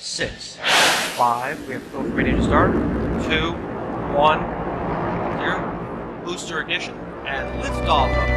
6, 5, we have go for ready to start, 2, 1, 0, booster ignition, and liftoff.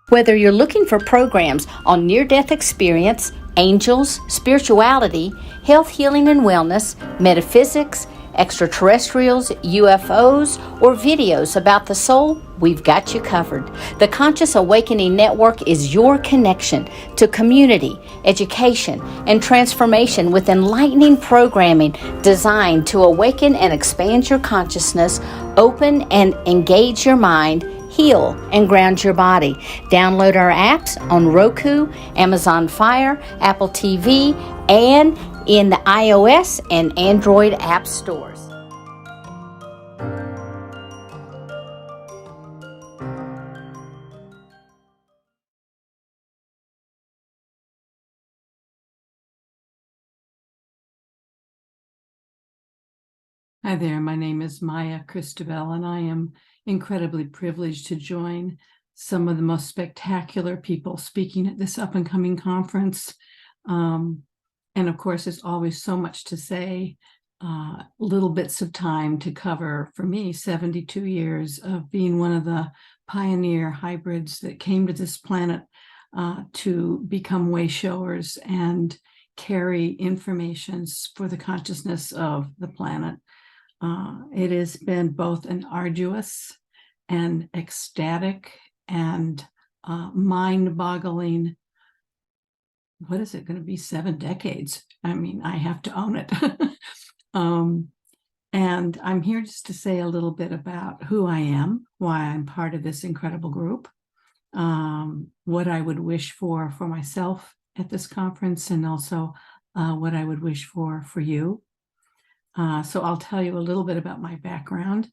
Whether you're looking for programs on near-death experience, angels, spirituality, health, healing, and wellness, metaphysics, extraterrestrials, UFOs, or videos about the soul, we've got you covered. The Conscious Awakening Network is your connection to community, education, and transformation with enlightening programming designed to awaken and expand your consciousness, open and engage your mind, heal and ground your body. Download our apps on Roku, Amazon Fire, Apple TV, and in the iOS and Android app stores. Hi there, my name is Maya Christabel, and I am incredibly privileged to join some of the most spectacular people speaking at this up-and-coming conference. And of course, there's always so much to say, little bits of time to cover. For me, 72 years of being one of the pioneer hybrids that came to this planet to become way showers and carry information for the consciousness of the planet. It has been both an arduous and ecstatic and mind-boggling, what is it going to be, 7 decades? I mean, I have to own it. And I'm here just to say a little bit about who I am, why I'm part of this incredible group, what I would wish for myself at this conference, and also what I would wish for you. So I'll tell you a little bit about my background,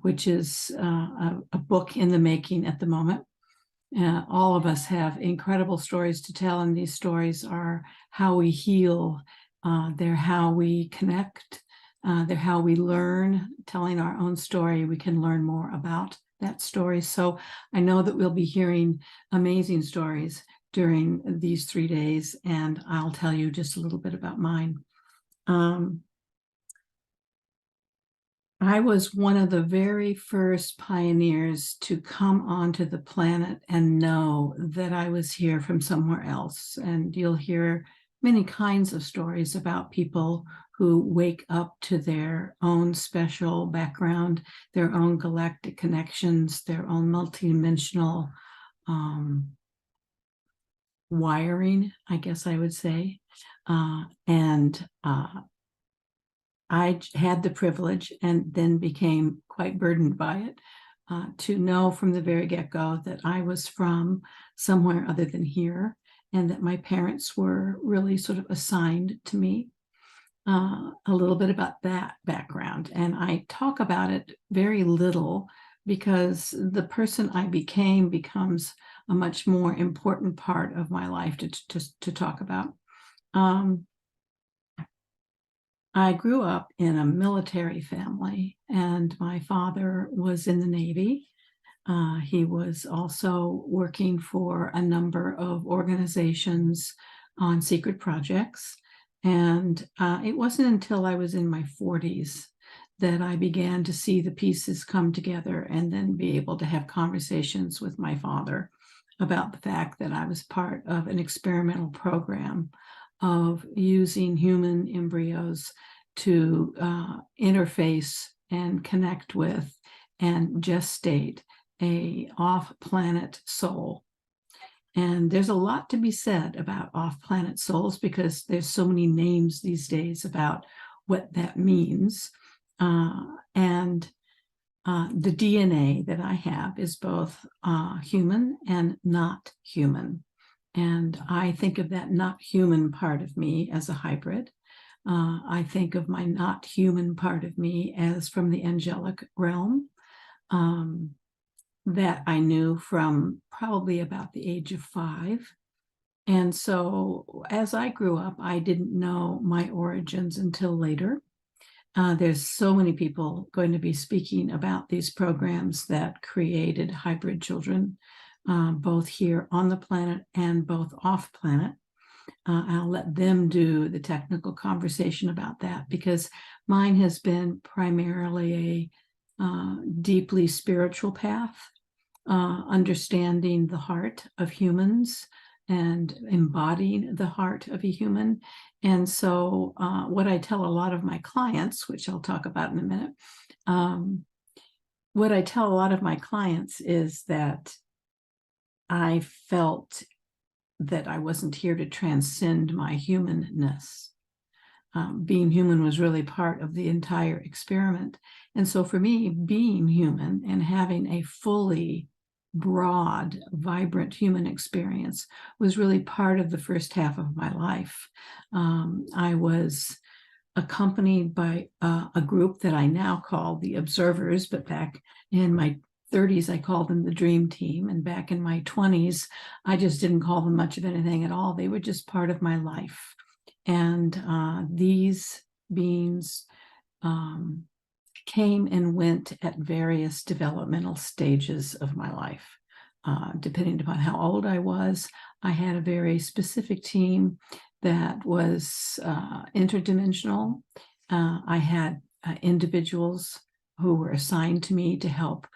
which is a book in the making at the moment. All of us have incredible stories to tell, and these stories are how we heal. They're how we connect. They're how we learn. Telling our own story, we can learn more about that story. So I know that we'll be hearing amazing stories during these 3 days, and I'll tell you just a little bit about mine. I was one of the very first pioneers to come onto the planet and know that I was here from somewhere else. And you'll hear many kinds of stories about people who wake up to their own special background, their own galactic connections, their own multidimensional wiring, I guess I would say. I had the privilege, and then became quite burdened by it, to know from the very get-go that I was from somewhere other than here, and that my parents were really sort of assigned to me. A little bit about that background, and I talk about it very little because the person I became becomes a much more important part of my life to talk about. I grew up in a military family, and my father was in the Navy. He was also working for a number of organizations on secret projects. And it wasn't until I was in my 40s that I began to see the pieces come together and then be able to have conversations with my father about the fact that I was part of an experimental program of using human embryos to interface and connect with and gestate a off-planet soul. And there's a lot to be said about off-planet souls, because there's so many names these days about what that means. And the DNA that I have is both human and not human. And I think of that not human part of me as a hybrid. I think of my not human part of me as from the angelic realm, that I knew from probably about the age of 5. And so as I grew up, I didn't know my origins until later. There's so many people going to be speaking about these programs that created hybrid children, both here on the planet and both off planet. I'll let them do the technical conversation about that, because mine has been primarily a deeply spiritual path, understanding the heart of humans and embodying the heart of a human. And so what I tell a lot of my clients, which I'll talk about in a minute, what I tell a lot of my clients is that I felt that I wasn't here to transcend my humanness. Being human was really part of the entire experiment. And so for me, being human and having a fully broad, vibrant human experience was really part of the first half of my life. I was accompanied by a group that I now call the Observers, but back in my 30s, I called them the Dream Team. And back in my 20s, I just didn't call them much of anything at all. They were just part of my life. And these beings came and went at various developmental stages of my life. Depending upon how old I was, I had a very specific team that was interdimensional. I had individuals who were assigned to me to help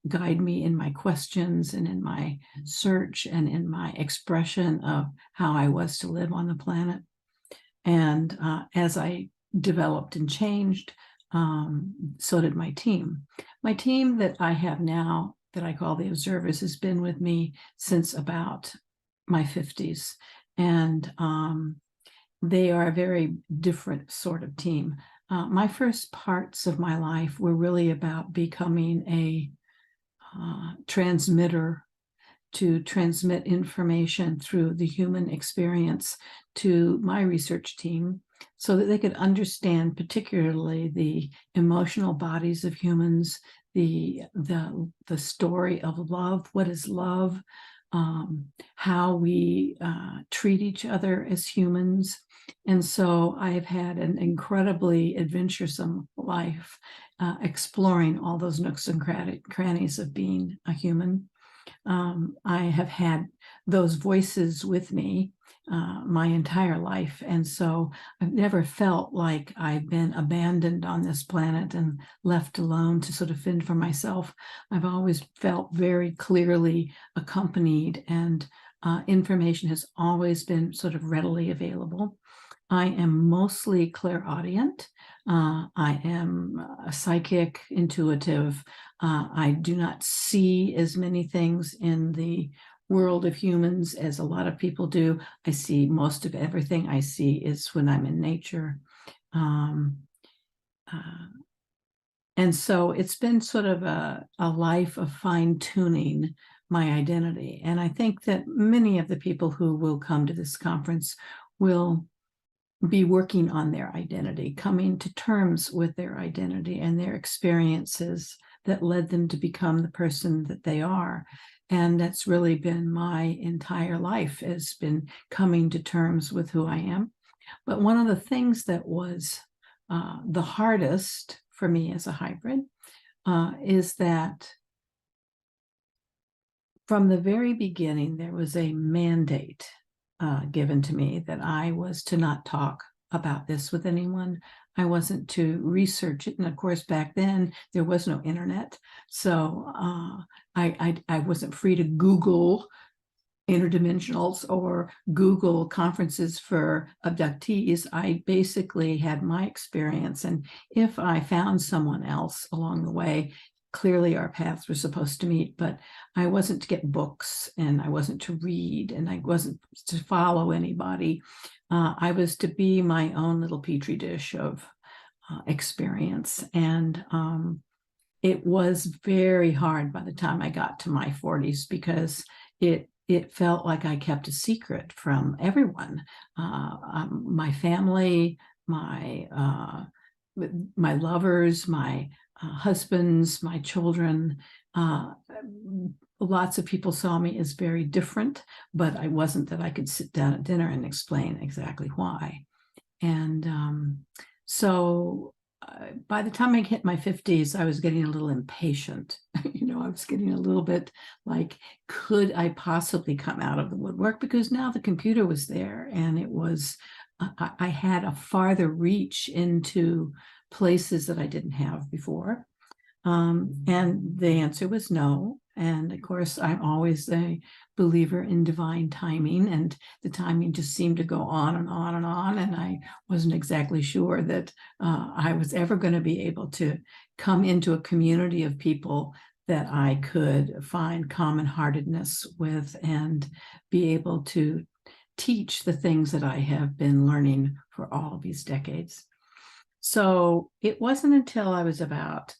guide me in my questions and in my search and in my expression of how I was to live on the planet. And as I developed and changed, so did my team. My team that I have now, that I call the Observers, has been with me since about my 50s. And they are a very different sort of team. My first parts of my life were really about becoming a transmitter to transmit information through the human experience to my research team so that they could understand particularly the emotional bodies of humans, the story of love, what is love, how we treat each other as humans. And so I have had an incredibly adventuresome life exploring all those nooks and crannies of being a human. I have had those voices with me my entire life. And so I've never felt like I've been abandoned on this planet and left alone to sort of fend for myself. I've always felt very clearly accompanied, and information has always been sort of readily available. I am mostly clairaudient. I am a psychic, intuitive. I do not see as many things in the world of humans as a lot of people do. I see most of everything I see is when I'm in nature. And so it's been sort of a life of fine-tuning my identity. And I think that many of the people who will come to this conference will be working on their identity, coming to terms with their identity and their experiences that led them to become the person that they are. And that's really been my entire life, has been coming to terms with who I am. But one of the things that was the hardest for me as a hybrid is that from the very beginning, there was a mandate given to me that I was to not talk about this with anyone. I wasn't to research it. And of course, back then, there was no internet. So I wasn't free to Google interdimensionals or Google conferences for abductees. I basically had my experience. And if I found someone else along the way, clearly our paths were supposed to meet, but I wasn't to get books, and I wasn't to read, and I wasn't to follow anybody. I was to be my own little petri dish of experience. And it was very hard by the time I got to my 40s, because it felt like I kept a secret from everyone, my family, my lovers, my husbands, my children. Lots of people saw me as very different, but I wasn't that I could sit down at dinner and explain exactly why. And so by the time I hit my 50s, I was getting a little impatient. I was getting a little bit like, could I possibly come out of the woodwork? Because now the computer was there, and it was, I had a farther reach into places that I didn't have before. And the answer was no. And of course, I'm always a believer in divine timing, and the timing just seemed to go on and on and on. And I wasn't exactly sure that I was ever going to be able to come into a community of people that I could find common-heartedness with and be able to teach the things that I have been learning for all of these decades. So it wasn't until I was about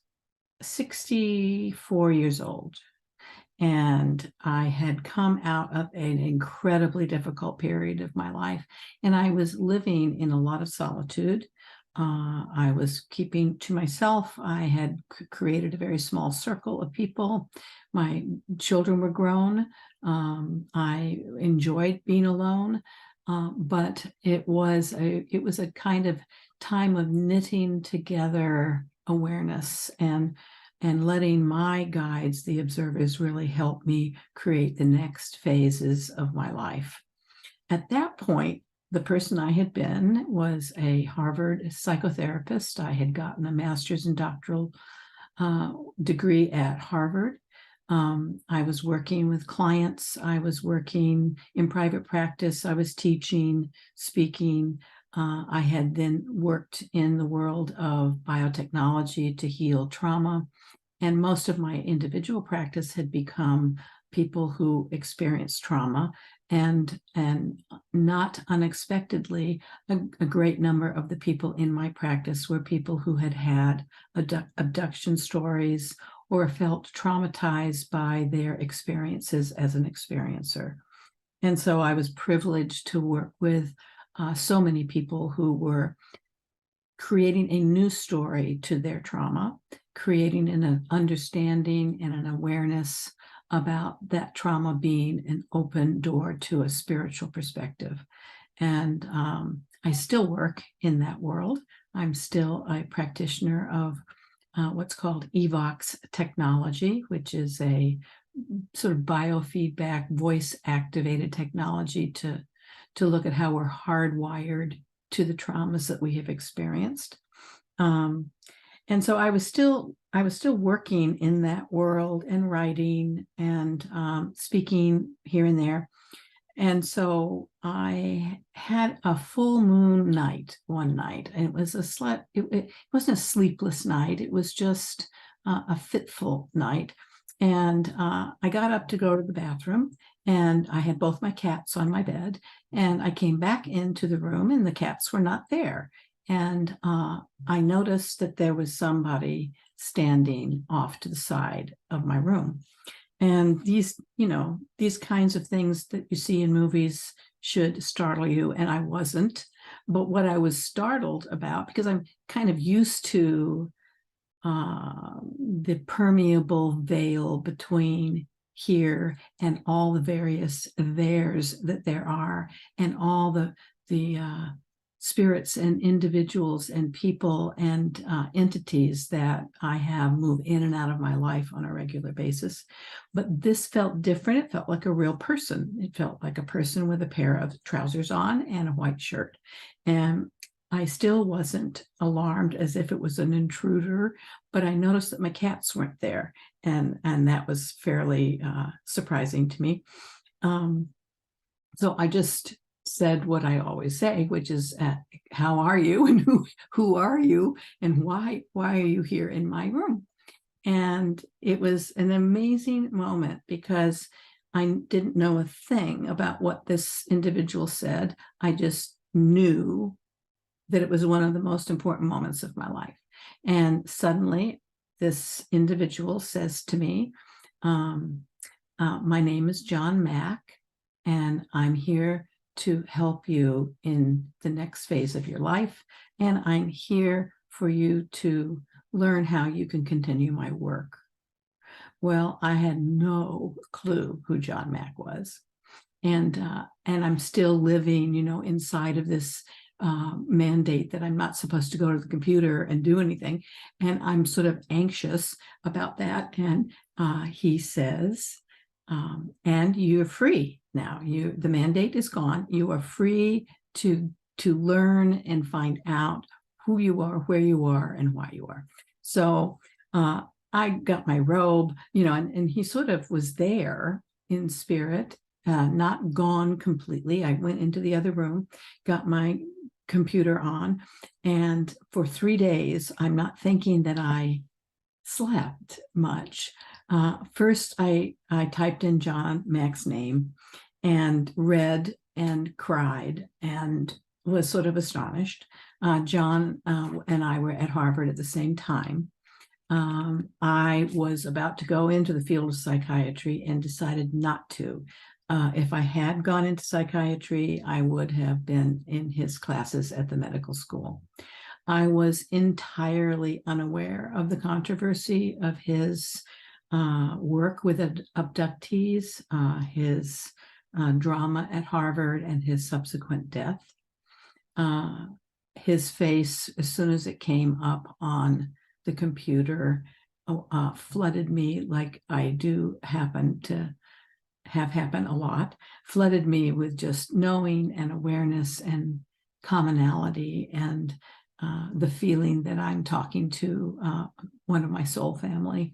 64 years old, and I had come out of an incredibly difficult period of my life, and I was living in a lot of solitude. I was keeping to myself. I had created a very small circle of people. My children were grown. I enjoyed being alone, but it was a kind of time of knitting together awareness and letting my guides, the observers, really help me create the next phases of my life. At that point, the person I had been was a Harvard psychotherapist. I had gotten a master's and doctoral degree at Harvard. I was working with clients. I was working in private practice. I was teaching, speaking. I had then worked in the world of biotechnology to heal trauma. And most of my individual practice had become people who experienced trauma. And not unexpectedly, a great number of the people in my practice were people who had had abduction stories or felt traumatized by their experiences as an experiencer. And so I was privileged to work with so many people who were creating a new story to their trauma, creating an understanding and an awareness about that trauma being an open door to a spiritual perspective. And I still work in that world. I'm still a practitioner of what's called Evox technology, which is a sort of biofeedback, voice-activated technology to look at how we're hardwired to the traumas that we have experienced. And so I was still working in that world and writing and speaking here and there. And so I had a full moon night one night, and it was it wasn't a sleepless night. It was just a fitful night. And I got up to go to the bathroom, and I had both my cats on my bed, and I came back into the room and the cats were not there. And I noticed that there was somebody standing off to the side of my room. And these kinds of things that you see in movies should startle you, and I wasn't. But what I was startled about, because I'm kind of used to the permeable veil between here and all the various theirs that there are, and all the spirits and individuals and people and entities that I have move in and out of my life on a regular basis. But this felt different. It felt like a real person. It felt like a person with a pair of trousers on and a white shirt. And I still wasn't alarmed as if it was an intruder, but I noticed that my cats weren't there. And that was fairly surprising to me. So I just said what I always say, which is, how are you, and who are you, and why are you here in my room? And it was an amazing moment, because I didn't know a thing about what this individual said. I just knew that it was one of the most important moments of my life. And suddenly this individual says to me, my name is John Mack, and I'm here to help you in the next phase of your life. And I'm here for you to learn how you can continue my work. Well, I had no clue who John Mack was. And I'm still living, inside of this mandate that I'm not supposed to go to the computer and do anything. And I'm sort of anxious about that. And he says, and you're free now. The mandate is gone. You are free to learn and find out who you are, where you are, and why you are. So I got my robe, and he sort of was there in spirit, not gone completely. I went into the other room, got my computer on, and for 3 days, I'm not thinking that I slept much. First, I typed in John Mack's name and read and cried and was sort of astonished. John and I were at Harvard at the same time. I was about to go into the field of psychiatry and decided not to. If I had gone into psychiatry, I would have been in his classes at the medical school. I was entirely unaware of the controversy of his work with abductees, his drama at Harvard, and his subsequent death. His face, as soon as it came up on the computer, flooded me, like I do happen to have happened a lot, flooded me with just knowing and awareness and commonality and the feeling that I'm talking to one of my soul family.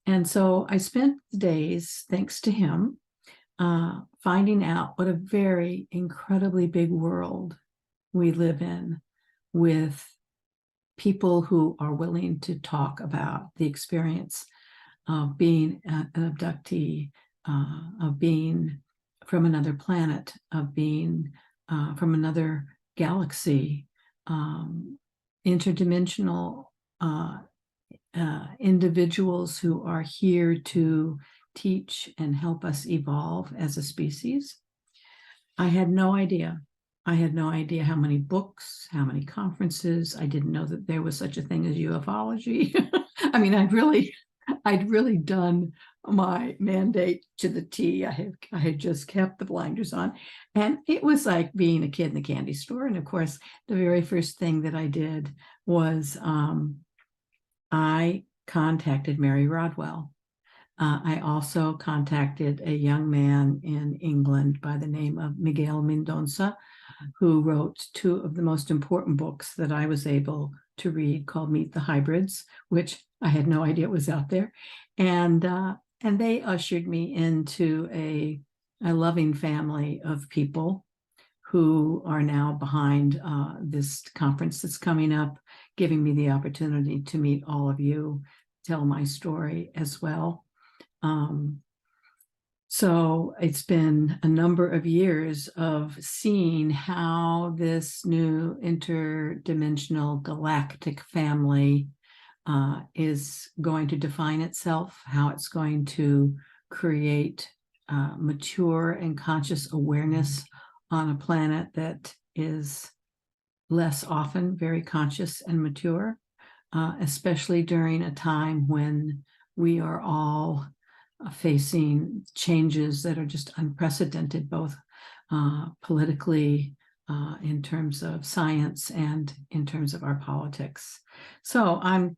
And so I spent the days, thanks to him, finding out what a very incredibly big world we live in, with people who are willing to talk about the experience of being an abductee, of being from another planet, of being from another galaxy, interdimensional individuals who are here to teach and help us evolve as a species. I had no idea. I had no idea how many books, how many conferences. I didn't know that there was such a thing as ufology. I mean, I'd really done my mandate to the T. I had just kept the blinders on, and it was like being a kid in the candy store. And of course, the very first thing that I did was I contacted Marie Rodwell. I also contacted a young man in England by the name of Miguel Mendonça, who wrote two of the most important books that I was able to read, called Meet the Hybrids, which I had no idea was out there. And they ushered me into a loving family of people who are now behind this conference that's coming up, giving me the opportunity to meet all of you, tell my story as well. So it's been a number of years of seeing how this new interdimensional galactic family is going to define itself, how it's going to create mature and conscious awareness on a planet that is less often very conscious and mature, especially during a time when we are all facing changes that are just unprecedented, both politically, in terms of science, and in terms of our politics. So I'm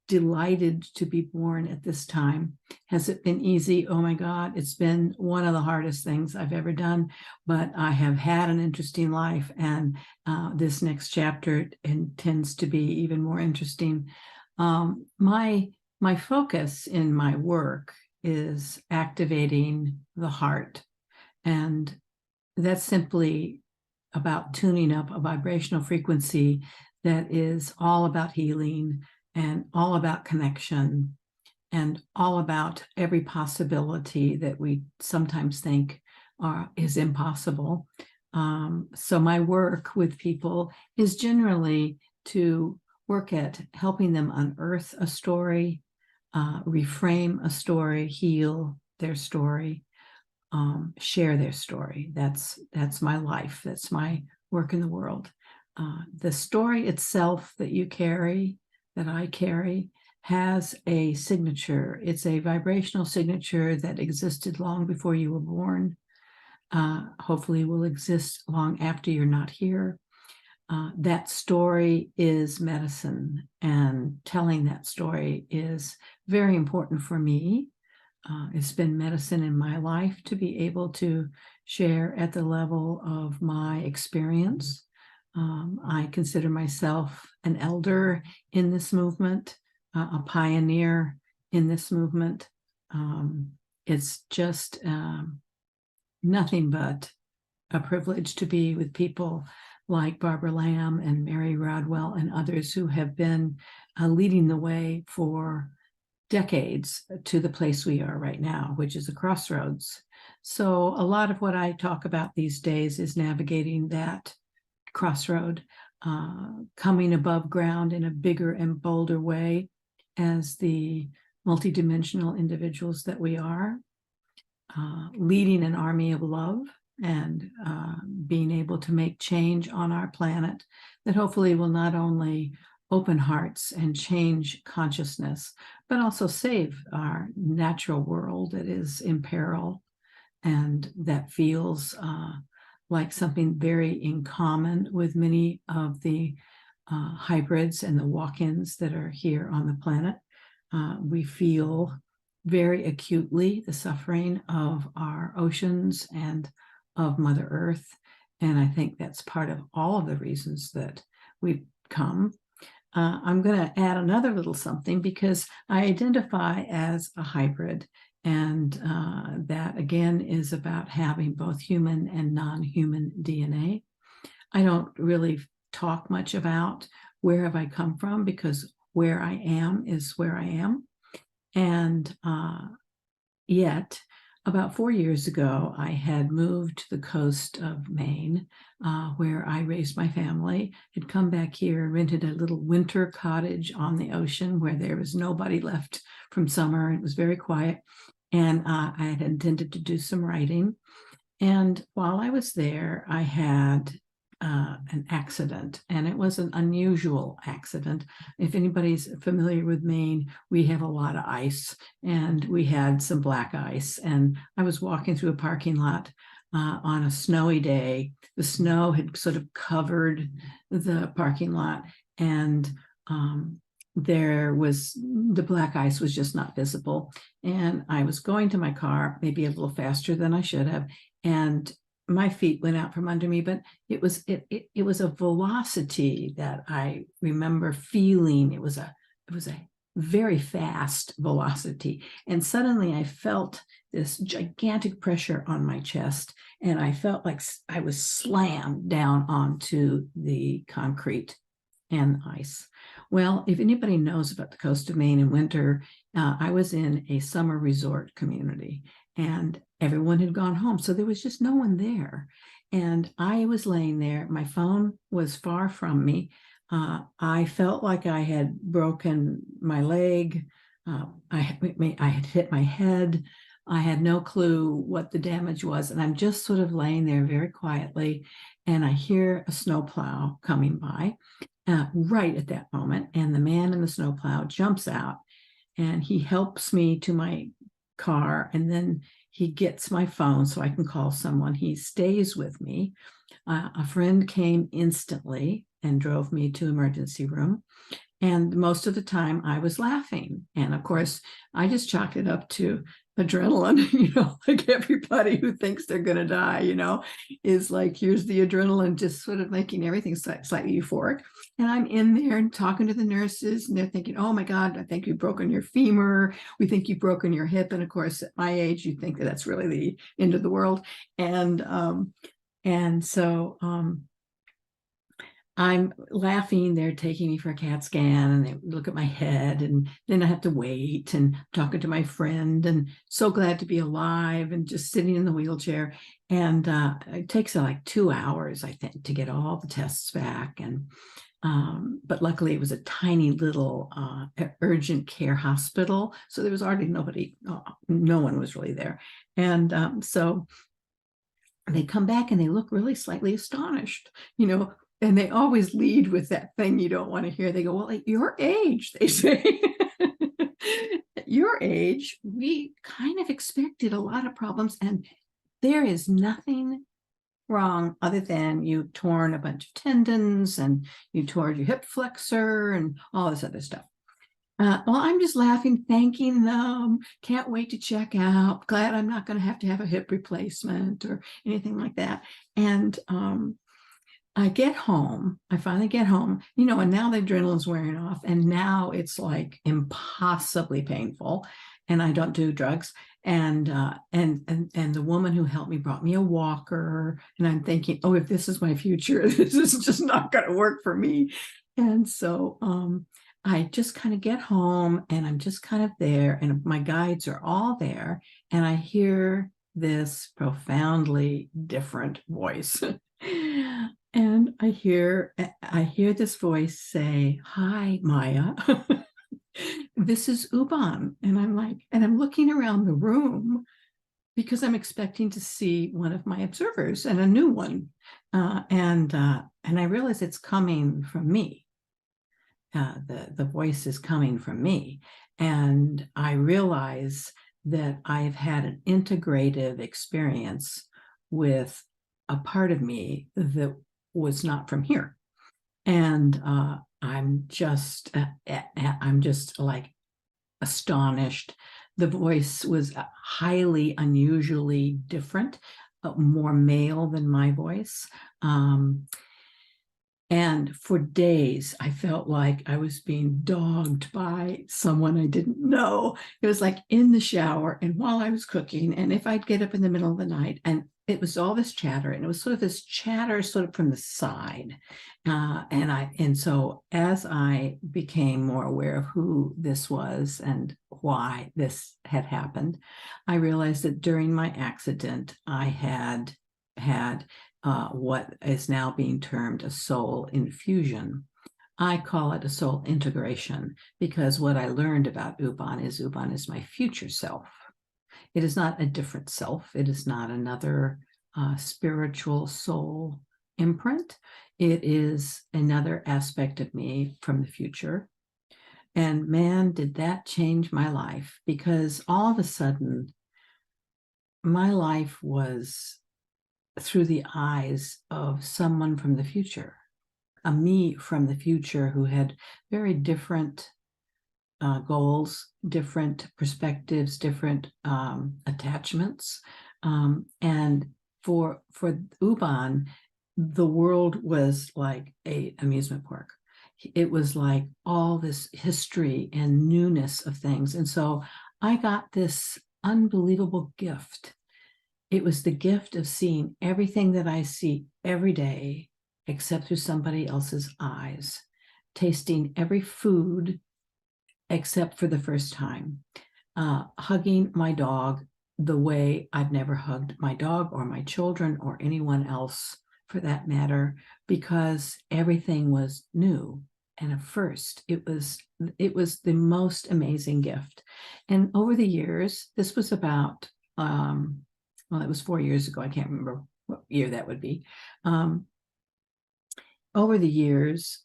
delighted to be born at this time. Has it been easy? Oh my God, it's been one of the hardest things I've ever done, but I have had an interesting life, and this next chapter intends to be even more interesting. My focus in my work is activating the heart, and that's simply about tuning up a vibrational frequency that is all about healing and all about connection and all about every possibility that we sometimes think is impossible. So my work with people is generally to work at helping them unearth a story, reframe a story, heal their story, share their story. That's my life. That's my work in the world. The story itself that you carry, that I carry, has a signature. It's a vibrational signature that existed long before you were born. Hopefully will exist long after you're not here. That story is medicine, and telling that story is very important for me. It's been medicine in my life to be able to share at the level of my experience. I consider myself an elder in this movement, a pioneer in this movement. It's just nothing but a privilege to be with people like Barbara Lamb and Mary Rodwell and others who have been leading the way for decades to the place we are right now, which is a crossroads. So a lot of what I talk about these days is navigating that crossroad, coming above ground in a bigger and bolder way as the multidimensional individuals that we are, leading an army of love and being able to make change on our planet that hopefully will not only open hearts and change consciousness, but also save our natural world that is in peril and that feels like something very in common with many of the hybrids and the walk-ins that are here on the planet. We feel very acutely the suffering of our oceans and of Mother Earth. And I think that's part of all of the reasons that we've come. I'm going to add another little something because I identify as a hybrid. And that, again, is about having both human and non-human DNA. I don't really talk much about where have I come from, because where I am is where I am. And yet, about 4 years ago, I had moved to the coast of Maine, where I raised my family, had come back here, rented a little winter cottage on the ocean where there was nobody left from summer. It was very quiet. And I had intended to do some writing. And while I was there, I had an accident, and it was an unusual accident. If anybody's familiar with Maine, we have a lot of ice, and we had some black ice. And I was walking through a parking lot on a snowy day. The snow had sort of covered the parking lot, and the black ice was just not visible. And I was going to my car, maybe a little faster than I should have, and my feet went out from under me, but it was a velocity that I remember feeling. It was a very fast velocity. And suddenly I felt this gigantic pressure on my chest, and I felt like I was slammed down onto the concrete and ice. Well, if anybody knows about the coast of Maine in winter, I was in a summer resort community, and everyone had gone home. So there was just no one there. And I was laying there. My phone was far from me. I felt like I had broken my leg. I had hit my head. I had no clue what the damage was. And I'm just sort of laying there very quietly. And I hear a snowplow coming by right at that moment. And the man in the snowplow jumps out, and he helps me to my car. And then he gets my phone so I can call someone. He stays with me. A friend came instantly and drove me to emergency room. And most of the time I was laughing. And of course, I just chalked it up to adrenaline, like everybody who thinks they're going to die, is like, here's the adrenaline, just sort of making everything slightly euphoric. And I'm in there and talking to the nurses, and they're thinking, oh my God, I think you've broken your femur. We think you've broken your hip. And of course, at my age, you think that that's really the end of the world. And so I'm laughing. They're taking me for a CAT scan and they look at my head, and then I have to wait, and talking to my friend, and so glad to be alive, and just sitting in the wheelchair. And it takes like 2 hours, I think, to get all the tests back. And but luckily it was a tiny little urgent care hospital, so there was already nobody, no one was really there. And so they come back and they look really slightly astonished, and they always lead with that thing you don't want to hear. They go, well, at your age, they say, at your age, we kind of expected a lot of problems, and there is nothing wrong other than you torn a bunch of tendons and you tore your hip flexor and all this other stuff. Well, I'm just laughing, thanking them. Can't wait to check out. Glad I'm not going to have a hip replacement or anything like that. And I get home. I finally get home, and now the adrenaline's wearing off, and now it's like impossibly painful, and I don't do drugs. And the woman who helped me brought me a walker, and I'm thinking, oh, if this is my future, this is just not going to work for me. And so I just kind of get home, and I'm just kind of there, and my guides are all there, and I hear this profoundly different voice. And I hear this voice say, "Hi, Maya." This is Uban. And I'm looking around the room because I'm expecting to see one of my observers, and a new one. And I realize it's coming from me. The voice is coming from me. And I realize that I've had an integrative experience with a part of me that was not from here. And I'm just like astonished. The voice was highly unusually different, more male than my voice. And for days, I felt like I was being dogged by someone I didn't know. It was like in the shower and while I was cooking, and if I'd get up in the middle of the night, and it was all this chatter, and it was sort of this chatter sort of from the side. And so as I became more aware of who this was and why this had happened, I realized that during my accident, I had what is now being termed a soul infusion. I call it a soul integration because what I learned about Uban is my future self. It is not a different self. It is not another spiritual soul imprint. It is another aspect of me from the future. And man, did that change my life, because all of a sudden, my life was through the eyes of someone from the future, a me from the future who had very different goals, different perspectives, different attachments. And for Uban, the world was like an amusement park. It was like all this history and newness of things. And so I got this unbelievable gift. It was the gift of seeing everything that I see every day, except through somebody else's eyes, tasting every food except for the first time, hugging my dog the way I've never hugged my dog or my children or anyone else for that matter, because everything was new and a first. It was the most amazing gift. And over the years, this was about, well, it was 4 years ago. I can't remember what year that would be. Over the years,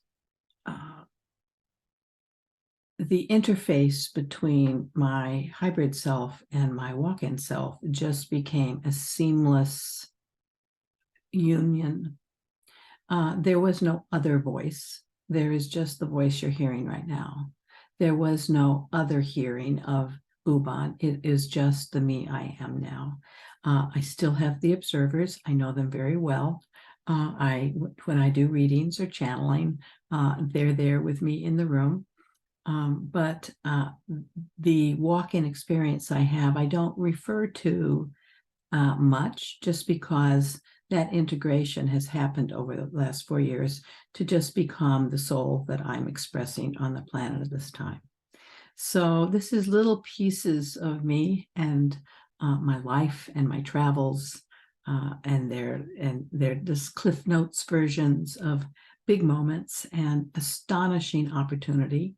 the interface between my hybrid self and my walk-in self just became a seamless union. There was no other voice. There is just the voice you're hearing right now. There was no other hearing of Uban. It is just the me I am now. I still have the observers. I know them very well. When I do readings or channeling, they're there with me in the room. But the walk-in experience I have, I don't refer to much, just because that integration has happened over the last 4 years to just become the soul that I'm expressing on the planet at this time. So this is little pieces of me and my life and my travels, and they're just Cliff Notes versions of big moments and astonishing opportunity.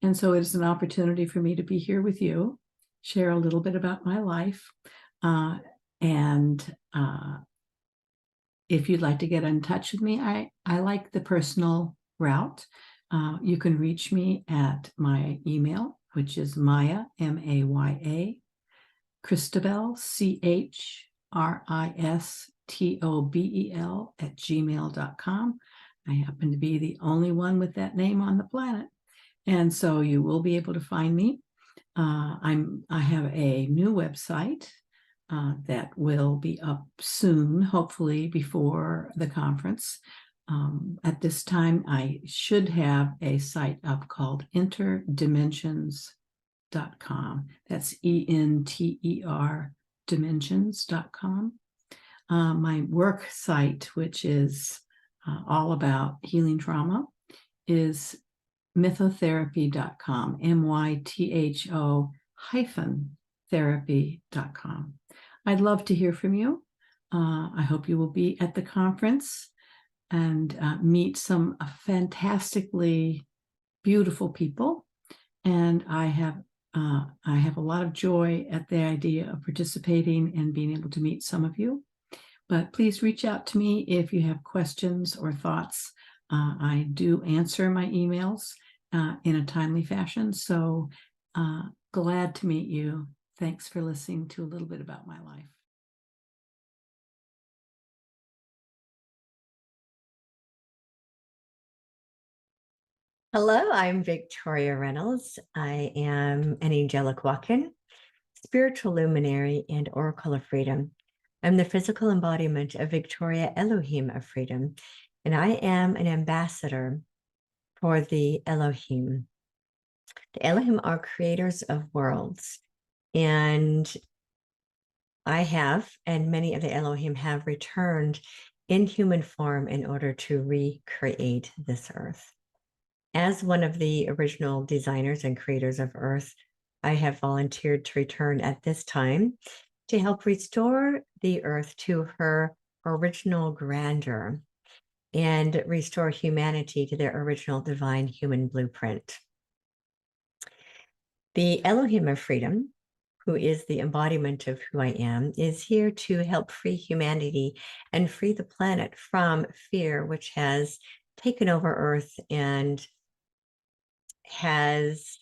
And so it is an opportunity for me to be here with you, share a little bit about my life. And if you'd like to get in touch with me, I like the personal route. You can reach me at my email, which is Maya, M-A-Y-A, Christabel, CHRISTOBEL @gmail.com. I happen to be the only one with that name on the planet. And so you will be able to find me. I have a new website that will be up soon, hopefully before the conference. At this time, I should have a site up called interdimensions.com. That's ENTER dimensions.com. My work site, which is all about healing trauma, is mythotherapy.com, mytho-therapy.com. I'd love to hear from you. I hope you will be at the conference and meet some fantastically beautiful people. And I have a lot of joy at the idea of participating and being able to meet some of you. But please reach out to me if you have questions or thoughts. I do answer my emails in a timely fashion. So glad to meet you. Thanks for listening to a little bit about my life. Hello, I'm Victoria Reynolds. I am an angelic walk-in, spiritual luminary, and oracle of freedom. I'm the physical embodiment of Victoria Elohim of freedom, and I am an ambassador for the Elohim. The Elohim are creators of worlds, and I have, and many of the Elohim have returned in human form in order to recreate this earth. As one of the original designers and creators of Earth, I have volunteered to return at this time to help restore the Earth to her original grandeur and restore humanity to their original divine human blueprint. The Elohim of freedom, who is the embodiment of who I am, is here to help free humanity and free the planet from fear, which has taken over Earth and has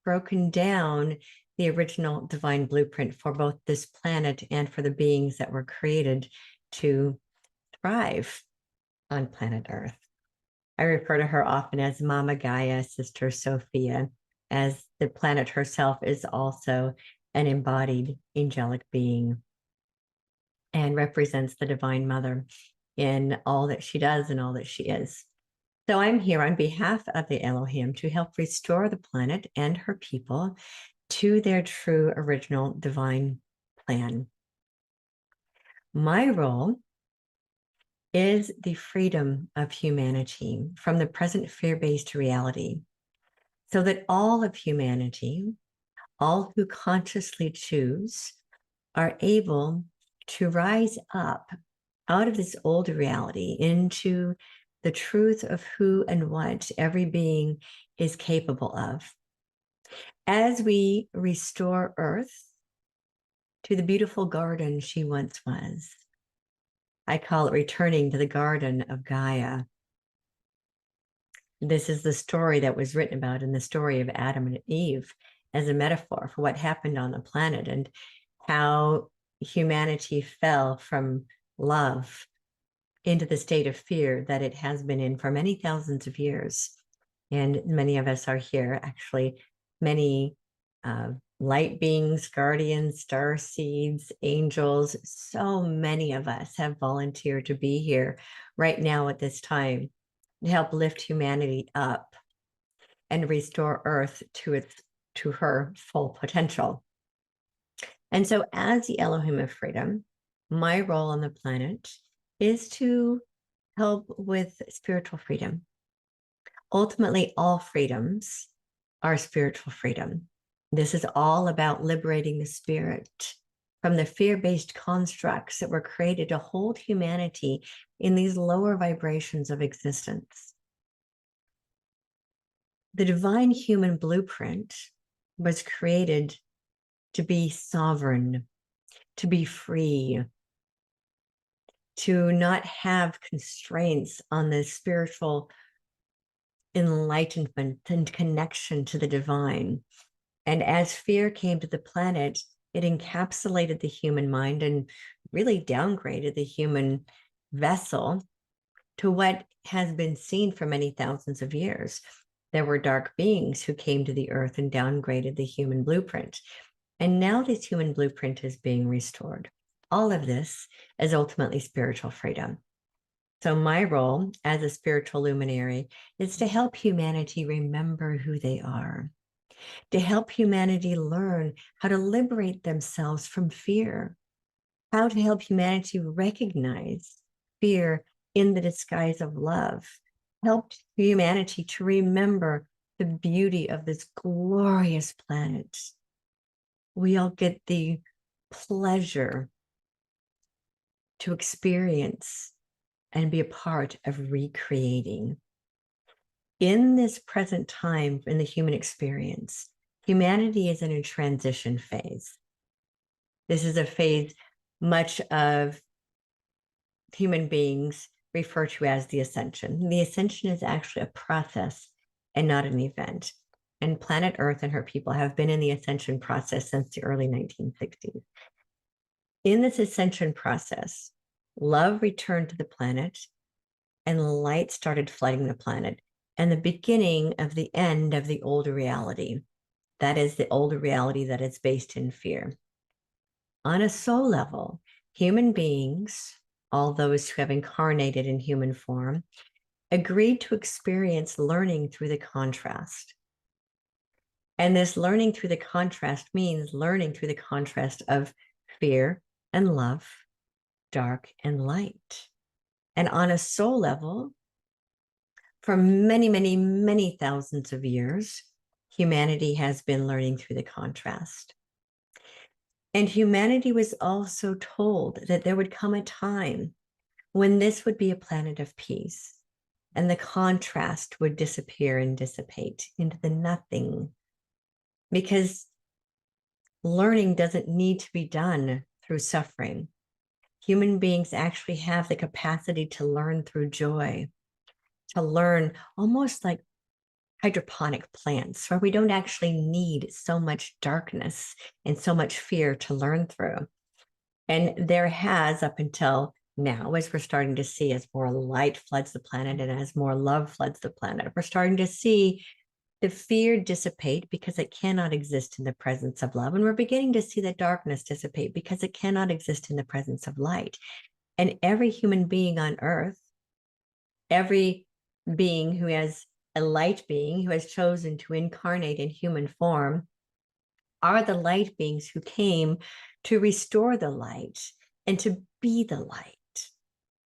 broken down the original divine blueprint for both this planet and for the beings that were created to thrive on planet Earth. I refer to her often as Mama Gaia, Sister Sophia, as the planet herself is also an embodied angelic being and represents the Divine Mother in all that she does and all that she is. So I'm here on behalf of the Elohim to help restore the planet and her people to their true original divine plan. My role is the freedom of humanity from the present fear-based reality, so that all of humanity, all who consciously choose, are able to rise up out of this old reality into the truth of who and what every being is capable of. As we restore Earth to the beautiful garden she once was, I call it returning to the garden of Gaia. This is the story that was written about in the story of Adam and Eve as a metaphor for what happened on the planet and how humanity fell from love into the state of fear that it has been in for many thousands of years. And many of us are here, actually, many light beings, guardians, star seeds, angels, so many of us have volunteered to be here right now at this time to help lift humanity up and restore Earth to her full potential. And so as the Elohim of freedom, my role on the planet is to help with spiritual freedom. Ultimately, all freedoms are spiritual freedom. This is all about liberating the spirit from the fear-based constructs that were created to hold humanity in these lower vibrations of existence. The divine human blueprint was created to be sovereign, to be free, to not have constraints on the spiritual enlightenment and connection to the divine. And as fear came to the planet, it encapsulated the human mind and really downgraded the human vessel to what has been seen for many thousands of years. There were dark beings who came to the earth and downgraded the human blueprint. And now this human blueprint is being restored. All of this is ultimately spiritual freedom. So my role as a spiritual luminary is to help humanity remember who they are, to help humanity learn how to liberate themselves from fear, how to help humanity recognize fear in the disguise of love, help humanity to remember the beauty of this glorious planet. We all get the pleasure to experience and be a part of recreating. In this present time, in the human experience, humanity is in a transition phase. This is a phase much of human beings refer to as the ascension. The ascension is actually a process and not an event. And planet Earth and her people have been in the ascension process since the early 1960s. In this ascension process, love returned to the planet and light started flooding the planet, and the beginning of the end of the older reality. That is the older reality that is based in fear. On a soul level, human beings, all those who have incarnated in human form, agreed to experience learning through the contrast. And this learning through the contrast means learning through the contrast of fear and love, dark and light. And on a soul level, for many, many, many thousands of years, humanity has been learning through the contrast. And humanity was also told that there would come a time when this would be a planet of peace, and the contrast would disappear and dissipate into the nothing. Because learning doesn't need to be done through suffering. Human beings actually have the capacity to learn through joy, to learn almost like hydroponic plants, where we don't actually need so much darkness and so much fear to learn through. And there has, up until now, as we're starting to see, as more light floods the planet and as more love floods the planet, we're starting to see the fear dissipate because it cannot exist in the presence of love. And we're beginning to see the darkness dissipate because it cannot exist in the presence of light. And every human being on earth, every being who has a light being who has chosen to incarnate in human form, are the light beings who came to restore the light and to be the light.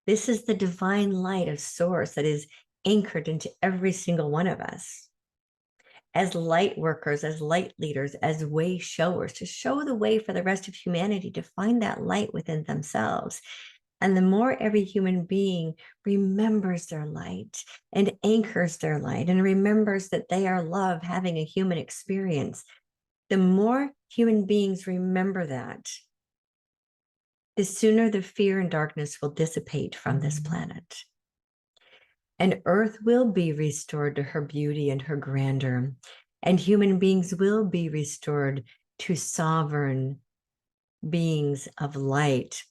This is the divine light of source that is anchored into every single one of us. As light workers, as light leaders, as way showers, to show the way for the rest of humanity to find that light within themselves. And the more every human being remembers their light and anchors their light and remembers that they are love having a human experience, the more human beings remember that, the sooner the fear and darkness will dissipate from this planet. And Earth will be restored to her beauty and her grandeur, and human beings will be restored to sovereign beings of light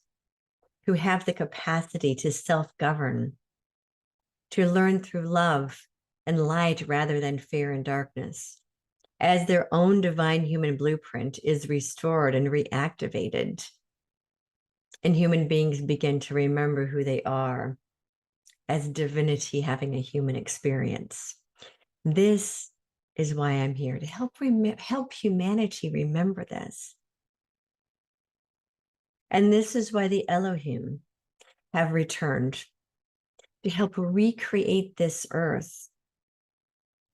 who have the capacity to self-govern, to learn through love and light rather than fear and darkness. As their own divine human blueprint is restored and reactivated, and human beings begin to remember who they are as divinity having a human experience. This is why I'm here, to help humanity remember this. And this is why the Elohim have returned to help recreate this earth,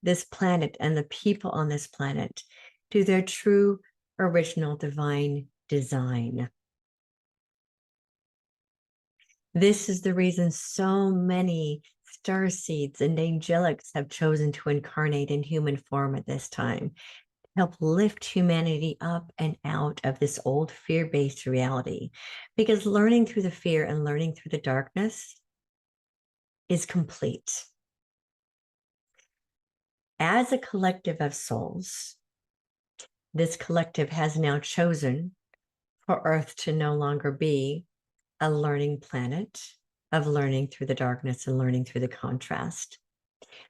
this planet, and the people on this planet to their true original divine design. This is the reason so many starseeds and angelics have chosen to incarnate in human form at this time, to help lift humanity up and out of this old fear-based reality. Because learning through the fear and learning through the darkness is complete. As a collective of souls, this collective has now chosen for Earth to no longer be a learning planet of learning through the darkness and learning through the contrast.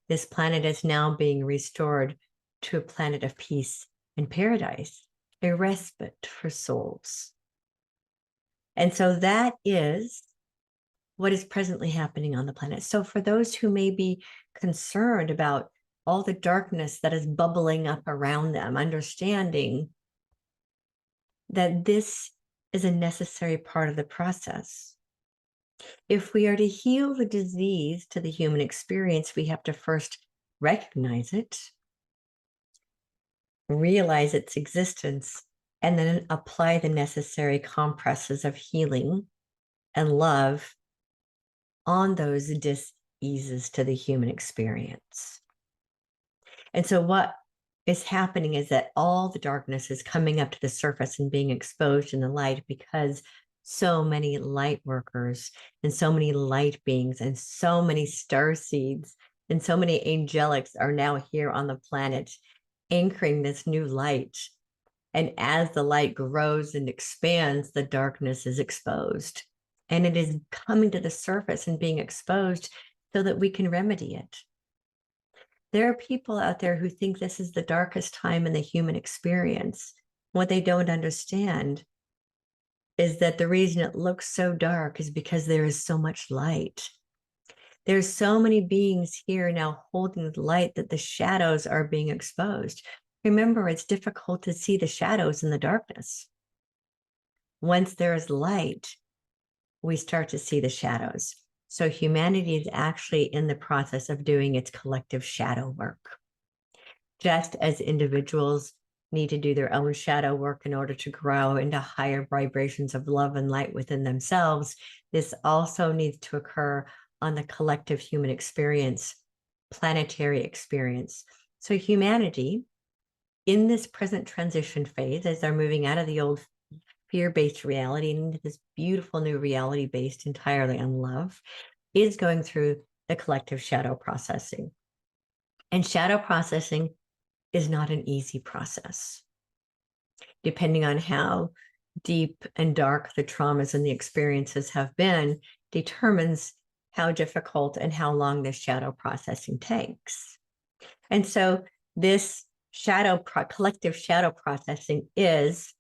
This planet is now being restored to a planet of peace and paradise, a respite for souls. And so that is what is presently happening on the planet. So for those who may be concerned about all the darkness that is bubbling up around them, understanding that this is a necessary part of the process. If we are to heal the disease to the human experience, we have to first recognize it, realize its existence, and then apply the necessary compresses of healing and love on those dis-eases to the human experience. And so what is happening is that all the darkness is coming up to the surface and being exposed in the light, because so many light workers and so many light beings and so many star seeds and so many angelics are now here on the planet, anchoring this new light. And as the light grows and expands, the darkness is exposed. And it is coming to the surface and being exposed so that we can remedy it. There are people out there who think this is the darkest time in the human experience. What they don't understand is that the reason it looks so dark is because there is so much light. There's so many beings here now holding the light that the shadows are being exposed. Remember, it's difficult to see the shadows in the darkness. Once there is light, we start to see the shadows. So humanity is actually in the process of doing its collective shadow work. Just as individuals need to do their own shadow work in order to grow into higher vibrations of love and light within themselves, this also needs to occur on the collective human experience, planetary experience. So humanity, in this present transition phase, as they're moving out of the old fear-based reality and into this beautiful new reality based entirely on love, is going through the collective shadow processing. And shadow processing is not an easy process. Depending on how deep and dark the traumas and the experiences have been, determines how difficult and how long this shadow processing takes. And so this collective shadow processing is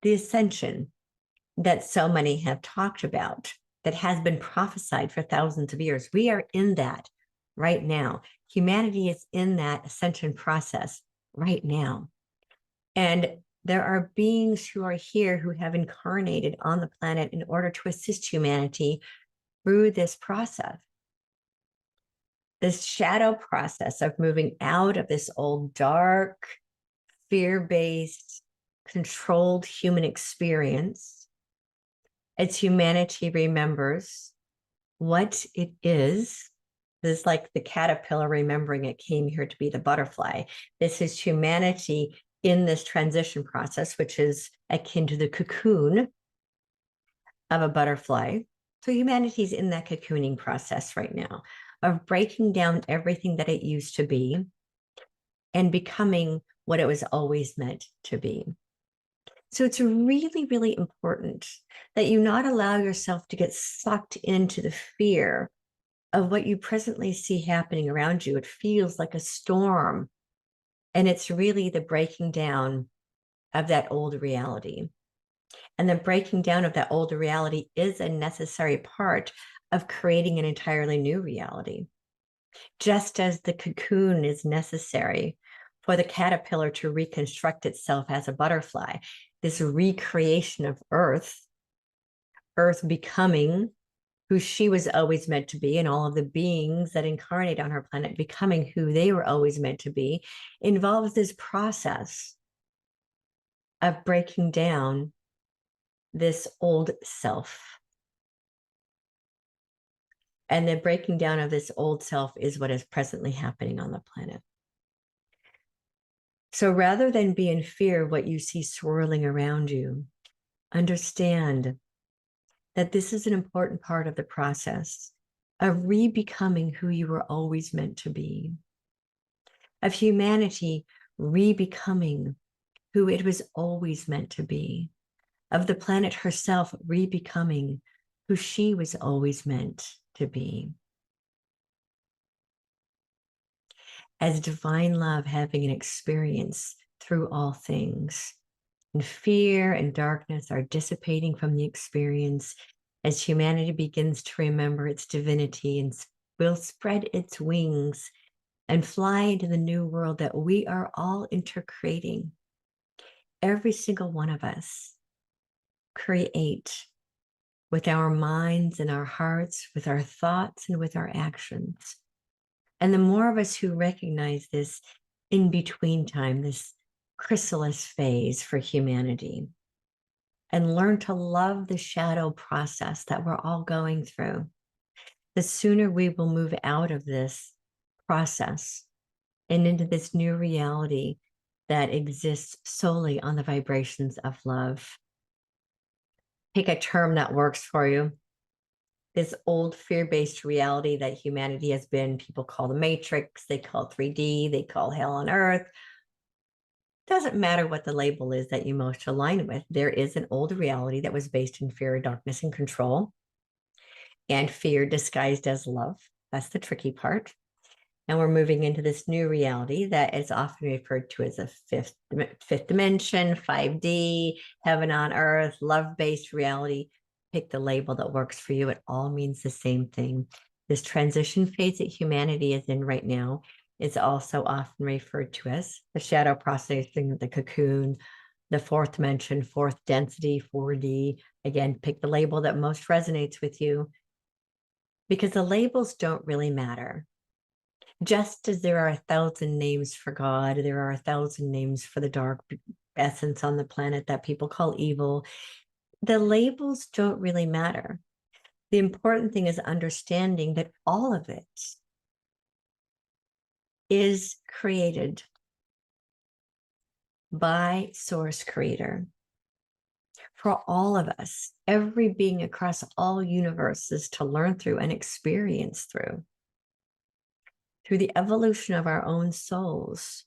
the ascension that so many have talked about, that has been prophesied for thousands of years. We are in that right now. Humanity is in that ascension process right now. And there are beings who are here who have incarnated on the planet in order to assist humanity through this process. This shadow process of moving out of this old dark, fear-based, controlled human experience, as humanity remembers what it is. This is like the caterpillar remembering it came here to be the butterfly. This is humanity in this transition process, which is akin to the cocoon of a butterfly. So humanity's in that cocooning process right now of breaking down everything that it used to be and becoming what it was always meant to be. So it's really, really important that you not allow yourself to get sucked into the fear of what you presently see happening around you. It feels like a storm, and it's really the breaking down of that old reality. And the breaking down of that old reality is a necessary part of creating an entirely new reality. Just as the cocoon is necessary for the caterpillar to reconstruct itself as a butterfly, this recreation of Earth becoming who she was always meant to be, and all of the beings that incarnate on her planet becoming who they were always meant to be, involves this process of breaking down this old self. And the breaking down of this old self is what is presently happening on the planet. So rather than be in fear of what you see swirling around you, understand that this is an important part of the process of re-becoming who you were always meant to be, of humanity re-becoming who it was always meant to be, of the planet herself re-becoming who she was always meant to be. As divine love having an experience through all things, and fear and darkness are dissipating from the experience as humanity begins to remember its divinity and will spread its wings and fly into the new world that we are all intercreating. Every single one of us create with our minds and our hearts, with our thoughts and with our actions. And the more of us who recognize this in between time, this chrysalis phase for humanity, and learn to love the shadow process that we're all going through, the sooner we will move out of this process and into this new reality that exists solely on the vibrations of love. Pick a term that works for you. This old fear-based reality that humanity has been, people call the Matrix, they call 3D, they call hell on earth. Doesn't matter what the label is that you most align with. There is an old reality that was based in fear, darkness, and control, and fear disguised as love. That's the tricky part. And we're moving into this new reality that is often referred to as a fifth dimension, 5D, heaven on earth, love-based reality. Pick the label that works for you. It all means the same thing. This transition phase that humanity is in right now is also often referred to as the shadow processing, the cocoon, the fourth dimension, fourth density, 4D. Again, pick the label that most resonates with you, because the labels don't really matter. Just as there are 1,000 names for God, there are 1,000 names for the dark essence on the planet that people call evil. The labels don't really matter. The important thing is understanding that all of it is created by Source Creator. For all of us, every being across all universes to learn through and experience through the evolution of our own souls,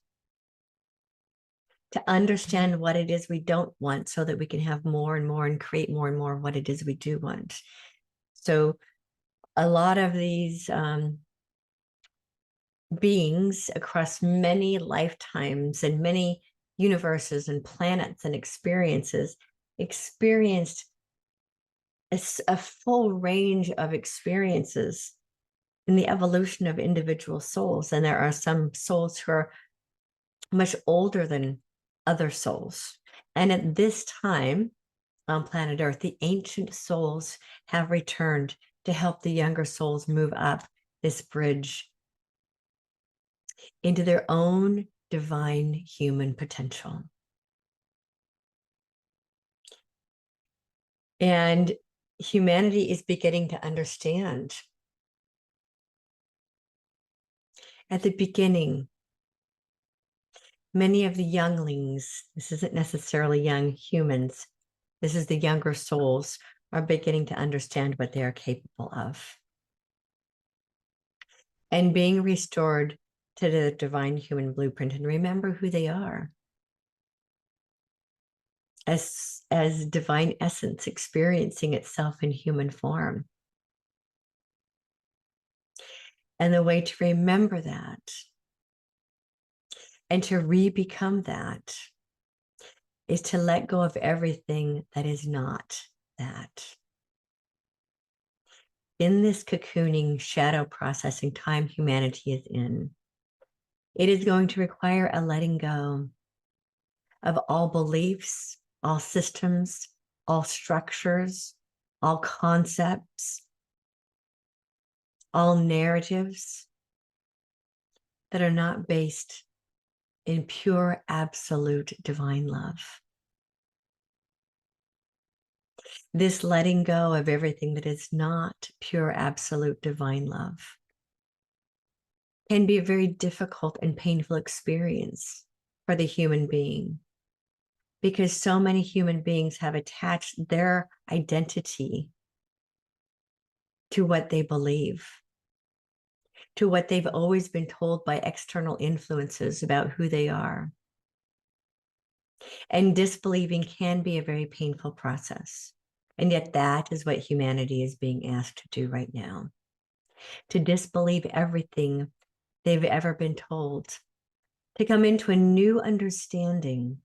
to understand what it is we don't want so that we can have more and more and create more and more of what it is we do want. So a lot of these beings across many lifetimes and many universes and planets and experiences experienced a full range of experiences in the evolution of individual souls. And there are some souls who are much older than other souls. And at this time on planet Earth, the ancient souls have returned to help the younger souls move up this bridge into their own divine human potential. And humanity is beginning to understand. At the beginning, many of the younglings, this isn't necessarily young humans, this is the younger souls, are beginning to understand what they are capable of. And being restored to the divine human blueprint and remember who they are as divine essence experiencing itself in human form. And the way to remember that and to re-become that is to let go of everything that is not that. In this cocooning shadow processing time humanity is in, it is going to require a letting go of all beliefs, all systems, all structures, all concepts, all narratives that are not based in pure, absolute divine love. This letting go of everything that is not pure, absolute divine love can be a very difficult and painful experience for the human being, because so many human beings have attached their identity to what they believe, to what they've always been told by external influences about who they are. And disbelieving can be a very painful process. And yet that is what humanity is being asked to do right now, to disbelieve everything they've ever been told, to come into a new understanding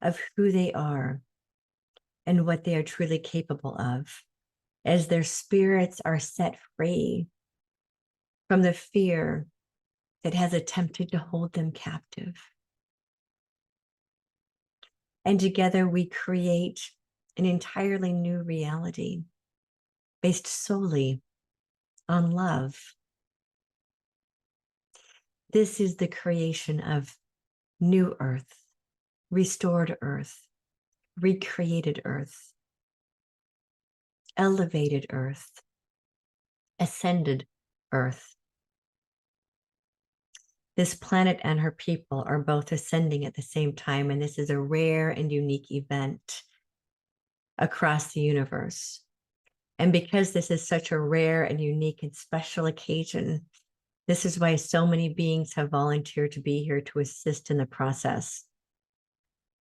of who they are and what they are truly capable of, as their spirits are set free from the fear that has attempted to hold them captive. And together we create an entirely new reality based solely on love. This is the creation of new earth, restored earth, recreated earth, elevated earth, ascended earth. This planet and her people are both ascending at the same time, and this is a rare and unique event across the universe. And because this is such a rare and unique and special occasion, this is why so many beings have volunteered to be here to assist in the process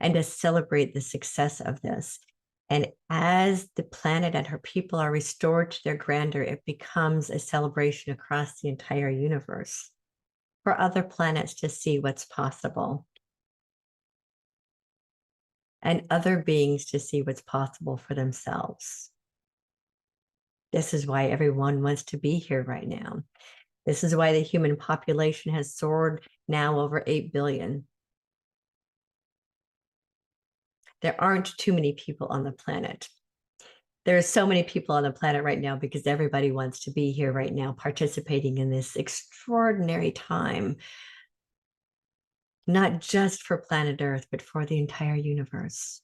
and to celebrate the success of this. And as the planet and her people are restored to their grandeur, it becomes a celebration across the entire universe for other planets to see what's possible and other beings to see what's possible for themselves. This is why everyone wants to be here right now. This is why the human population has soared now over 8 billion. There aren't too many people on the planet. There are so many people on the planet right now because everybody wants to be here right now, participating in this extraordinary time, not just for planet Earth, but for the entire universe.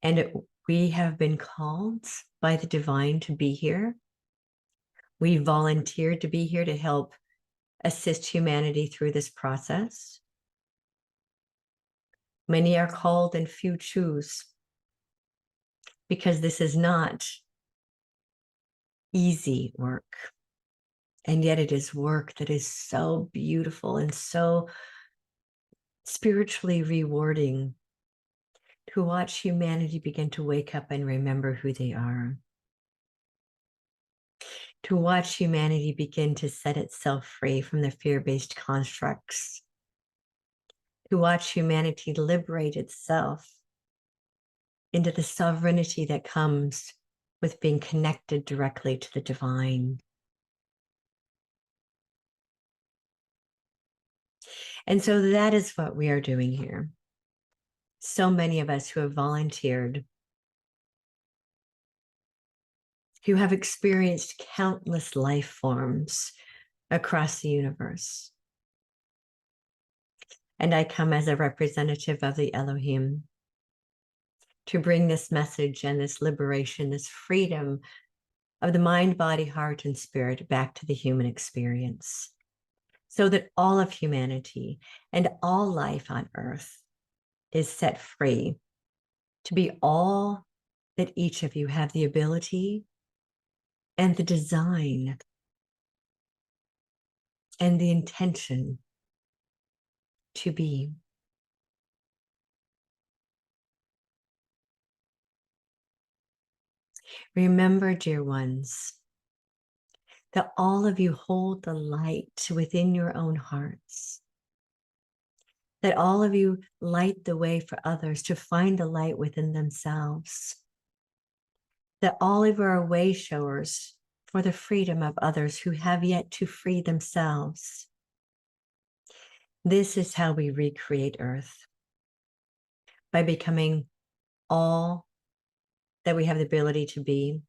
And we have been called by the divine to be here. We volunteered to be here to help assist humanity through this process. Many are called and few choose, because this is not easy work. And yet it is work that is so beautiful and so spiritually rewarding to watch humanity begin to wake up and remember who they are. To watch humanity begin to set itself free from the fear-based constructs. To watch humanity liberate itself into the sovereignty that comes with being connected directly to the divine. And so that is what we are doing here. So many of us who have volunteered, who have experienced countless life forms across the universe. And I come as a representative of the Elohim to bring this message and this liberation, this freedom of the mind, body, heart, and spirit back to the human experience, so that all of humanity and all life on earth is set free to be all that each of you have the ability and the design and the intention to be. Remember, dear ones, that all of you hold the light within your own hearts, that all of you light the way for others to find the light within themselves, that all of you are way showers for the freedom of others who have yet to free themselves. This is how we recreate Earth, by becoming all that we have the ability to be,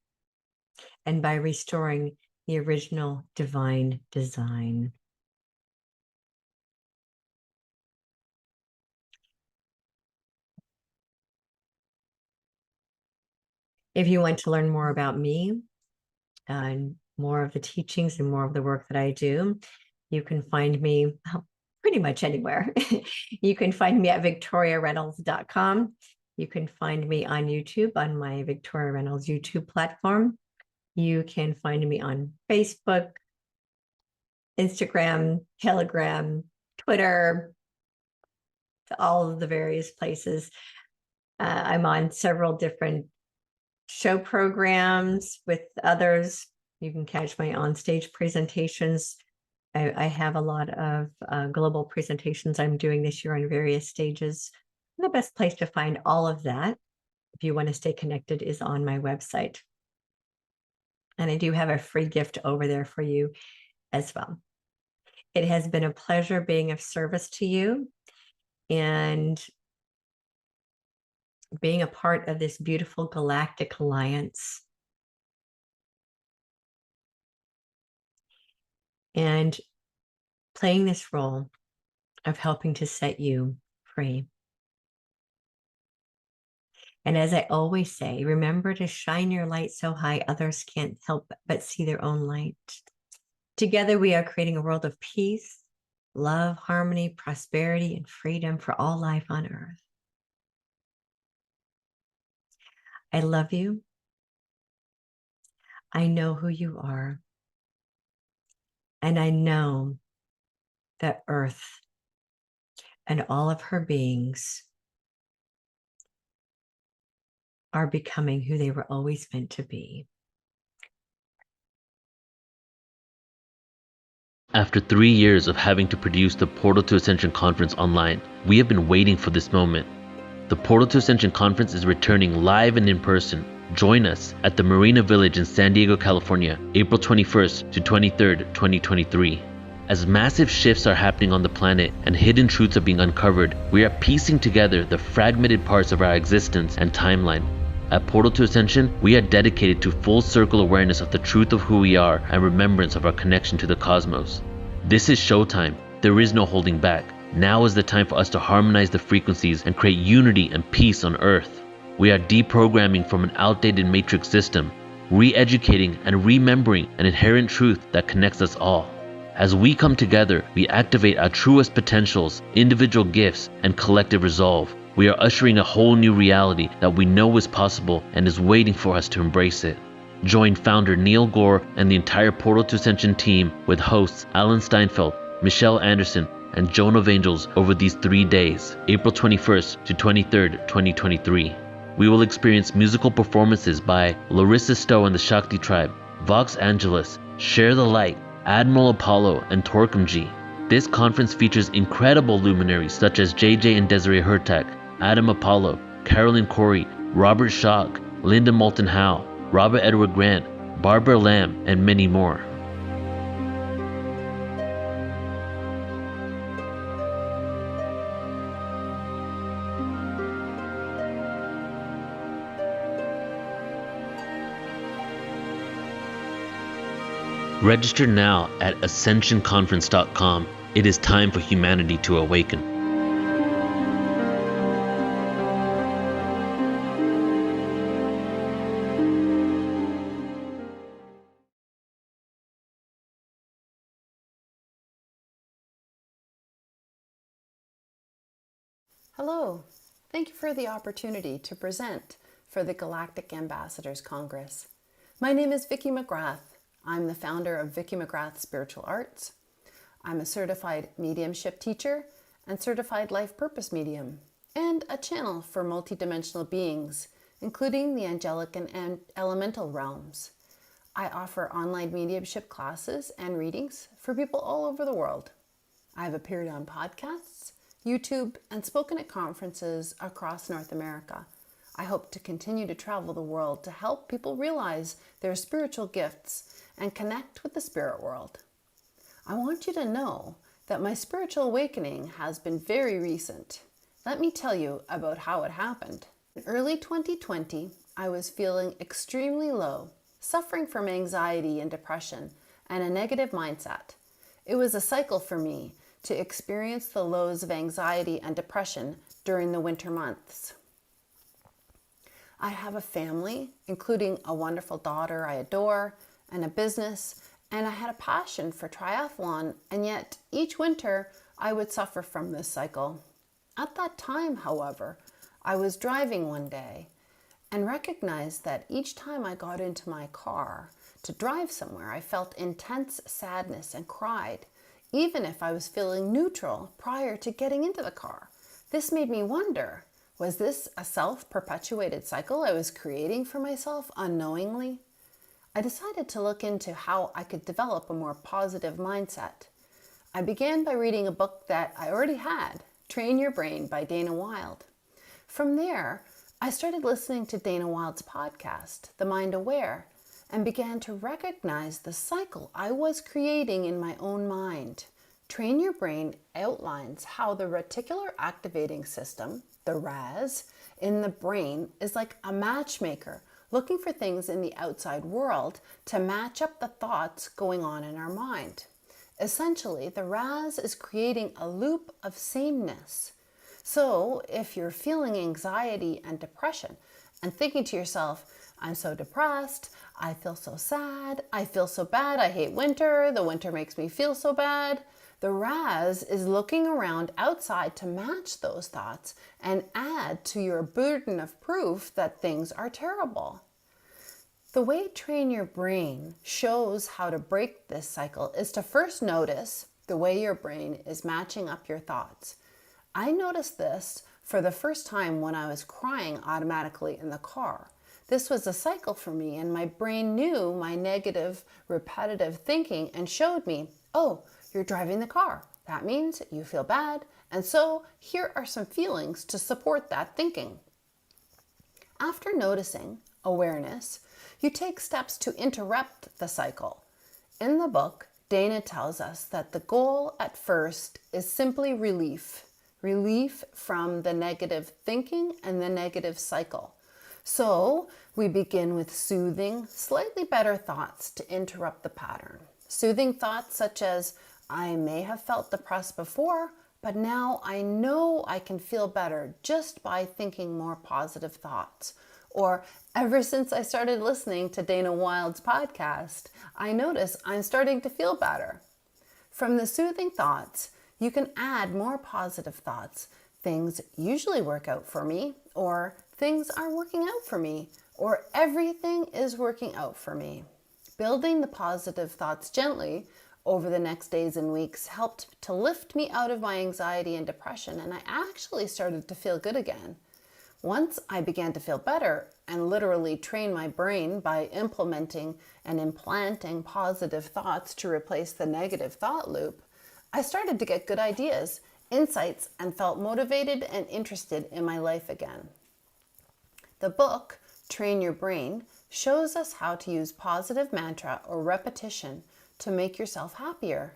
and by restoring the original divine design. If you want to learn more about me and more of the teachings and more of the work that I do, you can find me pretty much anywhere. You can find me at victoriareynolds.com. You can find me on YouTube on my Victoria Reynolds YouTube platform. You can find me on Facebook, Instagram, Telegram, Twitter, all of the various places. I'm on several different show programs with others. You can catch my onstage presentations. I have a lot of global presentations I'm doing this year on various stages. And the best place to find all of that, if you want to stay connected, is on my website. And I do have a free gift over there for you as well. It has been a pleasure being of service to you and being a part of this beautiful galactic alliance. And playing this role of helping to set you free. And as I always say, remember to shine your light so high others can't help but see their own light. Together we are creating a world of peace, love, harmony, prosperity, and freedom for all life on earth. I love you. I know who you are. And I know that Earth and all of her beings are becoming who they were always meant to be. After 3 years of having to produce the Portal to Ascension Conference online, we have been waiting for this moment. The Portal to Ascension Conference is returning live and in person. Join us at the Marina Village in San Diego, California, April 21st to 23rd, 2023. As massive shifts are happening on the planet and hidden truths are being uncovered, we are piecing together the fragmented parts of our existence and timeline. At Portal to Ascension, we are dedicated to full circle awareness of the truth of who we are and remembrance of our connection to the cosmos. This is showtime. There is no holding back. Now is the time for us to harmonize the frequencies and create unity and peace on Earth. We are deprogramming from an outdated matrix system, re-educating and remembering an inherent truth that connects us all. As we come together, we activate our truest potentials, individual gifts, and collective resolve. We are ushering a whole new reality that we know is possible and is waiting for us to embrace it. Join founder Neil Gore and the entire Portal to Ascension team with hosts Alan Steinfeld, Michelle Anderson, and Joan of Angels over these 3 days, April 21st to 23rd, 2023. We will experience musical performances by Larissa Stowe and the Shakti Tribe, Vox Angeles, Share the Light, Admiral Apollo, and Torquemji. This conference features incredible luminaries such as JJ and Desiree Hurtak, Adam Apollo, Carolyn Cory, Robert Schock, Linda Moulton Howe, Robert Edward Grant, Barbara Lamb, and many more. Register now at ascensionconference.com. It is time for humanity to awaken. Hello, thank you for the opportunity to present for the Galactic Ambassadors Congress. My name is Vicki McGrath. I'm the founder of Vicki McGrath Spiritual Arts. I'm a certified mediumship teacher and certified life purpose medium, and a channel for multidimensional beings, including the angelic and elemental realms. I offer online mediumship classes and readings for people all over the world. I've appeared on podcasts, YouTube, and spoken at conferences across North America. I hope to continue to travel the world to help people realize their spiritual gifts and connect with the spirit world. I want you to know that my spiritual awakening has been very recent. Let me tell you about how it happened. In early 2020, I was feeling extremely low, suffering from anxiety and depression and a negative mindset. It was a cycle for me to experience the lows of anxiety and depression during the winter months. I have a family, including a wonderful daughter I adore, and a business, and I had a passion for triathlon, and yet each winter I would suffer from this cycle. At that time, however, I was driving one day and recognized that each time I got into my car to drive somewhere, I felt intense sadness and cried, even if I was feeling neutral prior to getting into the car. This made me wonder, was this a self-perpetuated cycle I was creating for myself unknowingly? I decided to look into how I could develop a more positive mindset. I began by reading a book that I already had, Train Your Brain by Dana Wilde. From there, I started listening to Dana Wilde's podcast, The Mind Aware, and began to recognize the cycle I was creating in my own mind. Train Your Brain outlines how the reticular activating system, the RAS, in the brain is like a matchmaker looking for things in the outside world to match up the thoughts going on in our mind. Essentially, the RAS is creating a loop of sameness. So if you're feeling anxiety and depression and thinking to yourself, I'm so depressed, I feel so sad, I feel so bad, I hate winter, the winter makes me feel so bad, the RAS is looking around outside to match those thoughts and add to your burden of proof that things are terrible. The way Train Your Brain shows how to break this cycle is to first notice the way your brain is matching up your thoughts. I noticed this for the first time when I was crying automatically in the car. This was a cycle for me, and my brain knew my negative, repetitive thinking and showed me, oh, you're driving the car. That means you feel bad, and so here are some feelings to support that thinking. After noticing awareness, you take steps to interrupt the cycle. In the book, Dana tells us that the goal at first is simply relief from the negative thinking and the negative cycle. So we begin with soothing, slightly better thoughts to interrupt the pattern. Soothing thoughts such as, I may have felt depressed before, but now I know I can feel better just by thinking more positive thoughts. Or, ever since I started listening to Dana Wilde's podcast, I notice I'm starting to feel better. From the soothing thoughts, you can add more positive thoughts. Things usually work out for me, or things are working out for me, or everything is working out for me. Building the positive thoughts gently over the next days and weeks helped to lift me out of my anxiety and depression, and I actually started to feel good again. Once I began to feel better and literally train my brain by implementing and implanting positive thoughts to replace the negative thought loop, I started to get good ideas, insights, and felt motivated and interested in my life again. The book, Train Your Brain, shows us how to use positive mantra or repetition to make yourself happier,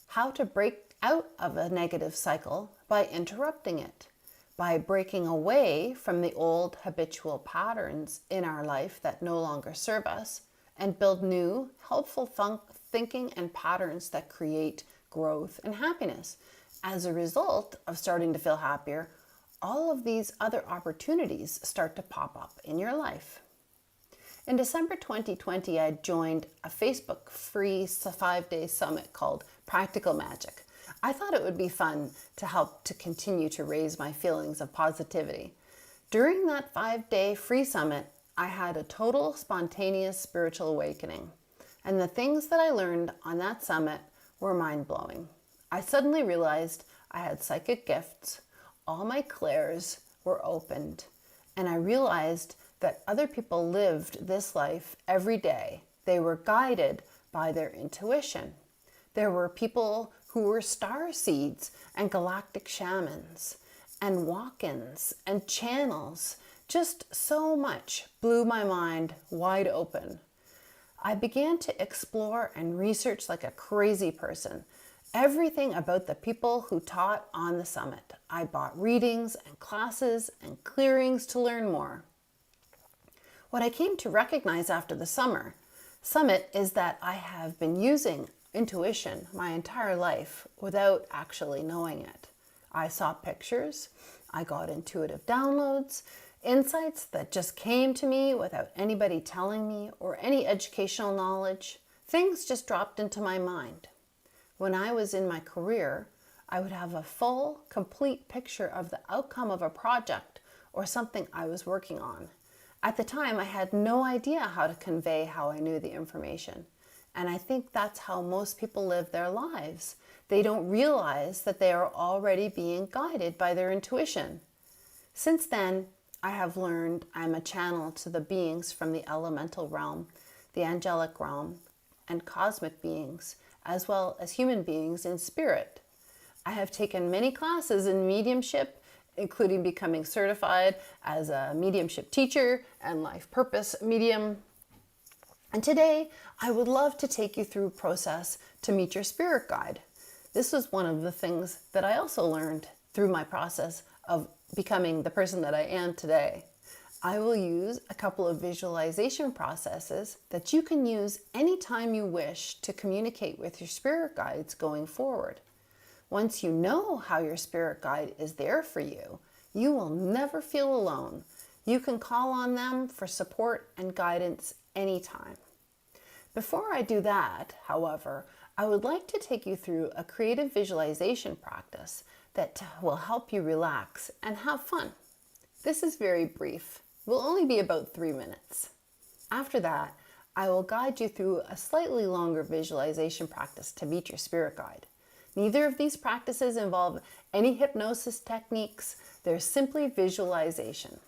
how to break out of a negative cycle by interrupting it, by breaking away from the old habitual patterns in our life that no longer serve us, and build new, helpful thinking and patterns that create growth and happiness. As a result of starting to feel happier, all of these other opportunities start to pop up in your life. In December 2020, I joined a Facebook free 5-day summit called Practical Magic. I thought it would be fun to help to continue to raise my feelings of positivity. During that 5-day free summit, I had a total spontaneous spiritual awakening, and the things that I learned on that summit were mind-blowing. I suddenly realized I had psychic gifts, all my clairs were opened, and I realized that other people lived this life every day. They were guided by their intuition. There were people who were star seeds and galactic shamans and walk-ins and channels. Just so much blew my mind wide open. I began to explore and research like a crazy person, everything about the people who taught on the summit. I bought readings and classes and clearings to learn more. What I came to recognize after the summit is that I have been using intuition my entire life without actually knowing it. I saw pictures, I got intuitive downloads, insights that just came to me without anybody telling me or any educational knowledge. Things just dropped into my mind. When I was in my career, I would have a full, complete picture of the outcome of a project or something I was working on. At the time, I had no idea how to convey how I knew the information. And I think that's how most people live their lives. They don't realize that they are already being guided by their intuition. Since then, I have learned I'm a channel to the beings from the elemental realm, the angelic realm, and cosmic beings, as well as human beings in spirit. I have taken many classes in mediumship, including becoming certified as a mediumship teacher and life purpose medium. And today, I would love to take you through a process to meet your spirit guide. This was one of the things that I also learned through my process of becoming the person that I am today. I will use a couple of visualization processes that you can use anytime you wish to communicate with your spirit guides going forward. Once you know how your spirit guide is there for you, you will never feel alone. You can call on them for support and guidance anytime. Before I do that, however, I would like to take you through a creative visualization practice that will help you relax and have fun. This is very brief. It will only be about 3 minutes. After that, I will guide you through a slightly longer visualization practice to meet your spirit guide. Neither of these practices involve any hypnosis techniques. They're simply visualization.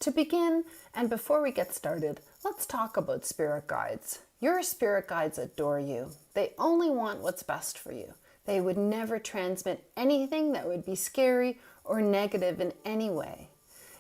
To begin, and before we get started, let's talk about spirit guides. Your spirit guides adore you. They only want what's best for you. They would never transmit anything that would be scary or negative in any way.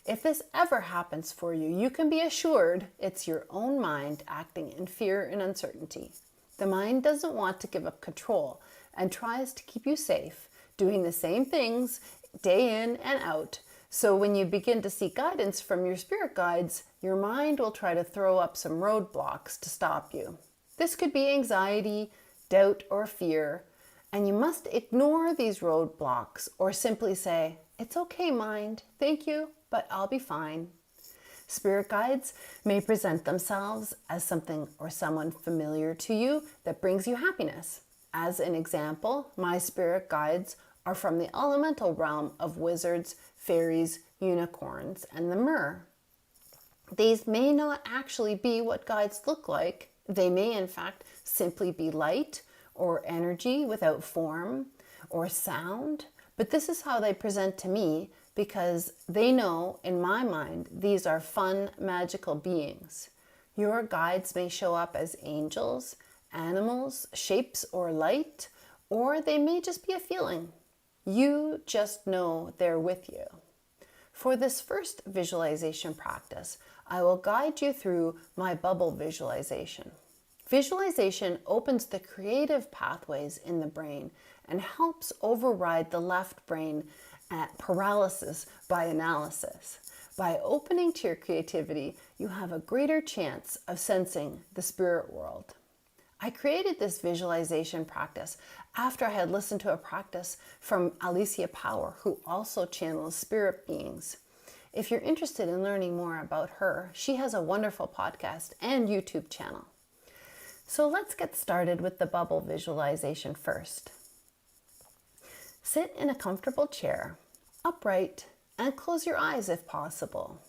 If this ever happens for you, you can be assured it's your own mind acting in fear and uncertainty. The mind doesn't want to give up control and tries to keep you safe, doing the same things day in and out. So when you begin to seek guidance from your spirit guides, your mind will try to throw up some roadblocks to stop you. This could be anxiety, doubt, or fear, and you must ignore these roadblocks or simply say, "It's okay, mind, thank you, but I'll be fine." Spirit guides may present themselves as something or someone familiar to you that brings you happiness. As an example, my spirit guides are from the elemental realm of wizards, fairies, unicorns, and the myrrh. These may not actually be what guides look like. They may, in fact, simply be light or energy without form or sound. But this is how they present to me because they know, in my mind, these are fun, magical beings. Your guides may show up as angels, animals, shapes, or light, or they may just be a feeling. You just know they're with you. For this first visualization practice, I will guide you through my bubble visualization. Visualization opens the creative pathways in the brain and helps override the left brain paralysis by analysis. By opening to your creativity, you have a greater chance of sensing the spirit world. I created this visualization practice after I had listened to a practice from Alicia Power, who also channels spirit beings. If you're interested in learning more about her, she has a wonderful podcast and YouTube channel. So let's get started with the bubble visualization first. Sit in a comfortable chair, upright, and close your eyes if possible.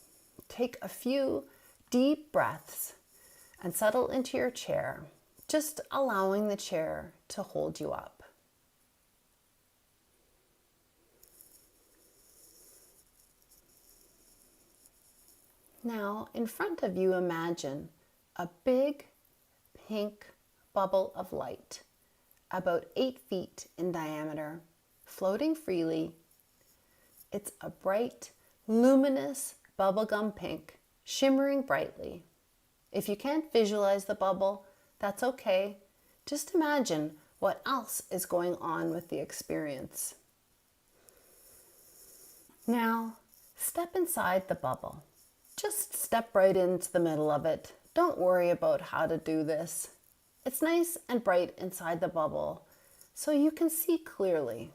Take a few deep breaths and settle into your chair, just allowing the chair to hold you up. Now, in front of you, imagine a big pink bubble of light, about 8 feet in diameter, floating freely. It's a bright, luminous bubblegum pink, shimmering brightly. If you can't visualize the bubble, that's okay. Just imagine what else is going on with the experience. Now, step inside the bubble. Just step right into the middle of it. Don't worry about how to do this. It's nice and bright inside the bubble, so you can see clearly.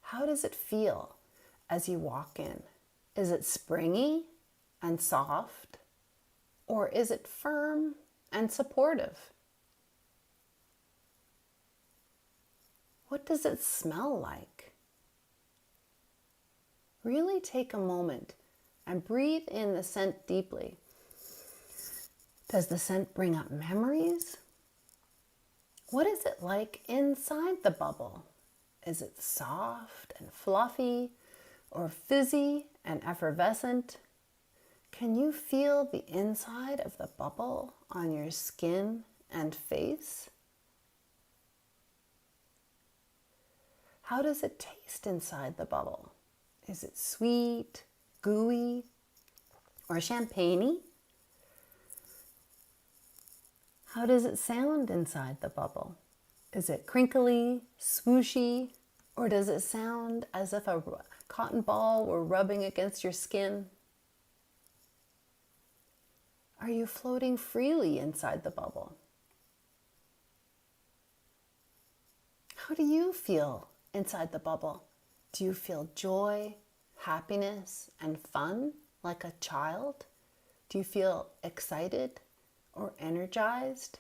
How does it feel as you walk in? Is it springy and soft, or is it firm and supportive? What does it smell like? Really take a moment and breathe in the scent deeply. Does the scent bring up memories? What is it like inside the bubble? Is it soft and fluffy, or fizzy and effervescent? Can you feel the inside of the bubble on your skin and face? How does it taste inside the bubble? Is it sweet, gooey, or champagne-y? How does it sound inside the bubble? Is it crinkly, swooshy, or does it sound as if a cotton ball were rubbing against your skin? Are you floating freely inside the bubble? How do you feel inside the bubble? Do you feel joy, happiness, and fun like a child? Do you feel excited or energized?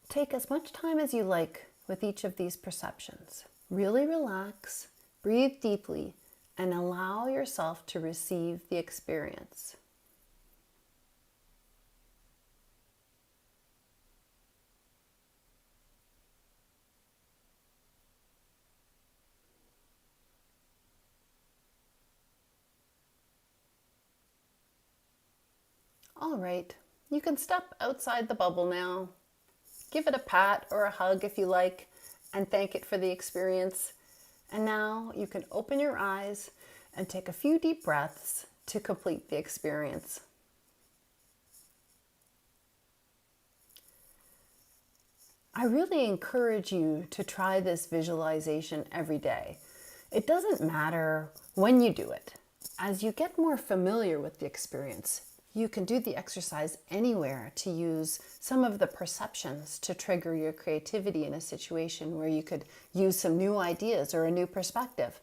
Take as much time as you like with each of these perceptions. Really relax, breathe deeply, and allow yourself to receive the experience. All right, you can step outside the bubble now. Give it a pat or a hug if you like, and thank it for the experience. And now you can open your eyes and take a few deep breaths to complete the experience. I really encourage you to try this visualization every day. It doesn't matter when you do it. As you get more familiar with the experience, you can do the exercise anywhere to use some of the perceptions to trigger your creativity in a situation where you could use some new ideas or a new perspective.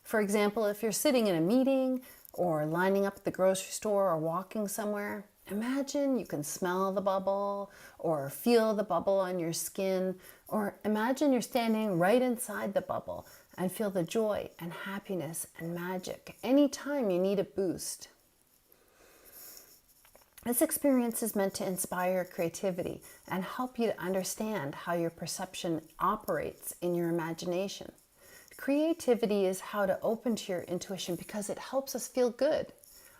For example, if you're sitting in a meeting or lining up at the grocery store or walking somewhere, imagine you can smell the bubble or feel the bubble on your skin, or imagine you're standing right inside the bubble and feel the joy and happiness and magic anytime you need a boost. This experience is meant to inspire creativity and help you to understand how your perception operates in your imagination. Creativity is how to open to your intuition because it helps us feel good.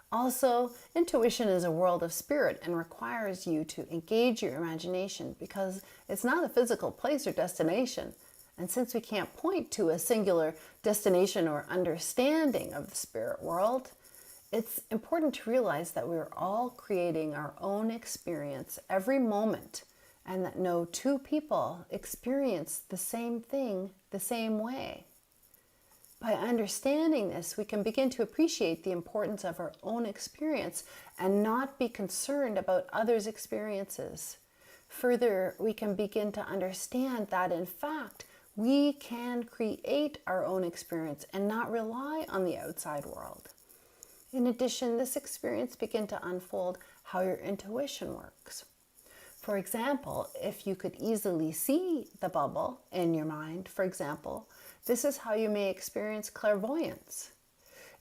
Also, intuition is a world of spirit and requires you to engage your imagination because it's not a physical place or destination. And since we can't point to a singular destination or understanding of the spirit world, it's important to realize that we're all creating our own experience every moment, and that no two people experience the same thing the same way. By understanding this, we can begin to appreciate the importance of our own experience and not be concerned about others' experiences. Further, we can begin to understand that, in fact, we can create our own experience and not rely on the outside world. In addition, this experience begins to unfold how your intuition works. For example, if you could easily see the bubble in your mind, for example, this is how you may experience clairvoyance.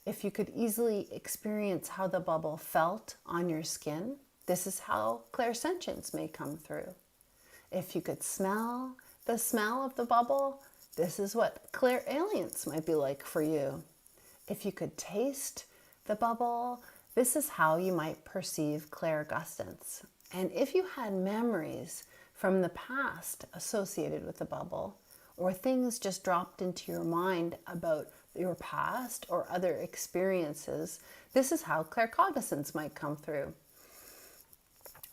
If you could easily experience how the bubble felt on your skin, this is how clairsentience may come through. If you could smell the smell of the bubble, this is what clairalience might be like for you. If you could taste the bubble, this is how you might perceive clairgustance. And if you had memories from the past associated with the bubble, or things just dropped into your mind about your past or other experiences, this is how claircognizance might come through.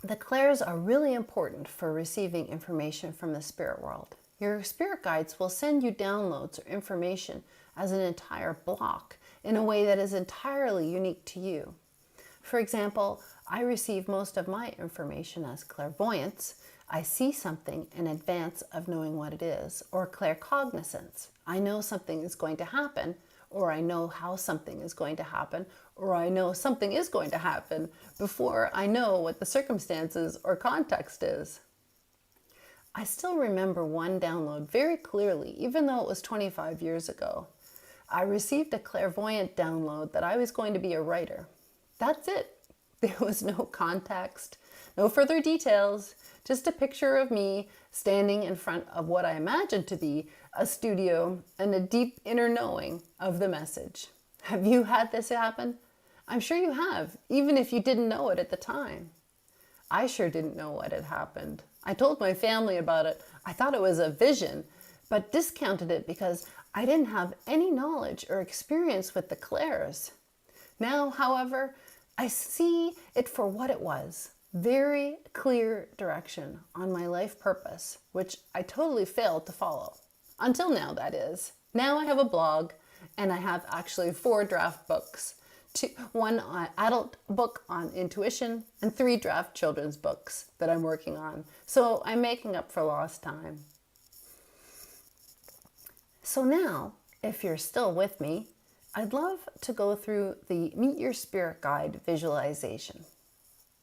The clairs are really important for receiving information from the spirit world. Your spirit guides will send you downloads or information as an entire block in a way that is entirely unique to you. For example, I receive most of my information as clairvoyance. I see something in advance of knowing what it is, or claircognizance. I know something is going to happen, or I know how something is going to happen, or I know something is going to happen before I know what the circumstances or context is. I still remember one download very clearly, even though it was 25 years ago. I received a clairvoyant download that I was going to be a writer. That's it. There was no context, no further details, just a picture of me standing in front of what I imagined to be a studio and a deep inner knowing of the message. Have you had this happen? I'm sure you have, even if you didn't know it at the time. I sure didn't know what had happened. I told my family about it. I thought it was a vision, but discounted it because I didn't have any knowledge or experience with the clairs. Now, however, I see it for what it was. Very clear direction on my life purpose, which I totally failed to follow. Until now, that is. Now I have a blog, and I have actually 4 draft books. 1 adult book on intuition, and 3 draft children's books that I'm working on. So I'm making up for lost time. So now, if you're still with me, I'd love to go through the Meet Your Spirit Guide visualization.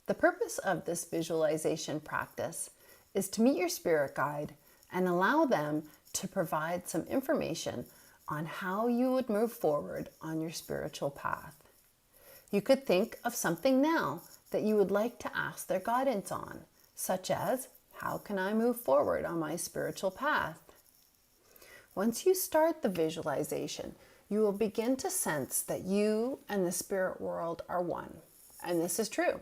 The purpose of this visualization practice is to meet your spirit guide and allow them to provide some information on how you would move forward on your spiritual path. You could think of something now that you would like to ask their guidance on, such as, how can I move forward on my spiritual path? Once you start the visualization, you will begin to sense that you and the spirit world are one. And this is true.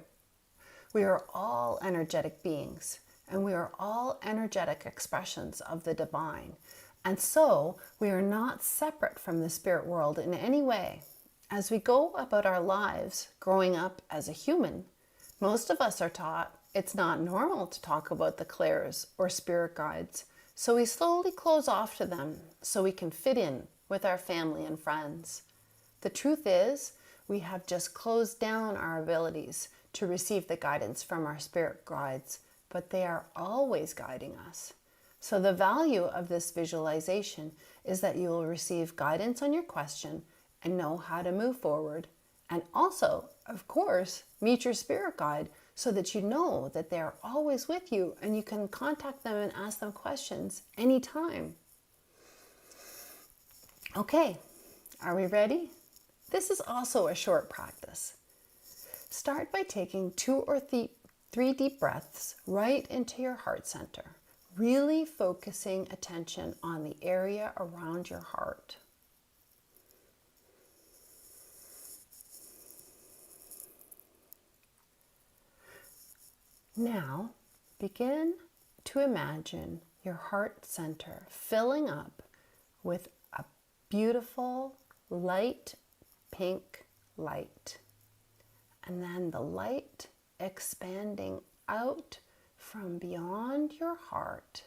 We are all energetic beings, and we are all energetic expressions of the divine. And so we are not separate from the spirit world in any way. As we go about our lives growing up as a human, most of us are taught it's not normal to talk about the clairs or spirit guides. So we slowly close off to them so we can fit in with our family and friends. The truth is, we have just closed down our abilities to receive the guidance from our spirit guides, but they are always guiding us. So the value of this visualization is that you will receive guidance on your question and know how to move forward. And also, of course, meet your spirit guide so that you know that they are always with you and you can contact them and ask them questions anytime. Okay, are we ready? This is also a short practice. Start by taking 2 or 3 deep breaths right into your heart center, really focusing attention on the area around your heart. Now, begin to imagine your heart center filling up with a beautiful light pink light. And then the light expanding out from beyond your heart,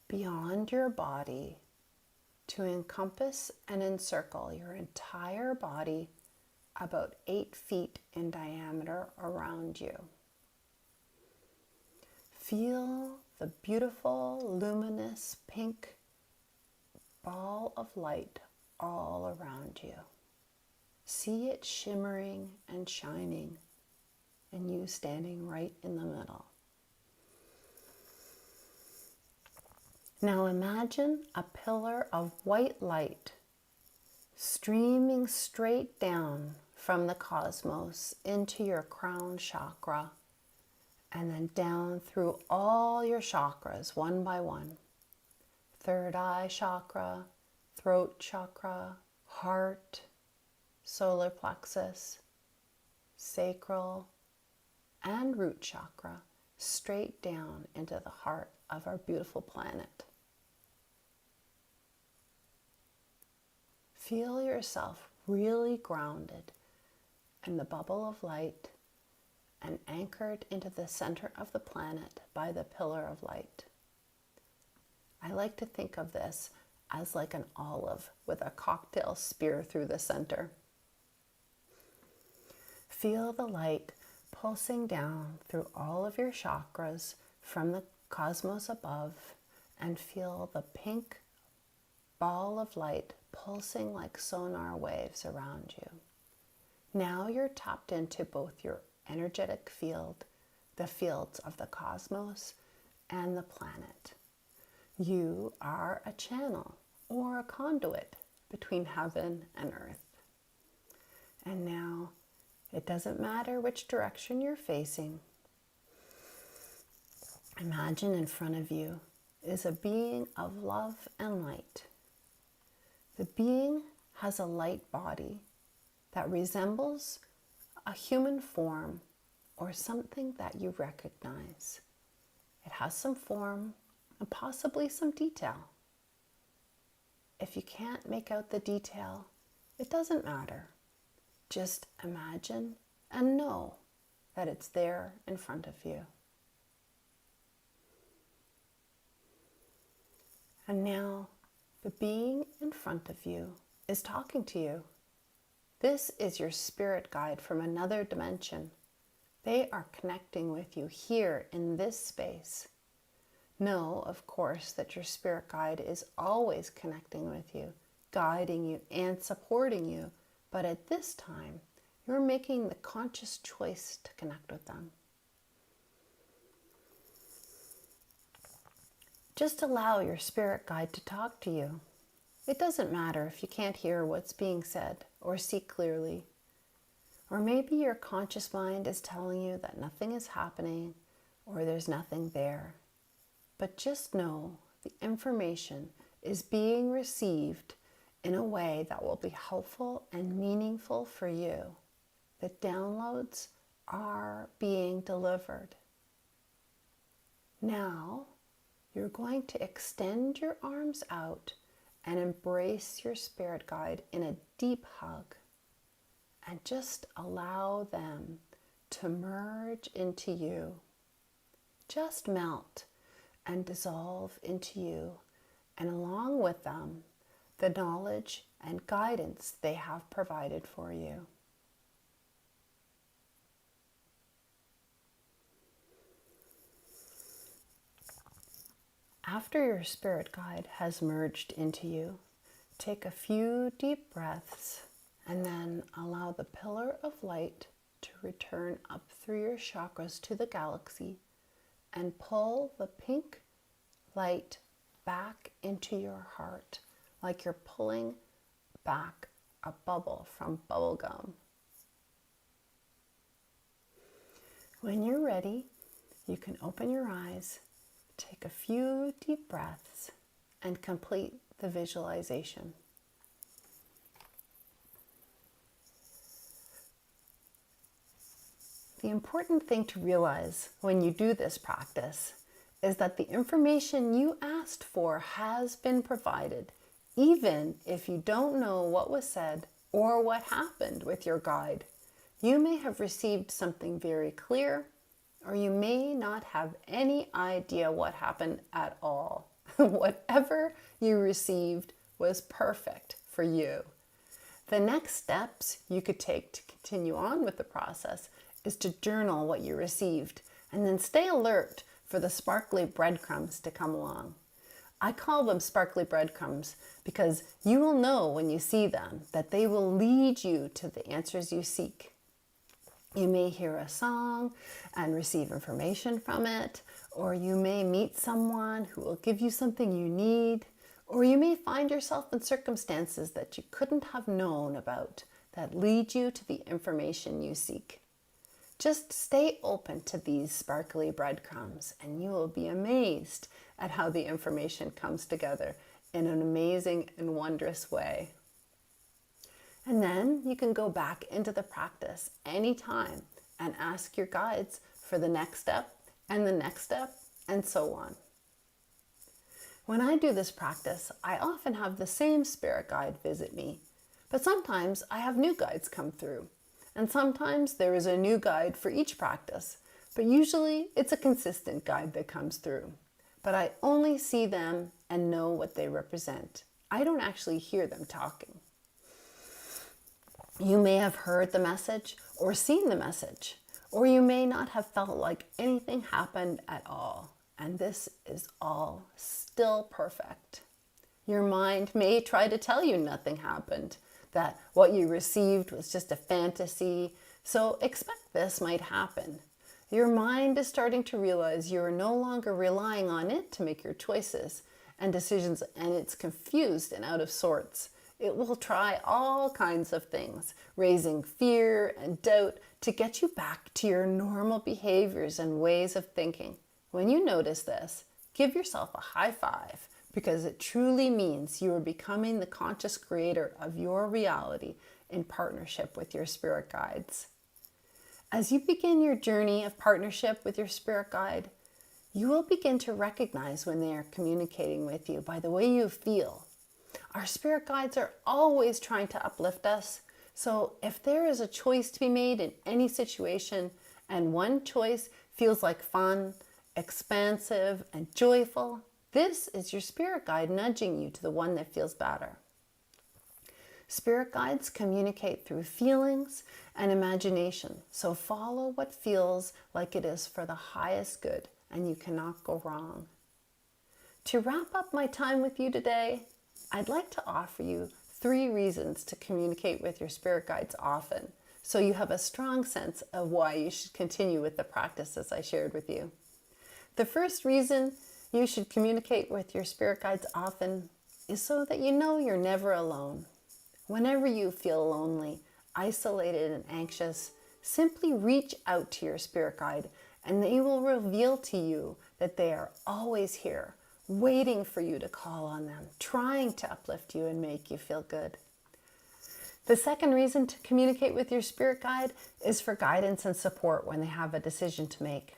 beyond your body, to encompass and encircle your entire body about 8 feet in diameter around you. Feel the beautiful, luminous, pink ball of light all around you. See it shimmering and shining, and you standing right in the middle. Now imagine a pillar of white light streaming straight down from the cosmos into your crown chakra, and then down through all your chakras one by one. Third eye chakra, throat chakra, heart, solar plexus, sacral, and root chakra, straight down into the heart of our beautiful planet. Feel yourself really grounded in the bubble of light and anchored into the center of the planet by the pillar of light. I like to think of this as like an olive with a cocktail spear through the center. Feel the light pulsing down through all of your chakras from the cosmos above, and feel the pink ball of light pulsing like sonar waves around you. Now you're tapped into both your energetic field, the fields of the cosmos, and the planet. You are a channel or a conduit between heaven and earth. And now, it doesn't matter which direction you're facing. Imagine in front of you is a being of love and light. The being has a light body that resembles a human form or something that you recognize. It has some form and possibly some detail. If you can't make out the detail, it doesn't matter. Just imagine and know that it's there in front of you. And now, the being in front of you is talking to you. This is your spirit guide from another dimension. They are connecting with you here in this space. Know, of course, that your spirit guide is always connecting with you, guiding you and supporting you, but at this time, you're making the conscious choice to connect with them. Just allow your spirit guide to talk to you. It doesn't matter if you can't hear what's being said or see clearly. Or maybe your conscious mind is telling you that nothing is happening or there's nothing there. But just know the information is being received in a way that will be helpful and meaningful for you. The downloads are being delivered. Now, you're going to extend your arms out and embrace your spirit guide in a deep hug. And just allow them to merge into you. Just melt and dissolve into you, and along with them, the knowledge and guidance they have provided for you. After your spirit guide has merged into you, take a few deep breaths and then allow the pillar of light to return up through your chakras to the galaxy and pull the pink light back into your heart like you're pulling back a bubble from bubble gum. When you're ready, you can open your eyes, take a few deep breaths, and complete the visualization. The important thing to realize when you do this practice is that the information you asked for has been provided, even if you don't know what was said or what happened with your guide. You may have received something very clear, or you may not have any idea what happened at all. Whatever you received was perfect for you. The next steps you could take to continue on with the process is to journal what you received and then stay alert for the sparkly breadcrumbs to come along. I call them sparkly breadcrumbs because you will know when you see them that they will lead you to the answers you seek. You may hear a song and receive information from it, or you may meet someone who will give you something you need, or you may find yourself in circumstances that you couldn't have known about that lead you to the information you seek. Just stay open to these sparkly breadcrumbs and you will be amazed at how the information comes together in an amazing and wondrous way. And then you can go back into the practice anytime and ask your guides for the next step and the next step and so on. When I do this practice, I often have the same spirit guide visit me, but sometimes I have new guides come through. And sometimes there is a new guide for each practice, but usually it's a consistent guide that comes through. but I only see them and know what they represent. I don't actually hear them talking. You may have heard the message or seen the message, or you may not have felt like anything happened at all. And this is all still perfect. Your mind may try to tell you nothing happened, that what you received was just a fantasy, so expect this might happen. Your mind is starting to realize you are no longer relying on it to make your choices and decisions, and it's confused and out of sorts. It will try all kinds of things, raising fear and doubt to get you back to your normal behaviors and ways of thinking. When you notice this, give yourself a high five, because it truly means you are becoming the conscious creator of your reality in partnership with your spirit guides. As you begin your journey of partnership with your spirit guide, you will begin to recognize when they are communicating with you by the way you feel. Our spirit guides are always trying to uplift us. So if there is a choice to be made in any situation, and one choice feels like fun, expansive, and joyful, this is your spirit guide nudging you to the one that feels better. Spirit guides communicate through feelings and imagination, so follow what feels like it is for the highest good, and you cannot go wrong. To wrap up my time with you today, I'd like to offer you 3 reasons to communicate with your spirit guides often, so you have a strong sense of why you should continue with the practices I shared with you. The first reason you should communicate with your spirit guides often is so that you know you're never alone. Whenever you feel lonely, isolated, and anxious, simply reach out to your spirit guide, and they will reveal to you that they are always here, waiting for you to call on them, trying to uplift you and make you feel good. The second reason to communicate with your spirit guide is for guidance and support when they have a decision to make.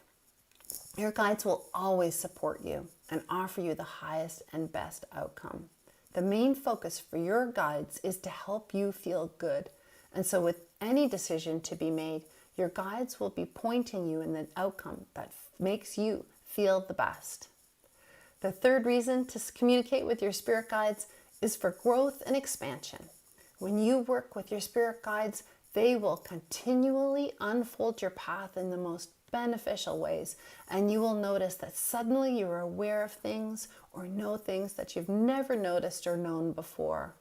Your guides will always support you and offer you the highest and best outcome. The main focus for your guides is to help you feel good. And so with any decision to be made, your guides will be pointing you in the outcome that makes you feel the best. The third reason to communicate with your spirit guides is for growth and expansion. When you work with your spirit guides, they will continually unfold your path in the most beneficial ways, and you will notice that suddenly you're aware of things or know things that you've never noticed or known before.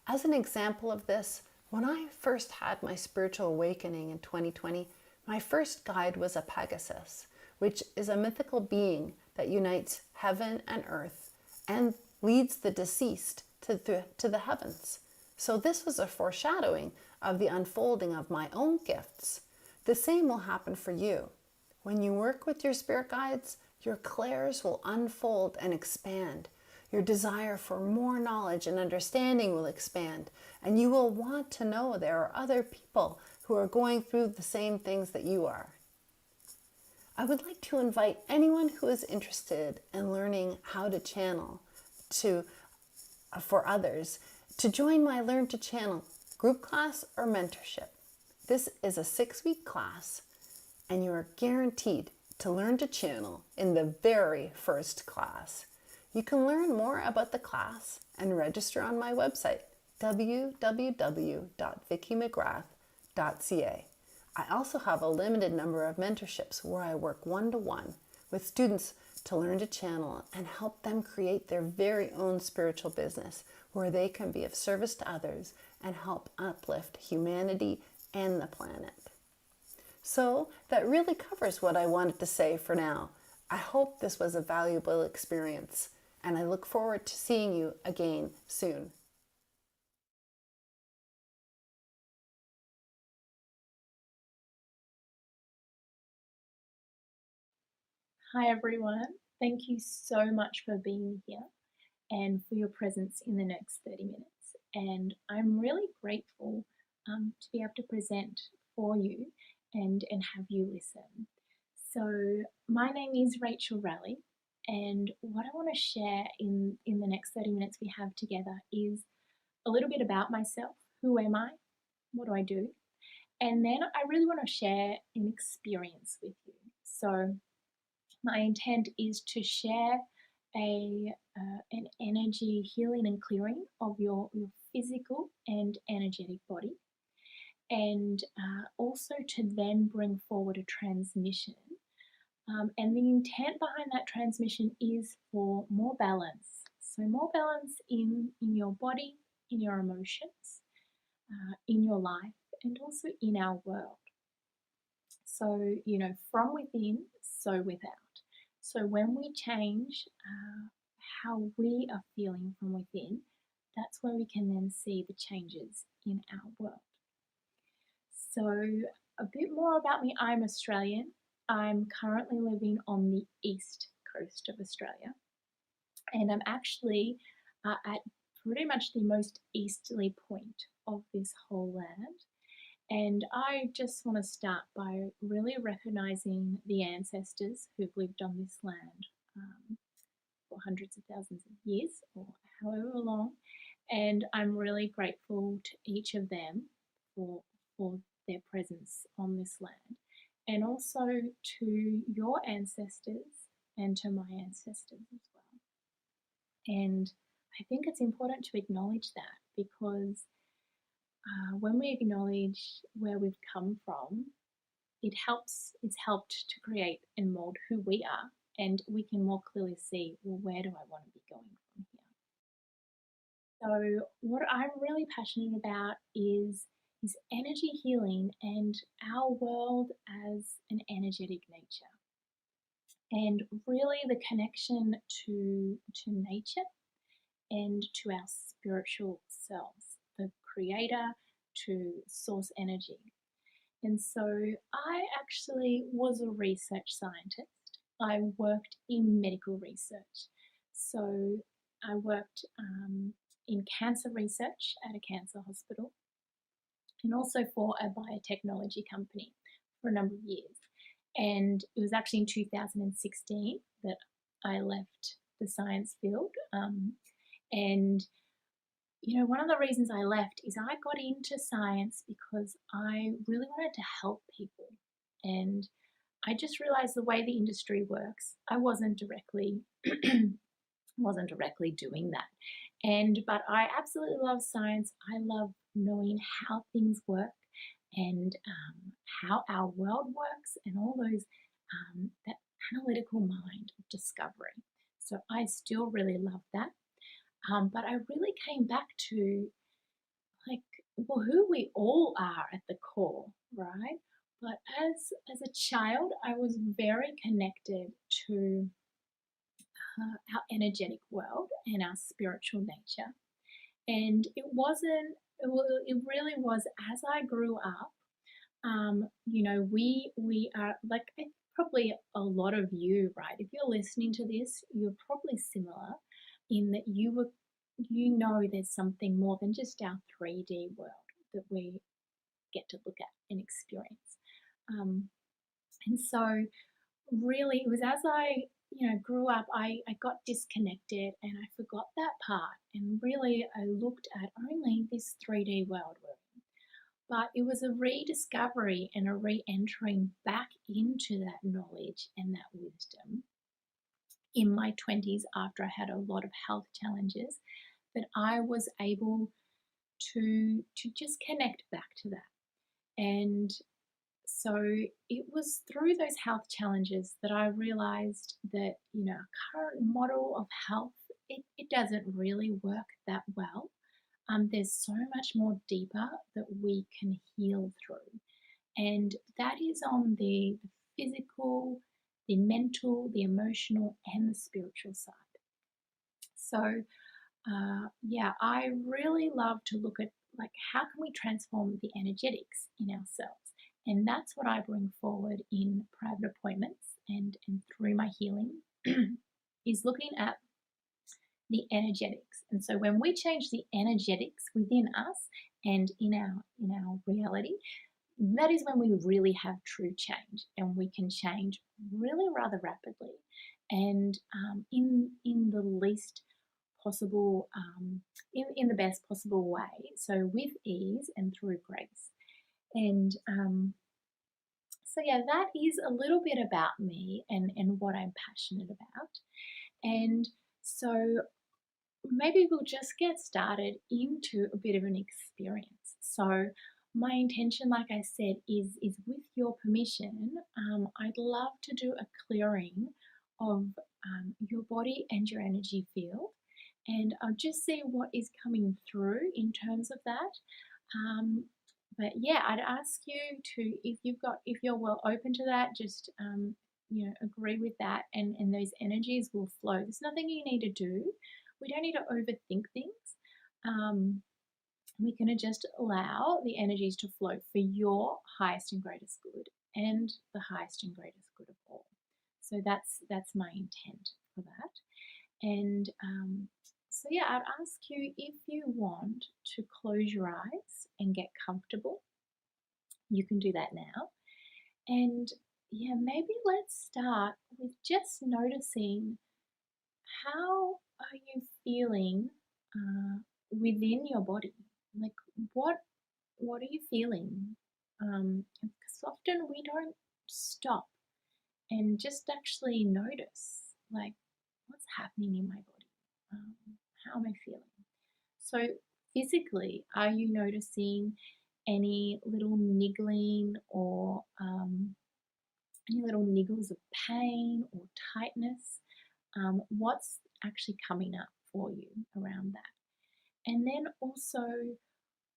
As an example of this, when I first had my spiritual awakening in 2020, my first guide was a Pegasus, which is a mythical being that unites heaven and earth and leads the deceased to the heavens. So this was a foreshadowing of the unfolding of my own gifts. The same will happen for you. When you work with your spirit guides, your clairs will unfold and expand. Your desire for more knowledge and understanding will expand, and you will want to know there are other people who are going through the same things that you are. I would like to invite anyone who is interested in learning how to channel for others to join my Learn to Channel group class or mentorship. This is a 6-week class, and you are guaranteed to learn to channel in the very first class. You can learn more about the class and register on my website, www.vickymcgrath.ca. I also have a limited number of mentorships where I work one-to-one with students to learn to channel and help them create their very own spiritual business where they can be of service to others and help uplift humanity and the planet. So that really covers what I wanted to say for now. I hope this was a valuable experience, and I look forward to seeing you again soon. Hi everyone, thank you so much for being here and for your presence in the next 30 minutes. And I'm really grateful to be able to present for you and have you listen. So my name is Rachel Raleigh, and what I want to share in the next 30 minutes we have together is a little bit about myself. Who am I? What do I do? And then I really want to share an experience with you. So My intent is to share an energy healing and clearing of your physical and energetic body, and also to then bring forward a transmission. And the intent behind that transmission is for more balance. So more balance in your body, in your emotions, in your life, and also in our world. So, from within, so without. So when we change how we are feeling from within, that's where we can then see the changes in our world. So a bit more about me. I'm Australian. I'm currently living on the east coast of Australia. And I'm actually at pretty much the most easterly point of this whole land. And I just want to start by really recognizing the ancestors who've lived on this land for hundreds of thousands of years or however long. And I'm really grateful to each of them for their presence on this land. And also to your ancestors and to my ancestors as well. And I think it's important to acknowledge that, because when we acknowledge where we've come from, it's helped to create and mold who we are, and we can more clearly see, well, where do I want to be going from here? So what I'm really passionate about is energy healing and our world as an energetic nature, and really the connection to nature and to our spiritual selves, the creator to source energy. And so I actually was a research scientist. I worked in medical research. So I worked in cancer research at a cancer hospital, and also for a biotechnology company for a number of years. And it was actually in 2016 that I left the science field. And one of the reasons I left is I got into science because I really wanted to help people. And I just realized the way the industry works, I wasn't directly doing that. But I absolutely love science. I love knowing how things work and how our world works, and all those that analytical mind of discovery. So I still really love that. But I really came back to who we all are at the core, right? But as a child, I was very connected to our energetic world and our spiritual nature. And it really was as I grew up, we are like probably a lot of you, right? If you're listening to this, you're probably similar in that there's something more than just our 3D world that we get to look at and experience. And so really it was as I grew up, I got disconnected and I forgot that part, and really I looked at only this 3D world we're in. But it was a rediscovery and a re-entering back into that knowledge and that wisdom in my 20s, after I had a lot of health challenges, that I was able to just connect back to that. And so it was through those health challenges that I realized that, our current model of health, it doesn't really work that well. There's so much more deeper that we can heal through. And that is on the physical, the mental, the emotional, and the spiritual side. So, I really love to look at how can we transform the energetics in ourselves. And that's what I bring forward in private appointments and through my healing is looking at the energetics. And so when we change the energetics within us and in our reality, that is when we really have true change, and we can change really rather rapidly and in the least possible, in the best possible way. So with ease and through grace. And So yeah, that is a little bit about me and what I'm passionate about. And so maybe we'll just get started into a bit of an experience. So my intention, like I said, is with your permission, I'd love to do a clearing of your body and your energy field, and I'll just see what is coming through in terms of that. But yeah, I'd ask you to, if you're well open to that, just agree with that, and those energies will flow. There's nothing you need to do. We don't need to overthink things. We can just allow the energies to flow for your highest and greatest good, and the highest and greatest good of all. So that's my intent for that. And so yeah, I'd ask you, if you want to close your eyes and get comfortable, you can do that now. And yeah, maybe let's start with just noticing, how are you feeling within your body? Like, what are you feeling? Because often we don't stop and just actually notice, like, what's happening in my body? How am I feeling? So physically, are you noticing any little niggling or any little niggles of pain or tightness? What's actually coming up for you around that? And then also,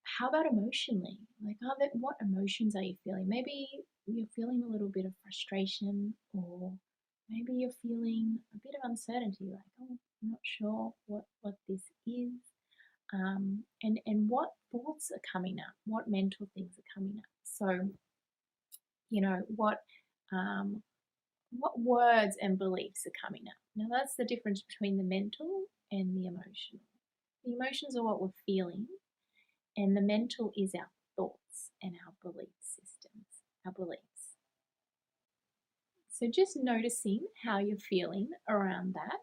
how about emotionally? Like, what emotions are you feeling? Maybe you're feeling a little bit of frustration, or maybe you're feeling a bit of uncertainty, like, oh, I'm not sure what this is. And what thoughts are coming up? What mental things are coming up? So, what words and beliefs are coming up? Now, that's the difference between the mental and the emotional. The emotions are what we're feeling, and the mental is our thoughts and our belief systems, our beliefs. So just noticing how you're feeling around that,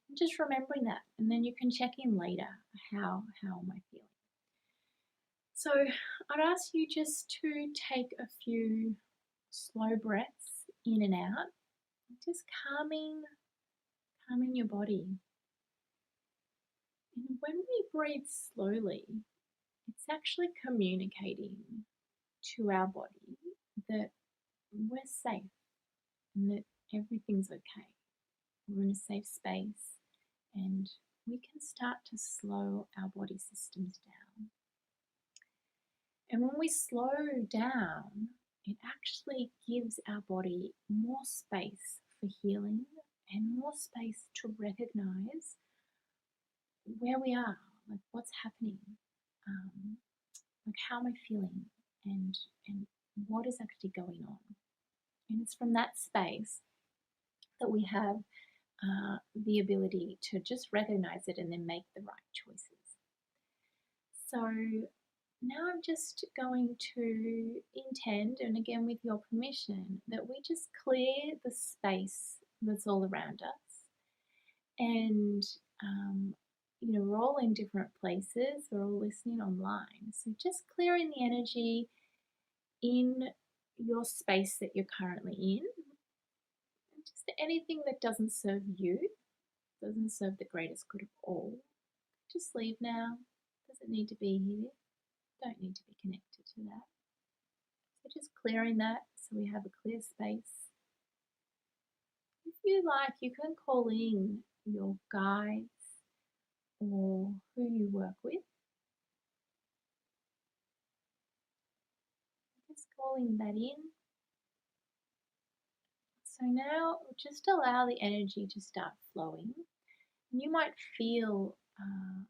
and just remembering that, and then you can check in later. How am I feeling? So I'd ask you just to take a few slow breaths in and out, just calming your body. And when we breathe slowly, it's actually communicating to our body that we're safe and that everything's okay. We're in a safe space, and we can start to slow our body systems down. And when we slow down, it actually gives our body more space for healing and more space to recognize where we are, like what's happening, like how am I feeling, and what is actually going on. And it's from that space that we have the ability to just recognize it and then make the right choices. So now I'm just going to intend, and again with your permission, that we just clear the space that's all around us. And we're all in different places, we're all listening online. So just clearing the energy in your space that you're currently in. Just anything that doesn't serve you, doesn't serve the greatest good of all, just leave now. Doesn't need to be here. Don't need to be connected to that. So just clearing that so we have a clear space. If you like, you can call in your guides or who you work with. Just calling that in. So now just allow the energy to start flowing. You might feel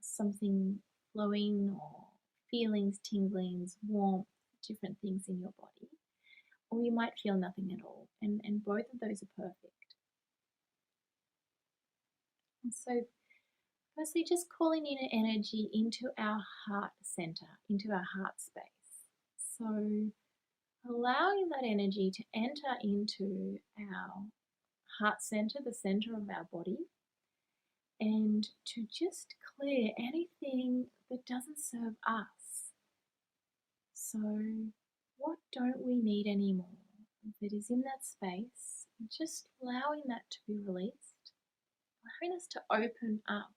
something flowing, or feelings, tinglings, warmth, different things in your body. Or you might feel nothing at all. And both of those are perfect. And so firstly, just calling in an energy into our heart center, into our heart space. So allowing that energy to enter into our heart center, the center of our body, and to just clear anything that doesn't serve us. So what don't we need anymore? that is in that space, just allowing that to be released, allowing us to open up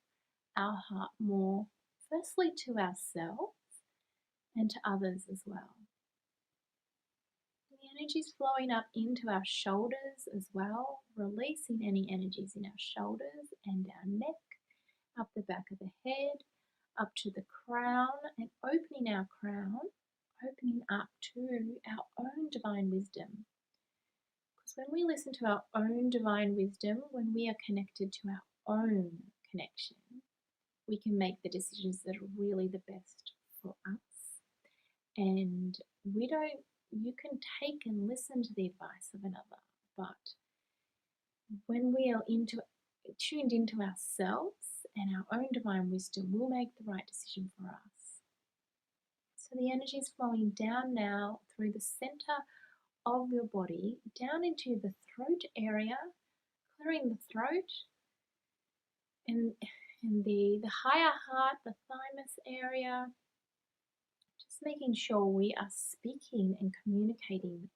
our heart more, firstly to ourselves and to others as well. The energy's flowing up into our shoulders as well, releasing any energies in our shoulders and our neck, up the back of the head, up to the crown, and opening our crown, opening up to our own divine wisdom. Because when we listen to our own divine wisdom, when we are connected to our own connection, we can make the decisions that are really the best for us. And you can take and listen to the advice of another, but when we are tuned into ourselves and our own divine wisdom, we'll make the right decision for us. So the energy is flowing down now through the center of your body, down into the throat area, clearing the throat and the higher heart, the thymus area, just making sure we are speaking and communicating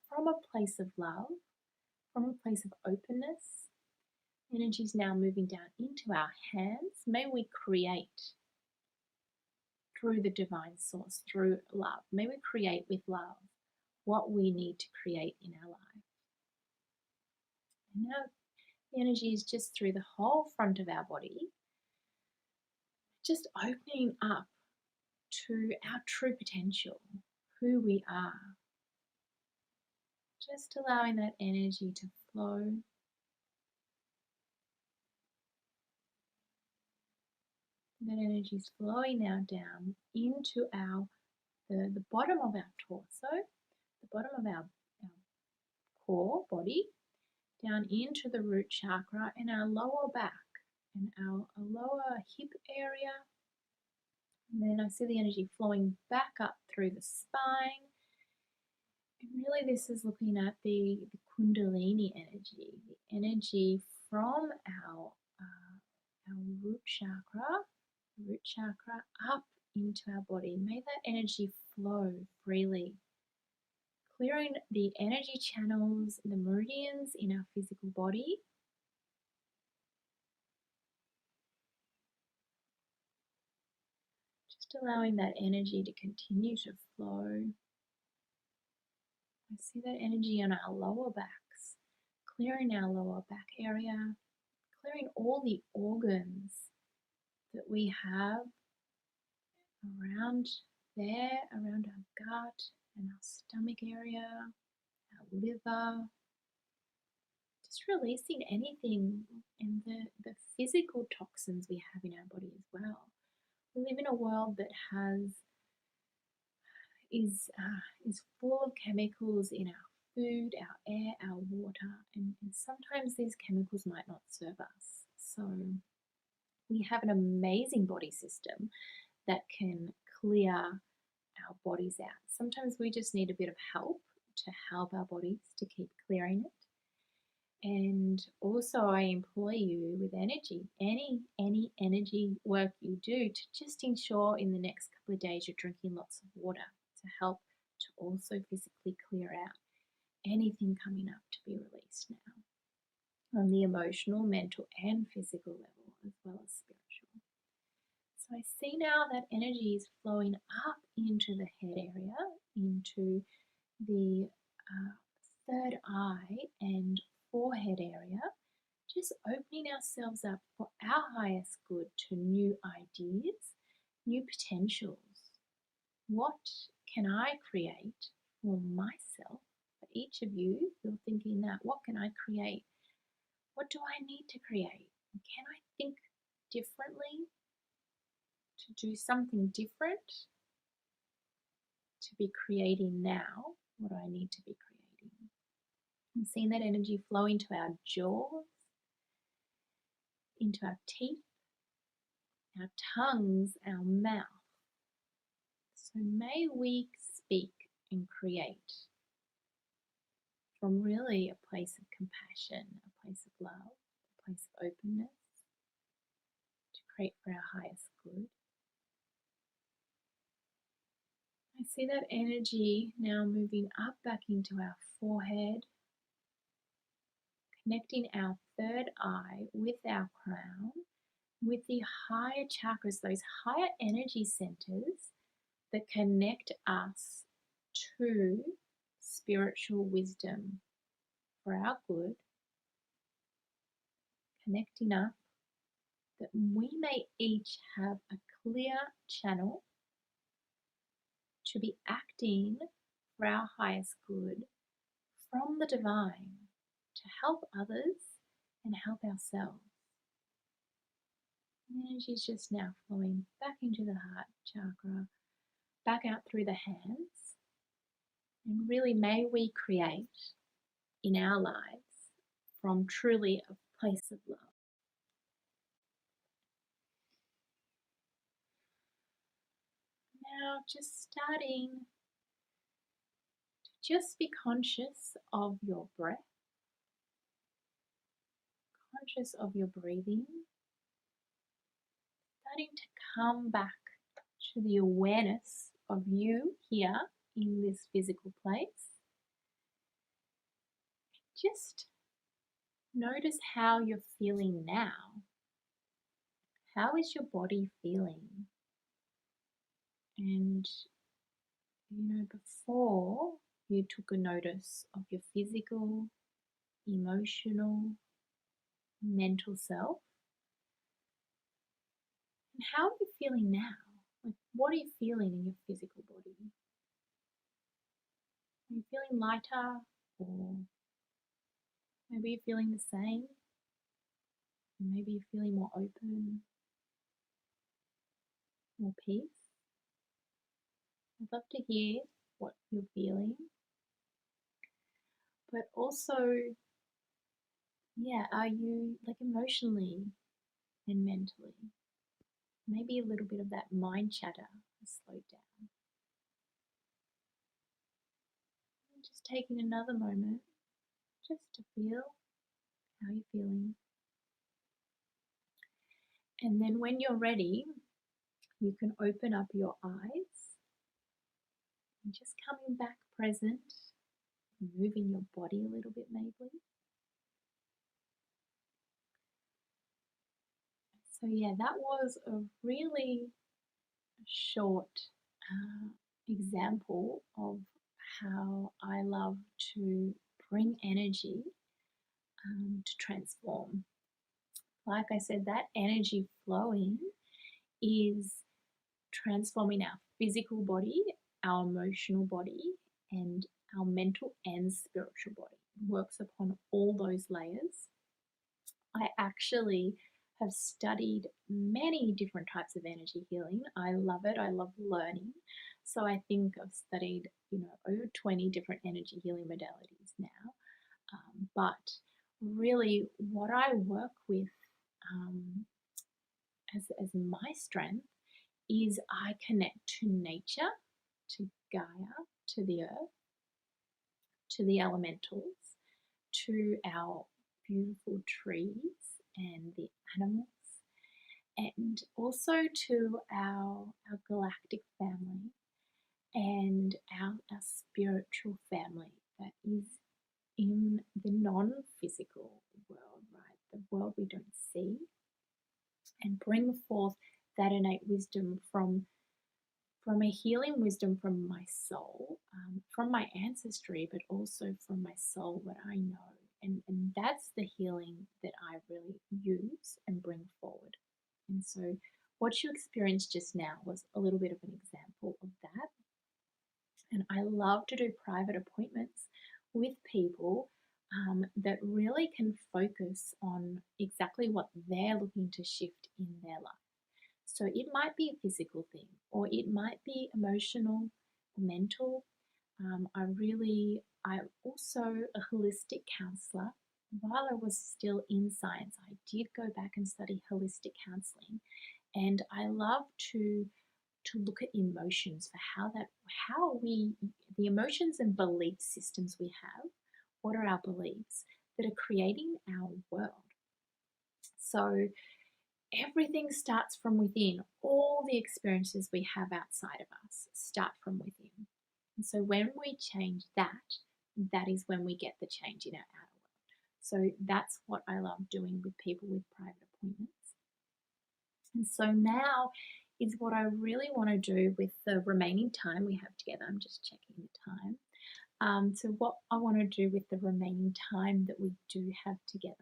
from a place of love, from a place of openness. Energy is now moving down into our hands. May we create through the divine source, through love. May we create with love what we need to create in our life. And now the energy is just through the whole front of our body, just opening up to our true potential, who we are. Just allowing that energy to flow. That energy is flowing now down into the bottom of our torso, the bottom of our core body, down into the root chakra and our lower back and our lower hip area. And then I see the energy flowing back up through the spine. And really this is looking at the Kundalini energy, the energy from our root chakra up into our body. May that energy flow freely, clearing the energy channels, the meridians in our physical body. Just allowing that energy to continue to flow. I see that energy on our lower backs, clearing our lower back area, clearing all the organs that we have around there, around our gut and our stomach area, our liver. Just releasing anything and the physical toxins we have in our body as well. We live in a world that is full of chemicals in our food, our air, our water, and sometimes these chemicals might not serve us. So we have an amazing body system that can clear our bodies out. Sometimes we just need a bit of help to help our bodies to keep clearing it. And also I employ you with energy, any energy work you do, to just ensure in the next couple of days you're drinking lots of water to help to also physically clear out anything coming up to be released now on the emotional, mental and physical level as well as spiritual. So I see now that energy is flowing up into the head area, into the third eye and forehead area, just opening ourselves up for our highest good to new ideas, new potentials. What can I create for myself? For each of you, you're thinking that, what can I create? What do I need to create? Can I think differently to do something different? To be creating now what I need to be creating. I'm seeing that energy flow into our jaws, into our teeth, our tongues, our mouth. So may we speak and create from really a place of compassion, a place of love, a place of openness, to create for our highest good. I I see that energy now moving up back into our forehead, connecting our third eye with our crown, with the higher chakras, those higher energy centers that connect us to spiritual wisdom for our good, connecting up that we may each have a clear channel to be acting for our highest good from the divine to help others and help ourselves. The energy is just now flowing back into the heart chakra, back out through the hands, and really may we create in our lives from truly a place of love. Now just starting to just be conscious of your breath, conscious of your breathing, starting to come back to the awareness of you here in this physical place. Just notice how you're feeling now. How is your body feeling? And before you took a notice of your physical, emotional, mental self, and how are you feeling now? Like, what are you feeling in your physical body? Are you feeling lighter, or maybe you're feeling the same? Maybe you're feeling more open, more peace. I'd love to hear what you're feeling. But also, are you like emotionally and mentally? Maybe a little bit of that mind chatter has slowed down. And just taking another moment just to feel how you're feeling. And then when you're ready, you can open up your eyes and just coming back present, moving your body a little bit maybe. So that was a really short example of how I love to bring energy to transform. Like I said, that energy flowing is transforming our physical body, our emotional body, and our mental and spiritual body. It works upon all those layers. I actually have studied many different types of energy healing. I love it. I love learning. So I think I've studied, over 20 different energy healing modalities now. But really what I work with as my strength is I connect to nature, to Gaia, to the earth, to the elementals, to our beautiful trees and the animals, and also to our galactic family and our spiritual family that is in the non-physical world, right? The world we don't see, and bring forth that innate wisdom from a healing wisdom from my soul, from my ancestry, but also from my soul, what I know. And that's the healing that I really use and bring forward. And so what you experienced just now was a little bit of an example of that. And I love to do private appointments with people that really can focus on exactly what they're looking to shift in their life. So it might be a physical thing, or it might be emotional, mental. I'm also a holistic counselor. While I was still in science, I did go back and study holistic counseling, and I love to look at emotions for the emotions and belief systems we have. What are our beliefs that are creating our world? So everything starts from within. All the experiences we have outside of us start from within. And so when we change that, that is when we get the change in our outer world. So that's what I love doing with people with private appointments. And so now is what I really want to do with the remaining time we have together. I'm just checking the time. So what I want to do with the remaining time that we do have together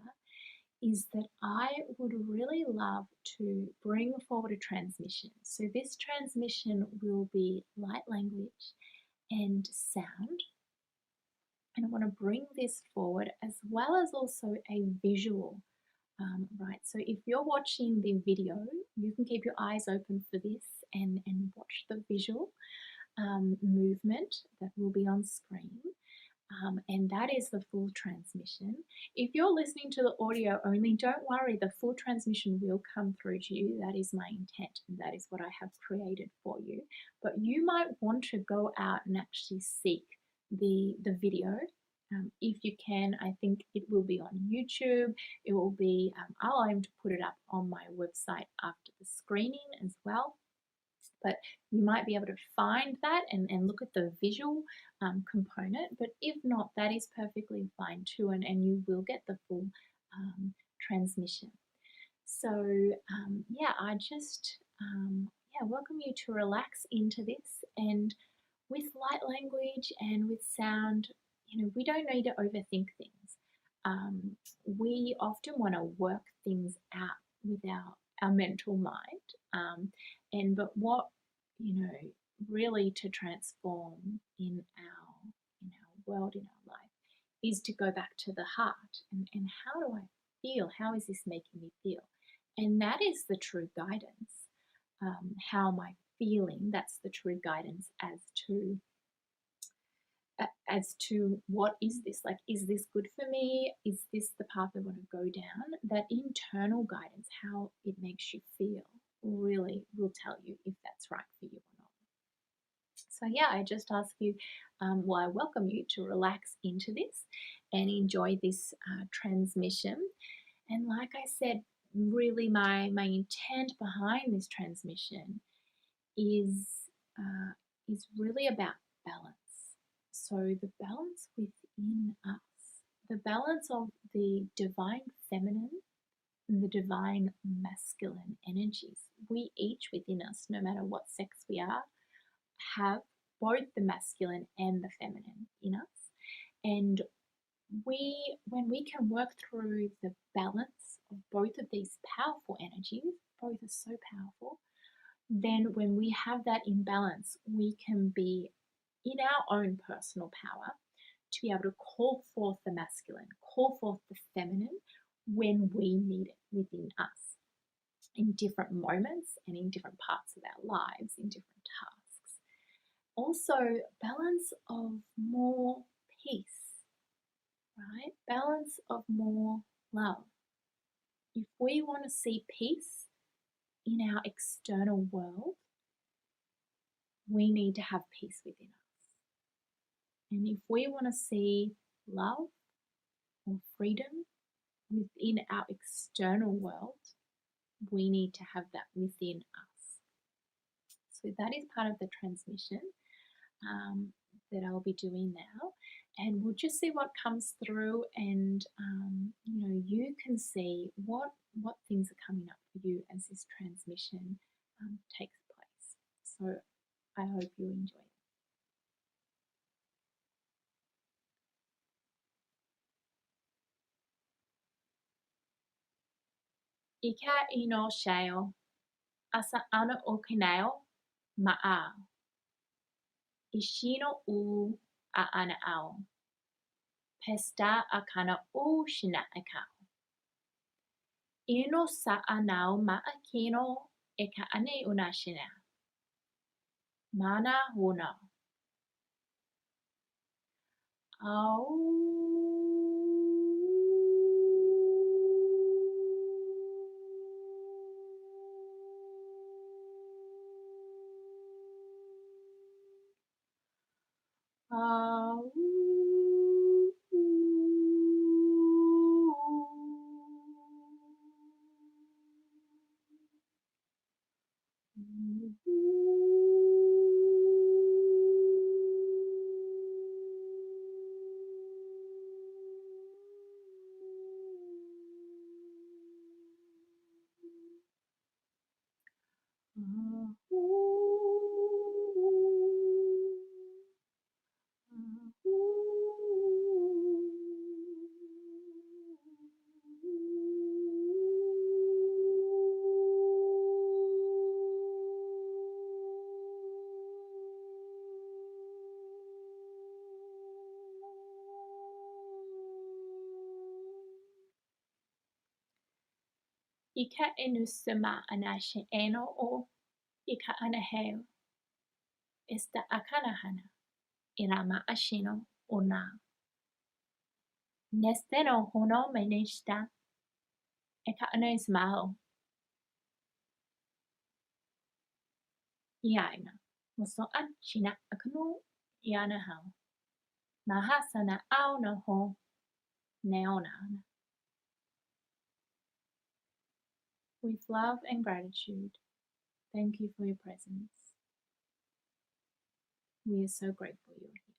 is that I would really love to bring forward a transmission. So this transmission will be light language and sound. And I want to bring this forward as well as also a visual. Right, so if you're watching the video, you can keep your eyes open for this and watch the visual movement that will be on screen. And that is the full transmission. If you're listening to the audio only, don't worry, the full transmission will come through to you. That is my intent, and that is what I have created for you. But you might want to go out and actually seek the video. If you can, I think it will be on YouTube. It will be, I'll aim to put it up on my website after the screening as well. But you might be able to find that and look at the visual component. But if not, that is perfectly fine too, and you will get the full transmission. So yeah, I just welcome you to relax into this. And with light language and with sound, we don't need to overthink things. We often want to work things out with our mental mind. But what, really to transform in our world, in our life, is to go back to the heart and how do I feel? How is this making me feel? And that is the true guidance. How am I feeling? That's the true guidance as to what is this? Like, is this good for me? Is this the path I want to go down? That internal guidance, how it makes you feel, really will tell you if that's right for you or not. So yeah, I just ask you, I welcome you to relax into this and enjoy this transmission. And like I said, really my intent behind this transmission is really about balance. So the balance within us, the balance of the divine feminine and the divine masculine energies. We each within us, no matter what sex we are, have both the masculine and the feminine in us. And when we can work through the balance of both of these powerful energies, both are so powerful, then when we have that in balance, we can be in our own personal power to be able to call forth the masculine, call forth the feminine when we need it within us in different moments and in different parts of our lives, in different tasks. Also, balance of more peace, right? Balance of more love. If we want to see peace in our external world, we need to have peace within us. And if we want to see love or freedom within our external world, we need to have that within us. So that is part of the transmission that I'll be doing now. And we'll just see what comes through, and you can see what things are coming up for you as this transmission takes place. So I hope you enjoy it. Ika ino shao, asa ana okinao ma'a. Ishino u a ana ao. Pesta akana u shina akao. Ino sa anao ma'akino eka ane una shina. Mana huna. Au. Ika enusama anashe eno o ika anaheo. Esta akanahana irama ashino ona. Nesteno hono menesta eka anesmao. Yaina. Musoan china akanu yanahao. Mahasana au no ho neonana. With love and gratitude, thank you for your presence. We are so grateful you're here.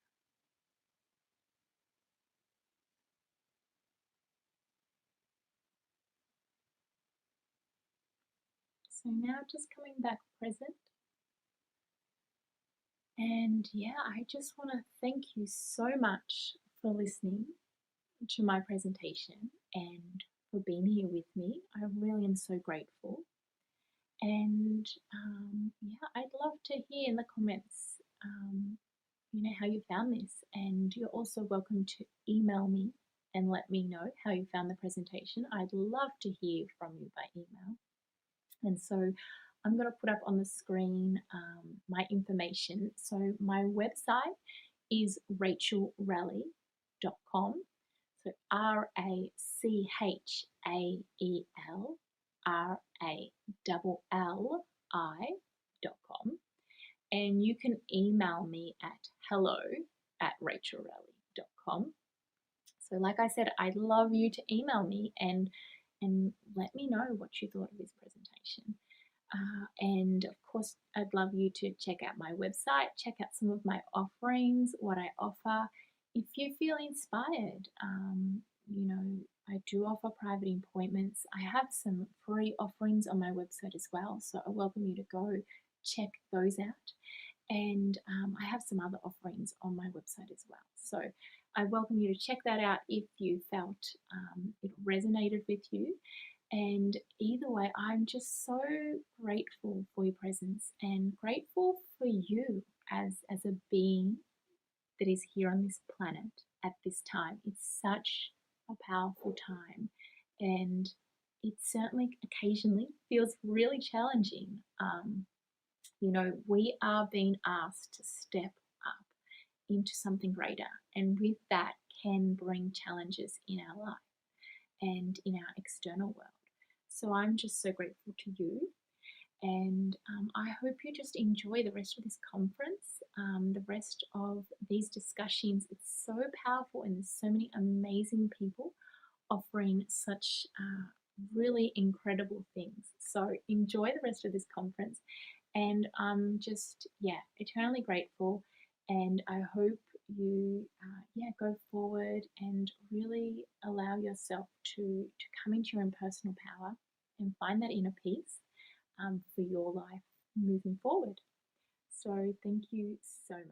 So now just coming back present. And yeah, I just want to thank you so much for listening to my presentation and for being here with me. I really am so grateful. And yeah, I'd love to hear in the comments, how you found this. And you're also welcome to email me and let me know how you found the presentation. I'd love to hear from you by email. And so I'm going to put up on the screen my information. So my website is rachelrally.com. So RACHAELRALLI.com. And you can email me at hello@rachelrally.com. So like I said, I'd love you to email me and let me know what you thought of this presentation. And of course, I'd love you to check out my website, check out some of my offerings, what I offer. If you feel inspired, I do offer private appointments. I have some free offerings on my website as well, so I welcome you to go check those out. And I have some other offerings on my website as well. So I welcome you to check that out if you felt it resonated with you. And either way, I'm just so grateful for your presence and grateful for you as a being that is here on this planet at this time. It's such a powerful time, and it certainly occasionally feels really challenging. We are being asked to step up into something greater, and with that can bring challenges in our life and in our external world. So I'm just so grateful to you, and I hope you just enjoy the rest of this conference, the rest of these discussions. It's so powerful, and there's so many amazing people offering such really incredible things. So enjoy the rest of this conference, and I'm just, eternally grateful, and I hope you go forward and really allow yourself to come into your own personal power and find that inner peace for your life moving forward. So thank you so much.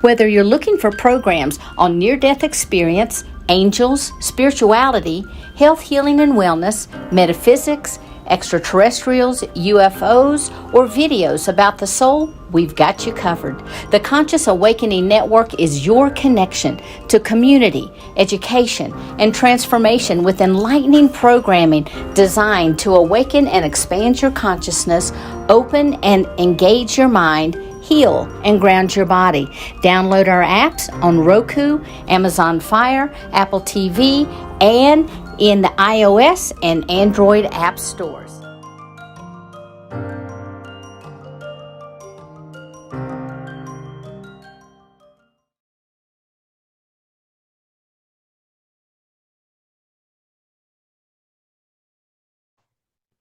Whether you're looking for programs on near-death experience, angels, spirituality, health, healing, and wellness, metaphysics, extraterrestrials, UFOs, or videos about the soul, we've got you covered. The Conscious Awakening Network is your connection to community, education, and transformation with enlightening programming designed to awaken and expand your consciousness, open and engage your mind, heal and ground your body. Download our apps on Roku, Amazon Fire, Apple TV, and in the iOS and Android app stores.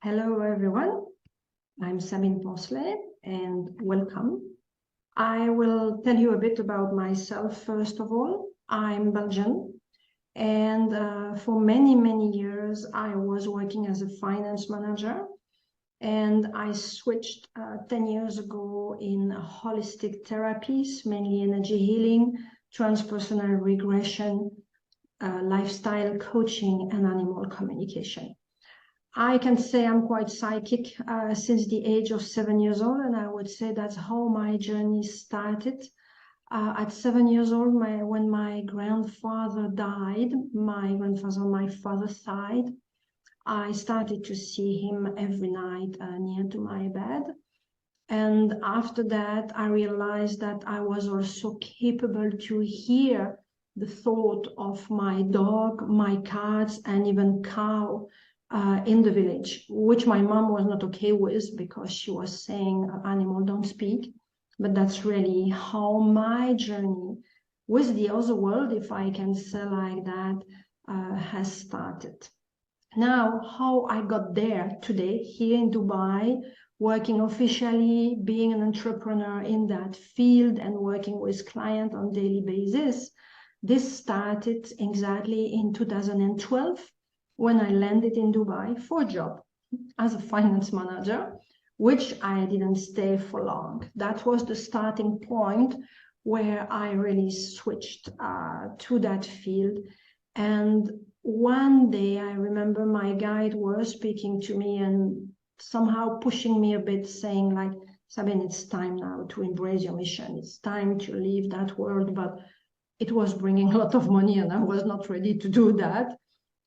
Hello, everyone. I'm Sabine Poncelet, and welcome. I will tell you a bit about myself, first of all. I'm Banjan, and for many, many years, I was working as a finance manager, and I switched 10 years ago in holistic therapies, mainly energy healing, transpersonal regression, lifestyle coaching, and animal communication. I can say I'm quite psychic since the age of 7 years old, and I would say that's how my journey started. At 7 years old, when my grandfather died, my grandfather on my father's side, I started to see him every night near to my bed. And after that, I realized that I was also capable to hear the thought of my dog, my cats, and even cow in the village, which my mom was not okay with because she was saying animals don't speak. But that's really how my journey with the other world, if I can say like that, has started. Now, how I got there today, here in Dubai, working officially, being an entrepreneur in that field and working with clients on a daily basis, this started exactly in 2012 when I landed in Dubai for a job as a finance manager, which I didn't stay for long. That was the starting point where I really switched to that field. And one day I remember my guide was speaking to me and somehow pushing me a bit, saying like, Sabine, it's time now to embrace your mission. It's time to leave that world. But it was bringing a lot of money and I was not ready to do that.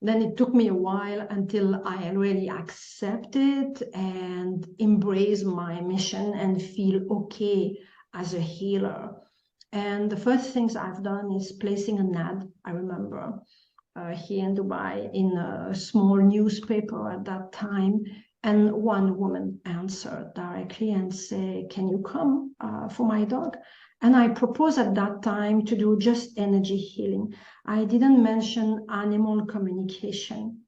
Then it took me a while until I really accepted and embrace my mission and feel okay as a healer. And the first things I've done is placing an ad, I remember, here in Dubai in a small newspaper at that time. And one woman answered directly and said, can you come for my dog? And I proposed at that time to do just energy healing. I didn't mention animal communication.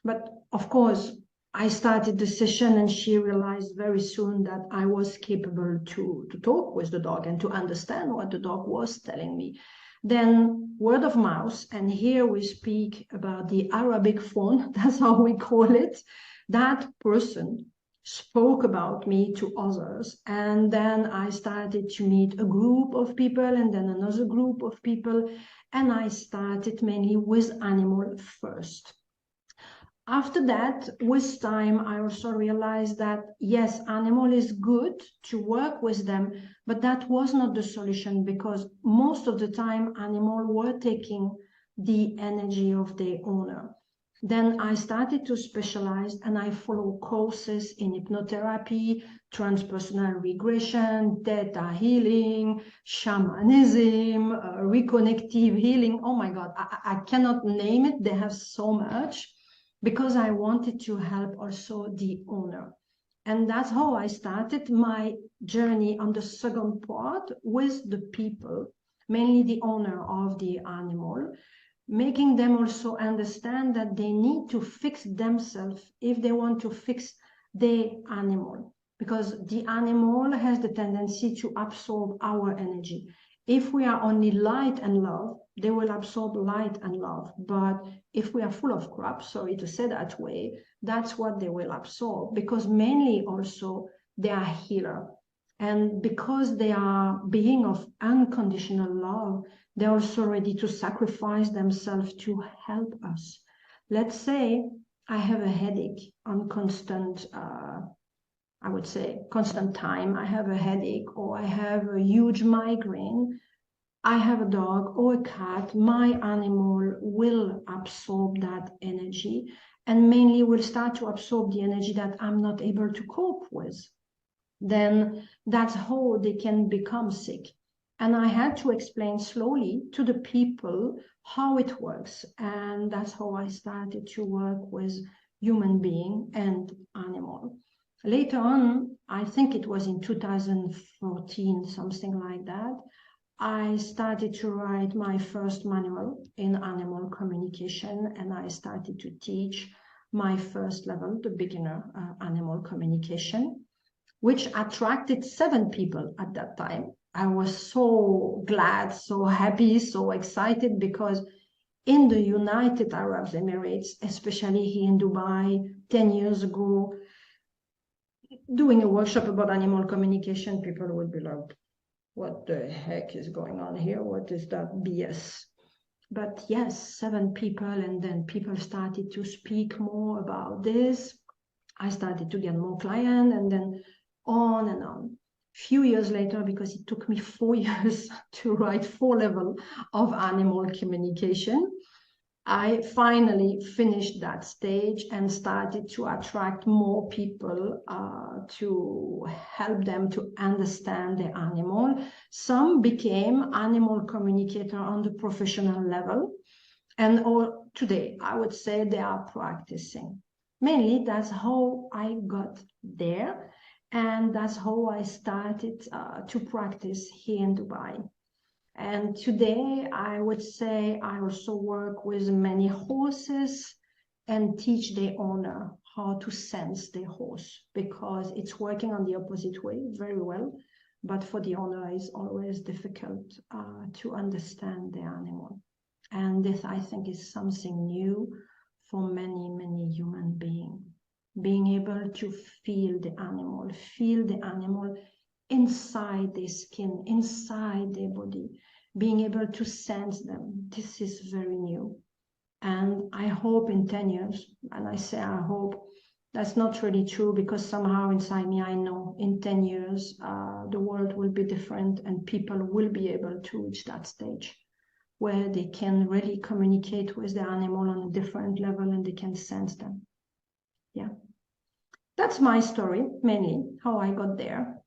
But of course, I started the session and she realized very soon that I was capable to talk with the dog and to understand what the dog was telling me. Then word of mouth, and here we speak about the Arabic phone, that's how we call it. That person spoke about me to others. And then I started to meet a group of people and then another group of people. And I started mainly with animal first. After that, with time, I also realized that, yes, animal is good to work with them, but that was not the solution because most of the time animals were taking the energy of their owner. Then I started to specialize and I follow courses in hypnotherapy, transpersonal regression, theta healing, shamanism, reconnective healing. Oh my God, I cannot name it. They have so much because I wanted to help also the owner. And that's how I started my journey on the second part with the people, mainly the owner of the animal, making them also understand that they need to fix themselves if they want to fix the animal, because the animal has the tendency to absorb our energy. If we are only light and love, they will absorb light and love. But if we are full of crap, sorry to say that way, that's what they will absorb, because mainly also they are healer. And because they are being of unconditional love, they're also ready to sacrifice themselves to help us. Let's say I have a headache on constant, I would say constant time. I have a headache or I have a huge migraine. I have a dog or a cat. My animal will absorb that energy and mainly will start to absorb the energy that I'm not able to cope with. Then that's how they can become sick. And I had to explain slowly to the people how it works. And that's how I started to work with human being and animal. Later on, I think it was in 2014, something like that, I started to write my first manual in animal communication, and I started to teach my first level, the beginner animal communication, which attracted 7 people at that time. I was so glad, so happy, so excited, because in the United Arab Emirates, especially here in Dubai, 10 years ago, doing a workshop about animal communication, people would be like, what the heck is going on here? What is that BS? But yes, 7 people, and then people started to speak more about this. I started to get more clients, and then on and on. Few years later, because it took me 4 years to write 4 levels of animal communication, I finally finished that stage and started to attract more people to help them to understand the animal. Some became animal communicator on the professional level, and today I would say they are practicing. Mainly, that's how I got there, and that's how I started to practice here in Dubai. And today, I would say I also work with many horses and teach the owner how to sense the horse, because it's working on the opposite way very well. But for the owner, it's always difficult to understand the animal. And this, I think, is something new for many, many human beings. Being able to feel the animal inside their skin, inside their body, being able to sense them. This is very new. And I hope in 10 years, and I say I hope, that's not really true, because somehow inside me I know in 10 years the world will be different, and people will be able to reach that stage where they can really communicate with the animal on a different level, and they can sense them. Yeah. That's my story, mainly, how I got there.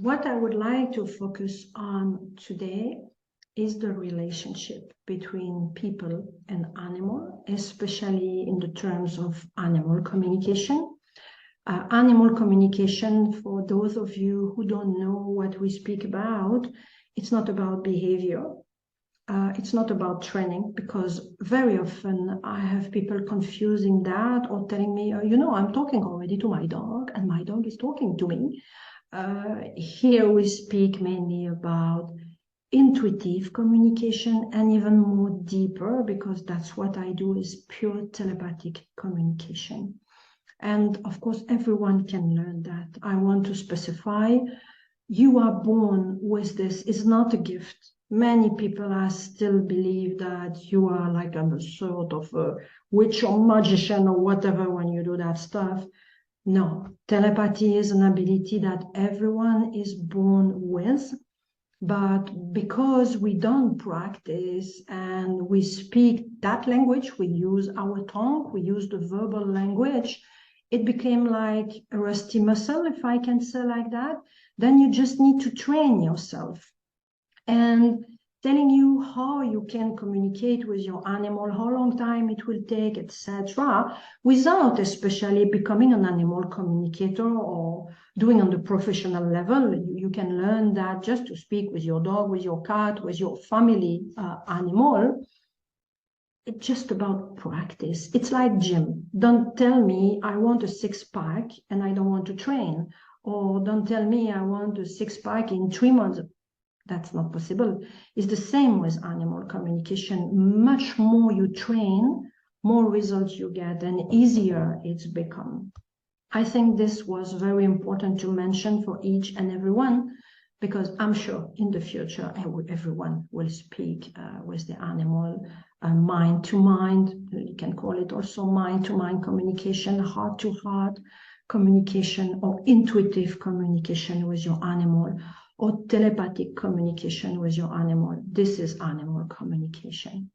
What I would like to focus on today is the relationship between people and animal, especially in the terms of animal communication. Animal communication, for those of you who don't know what we speak about, it's not about behavior. It's not about training, because very often I have people confusing that or telling me, I'm talking already to my dog and my dog is talking to me. Here we speak mainly about intuitive communication, and even more deeper, because that's what I do, is pure telepathic communication. And of course, everyone can learn that. I want to specify, you are born with this. It's not a gift. Many people still believe that you are like a sort of a witch or magician or whatever when you do that stuff. No, telepathy is an ability that everyone is born with, but because we don't practice and we speak that language, we use our tongue, we use the verbal language, it became like a rusty muscle, if I can say like that. Then you just need to train yourself. And telling you how you can communicate with your animal, how long time it will take, etc., without especially becoming an animal communicator or doing on the professional level. You can learn that just to speak with your dog, with your cat, with your family animal. It's just about practice. It's like gym. Don't tell me I want a 6-pack and I don't want to train, or don't tell me I want a 6-pack in 3 months. That's not possible. It's the same with animal communication. Much more you train, more results you get, and easier it's become. I think this was very important to mention for each and everyone, because I'm sure in the future everyone will speak with the animal, mind to mind. You can call it also mind to mind communication, heart to heart communication, or intuitive communication with your animal, or telepathic communication with your animal. This is animal communication.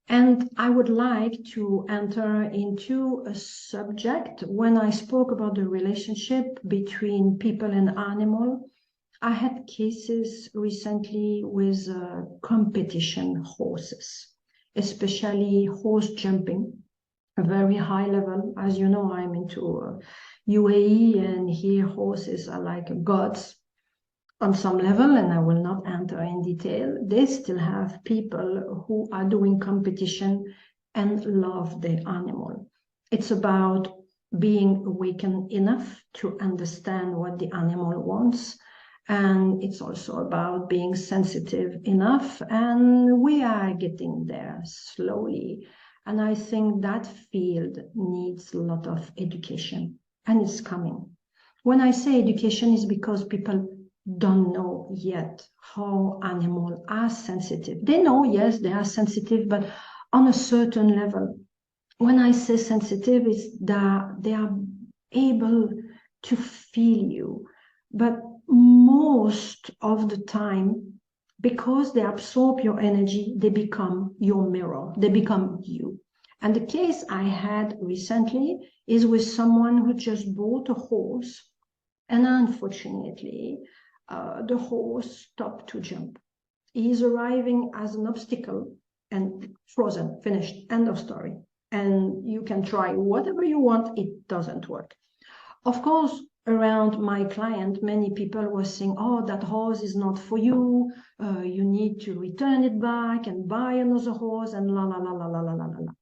And I would like to enter into a subject. When I spoke about the relationship between people and animal, I had cases recently with competition horses, especially horse jumping, a very high level. As you know, I'm into UAE, and here horses are like gods on some level, and I will not enter in detail. They still have people who are doing competition and love the animal. It's about being awakened enough to understand what the animal wants. And it's also about being sensitive enough. And we are getting there slowly. And I think that field needs a lot of education, and it's coming. When I say education, is because people don't know yet how animals are sensitive. They know, yes, they are sensitive, but on a certain level. When I say sensitive, it's that they are able to feel you. But most of the time, because they absorb your energy, they become your mirror. They become you. And the case I had recently is with someone who just bought a horse. And unfortunately, the horse stopped to jump. He's arriving as an obstacle and frozen, finished, end of story. And you can try whatever you want, it doesn't work. Of course, around my client, many people were saying, oh, that horse is not for you, you need to return it back and buy another horse, and la, la, la, la, la, la, la, la.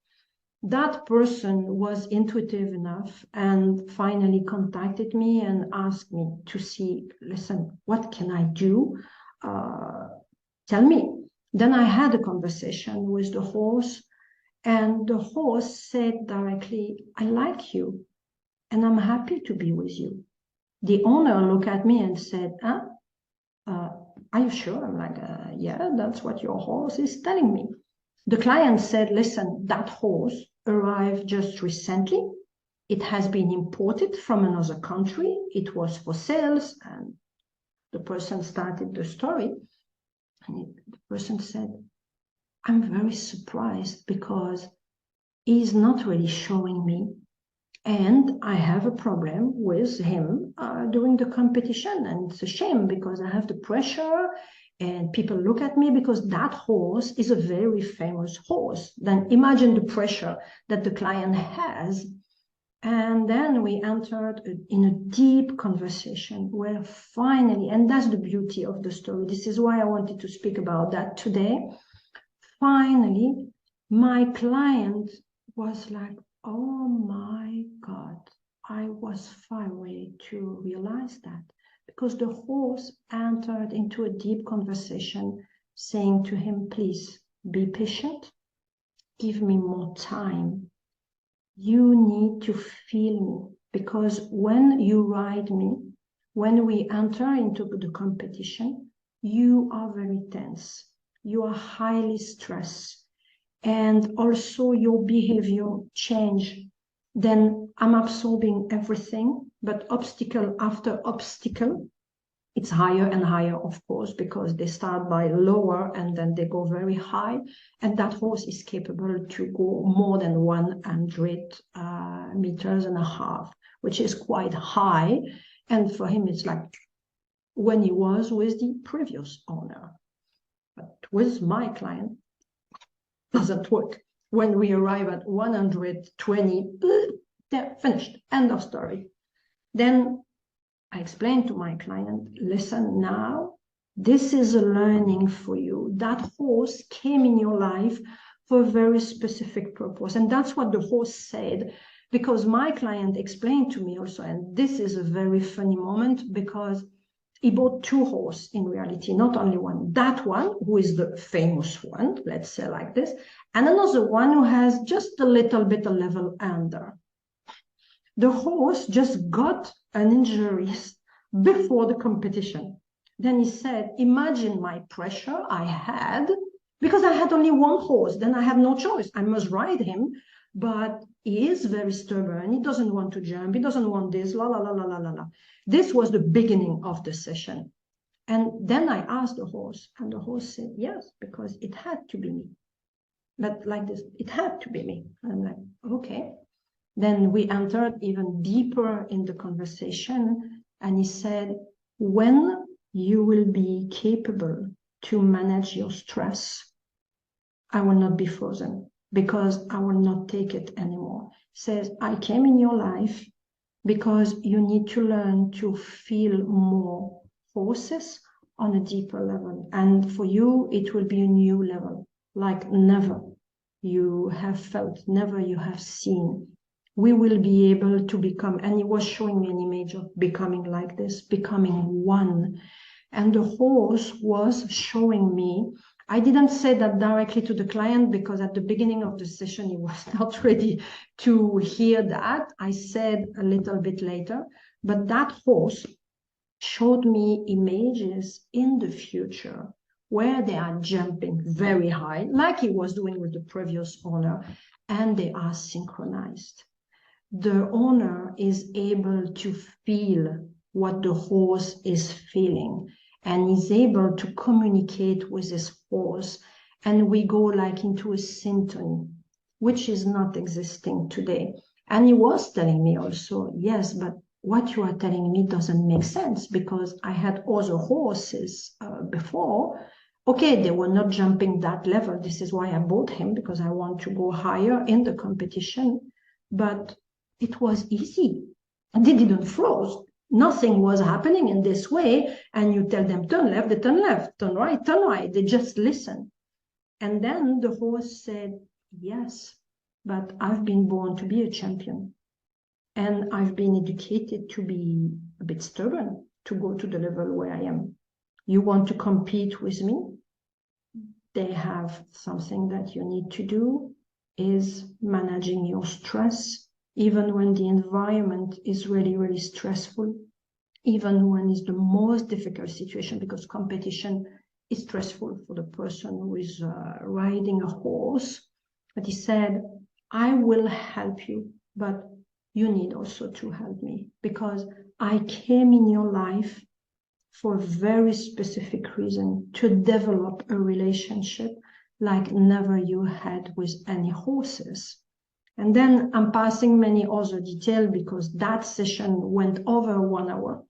That person was intuitive enough and finally contacted me and asked me to see, listen, what can I do? Tell me. Then I had a conversation with the horse, and the horse said directly, I like you, and I'm happy to be with you. The owner looked at me and said, are you sure? I'm like, yeah, that's what your horse is telling me. The client said, listen, that horse arrived just recently. It has been imported from another country. It was for sales. And the person started the story. And the person said, I'm very surprised because he's not really showing me. And I have a problem with him during the competition. And it's a shame because I have the pressure and people look at me because that horse is a very famous horse. Then imagine the pressure that the client has. And then we entered in a deep conversation where finally, and that's the beauty of the story. This is why I wanted to speak about that today. Finally, my client was like, oh my God, I was far away to realize that. Because the horse entered into a deep conversation saying to him, please be patient, give me more time. You need to feel me, because when you ride me, when we enter into the competition, you are very tense, you are highly stressed, and also your behavior change. Then I'm absorbing everything, but obstacle after obstacle, it's higher and higher, of course, because they start by lower and then they go very high. And that horse is capable to go more than 100 meters and a half, which is quite high. And for him, it's like when he was with the previous owner. But with my client, it doesn't work. When we arrive at 120, they're finished, end of story. Then I explained to my client, listen now, this is a learning for you. That horse came in your life for a very specific purpose. And that's what the horse said, because my client explained to me also, and this is a very funny moment, because he bought two horses in reality, not only one. That one, who is the famous one, let's say like this, and another one who has just a little bit of level under. The horse just got an injury before the competition. Then he said, imagine my pressure I had, because I had only one horse. Then I had no choice. I must ride him, but he is very stubborn. He doesn't want to jump. He doesn't want this, la, la, la, la, la, la, la. This was the beginning of the session. And then I asked the horse, and the horse said, yes, because it had to be me. But like this, it had to be me. And I'm like, okay. Then we entered even deeper in the conversation, and he said, when you will be capable to manage your stress, I will not be frozen, because I will not take it anymore. He says, I came in your life because you need to learn to feel more forces on a deeper level. And for you, it will be a new level, like never. you have felt, never you have seen. We will be able to become, and he was showing me an image of becoming like this, becoming one. And the horse was showing me, I didn't say that directly to the client because at the beginning of the session, he was not ready to hear that. I said a little bit later, but that horse showed me images in the future where they are jumping very high, like he was doing with the previous owner, and they are synchronized. The owner is able to feel what the horse is feeling and is able to communicate with his horse. And we go like into a symphony, which is not existing today. And he was telling me also, yes, but what you are telling me doesn't make sense because I had other horses before. Okay, they were not jumping that level. This is why I bought him, because I want to go higher in the competition. But it was easy. And they didn't froze. Nothing was happening in this way. And you tell them, turn left, they turn left, turn right, turn right. They just listen. And then the horse said, yes, but I've been born to be a champion. And I've been educated to be a bit stubborn, to go to the level where I am. You want to compete with me? They have something that you need to do is managing your stress, even when the environment is really, really stressful, even when it's the most difficult situation, because competition is stressful for the person who is riding a horse. But he said, I will help you, but you need also to help me because I came in your life for a very specific reason, to develop a relationship like never you had with any horses. And then I'm passing many other details because that session went over 1 hour.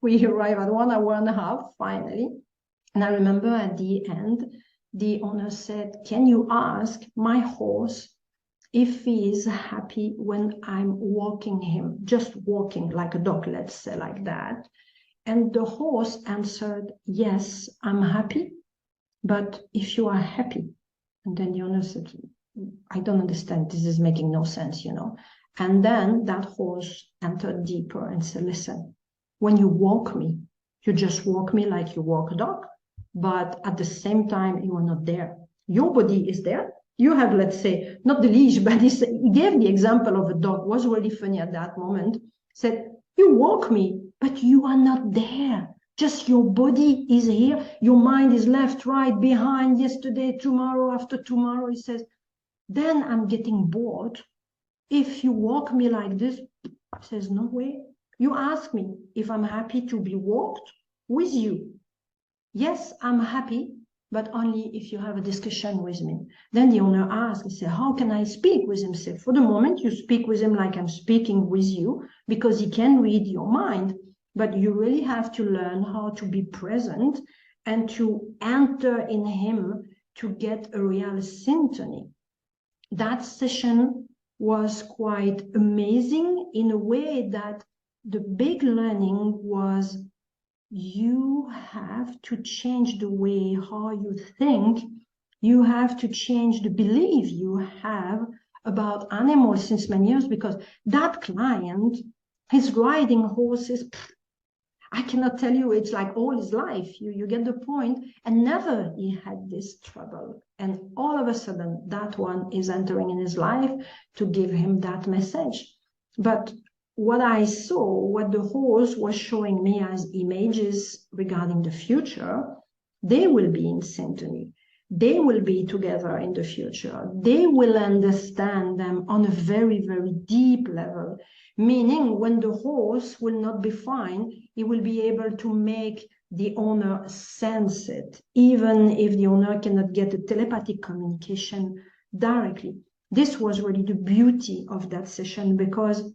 We arrived at 1 hour and a half, finally. And I remember at the end, the owner said, can you ask my horse if he is happy when I'm walking him, just walking like a dog, let's say like that. And the horse answered, yes, I'm happy, but if you are happy. And then the owner said, I don't understand, this is making no sense, you know. And then that horse entered deeper and said, listen, when you walk me, you just walk me like you walk a dog, but at the same time, you are not there. Your body is there. You have, let's say, not the leash, but he gave the example of a dog. It was really funny at that moment. Said, you walk me, but you are not there. Just your body is here. Your mind is left, right, behind, yesterday, tomorrow, after tomorrow. He says, then I'm getting bored. If you walk me like this, he says, no way. You ask me if I'm happy to be walked with you. Yes, I'm happy, but only if you have a discussion with me. Then the owner asked, he said, how can I speak with him? Say, for the moment, you speak with him like I'm speaking with you, because he can read your mind, but you really have to learn how to be present and to enter in him to get a real symphony. That session was quite amazing in a way that the big learning was you have to change the way how you think. You have to change the belief you have about animals since many years, because that client is riding horses. I cannot tell you, it's like all his life. You get the point. And never he had this trouble. And all of a sudden, that one is entering in his life to give him that message. But what I saw, what the horse was showing me as images regarding the future, they will be in symphony. They will be together in the future. They will understand them on a very, very deep level, meaning when the horse will not be fine, he will be able to make the owner sense it, even if the owner cannot get a telepathic communication directly. This was really the beauty of that session, because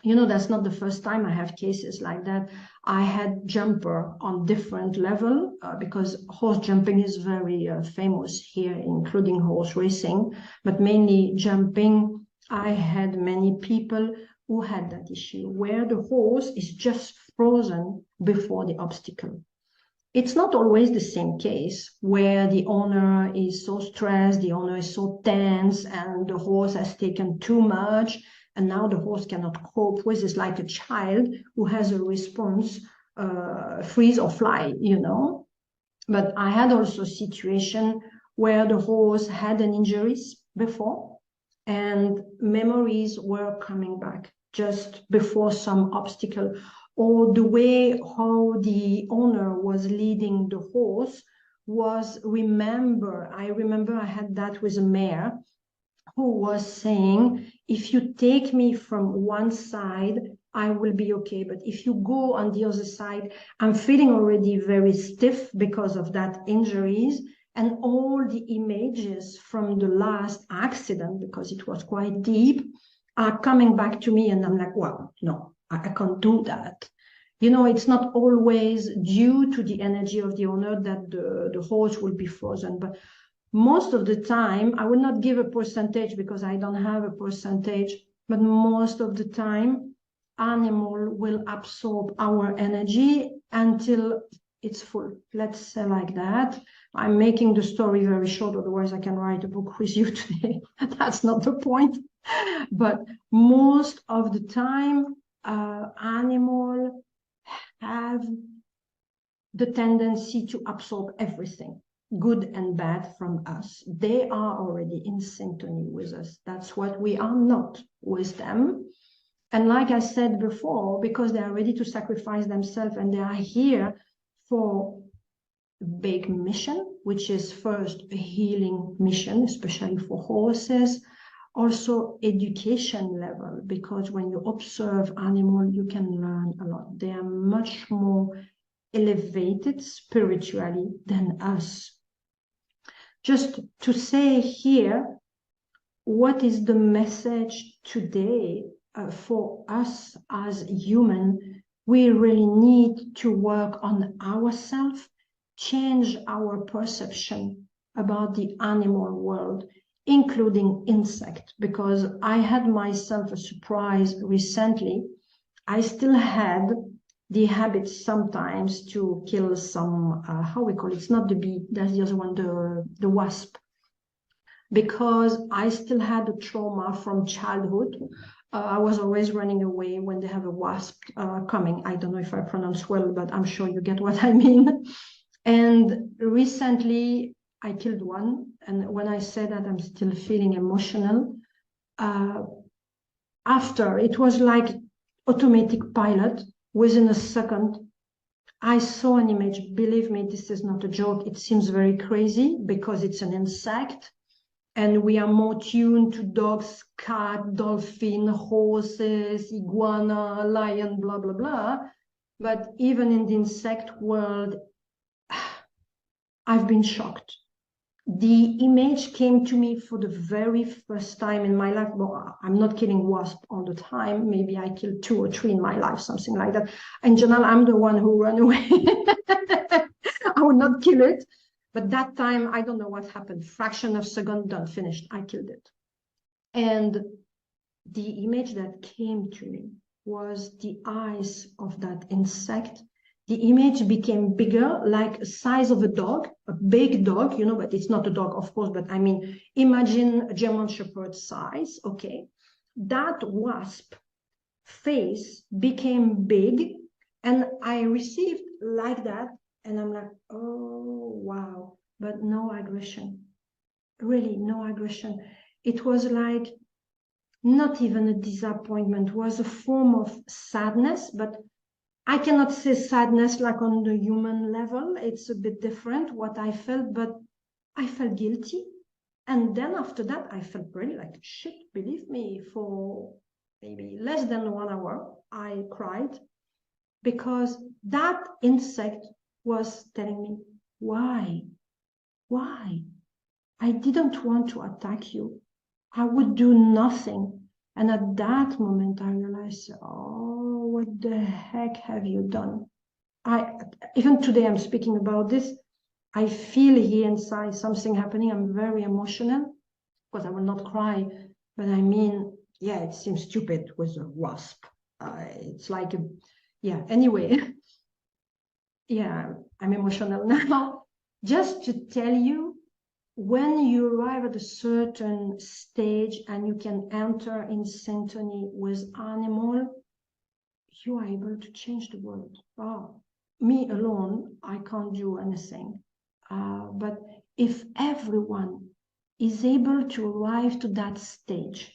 you know, that's not the first time I have cases like that. I had jumper on different level because horse jumping is very famous here, including horse racing, but mainly jumping. I had many people who had that issue where the horse is just frozen before the obstacle. It's not always the same case where the owner is so stressed, the owner is so tense, and the horse has taken too much, and now the horse cannot cope with. It's like a child who has a response, freeze or fly, you know. But I had also a situation where the horse had an injuries before, and memories were coming back just before some obstacle, or the way how the owner was leading the horse was, I remember I had that with a mare who was saying, if you take me from one side, I will be okay. But if you go on the other side, I'm feeling already very stiff because of that injuries. And all the images from the last accident, because it was quite deep, are coming back to me. And I'm like, well, no, I can't do that. You know, it's not always due to the energy of the owner that the horse will be frozen. But most of the time, I will not give a percentage because I don't have a percentage, but most of the time, animal will absorb our energy until it's full. Let's say like that. I'm making the story very short, otherwise I can write a book with you today. That's not the point. But most of the time, animal have the tendency to absorb everything, good and bad, from us. They are already in synchrony with us. That's what we are not with them. And like I said before, because they are ready to sacrifice themselves and they are here for a big mission, which is first a healing mission, especially for horses, also education level, because when you observe animal, you can learn a lot. They are much more elevated spiritually than us. Just to say here, what is the message today for us as human? We really need to work on ourselves, change our perception about the animal world, including insect, because I had myself a surprise recently. I still had the habit sometimes to kill some, how we call it, it's not the bee, that's the other one, the wasp, because I still had a trauma from childhood. I was always running away when they have a wasp coming. I don't know if I pronounce well, but I'm sure you get what I mean. And recently I killed one. And when I say that, I'm still feeling emotional. After, it was like automatic pilot. Within a second, I saw an image. Believe me, this is not a joke. It seems very crazy because it's an insect. And we are more tuned to dogs, cat, dolphin, horses, iguana, lion, blah, blah, blah. But even in the insect world, I've been shocked. The image came to me for the very first time in my life. Well, I'm not killing wasps all the time. Maybe I killed 2 or 3 in my life, something like that. In general, I'm the one who ran away. I would not kill it. But that time, I don't know what happened. Fraction of a second, done, finished. I killed it. And the image that came to me was the eyes of that insect. The image became bigger, like the size of a dog, a big dog, you know, but it's not a dog, of course, but I mean, imagine a German Shepherd size, okay? That wasp face became big, and I received like that, and I'm like, oh, wow, but no aggression, really no aggression. It was like not even a disappointment, it was a form of sadness, but I cannot say sadness like on the human level. It's a bit different what I felt, but I felt guilty. And then after that, I felt really like shit, believe me, for maybe less than 1 hour, I cried because that insect was telling me, why? I didn't want to attack you. I would do nothing. And at that moment, I realized, oh, what the heck have you done? Even today, I'm speaking about this. I feel here inside something happening. I'm very emotional. Because I will not cry, but I mean, yeah, it seems stupid with a wasp. It's like, yeah, anyway. Yeah, I'm emotional now, just to tell you, when you arrive at a certain stage and you can enter in synchrony with animal, you are able to change the world. Oh, me alone, I can't do anything. But if everyone is able to arrive to that stage,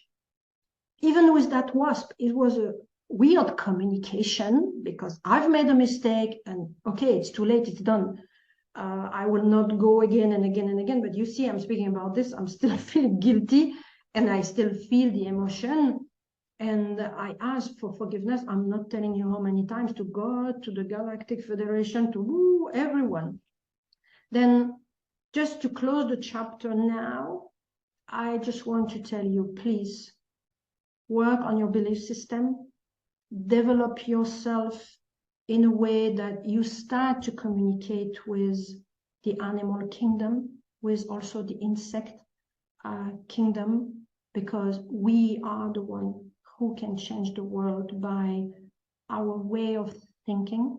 even with that wasp, it was a weird communication because I've made a mistake and okay, it's too late, it's done. I will not go again and again and again, but you see, I'm speaking about this, I'm still feeling guilty and I still feel the emotion. And I ask for forgiveness. I'm not telling you how many times, to God, to the Galactic Federation, to everyone. Then just to close the chapter now, I just want to tell you, please work on your belief system, develop yourself in a way that you start to communicate with the animal kingdom, with also the insect kingdom, because we are the one who can change the world by our way of thinking,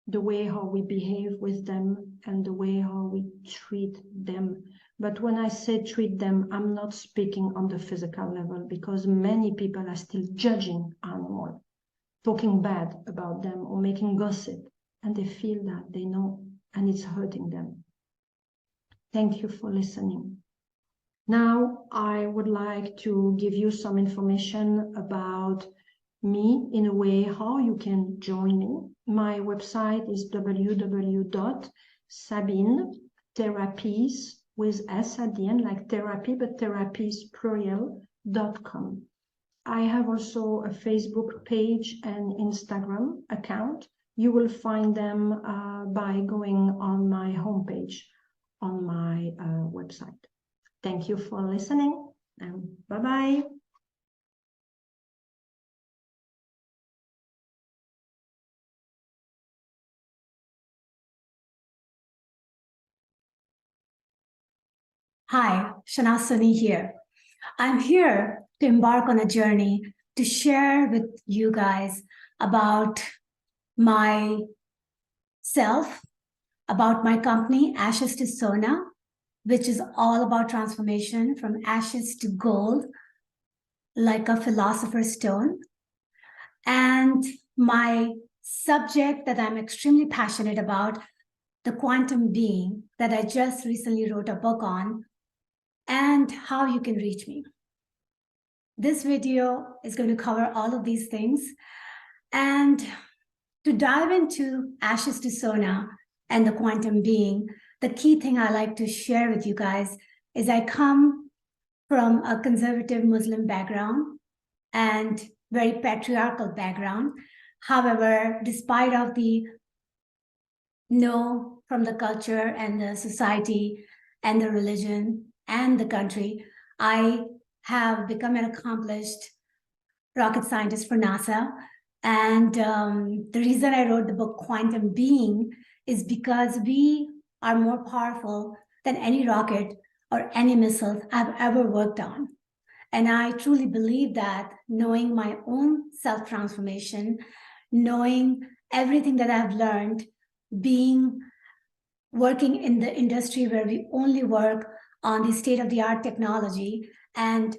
the way how we behave with them, and the way how we treat them. But when I say treat them, I'm not speaking on the physical level, because many people are still judging animals, talking bad about them or making gossip, and they feel that, they know, and it's hurting them. Thank you for listening. Now, I would like to give you some information about me in a way how you can join me. My website is www.sabinetherapies with S at the end, like therapy, but therapies plural.com. I have also a Facebook page and Instagram account. You will find them by going on my homepage on my website. Thank you for listening, and bye-bye. Hi, Shanaz here. I'm here to embark on a journey to share with you guys about myself, about my company, Ashes to Sona, which is all about transformation from ashes to gold, like a philosopher's stone. And my subject that I'm extremely passionate about, the quantum being, that I just recently wrote a book on, and how you can reach me. This video is going to cover all of these things. And to dive into Ashes to Sona and the quantum being, the key thing I like to share with you guys is I come from a conservative Muslim background and very patriarchal background. However, despite of the no from the culture and the society and the religion and the country, I have become an accomplished rocket scientist for NASA. And the reason I wrote the book Quantum Being is because we are more powerful than any rocket or any missile I've ever worked on. And I truly believe that, knowing my own self-transformation, knowing everything that I've learned, working in the industry where we only work on the state-of-the-art technology and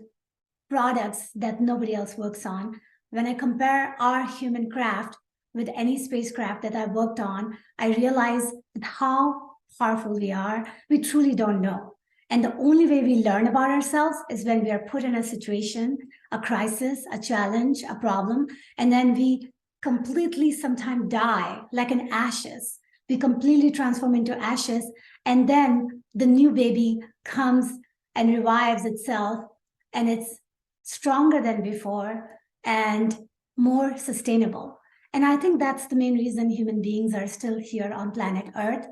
products that nobody else works on. When I compare our human craft with any spacecraft that I've worked on, I realize how powerful we are. We truly don't know. And the only way we learn about ourselves is when we are put in a situation, a crisis, a challenge, a problem, and then we completely sometimes die like an ashes. We completely transform into ashes, and then the new baby comes and revives itself, and it's stronger than before and more sustainable. And I think that's the main reason human beings are still here on planet Earth.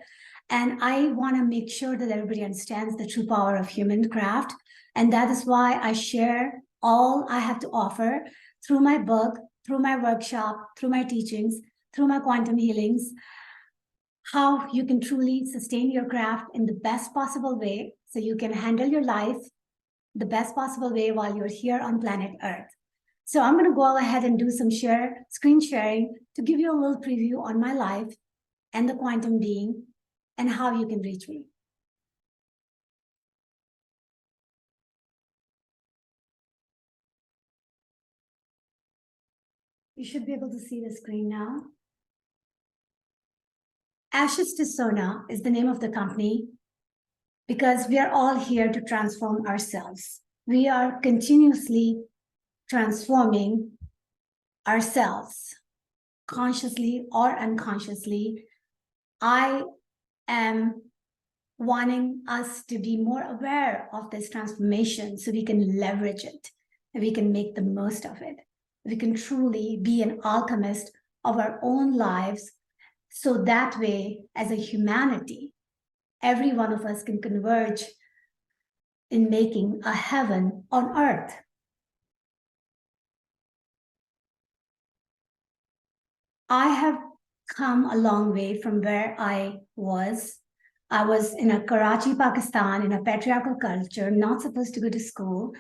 And I want to make sure that everybody understands the true power of human craft. And that is why I share all I have to offer through my book, through my workshop, through my teachings, through my quantum healings, how you can truly sustain your craft in the best possible way so you can handle your life the best possible way while you're here on planet Earth. So I'm going to go ahead and do some screen sharing to give you a little preview on my life and the quantum being, and how you can reach me. You should be able to see the screen now. Ashes to Sona is the name of the company because we are all here to transform ourselves. We are continuously transforming ourselves, consciously or unconsciously. I am wanting us to be more aware of this transformation so we can leverage it, and we can make the most of it. We can truly be an alchemist of our own lives, so that way, as a humanity, every one of us can converge in making a heaven on earth. I have come a long way from where I was. I was in a Karachi, Pakistan, in a patriarchal culture, not supposed to go to school.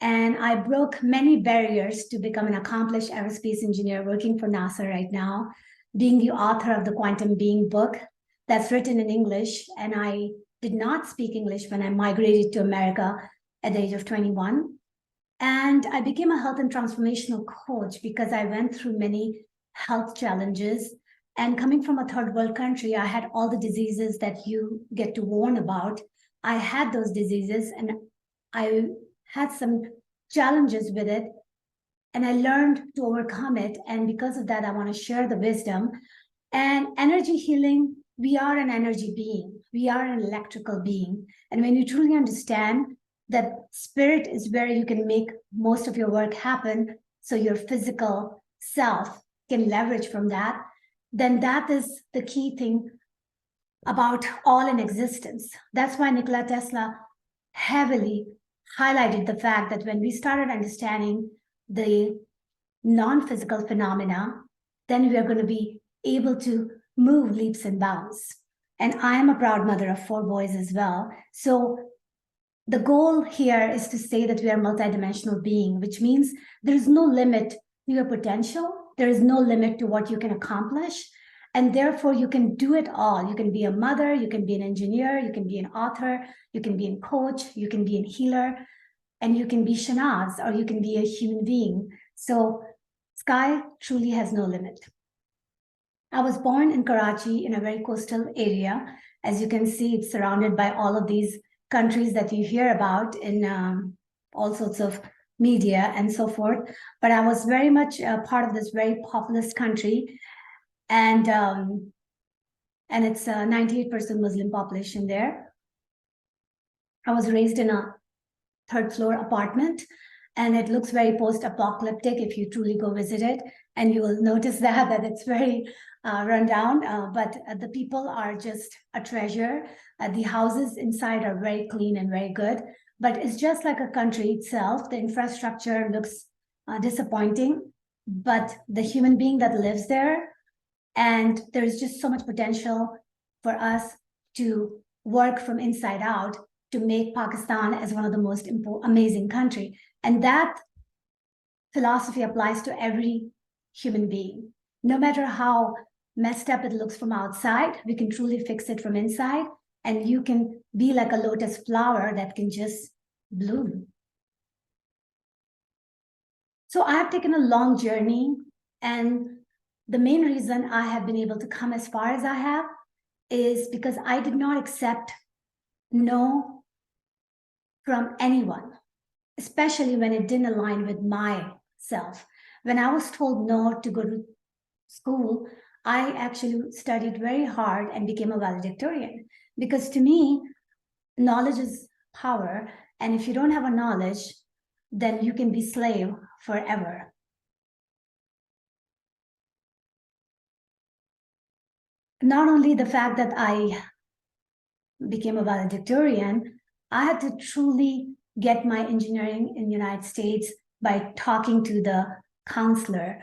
And I broke many barriers to become an accomplished aerospace engineer working for NASA right now, being the author of the Quantum Being book that's written in English. And I did not speak English when I migrated to America at the age of 21. And I became a health and transformational coach because I went through many health challenges. And coming from a third world country, I had all the diseases that you get to warn about. I had those diseases and I had some challenges with it, and I learned to overcome it. And because of that, I want to share the wisdom. And energy healing, we are an energy being. We are an electrical being. And when you truly understand that spirit is where you can make most of your work happen, so your physical self can leverage from that, then that is the key thing about all in existence. That's why Nikola Tesla heavily highlighted the fact that when we started understanding the non-physical phenomena, then we are going to be able to move leaps and bounds. And I am a proud mother of 4 boys as well. So the goal here is to say that we are a multidimensional being, which means there is no limit to your potential. There is no limit to what you can accomplish. And therefore, you can do it all. You can be a mother, you can be an engineer, you can be an author, you can be a coach, you can be a healer, and you can be Shanaz, or you can be a human being. So sky truly has no limit. I was born in Karachi in a very coastal area. As you can see, it's surrounded by all of these countries that you hear about in all sorts of media and so forth. But I was very much a part of this very populous country. And it's a 98% Muslim population there. I was raised in a 3rd floor apartment, and it looks very post-apocalyptic if you truly go visit it, and you will notice that it's very run down, but the people are just a treasure. The houses inside are very clean and very good, but it's just like a country itself. The infrastructure looks disappointing, but the human being that lives there, and there is just so much potential for us to work from inside out to make Pakistan as one of the most amazing country. And that philosophy applies to every human being. No matter how messed up it looks from outside, we can truly fix it from inside, and you can be like a lotus flower that can just bloom. So I have taken a long journey, and the main reason I have been able to come as far as I have is because I did not accept no from anyone, especially when it didn't align with myself. When I was told no to go to school, I actually studied very hard and became a valedictorian, because to me, knowledge is power. And if you don't have a knowledge, then you can be slave forever. Not only the fact that I became a valedictorian, I had to truly get my engineering in the United States by talking to the counselor,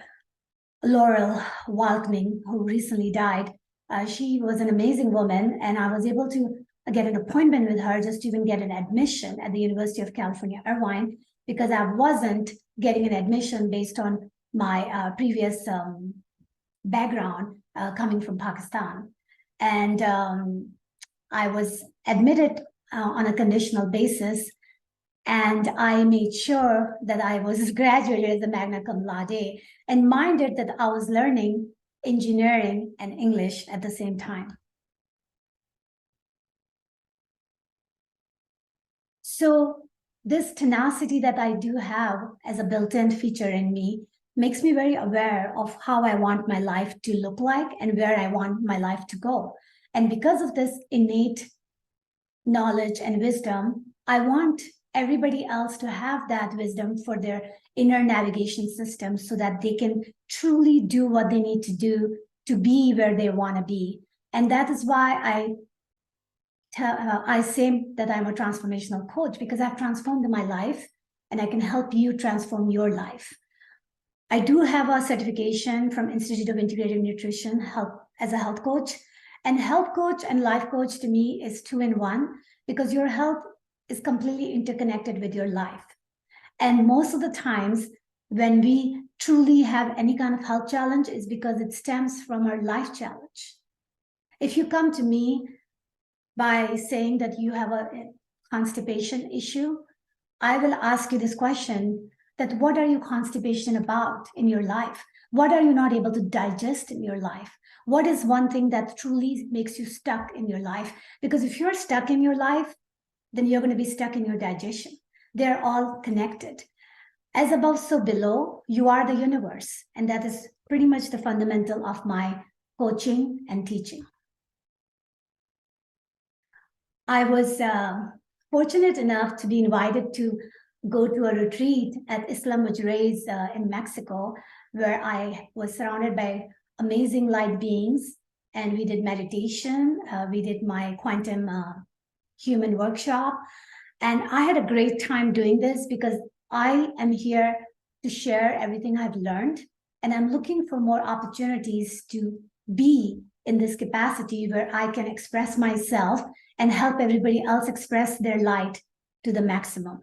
Laurel Walkning, who recently died. She was an amazing woman, and I was able to get an appointment with her just to even get an admission at the University of California, Irvine, because I wasn't getting an admission based on my previous background coming from Pakistan. And I was admitted on a conditional basis. And I made sure that I was graduated as a magna cum laude and minded that I was learning engineering and English at the same time. So this tenacity that I do have as a built-in feature in me makes me very aware of how I want my life to look like and where I want my life to go. And because of this innate knowledge and wisdom, I want everybody else to have that wisdom for their inner navigation system so that they can truly do what they need to do to be where they want to be. And that is why I say that I'm a transformational coach, because I've transformed my life and I can help you transform your life. I do have a certification from Institute of Integrative Nutrition as a health coach. And health coach and life coach to me is 2 in 1, because your health is completely interconnected with your life. And most of the times when we truly have any kind of health challenge is because it stems from our life challenge. If you come to me by saying that you have a constipation issue, I will ask you this question, that what are you constipation about in your life? What are you not able to digest in your life? What is one thing that truly makes you stuck in your life? Because if you're stuck in your life, then you're going to be stuck in your digestion. They're all connected. As above, so below, you are the universe. And that is pretty much the fundamental of my coaching and teaching. I was fortunate enough to be invited to go to a retreat at Islam Mujrez in Mexico, where I was surrounded by amazing light beings. And we did meditation. We did my quantum human workshop. And I had a great time doing this because I am here to share everything I've learned. And I'm looking for more opportunities to be in this capacity where I can express myself and help everybody else express their light to the maximum.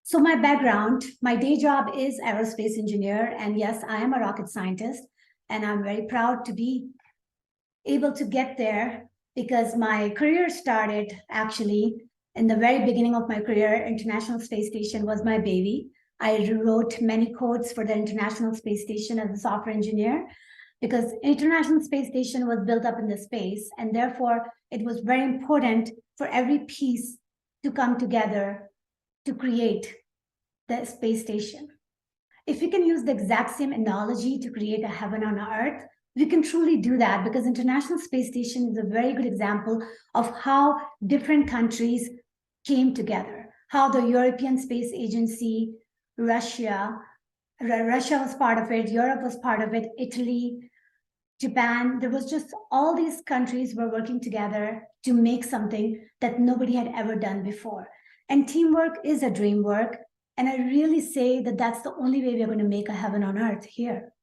So my background, my day job is aerospace engineer. And yes, I am a rocket scientist. And I'm very proud to be able to get there, because my career started actually in the very beginning of my career. International Space Station was my baby. I wrote many codes for the International Space Station as a software engineer, because International Space Station was built up in the space, and therefore it was very important for every piece to come together to create the space station. If we can use the exact same analogy to create a heaven on earth, we can truly do that, because International Space Station is a very good example of how different countries came together, how the European Space Agency, Russia was part of it, Europe was part of it, Italy, Japan, there was just all these countries were working together to make something that nobody had ever done before. And teamwork is a dream work. And I really say that that's the only way we're going to make a heaven on earth here.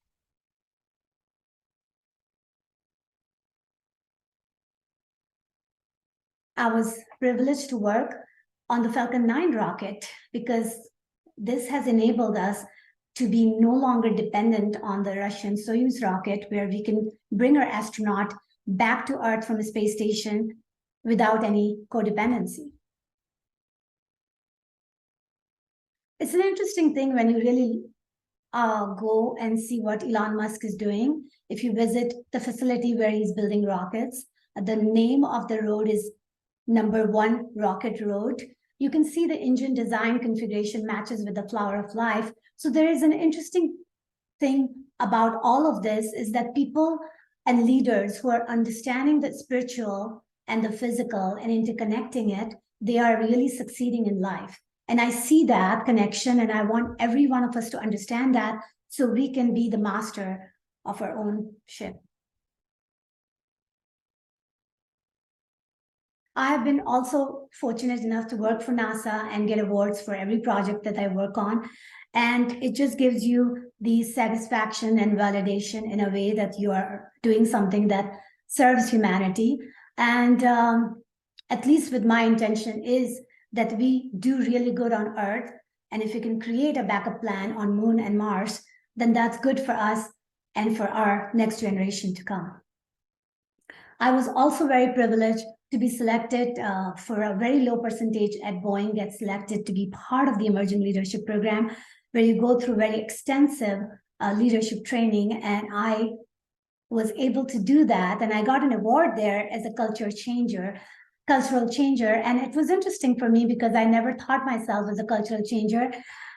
I was privileged to work on the Falcon 9 rocket, because this has enabled us to be no longer dependent on the Russian Soyuz rocket, where we can bring our astronaut back to Earth from a space station without any codependency. It's an interesting thing when you really go and see what Elon Musk is doing. If you visit the facility where he's building rockets, the name of the road is #1 Rocket Road. You can see the engine design configuration matches with the flower of life. So there is an interesting thing about all of this, is that people and leaders who are understanding the spiritual and the physical and interconnecting it, they are really succeeding in life. And I see that connection, and I want every one of us to understand that, so we can be the master of our own ship. I have been also fortunate enough to work for NASA and get awards for every project that I work on. And it just gives you the satisfaction and validation in a way that you are doing something that serves humanity. And at least with my intention is that we do really good on Earth. And if we can create a backup plan on Moon and Mars, then that's good for us and for our next generation to come. I was also very privileged to be selected for a very low percentage at Boeing, get selected to be part of the Emerging Leadership Program, where you go through very extensive leadership training. And I was able to do that. And I got an award there as a cultural changer. And it was interesting for me because I never thought myself as a cultural changer.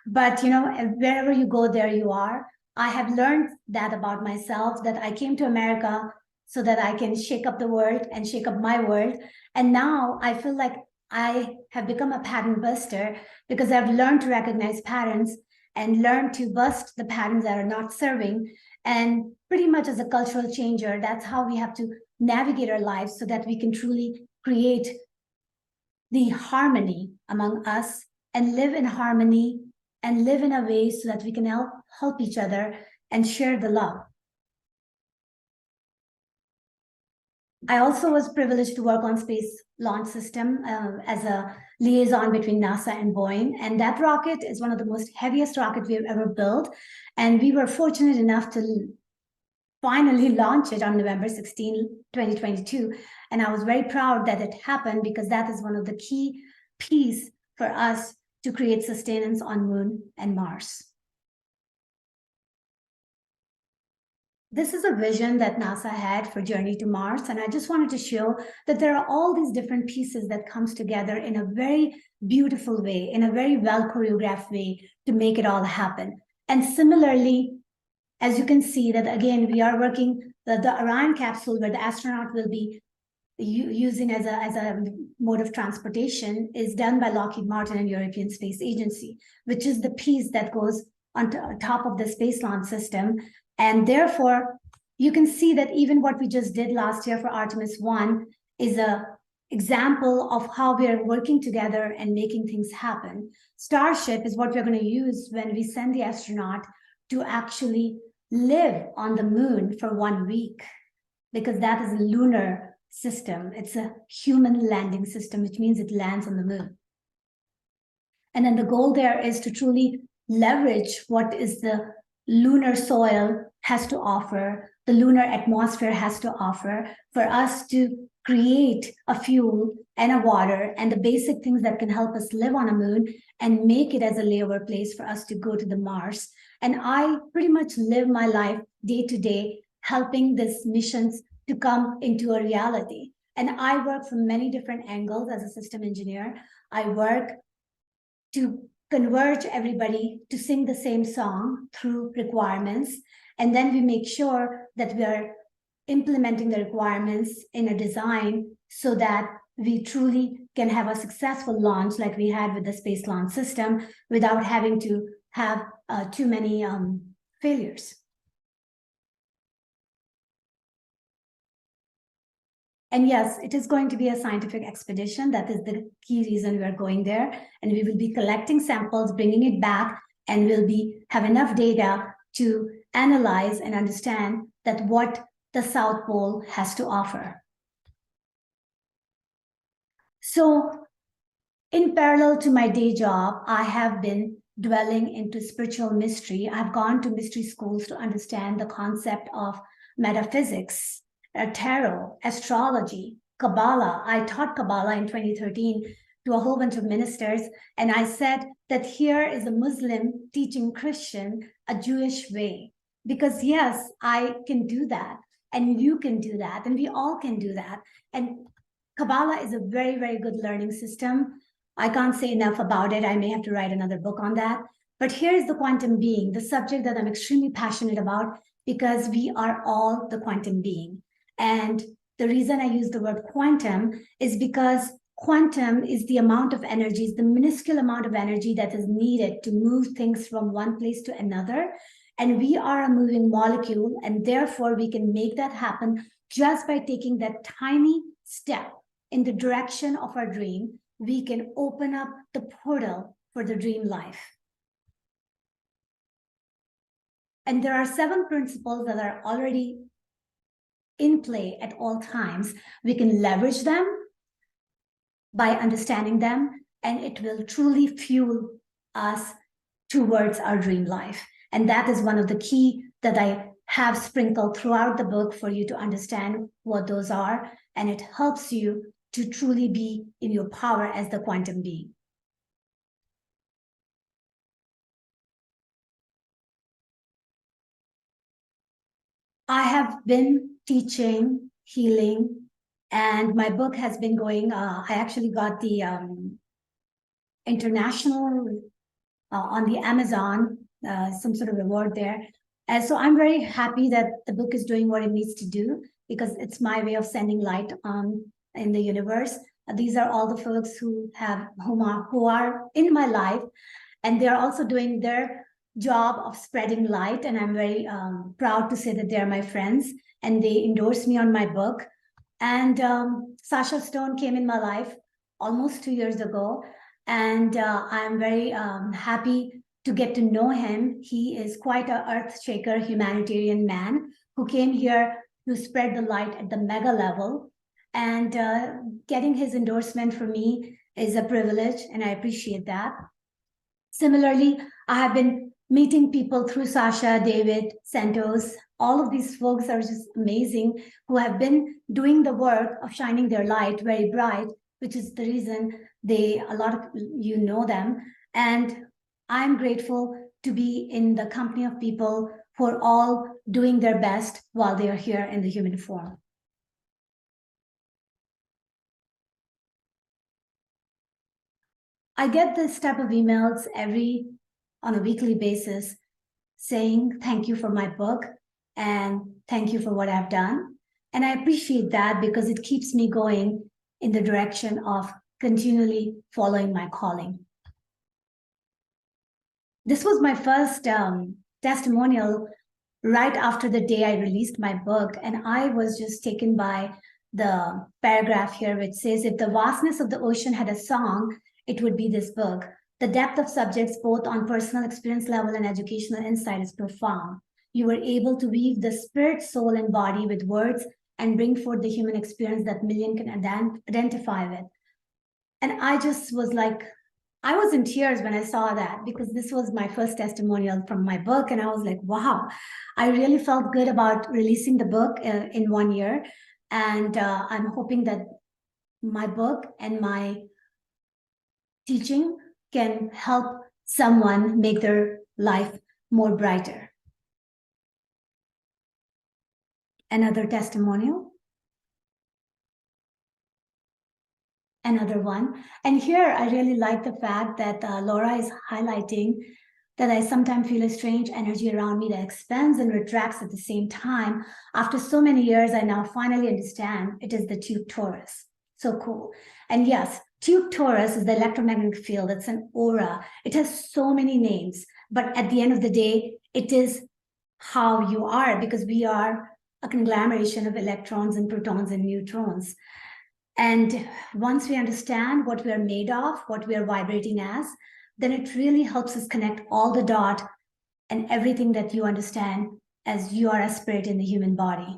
But, you know, wherever you go, there you are. I have learned that about myself, that I came to America so that I can shake up the world and shake up my world. And now I feel like I have become a pattern buster because I've learned to recognize patterns and learn to bust the patterns that are not serving. And pretty much as a cultural changer, that's how we have to navigate our lives so that we can truly create the harmony among us and live in harmony and live in a way so that we can help each other and share the love. I also was privileged to work on Space Launch System as a liaison between NASA and Boeing. And that rocket is one of the most heaviest rockets we have ever built. And we were fortunate enough to finally launch it on November 16, 2022. And I was very proud that it happened because that is one of the key pieces for us to create sustenance on Moon and Mars. This is a vision that NASA had for Journey to Mars, and I just wanted to show that there are all these different pieces that comes together in a very beautiful way, in a very well choreographed way to make it all happen. And similarly, as you can see that again, we are working the Orion capsule where the astronaut will be using as a mode of transportation is done by Lockheed Martin and European Space Agency, which is the piece that goes on top of the Space Launch System. And therefore, you can see that even what we just did last year for Artemis 1 is an example of how we are working together and making things happen. Starship is what we're going to use when we send the astronaut to actually live on the moon for 1 week, because that is a lunar system. It's a human landing system, which means it lands on the moon. And then the goal there is to truly leverage what is the lunar soil has to offer, the lunar atmosphere has to offer, for us to create a fuel and a water and the basic things that can help us live on a moon and make it as a layover place for us to go to the Mars. And I pretty much live my life day to day, helping these missions to come into a reality. And I work from many different angles as a system engineer. I work to converge everybody to sing the same song through requirements. And then we make sure that we are implementing the requirements in a design so that we truly can have a successful launch like we had with the Space Launch System without having to have too many failures. And yes, it is going to be a scientific expedition. That is the key reason we're going there. And we will be collecting samples, bringing it back, and we'll have enough data to analyze and understand that what the South Pole has to offer. So in parallel to my day job, I have been dwelling into spiritual mystery. I've gone to mystery schools to understand the concept of metaphysics, tarot, astrology, Kabbalah. I taught Kabbalah in 2013 to a whole bunch of ministers. And I said that here is a Muslim teaching Christian a Jewish way. Because yes, I can do that. And you can do that. And we all can do that. And Kabbalah is a very, very good learning system. I can't say enough about it. I may have to write another book on that. But here is the quantum being, the subject that I'm extremely passionate about, because we are all the quantum being. And the reason I use the word quantum is because quantum is the amount of energy, is the minuscule amount of energy that is needed to move things from one place to another. And we are a moving molecule, and therefore we can make that happen just by taking that tiny step in the direction of our dream. We can open up the portal for the dream life. And there are 7 principles that are already in play at all times. We can leverage them by understanding them, and it will truly fuel us towards our dream life. And that is one of the key that I have sprinkled throughout the book for you to understand what those are, and it helps you to truly be in your power as the quantum being. I have been teaching healing, and my book has been going, I actually got the international on the Amazon, some sort of award there. And so I'm very happy that the book is doing what it needs to do, because it's my way of sending light in the universe. These are all the folks who are in my life, and they're also doing their job of spreading light. And I'm very proud to say that they're my friends, and they endorse me on my book. And Sasha Stone came in my life almost 2 years ago, and I'm very happy to get to know him. He is quite an earth shaker, humanitarian man who came here to spread the light at the mega level. And getting his endorsement for me is a privilege, and I appreciate that. Similarly, I have been meeting people through Sasha, David, Santos. All of these folks are just amazing, who have been doing the work of shining their light very bright, which is the reason a lot of you know them. And I'm grateful to be in the company of people who are all doing their best while they are here in the human form. I get this type of emails on a weekly basis saying thank you for my book and thank you for what I've done. And I appreciate that, because it keeps me going in the direction of continually following my calling. This was my first testimonial right after the day I released my book, and I was just taken by the paragraph here which says, if the vastness of the ocean had a song, it would be this book. The depth of subjects, both on personal experience level and educational insight, is profound. You were able to weave the spirit, soul, and body with words and bring forth the human experience that million can identify with. And I just was like, I was in tears when I saw that, because this was my first testimonial from my book. And I was like, wow, I really felt good about releasing the book in 1 year. And I'm hoping that my book and my teaching can help someone make their life more brighter. Another testimonial. Another one. And here I really like the fact that Laura is highlighting that I sometimes feel a strange energy around me that expands and retracts at the same time. After so many years, I now finally understand it is the tube torus. So cool. And yes, tube torus is the electromagnetic field. It's an aura. It has so many names, but at the end of the day, it is how you are, because we are a conglomeration of electrons and protons and neutrons. And once we understand what we are made of, what we are vibrating as, then it really helps us connect all the dots and everything that you understand as you are a spirit in the human body.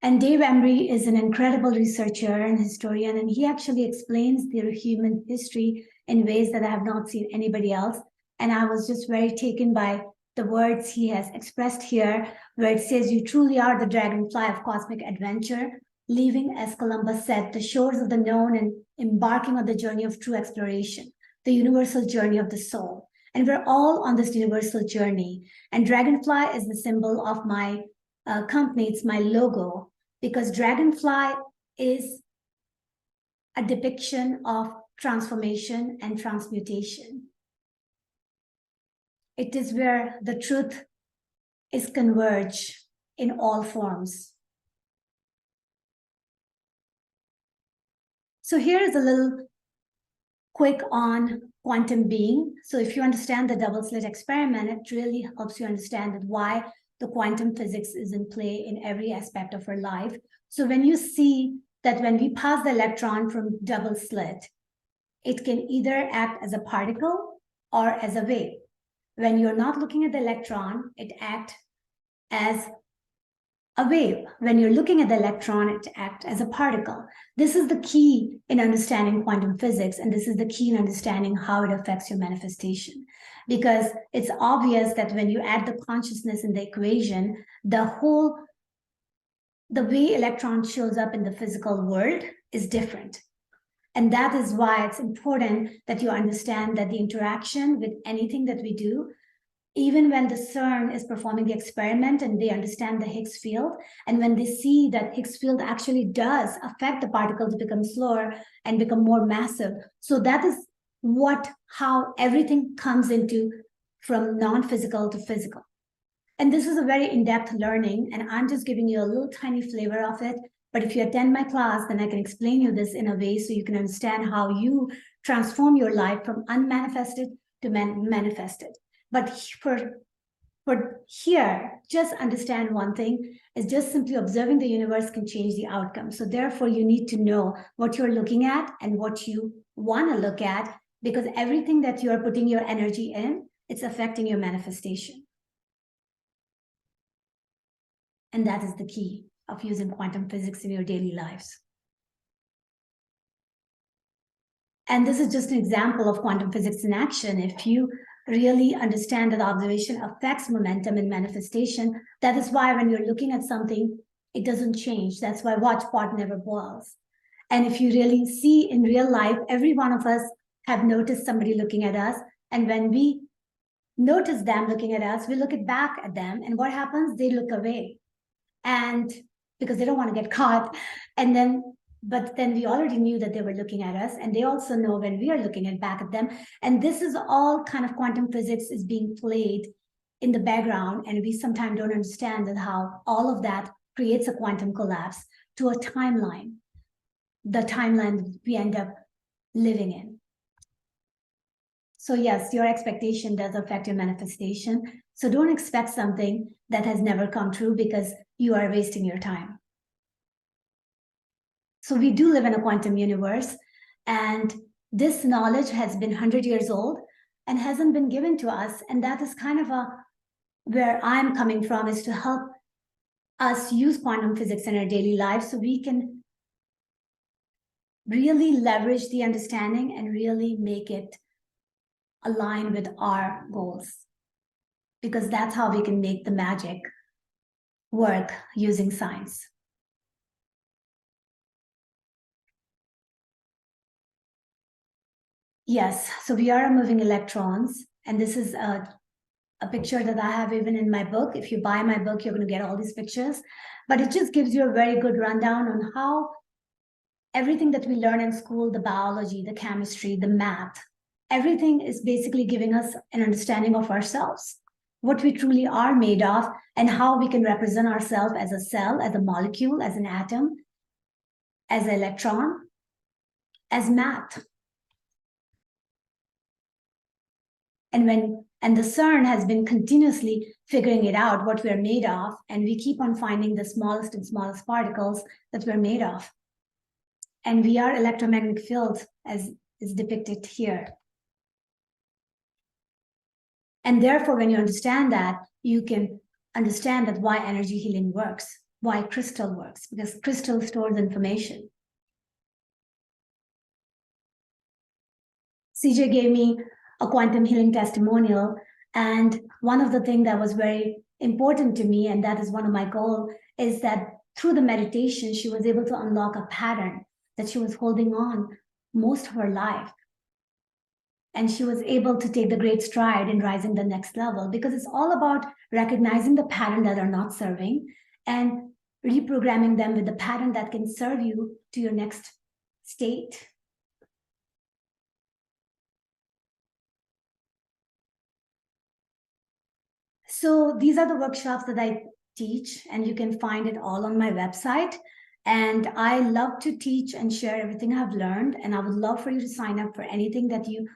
And Dave Emery is an incredible researcher and historian, and he actually explains their human history in ways that I have not seen anybody else. And I was just very taken by the words he has expressed here, where it says, you truly are the dragonfly of cosmic adventure, leaving, as Columbus said, the shores of the known and embarking on the journey of true exploration, the universal journey of the soul. And we're all on this universal journey. And dragonfly is the symbol of my company. It's my logo, because dragonfly is a depiction of transformation and transmutation. It is where the truth is converged in all forms. So here is a little quick on quantum being. So if you understand the double slit experiment, it really helps you understand that why the quantum physics is in play in every aspect of our life. So when you see that when we pass the electron from double slit, it can either act as a particle or as a wave. When you're not looking at the electron, it acts as a wave. When you're looking at the electron, it acts as a particle. This is the key in understanding quantum physics, and this is the key in understanding how it affects your manifestation. Because it's obvious that when you add the consciousness in the equation, the way electron shows up in the physical world is different. And that is why it's important that you understand that the interaction with anything that we do, even when the CERN is performing the experiment and they understand the Higgs field, and when they see that Higgs field actually does affect the particles to become slower and become more massive. So that is how everything comes into from non-physical to physical. And this is a very in-depth learning, and I'm just giving you a little tiny flavor of it. But if you attend my class, then I can explain you this in a way so you can understand how you transform your life from unmanifested to manifested. But for here, just understand one thing, is just simply observing the universe can change the outcome. So therefore, you need to know what you're looking at and what you want to look at, because everything that you're putting your energy in, it's affecting your manifestation. And that is the key of using quantum physics in your daily lives. And this is just an example of quantum physics in action. If you really understand that observation affects momentum and manifestation, that is why when you're looking at something, it doesn't change. That's why watch pot never boils. And if you really see in real life, every one of us have noticed somebody looking at us. And when we notice them looking at us, we look back at them. And what happens? They look away. And because they don't want to get caught. But then we already knew that they were looking at us, and they also know when we are looking back at them. And this is all kind of quantum physics is being played in the background, and we sometimes don't understand that how all of that creates a quantum collapse to a timeline, the timeline we end up living in. So yes, your expectation does affect your manifestation. So don't expect something that has never come true, because you are wasting your time. So we do live in a quantum universe, and this knowledge has been 100 years old and hasn't been given to us. And that is kind of where I'm coming from, is to help us use quantum physics in our daily lives so we can really leverage the understanding and really make it align with our goals. Because that's how we can make the magic work using science. Yes, so we are moving electrons, and this is a picture that I have even in my book. If you buy my book, you're going to get all these pictures, but it just gives you a very good rundown on how everything that we learn in school, the biology, the chemistry, the math, everything is basically giving us an understanding of ourselves, what we truly are made of, and how we can represent ourselves as a cell, as a molecule, as an atom, as an electron, as math. And the CERN has been continuously figuring it out, what we're made of, and we keep on finding the smallest and smallest particles that we're made of. And we are electromagnetic fields, as is depicted here. And therefore, when you understand that, you can understand that why energy healing works, why crystal works, because crystal stores information. CJ gave me a quantum healing testimonial. And one of the things that was very important to me, and that is one of my goals, is that through the meditation, she was able to unlock a pattern that she was holding on most of her life. And she was able to take the great stride in rising the next level, because it's all about recognizing the pattern that are not serving and reprogramming them with the pattern that can serve you to your next state. So these are the workshops that I teach, and you can find it all on my website. And I love to teach and share everything I've learned. And I would love for you to sign up for anything that you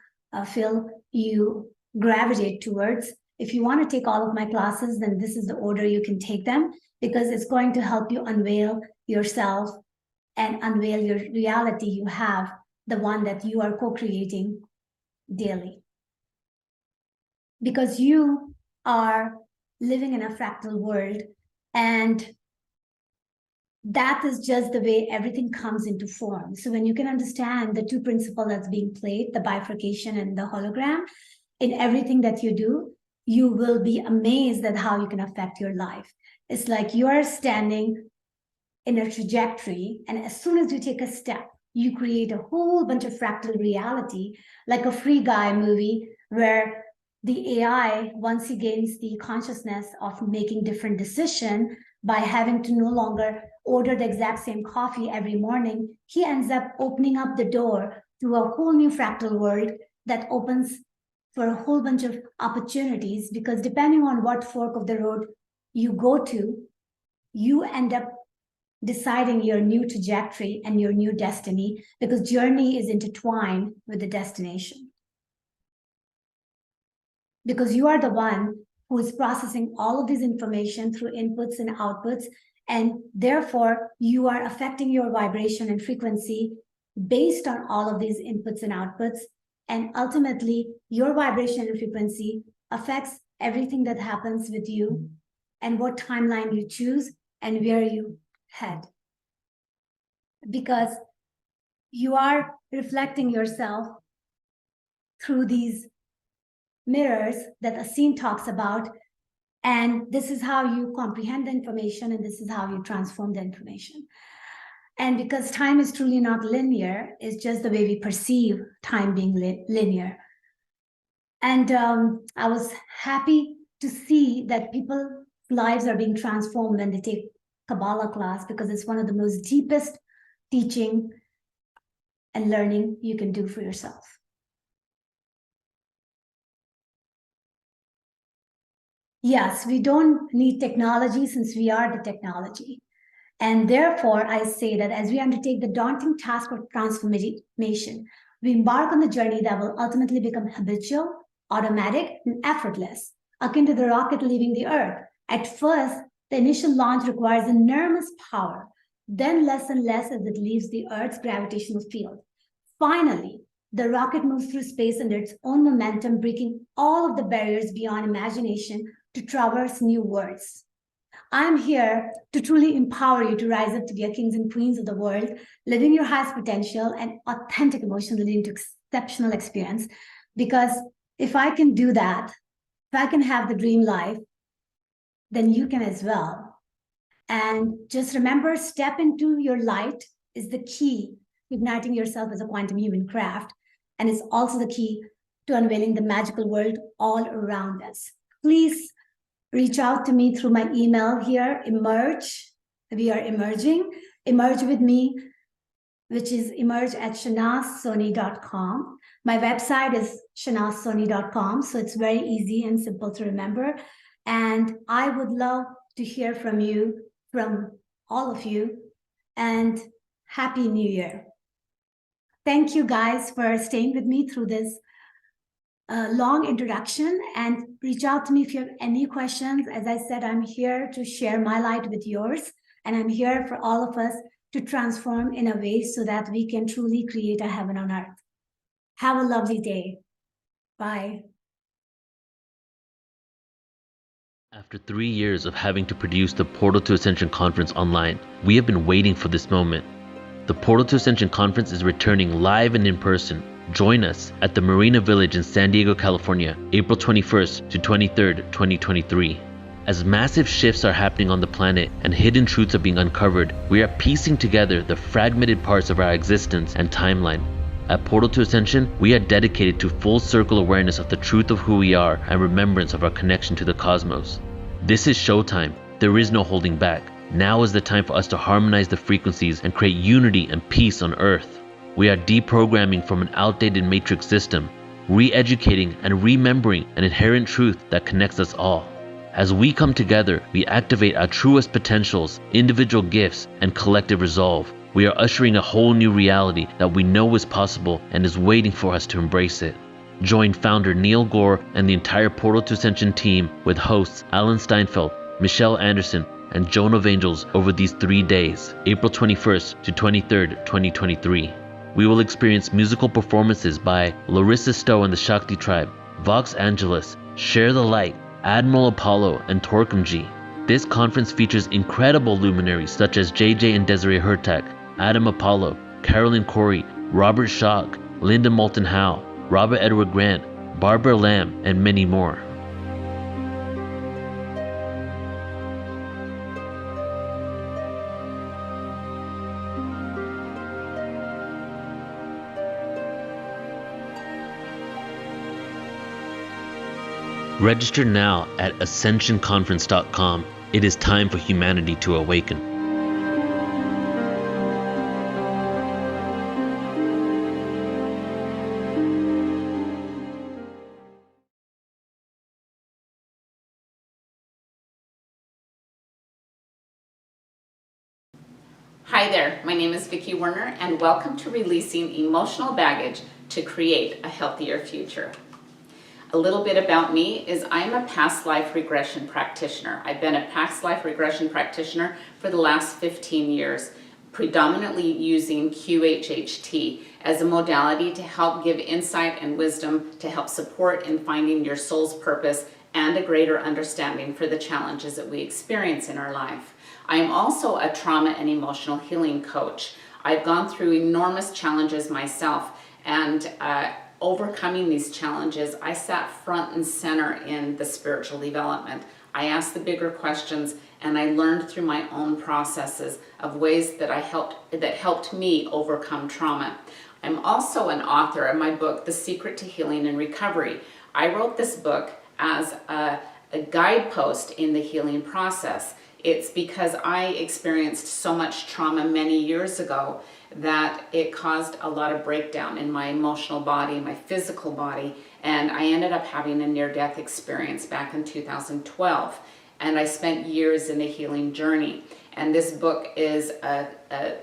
feel you gravitate towards. If you want to take all of my classes, then this is the order you can take them, because it's going to help you unveil yourself and unveil your reality you have, the one that you are co-creating daily. Because you are living in a fractal world, and that is just the way everything comes into form. So when you can understand the two principles that's being played, the bifurcation and the hologram, in everything that you do, you will be amazed at how you can affect your life. It's like you're standing in a trajectory, and as soon as you take a step, you create a whole bunch of fractal reality, like a Free Guy movie, where the AI, once he gains the consciousness of making different decisions by having to no longer order the exact same coffee every morning, he ends up opening up the door to a whole new fractal world that opens for a whole bunch of opportunities, because depending on what fork of the road you go to, you end up deciding your new trajectory and your new destiny, because journey is intertwined with the destination. Because you are the one who is processing all of this information through inputs and outputs, and therefore you are affecting your vibration and frequency based on all of these inputs and outputs. And ultimately, your vibration and frequency affects everything that happens with you and what timeline you choose and where you head. Because you are reflecting yourself through these mirrors that Asim talks about. And this is how you comprehend the information, and this is how you transform the information. And because time is truly not linear, it's just the way we perceive time being linear. And I was happy to see that people's lives are being transformed when they take Kabbalah class, because it's one of the most deepest teaching and learning you can do for yourself. Yes, we don't need technology since we are the technology. And therefore, I say that as we undertake the daunting task of transformation, we embark on the journey that will ultimately become habitual, automatic, and effortless, akin to the rocket leaving the Earth. At first, the initial launch requires enormous power, then less and less as it leaves the Earth's gravitational field. Finally, the rocket moves through space under its own momentum, breaking all of the barriers beyond imagination to traverse new worlds. I'm here to truly empower you to rise up to be a kings and queens of the world, living your highest potential and authentic emotion leading to exceptional experience. Because if I can do that, if I can have the dream life, then you can as well. And just remember, step into your light is the key, igniting yourself as a quantum human craft, and is also the key to unveiling the magical world all around us. Please reach out to me through my email here, emerge. We are emerging. Emerge with me, which is emerge@shanazsoni.com. My website is shanazsoni.com, so it's very easy and simple to remember. And I would love to hear from you, from all of you, and Happy New Year. Thank you guys for staying with me through this long introduction, and reach out to me if you have any questions. As I said, I'm here to share my light with yours, and I'm here for all of us to transform in a way so that we can truly create a heaven on earth. Have a lovely day. Bye. After 3 years of having to produce the Portal to Ascension Conference online, we have been waiting for this moment. The Portal to Ascension Conference is returning live and in person. Join us at the Marina Village in San Diego, California, April 21st to 23rd, 2023. As massive shifts are happening on the planet and hidden truths are being uncovered, we are piecing together the fragmented parts of our existence and timeline. At Portal to Ascension, we are dedicated to full circle awareness of the truth of who we are and remembrance of our connection to the cosmos. This is showtime. There is no holding back. Now is the time for us to harmonize the frequencies and create unity and peace on Earth. We are deprogramming from an outdated matrix system, re-educating and remembering an inherent truth that connects us all. As we come together, we activate our truest potentials, individual gifts, and collective resolve. We are ushering a whole new reality that we know is possible and is waiting for us to embrace it. Join founder Neil Gore and the entire Portal to Ascension team with hosts Alan Steinfeld, Michelle Anderson, and Joan of Angels over these 3 days, April 21st to 23rd, 2023. We will experience musical performances by Larissa Stowe and the Shakti Tribe, Vox Angeles, Share the Light, Admiral Apollo, and Torquemji. This conference features incredible luminaries such as JJ and Desiree Hurtak, Adam Apollo, Carolyn Cory, Robert Schock, Linda Moulton Howe, Robert Edward Grant, Barbara Lamb, and many more. Register now at ascensionconference.com. It is time for humanity to awaken. Hi there, my name is Vicki Werner, and welcome to Releasing Emotional Baggage to Create a Healthier Future. A little bit about me is I'm a past life regression practitioner. I've been a past life regression practitioner for the last 15 years, predominantly using QHHT as a modality to help give insight and wisdom to help support in finding your soul's purpose and a greater understanding for the challenges that we experience in our life. I am also a trauma and emotional healing coach. I've gone through enormous challenges myself, and overcoming these challenges, I sat front and center in the spiritual development. I asked the bigger questions, and I learned through my own processes of ways that helped me overcome trauma. I'm also an author of my book, The Secret to Healing and Recovery. I wrote this book as a guidepost in the healing process. It's because I experienced so much trauma many years ago that it caused a lot of breakdown in my emotional body, my physical body, and I ended up having a near-death experience back in 2012. And I spent years in a healing journey. And this book is a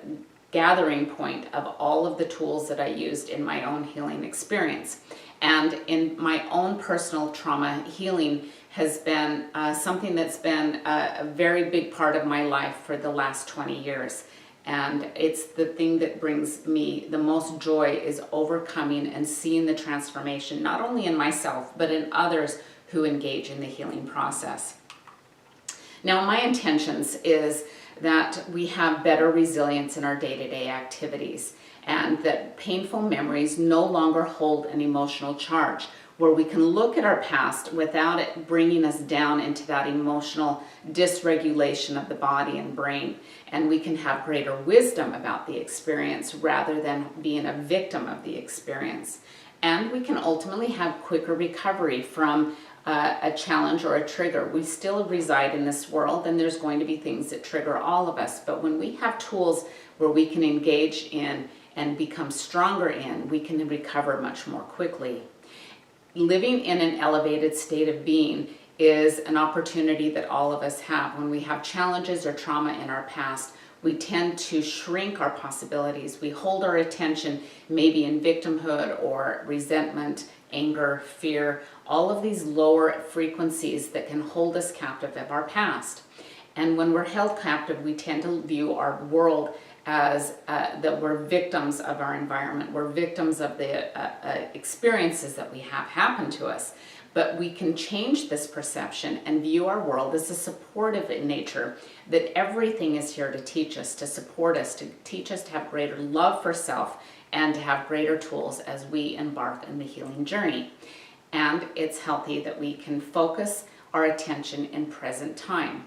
gathering point of all of the tools that I used in my own healing experience. And in my own personal trauma, healing has been something that's been a very big part of my life for the last 20 years. And it's the thing that brings me the most joy is overcoming and seeing the transformation, not only in myself, but in others who engage in the healing process. Now, my intentions is that we have better resilience in our day-to-day activities, and that painful memories no longer hold an emotional charge, where we can look at our past without it bringing us down into that emotional dysregulation of the body and brain. And we can have greater wisdom about the experience rather than being a victim of the experience. And we can ultimately have quicker recovery from a challenge or a trigger. We still reside in this world, and there's going to be things that trigger all of us. But when we have tools where we can engage in and become stronger in, we can recover much more quickly. Living in an elevated state of being is an opportunity that all of us have. When we have challenges or trauma in our past, we tend to shrink our possibilities. We hold our attention maybe in victimhood or resentment, anger, fear, all of these lower frequencies that can hold us captive of our past. And when we're held captive, we tend to view our world as that we're victims of our environment. We're victims of the experiences that we have happen to us. But we can change this perception and view our world as a supportive in nature, that everything is here to teach us, to support us, to teach us to have greater love for self and to have greater tools as we embark on the healing journey. And it's healthy that we can focus our attention in present time.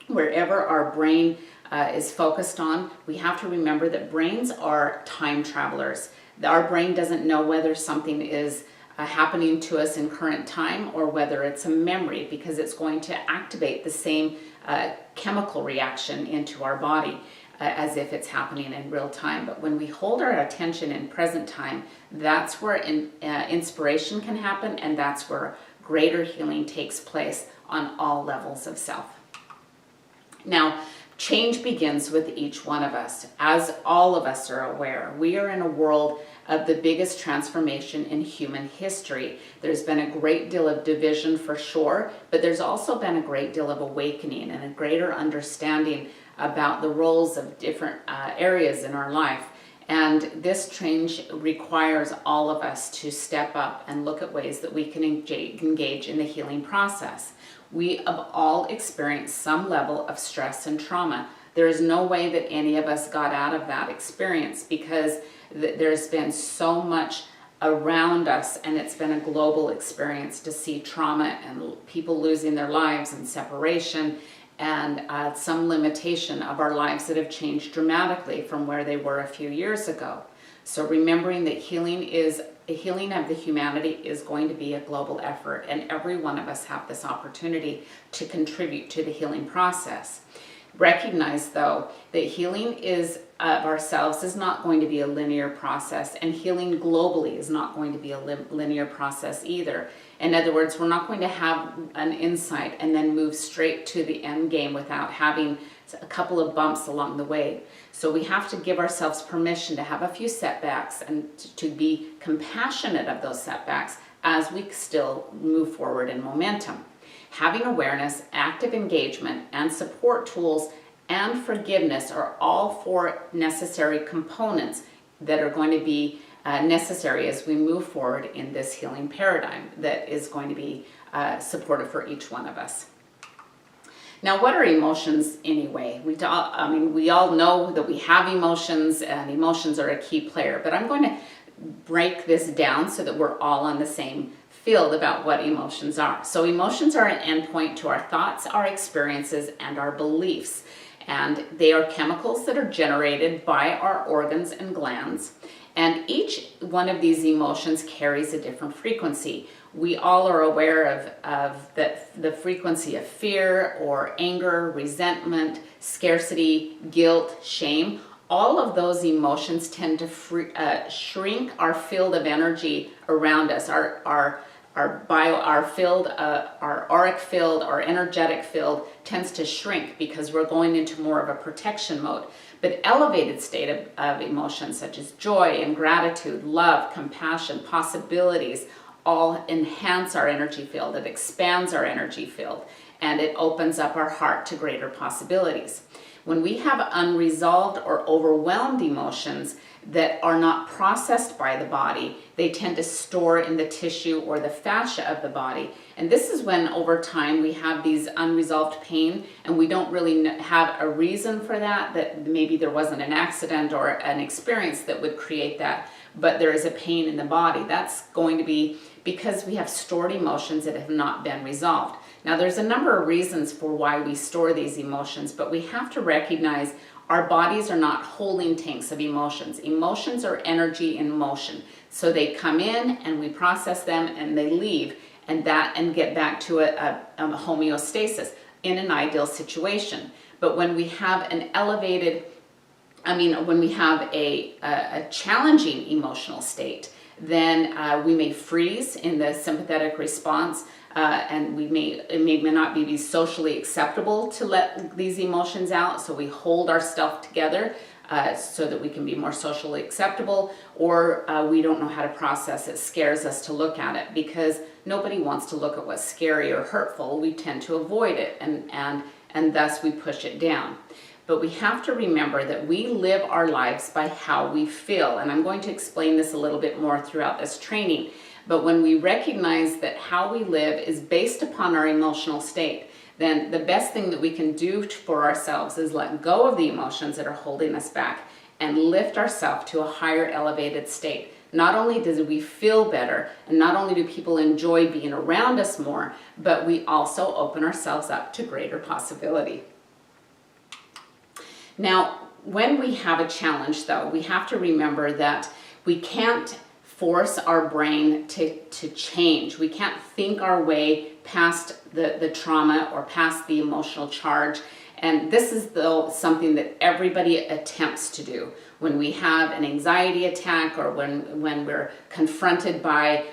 Wherever our brain is focused on, we have to remember that brains are time travelers. Our brain doesn't know whether something is happening to us in current time or whether it's a memory, because it's going to activate the same chemical reaction into our body as if it's happening in real time. But when we hold our attention in present time, that's where inspiration can happen, and that's where greater healing takes place on all levels of self. Now, change begins with each one of us. As all of us are aware, we are in a world of the biggest transformation in human history. There's been a great deal of division for sure, but there's also been a great deal of awakening and a greater understanding about the roles of different areas in our life. And this change requires all of us to step up and look at ways that we can engage in the healing process. We have all experienced some level of stress and trauma. There is no way that any of us got out of that experience, because there's been so much around us, and it's been a global experience to see trauma and people losing their lives and separation, and some limitation of our lives that have changed dramatically from where they were a few years ago. So remembering that healing of the humanity is going to be a global effort, and every one of us have this opportunity to contribute to the healing process. Recognize, though, that healing of ourselves is not going to be a linear process, and healing globally is not going to be a linear process either. In other words, we're not going to have an insight and then move straight to the end game without having a couple of bumps along the way. So we have to give ourselves permission to have a few setbacks and to be compassionate of those setbacks as we still move forward in momentum. Having awareness, active engagement, and support tools and forgiveness are all four necessary components that are going to be necessary as we move forward in this healing paradigm that is going to be supportive for each one of us. Now, what are emotions anyway? We all know that we have emotions, and emotions are a key player, but I'm going to break this down so that we're all on the same field about what emotions are. So emotions are an endpoint to our thoughts, our experiences, and our beliefs. And they are chemicals that are generated by our organs and glands. And each one of these emotions carries a different frequency. We all are aware of the frequency of fear or anger, resentment, scarcity, guilt, shame. All of those emotions tend to shrink our field of energy around us, our field, our auric field, our energetic field tends to shrink because we're going into more of a protection mode. But elevated state of emotions such as joy and gratitude, love, compassion, possibilities, all enhance our energy field. It expands our energy field, and it opens up our heart to greater possibilities. When we have unresolved or overwhelmed emotions that are not processed by the body, they tend to store in the tissue or the fascia of the body. And this is when over time we have these unresolved pain, and we don't really have a reason for that maybe there wasn't an accident or an experience that would create that, but there is a pain in the body. That's going to be because we have stored emotions that have not been resolved. Now, there's a number of reasons for why we store these emotions, but we have to recognize our bodies are not holding tanks of emotions. Emotions are energy in motion. So they come in and we process them, and they leave and get back to a homeostasis in an ideal situation. But when we have when we have a challenging emotional state, then we may freeze in the sympathetic response, and it may not be socially acceptable to let these emotions out, so we hold our stuff together so that we can be more socially acceptable, or we don't know how to process it. Scares us to look at it because nobody wants to look at what's scary or hurtful. We tend to avoid it, and thus we push it down. But we have to remember that we live our lives by how we feel. And I'm going to explain this a little bit more throughout this training. But when we recognize that how we live is based upon our emotional state, then the best thing that we can do for ourselves is let go of the emotions that are holding us back and lift ourselves to a higher elevated state. Not only do we feel better, and not only do people enjoy being around us more, but we also open ourselves up to greater possibility. Now, when we have a challenge, though, we have to remember that we can't force our brain to change. We can't think our way past the trauma or past the emotional charge. And this is, though, something that everybody attempts to do. When we have an anxiety attack, or when we're confronted by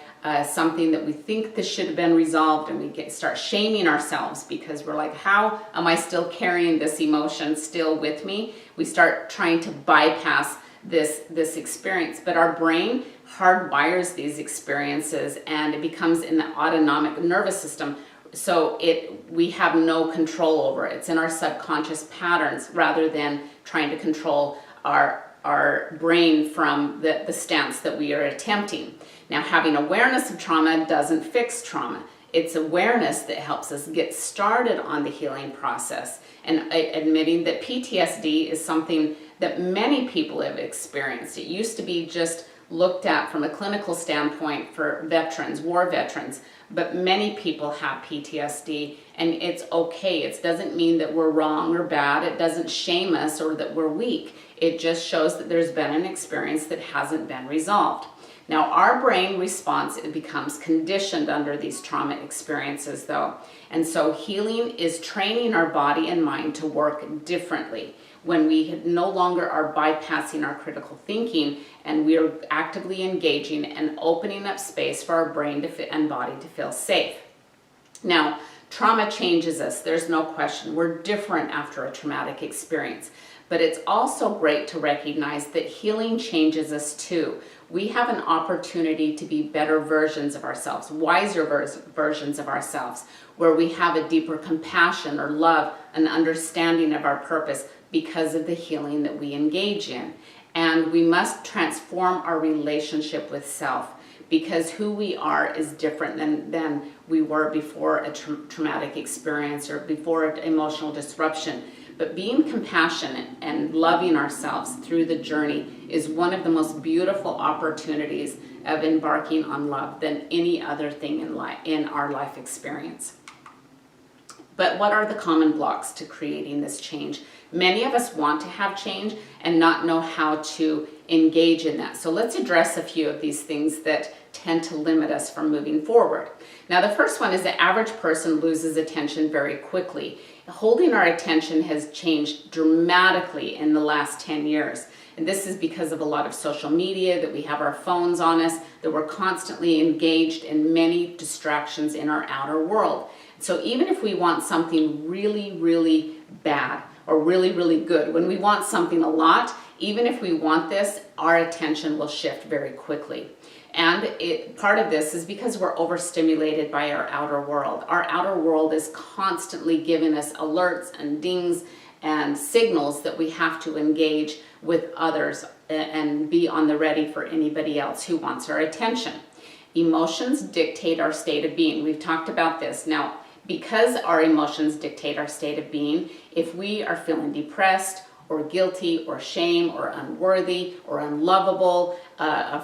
something that we think this should have been resolved, and we start shaming ourselves because we're like, how am I still carrying this emotion still with me? We start trying to bypass this experience, but our brain hardwires these experiences, and it becomes in the autonomic nervous system. So we have no control over it. It's in our subconscious patterns rather than trying to control our our brain from the stance that we are attempting. Now, having awareness of trauma doesn't fix trauma. It's awareness that helps us get started on the healing process, and admitting that PTSD is something that many people have experienced. It used to be just looked at from a clinical standpoint for veterans, war veterans, but many people have PTSD, and it's okay. It doesn't mean that we're wrong or bad. It doesn't shame us or that we're weak. It just shows that there's been an experience that hasn't been resolved. Now, our brain response, it becomes conditioned under these trauma experiences though. And so healing is training our body and mind to work differently when we no longer are bypassing our critical thinking, and we are actively engaging and opening up space for our brain and body to feel safe. Now, trauma changes us, there's no question. We're different after a traumatic experience. But it's also great to recognize that healing changes us too. We have an opportunity to be better versions of ourselves, wiser versions of ourselves, where we have a deeper compassion or love, an understanding of our purpose because of the healing that we engage in. And we must transform our relationship with self, because who we are is different than we were before a traumatic experience or before emotional disruption. But being compassionate and loving ourselves through the journey is one of the most beautiful opportunities of embarking on love than any other thing in our life experience. But what are the common blocks to creating this change? Many of us want to have change and not know how to engage in that. So let's address a few of these things that tend to limit us from moving forward. Now, the first one is the average person loses attention very quickly. Holding our attention has changed dramatically in the last 10 years. And this is because of a lot of social media, that we have our phones on us, that we're constantly engaged in many distractions in our outer world. So even if we want something really, really bad or really, really good, when we want something a lot, even if we want this, our attention will shift very quickly. And part of this is because we're overstimulated by our outer world. Our outer world is constantly giving us alerts and dings and signals that we have to engage with others and be on the ready for anybody else who wants our attention. Emotions dictate our state of being. We've talked about this. Now, because our emotions dictate our state of being, if we are feeling depressed or guilty or shame or unworthy or unlovable,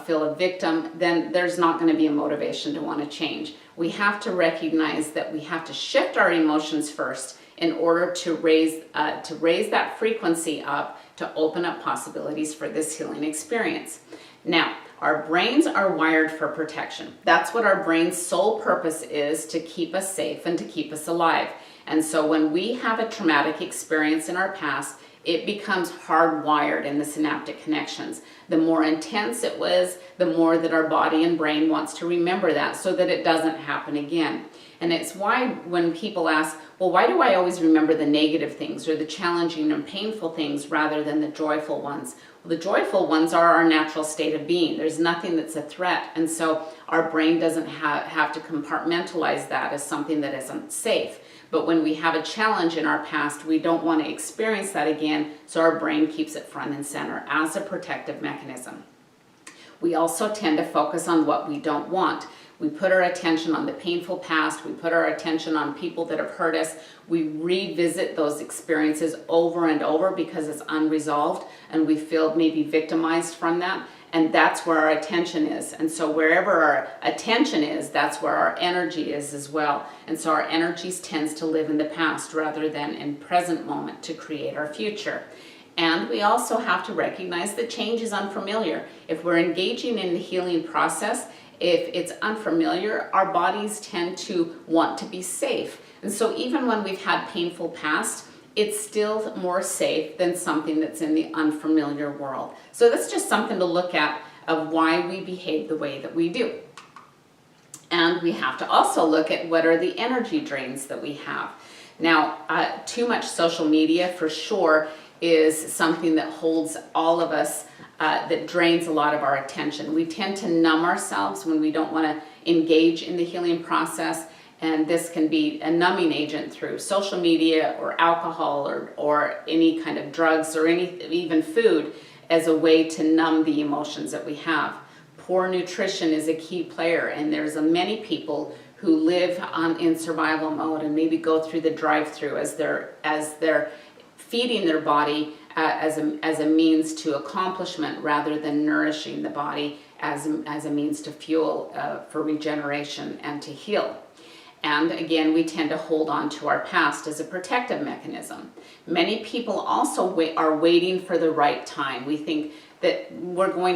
feel a victim, then there's not going to be a motivation to want to change. We have to recognize that we have to shift our emotions first in order to raise that frequency up to open up possibilities for this healing experience. Now, our brains are wired for protection. That's what our brain's sole purpose is, to keep us safe and to keep us alive. And so when we have a traumatic experience in our past, it becomes hardwired in the synaptic connections. The more intense it was, the more that our body and brain wants to remember that so that it doesn't happen again. And it's why when people ask, well, why do I always remember the negative things or the challenging and painful things rather than the joyful ones? Well, the joyful ones are our natural state of being. There's nothing that's a threat. And so our brain doesn't have to compartmentalize that as something that isn't safe. But when we have a challenge in our past, we don't want to experience that again, so our brain keeps it front and center as a protective mechanism. We also tend to focus on what we don't want. We put our attention on the painful past, we put our attention on people that have hurt us, we revisit those experiences over and over because it's unresolved and we feel maybe victimized from that. And that's where our attention is. And so wherever our attention is, that's where our energy is as well. And so our energies tends to live in the past rather than in present moment to create our future. And we also have to recognize that change is unfamiliar. If we're engaging in the healing process, if it's unfamiliar, our bodies tend to want to be safe. And so even when we've had painful past, it's still more safe than something that's in the unfamiliar world. So that's just something to look at of why we behave the way that we do. And we have to also look at what are the energy drains that we have. Now, too much social media for sure is something that holds all of us, that drains a lot of our attention. We tend to numb ourselves when we don't want to engage in the healing process. And this can be a numbing agent through social media or alcohol or any kind of drugs or even food. as a way to numb the emotions that we have. Poor nutrition is a key player, and there's many people who live in survival mode and maybe go through the drive-through as they're feeding their body as a means to accomplishment rather than nourishing the body as a means to fuel for regeneration and to heal. And again, we tend to hold on to our past as a protective mechanism. Many people also are waiting for the right time. We think that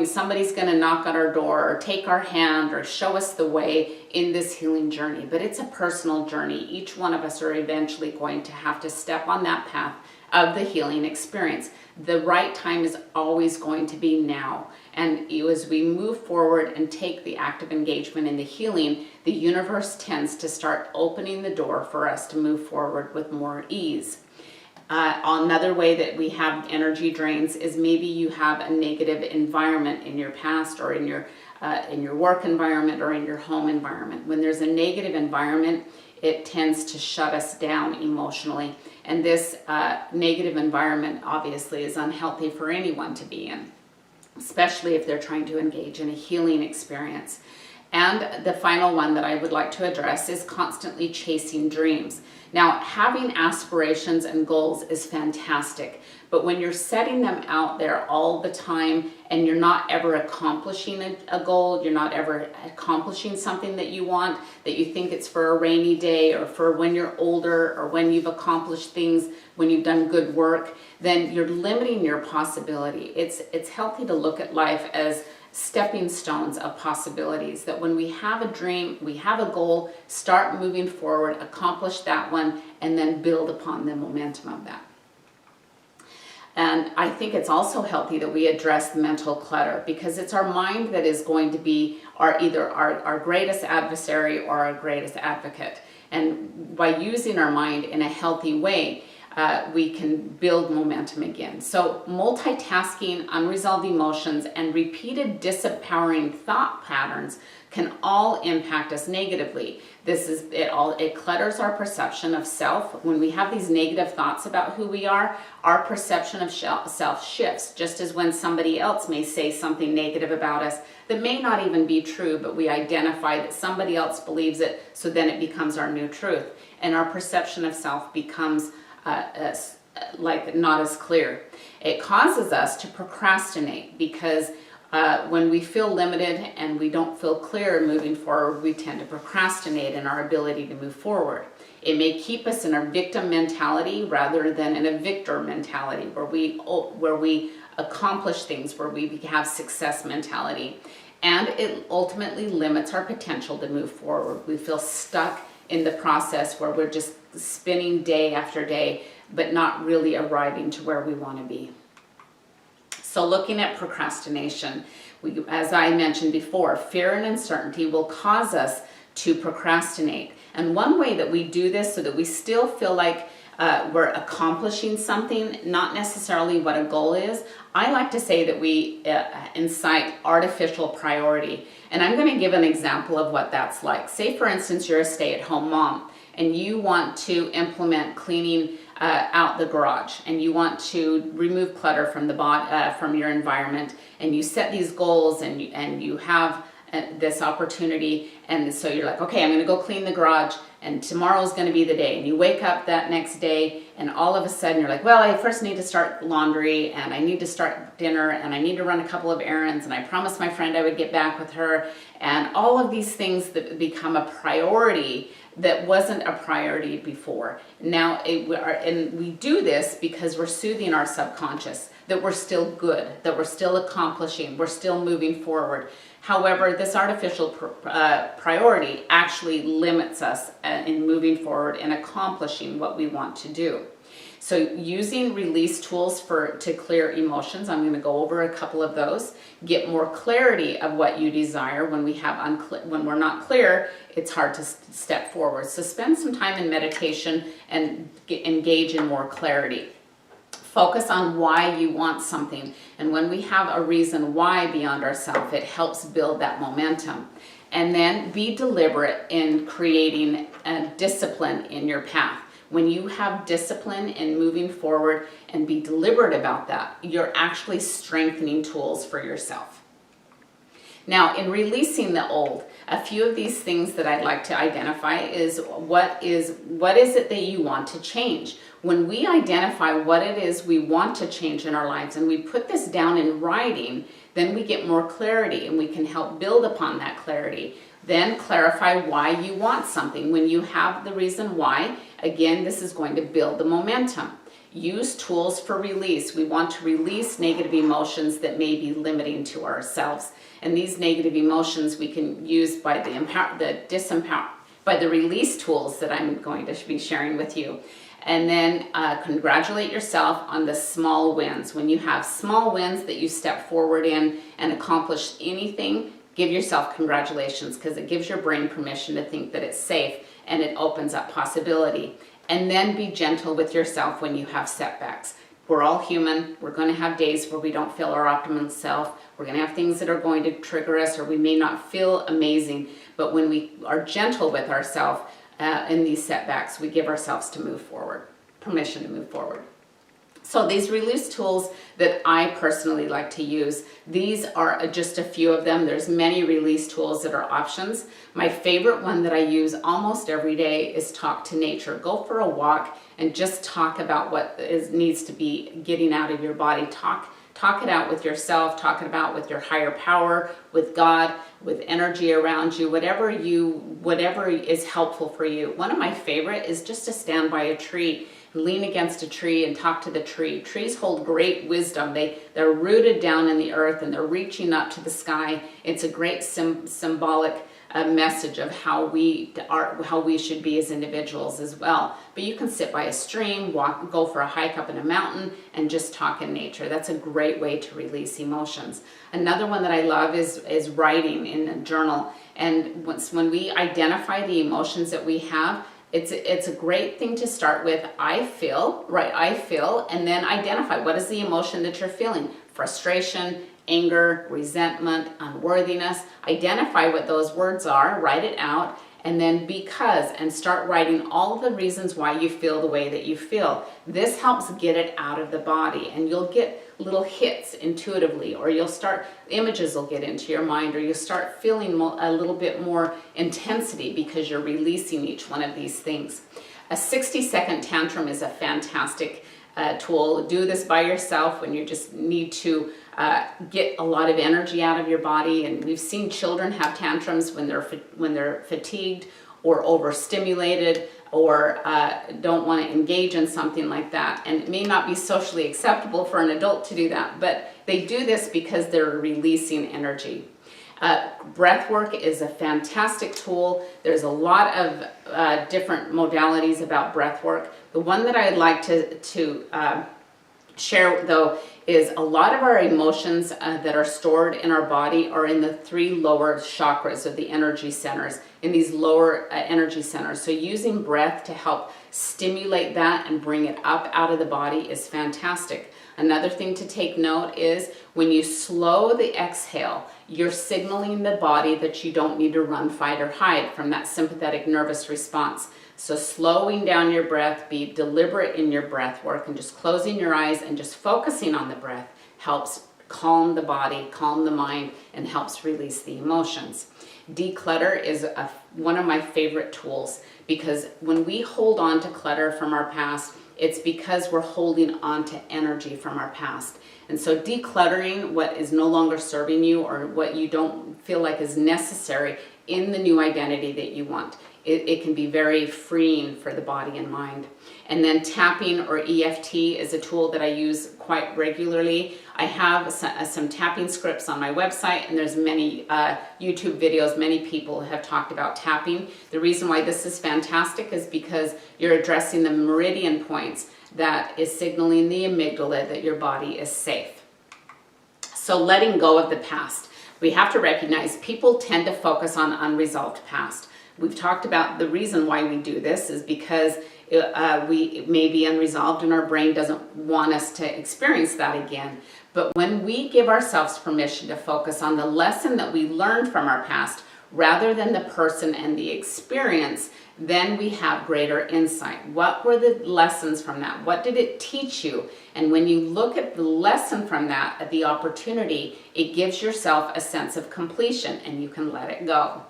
somebody's going to knock on our door or take our hand or show us the way in this healing journey. But it's a personal journey. Each one of us are eventually going to have to step on that path of the healing experience. The right time is always going to be now. And as we move forward and take the active engagement in the healing, the universe tends to start opening the door for us to move forward with more ease. Another way that we have energy drains is maybe you have a negative environment in your past or in your work environment or in your home environment. When there's a negative environment, it tends to shut us down emotionally. And this negative environment obviously is unhealthy for anyone to be in, especially if they're trying to engage in a healing experience. And the final one that I would like to address is constantly chasing dreams. Now, having aspirations and goals is fantastic, but when you're setting them out there all the time and you're not ever accomplishing a goal, you're not ever accomplishing something that you want, that you think it's for a rainy day or for when you're older or when you've accomplished things, when you've done good work, then you're limiting your possibility. It's healthy to look at life as stepping stones of possibilities, that when we have a dream, we have a goal, start moving forward, accomplish that one, and then build upon the momentum of that. And I think it's also healthy that we address the mental clutter, because it's our mind that is going to be either our greatest adversary or our greatest advocate. And by using our mind in a healthy way, we can build momentum again. So multitasking, unresolved emotions, and repeated disempowering thought patterns can all impact us negatively. It clutters our perception of self. When we have these negative thoughts about who we are, our perception of self shifts, just as when somebody else may say something negative about us that may not even be true, but we identify that somebody else believes it, so then it becomes our new truth. And our perception of self becomes not as clear. It causes us to procrastinate because when we feel limited and we don't feel clear moving forward, we tend to procrastinate in our ability to move forward. It may keep us in our victim mentality rather than in a victor mentality, where we accomplish things, where we have success mentality. And it ultimately limits our potential to move forward. We feel stuck in the process where we're just spinning day after day, but not really arriving to where we want to be. So looking at procrastination, as I mentioned before, fear and uncertainty will cause us to procrastinate. And one way that we do this so that we still feel like we're accomplishing something, not necessarily what a goal is, I like to say that we incite artificial priority. And I'm going to give an example of what that's like. Say, for instance, you're a stay-at-home mom and you want to implement cleaning out the garage, and you want to remove clutter from your environment, and you set these goals, and you have this opportunity, and so you're like, okay, I'm going to go clean the garage, and tomorrow's going to be the day. And you wake up that next day, and all of a sudden you're like, well, I first need to start laundry, and I need to start dinner, and I need to run a couple of errands, and I promised my friend I would get back with her, and all of these things that become a priority that wasn't a priority before. Now, and we do this because we're soothing our subconscious that we're still good, that we're still accomplishing, we're still moving forward. However, this artificial priority actually limits us in moving forward and accomplishing what we want to do. So using release tools to clear emotions, I'm going to go over a couple of those. Get more clarity of what you desire. When we're not clear, it's hard to step forward. So spend some time in meditation and engage in more clarity. Focus on why you want something. And when we have a reason why beyond ourselves, it helps build that momentum. And then be deliberate in creating a discipline in your path. When you have discipline in moving forward and be deliberate about that, you're actually strengthening tools for yourself. Now, in releasing the old, a few of these things that I'd like to identify is what is it that you want to change? When we identify what it is we want to change in our lives and we put this down in writing, then we get more clarity and we can help build upon that clarity. Then clarify why you want something. When you have the reason why, again, this is going to build the momentum. Use tools for release. We want to release negative emotions that may be limiting to ourselves. And these negative emotions we can use by the release tools that I'm going to be sharing with you. And then congratulate yourself on the small wins. When you have small wins that you step forward in and accomplish anything, give yourself congratulations, because it gives your brain permission to think that it's safe and it opens up possibility. And then be gentle with yourself when you have setbacks. We're all human. We're going to have days where we don't feel our optimal self. We're going to have things that are going to trigger us, or we may not feel amazing. But when we are gentle with ourselves in these setbacks, we give ourselves to move forward, permission to move forward. So these release tools that I personally like to use, these are just a few of them. There's many release tools that are options. My favorite one that I use almost every day is talk to nature. Go for a walk and just talk about what needs to be getting out of your body. Talk it out with yourself, talk it about with your higher power, with God, with energy around you, whatever is helpful for you. One of my favorite is just to stand by a tree, lean against a tree and talk to the tree. Trees hold great wisdom. They're rooted down in the earth and they're reaching up to the sky. It's a great symbolic message of how we should be as individuals as well. But you can sit by a stream, go for a hike up in a mountain, and just talk in nature. That's a great way to release emotions. Another one that I love is writing in a journal. And when we identify the emotions that we have, it's a great thing to start with. I feel, and then identify what is the emotion that you're feeling. Frustration, anger, resentment, unworthiness. Identify what those words are, write it out, and then and start writing all of the reasons why you feel the way that you feel. This helps get it out of the body, and you'll get little hits intuitively, or images will get into your mind, or you'll start feeling a little bit more intensity because you're releasing each one of these things. A 60-second tantrum is a fantastic tool. Do this by yourself when you just need to get a lot of energy out of your body. And we've seen children have tantrums when they're fatigued or overstimulated or don't want to engage in something like that. And it may not be socially acceptable for an adult to do that, but they do this because they're releasing energy. Breath work is a fantastic tool. There's a lot of different modalities about breath work. The one that I'd like to share, though, is a lot of our emotions that are stored in our body are in the 3 lower chakras of the energy centers, in these lower energy centers. So using breath to help stimulate that and bring it up out of the body is fantastic. Another thing to take note is when you slow the exhale, you're signaling the body that you don't need to run, fight, or hide from that sympathetic nervous response. So slowing down your breath, be deliberate in your breath work, and just closing your eyes and just focusing on the breath helps calm the body, calm the mind, and helps release the emotions. Declutter is one of my favorite tools, because when we hold on to clutter from our past, it's because we're holding on to energy from our past. And so decluttering what is no longer serving you or what you don't feel like is necessary in the new identity that you want. It can be very freeing for the body and mind. And then tapping, or EFT, is a tool that I use quite regularly. I have some tapping scripts on my website, and there's many YouTube videos. Many people have talked about tapping. The reason why this is fantastic is because you're addressing the meridian points that is signaling the amygdala that your body is safe. So letting go of the past. We have to recognize people tend to focus on unresolved past. We've talked about the reason why we do this is because we may be unresolved and our brain doesn't want us to experience that again. But when we give ourselves permission to focus on the lesson that we learned from our past, rather than the person and the experience, then we have greater insight. What were the lessons from that? What did it teach you? And when you look at the lesson from that, at the opportunity, it gives yourself a sense of completion and you can let it go.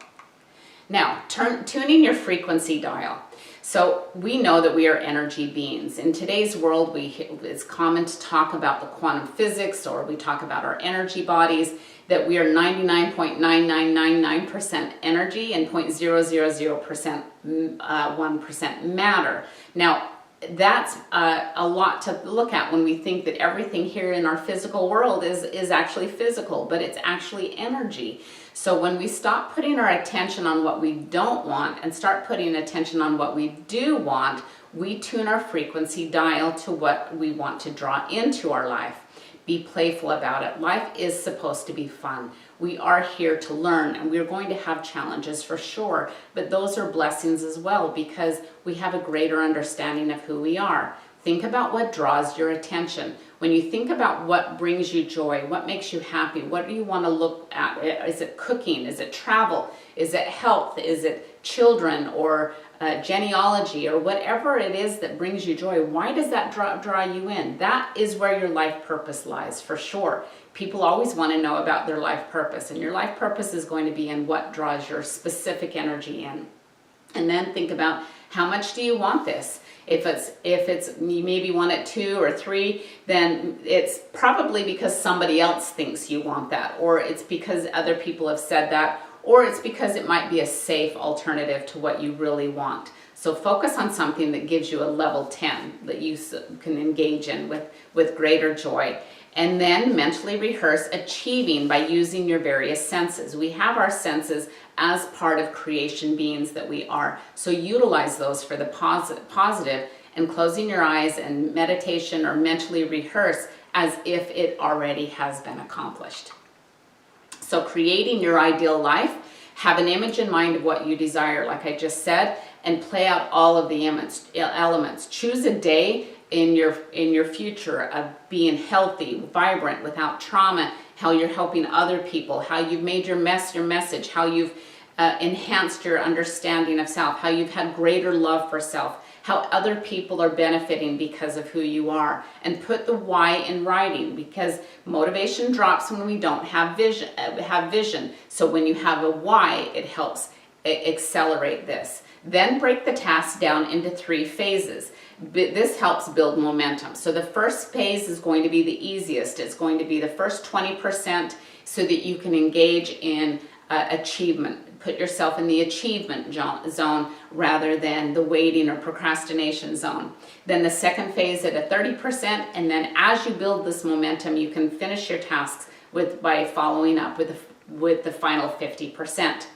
Now, tuning your frequency dial. So we know that we are energy beings. In today's world, it's common to talk about the quantum physics, or we talk about our energy bodies, that we are 99.9999% energy and 0.000% 1% matter. Now, that's a lot to look at when we think that everything here in our physical world is actually physical, but it's actually energy. So when we stop putting our attention on what we don't want and start putting attention on what we do want, we tune our frequency dial to what we want to draw into our life. Be playful about it. Life is supposed to be fun. We are here to learn, and we're going to have challenges for sure, but those are blessings as well because we have a greater understanding of who we are. Think about what draws your attention. When you think about what brings you joy, what makes you happy, what do you want to look at? Is it cooking? Is it travel? Is it health? Is it children or genealogy or whatever it is that brings you joy? Why does that draw you in? That is where your life purpose lies for sure. People always want to know about their life purpose, and your life purpose is going to be in what draws your specific energy in. And then think about how much do you want this? If it's you maybe want it 2 or 3, then it's probably because somebody else thinks you want that, or it's because other people have said that, or it's because it might be a safe alternative to what you really want. So focus on something that gives you a level 10 that you can engage in with greater joy. And then mentally rehearse achieving by using your various senses. We have our senses as part of creation beings that we are. So utilize those for the positive, and closing your eyes and meditation or mentally rehearse as if it already has been accomplished. So creating your ideal life, have an image in mind of what you desire, like I just said, and play out all of the elements. Choose a day in your future of being healthy, vibrant, without trauma, how you're helping other people, how you've made your message, how you've enhanced your understanding of self, how you've had greater love for self, how other people are benefiting because of who you are. And put the why in writing, because motivation drops when we don't have vision. So when you have a why, it helps accelerate this. Then break the task down into 3 phases. This helps build momentum. So the first phase is going to be the easiest. It's going to be the first 20% so that you can engage in achievement. Put yourself in the achievement zone rather than the waiting or procrastination zone. Then the second phase at a 30%, and then as you build this momentum, you can finish your tasks by following up with the final 50%.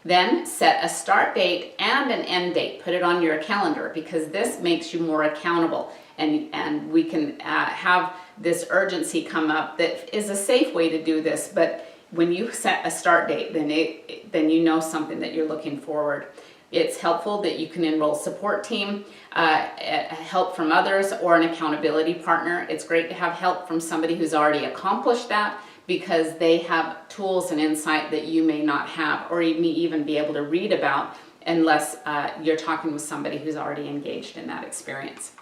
Then set a start date and an end date. Put it on your calendar because this makes you more accountable, and we can have this urgency come up that is a safe way to do this, but when you set a start date, then you know something that you're looking forward. It's helpful that you can enroll support team, help from others, or an accountability partner. It's great to have help from somebody who's already accomplished that, because they have tools and insight that you may not have, or you may even be able to read about, unless you're talking with somebody who's already engaged in that experience.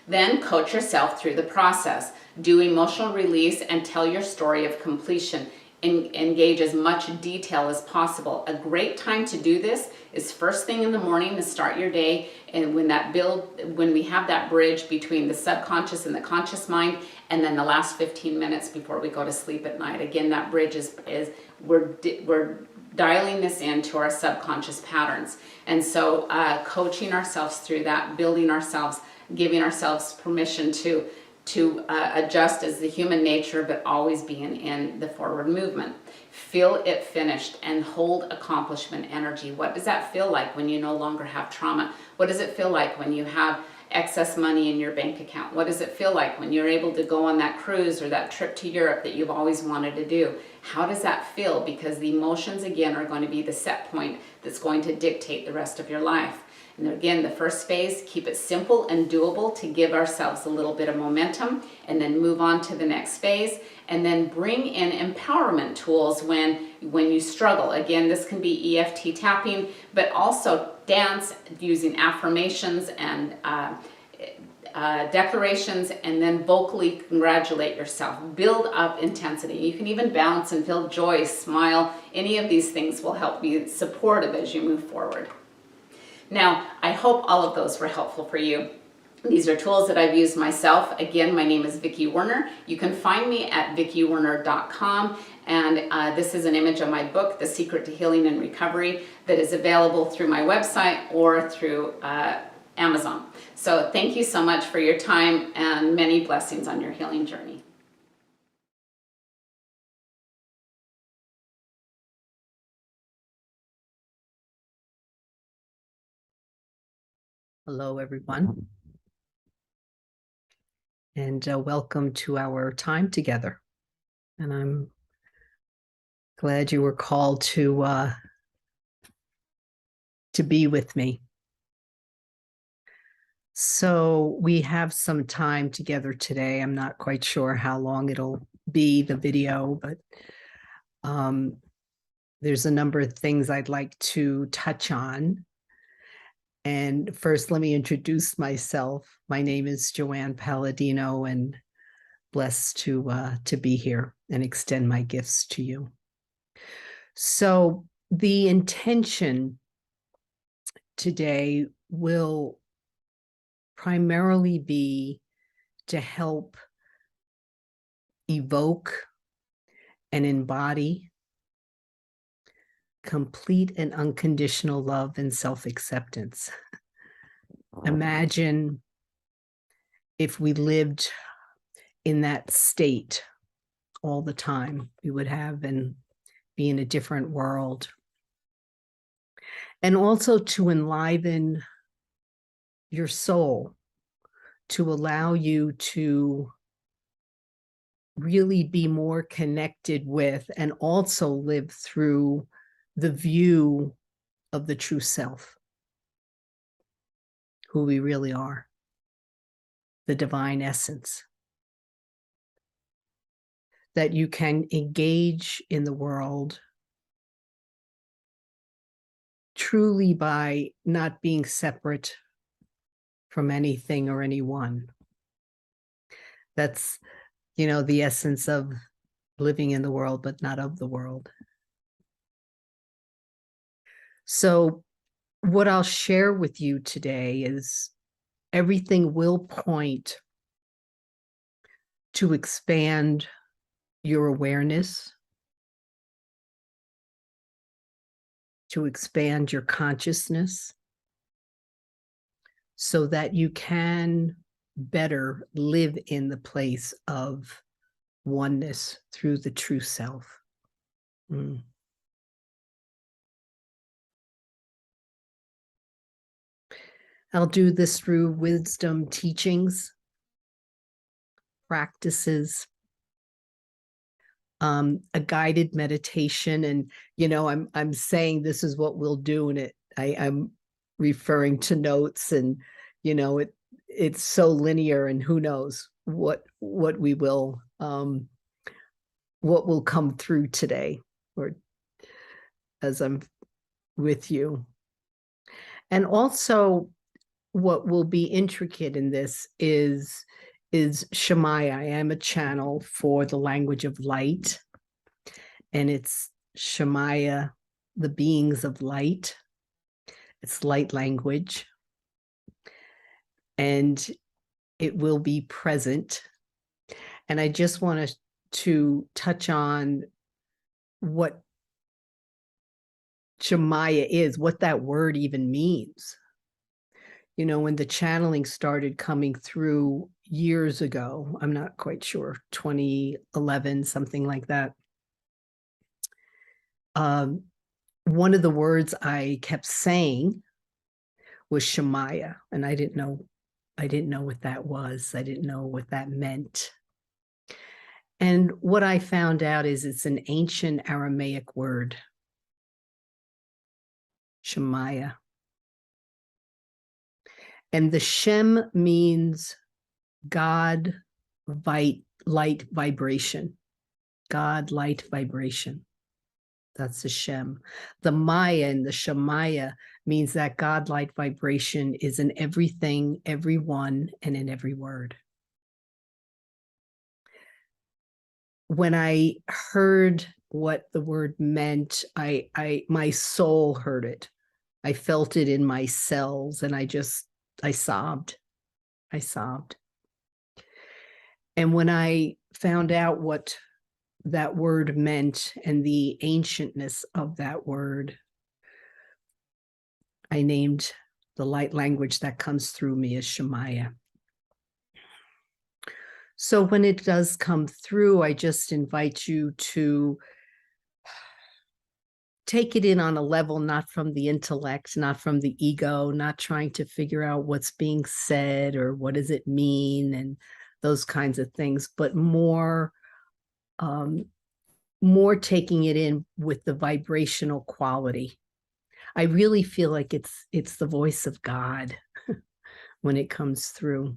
Then coach yourself through the process. Do emotional release and tell your story of completion. Engage as much detail as possible. A great time to do this is first thing in the morning to start your day, and when we have that bridge between the subconscious and the conscious mind, and then the last 15 minutes before we go to sleep at night. Again, that bridge is we're dialing this into our subconscious patterns. And so coaching ourselves through that, building ourselves, giving ourselves permission to adjust as the human nature, but always being in the forward movement. Feel it finished and hold accomplishment energy. What does that feel like when you no longer have trauma? What does it feel like when you have excess money in your bank account? What does it feel like when you're able to go on that cruise or that trip to Europe that you've always wanted to do? How does that feel? Because the emotions, again, are going to be the set point that's going to dictate the rest of your life. And again, the first phase, keep it simple and doable to give ourselves a little bit of momentum, and then move on to the next phase, and then bring in empowerment tools when you struggle. Again, this can be EFT tapping, but also dance using affirmations and declarations, and then vocally congratulate yourself. Build up intensity. You can even bounce and feel joy, smile. Any of these things will help be supportive as you move forward. Now, I hope all of those were helpful for you. These are tools that I've used myself. Again, my name is Vicki Werner. You can find me at vickiwerner.com, and this is an image of my book, The Secret to Healing and Recovery, that is available through my website or through Amazon. So thank you so much for your time, and many blessings on your healing journey. Hello, everyone, and welcome to our time together. And I'm glad you were called to be with me. So we have some time together today. I'm not quite sure how long it'll be, the video, but there's a number of things I'd like to touch on. And first, let me introduce myself. My name is Joanne Palladino, and blessed to be here and extend my gifts to you. So the intention today will primarily be to help evoke and embody complete and unconditional love and self-acceptance. Imagine if we lived in that state all the time, we would have and be in a different world. And also to enliven your soul, to allow you to really be more connected with and also live through the view of the true self, who we really are, the divine essence, that you can engage in the world truly by not being separate from anything or anyone. That's, the essence of living in the world, but not of the world. So what I'll share with you today is everything will point to expand your awareness, to expand your consciousness, so that you can better live in the place of oneness through the true self. I'll do this through wisdom teachings, practices, a guided meditation. And, I'm saying this is what we'll do. And I'm referring to notes, and, it's so linear, and who knows what we will, what will come through today, or as I'm with you. And also, what will be intricate in this is Shemaya. I am a channel for the language of light, and it's Shemaya, the beings of light. It's light language, and it will be present. And I just want to touch on what Shemaya is, what that word even means. When the channeling started coming through years ago, I'm not quite sure, 2011, something like that. One of the words I kept saying was Shemaya, and I didn't know what that was. I didn't know what that meant. And what I found out is it's an ancient Aramaic word, Shemaiah. And the Shem means God, light, vibration. God, light, vibration. That's the Shem. The Maya and the Shemaiah means that God, light, vibration is in everything, everyone, and in every word. When I heard what the word meant, my soul heard it. I felt it in my cells, and I sobbed. I sobbed. And when I found out what that word meant and the ancientness of that word, I named the light language that comes through me as Shemaiah. So when it does come through, I just invite you to take it in on a level, not from the intellect, not from the ego, not trying to figure out what's being said or what does it mean and those kinds of things, but more taking it in with the vibrational quality. I really feel like it's the voice of God when it comes through.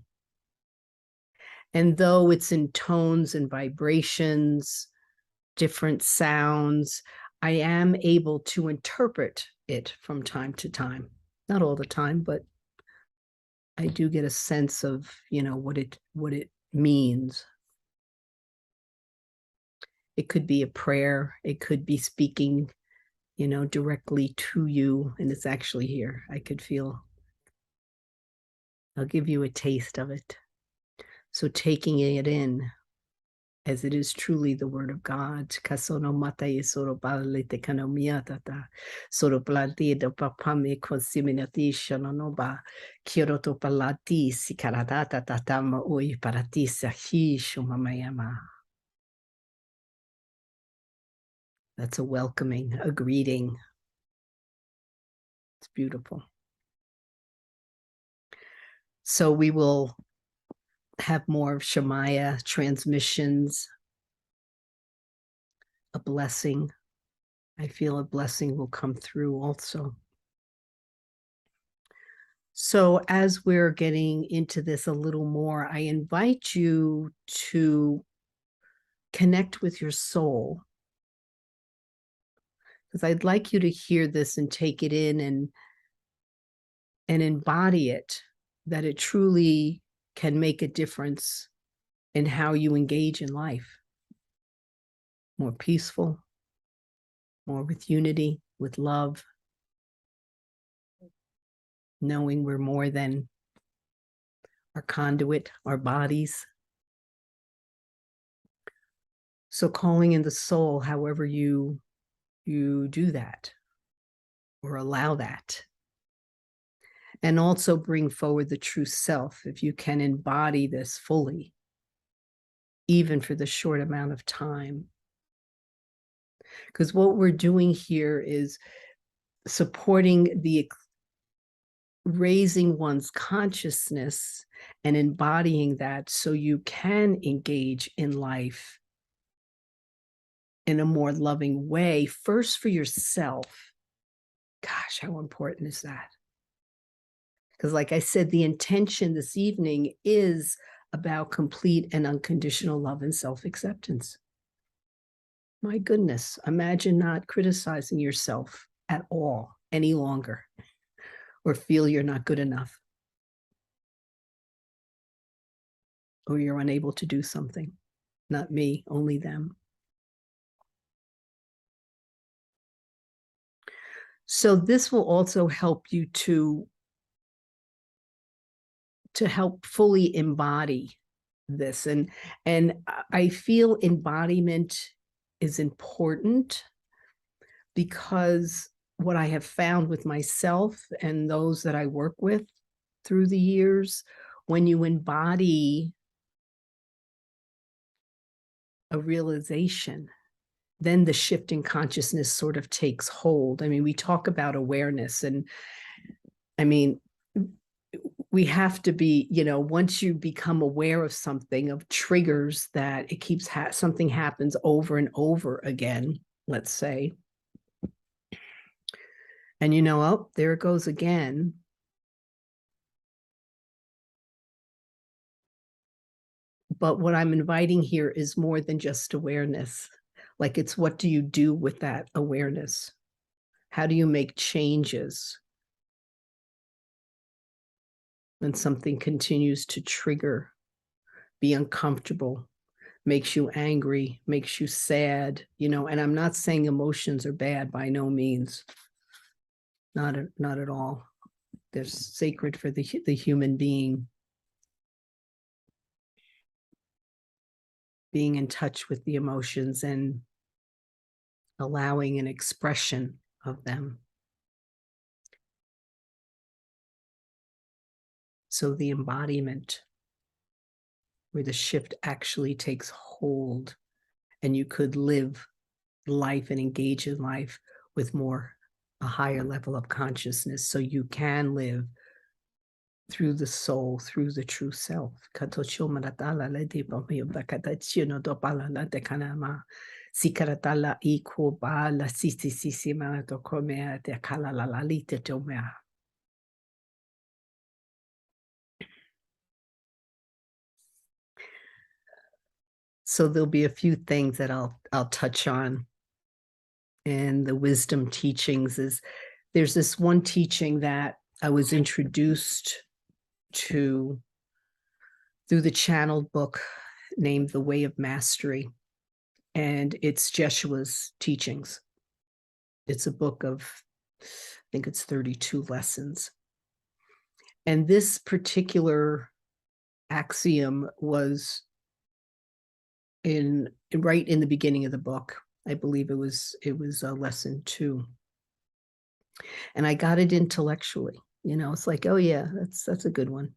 And though it's in tones and vibrations, different sounds, I am able to interpret it from time to time. Not all the time, but I do get a sense of, what it means. It could be a prayer. It could be speaking, directly to you. And it's actually here. I could feel. I'll give you a taste of it. So taking it in as it is truly the word of God. That's a welcoming, a greeting. It's beautiful. So we will have more Shemaiah transmissions. A blessing. I feel a blessing will come through also. So as we're getting into this a little more, I invite you to connect with your soul. Because I'd like you to hear this and take it in and embody it, that it truly can make a difference in how you engage in life. More peaceful, more with unity, with love, knowing we're more than our conduit, our bodies. So calling in the soul, however you do that or allow that. And also bring forward the true self, if you can embody this fully, even for the short amount of time. Because what we're doing here is supporting the raising one's consciousness and embodying that so you can engage in life in a more loving way, first for yourself. Gosh, how important is that? Because like I said, the intention this evening is about complete and unconditional love and self-acceptance. My goodness, imagine not criticizing yourself at all any longer or feel you're not good enough or you're unable to do something. Not me, only them. So this will also help you to help fully embody this. And I feel embodiment is important because what I have found with myself and those that I work with through the years, when you embody a realization, then the shift in consciousness sort of takes hold. I mean, we talk about awareness, and I mean, we have to be, once you become aware of something, of triggers that it keeps something happens over and over again, let's say, and oh, there it goes again. But what I'm inviting here is more than just awareness. Like, it's what do you do with that awareness? How do you make changes when something continues to trigger, be uncomfortable, makes you angry, makes you sad, and I'm not saying emotions are bad, by no means. Not at all. They're sacred for the human being. Being in touch with the emotions and allowing an expression of them. So the embodiment, where the shift actually takes hold and you could live life and engage in life with a higher level of consciousness, so you can live through the soul, through the true self. So there'll be a few things that I'll touch on. And the wisdom teachings there's this one teaching that I was introduced to through the channeled book named The Way of Mastery. And it's Jeshua's teachings. It's a book of, I think it's 32 lessons. And this particular axiom was right in the beginning of the book. I believe it was lesson 2. And I got it intellectually. It's like, oh yeah, that's a good one.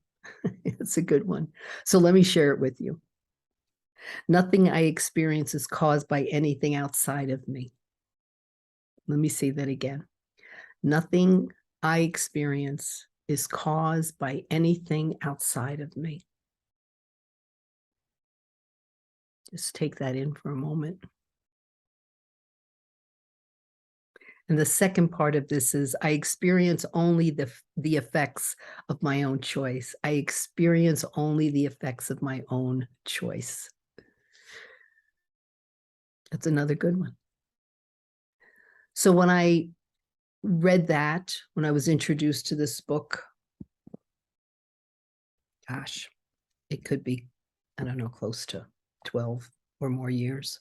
It's a good one. So let me share it with you. Nothing I experience is caused by anything outside of me. Let me say that again. Nothing I experience is caused by anything outside of me. Just take that in for a moment. And the second part of this is I experience only the effects of my own choice. I experience only the effects of my own choice. That's another good one. So when I read that, when I was introduced to this book, gosh, it could be, I don't know, close to 12 or more years.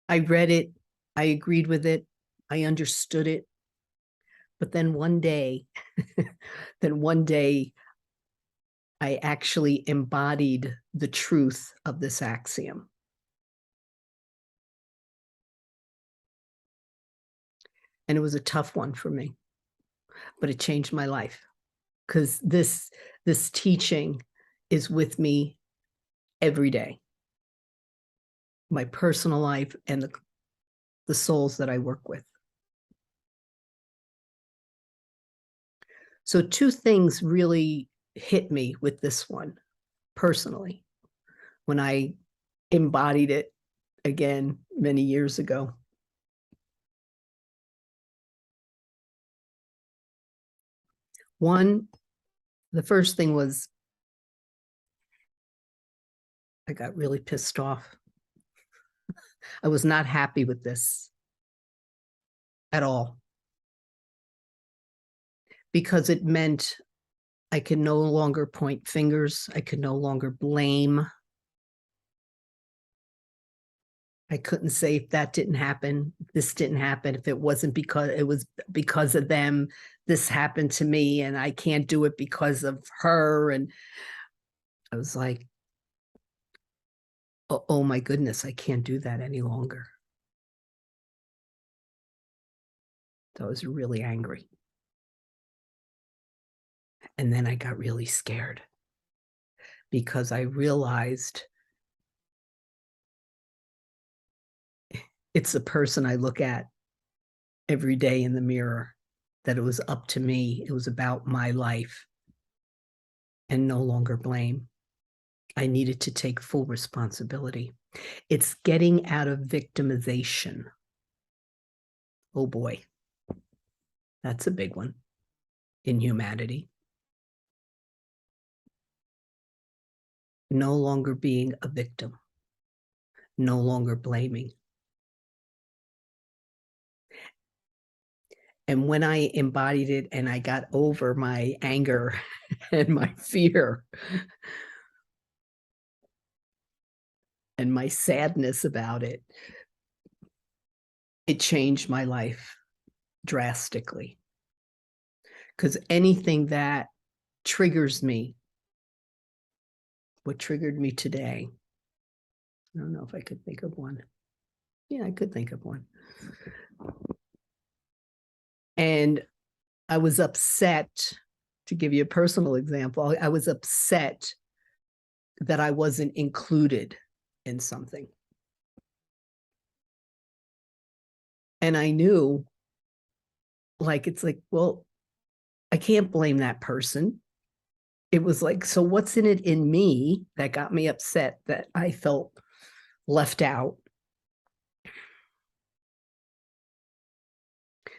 I read it, I agreed with it, I understood it. But then one day, I actually embodied the truth of this axiom. And it was a tough one for me, but it changed my life, because this teaching is with me every day. My personal life and the souls that I work with. So 2 things really hit me with this one personally when I embodied it again many years ago. One, the first thing was I got really pissed off. I was not happy with this at all, because it meant I could no longer point fingers. I could no longer blame. I couldn't say if that didn't happen, this didn't happen, if it wasn't because it was because of them, this happened to me, and I can't do it because of her. And I was like, oh my goodness, I can't do that any longer. So I was really angry. And then I got really scared, because I realized it's the person I look at every day in the mirror. that it was up to me. It was about my life and no longer blame. I needed to take full responsibility. It's getting out of victimization. Oh boy, that's a big one in humanity. No longer being a victim, no longer blaming. And when I embodied it and I got over my anger and my fear and my sadness about it, it changed my life drastically. Because anything that triggers me, what triggered me today, I don't know if I could think of one. Yeah, I could think of one. And I was upset, to give you a personal example, I was upset that I wasn't included in something. And I knew, like, it's like, well, I can't blame that person. It was like, so what's in it in me that got me upset that I felt left out?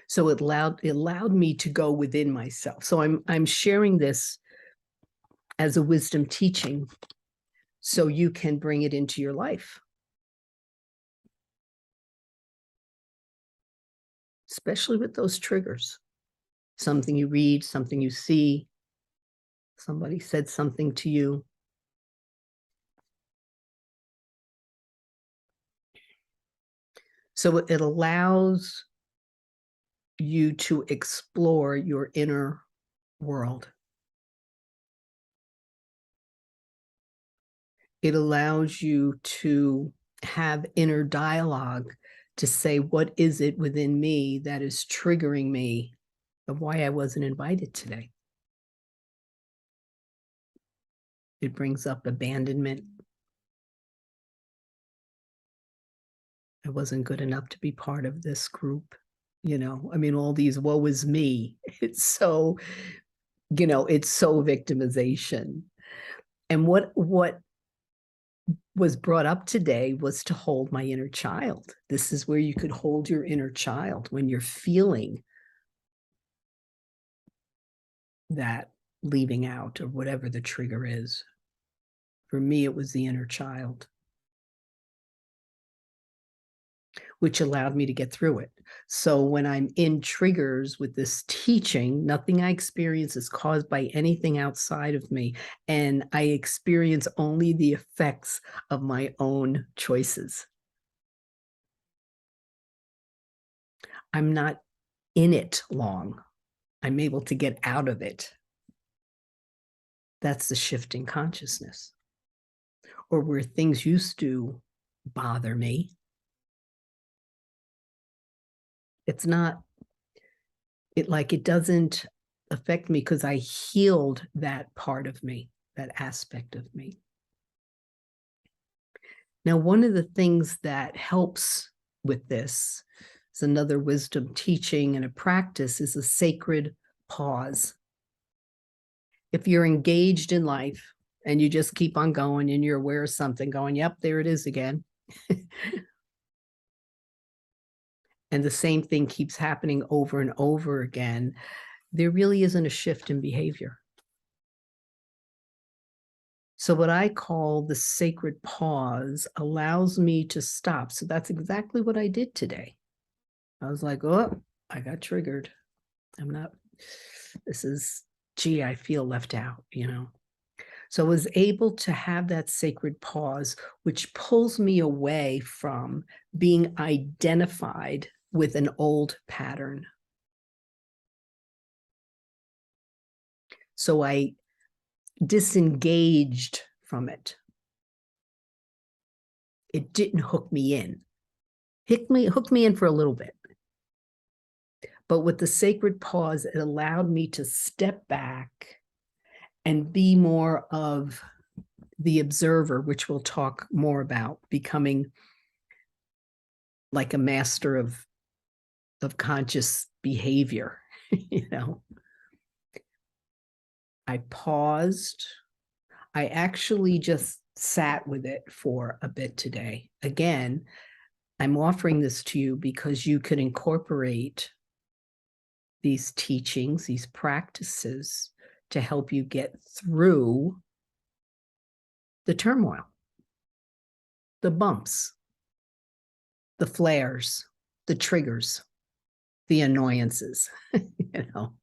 So it allowed me to go within myself. So I'm sharing this as a wisdom teaching so you can bring it into your life. Especially with those triggers. Something you read, something you see, somebody said something to you. So it allows you to explore your inner world. It allows you to have inner dialogue to say, what is it within me that is triggering me of why I wasn't invited today? It brings up abandonment. I wasn't good enough to be part of this group. You know, I mean, all these woe is me. It's so, you know, it's so victimization. And what was brought up today was to hold my inner child. This is where you could hold your inner child when you're feeling that leaving out or whatever the trigger is. For me, it was the inner child, which allowed me to get through it. So when I'm in triggers with this teaching, nothing I experience is caused by anything outside of me. And I experience only the effects of my own choices. I'm not in it long. I'm able to get out of it. That's the shift in consciousness. Or where things used to bother me, it's not, it doesn't affect me because I healed that part of me, that aspect of me. Now, one of the things that helps with this is another wisdom teaching and a practice is a sacred pause. If you're engaged in life and you just keep on going and you're aware of something going, yep, there it is again. And the same thing keeps happening over and over again, there really isn't a shift in behavior. So what I call the sacred pause allows me to stop. So that's exactly what I did today. I was like, oh, I got triggered. Gee, I feel left out, you know. So I was able to have that sacred pause, which pulls me away from being identified with an old pattern. So I disengaged from it. It didn't hook me in. Hooked me in for a little bit. But with the sacred pause, it allowed me to step back and be more of the observer, which we'll talk more about, becoming like a master of conscious behavior, you know. I paused. I actually just sat with it for a bit today. Again, I'm offering this to you because you could incorporate these teachings, these practices to help you get through the turmoil, the bumps, the flares, the triggers, the annoyances, you know.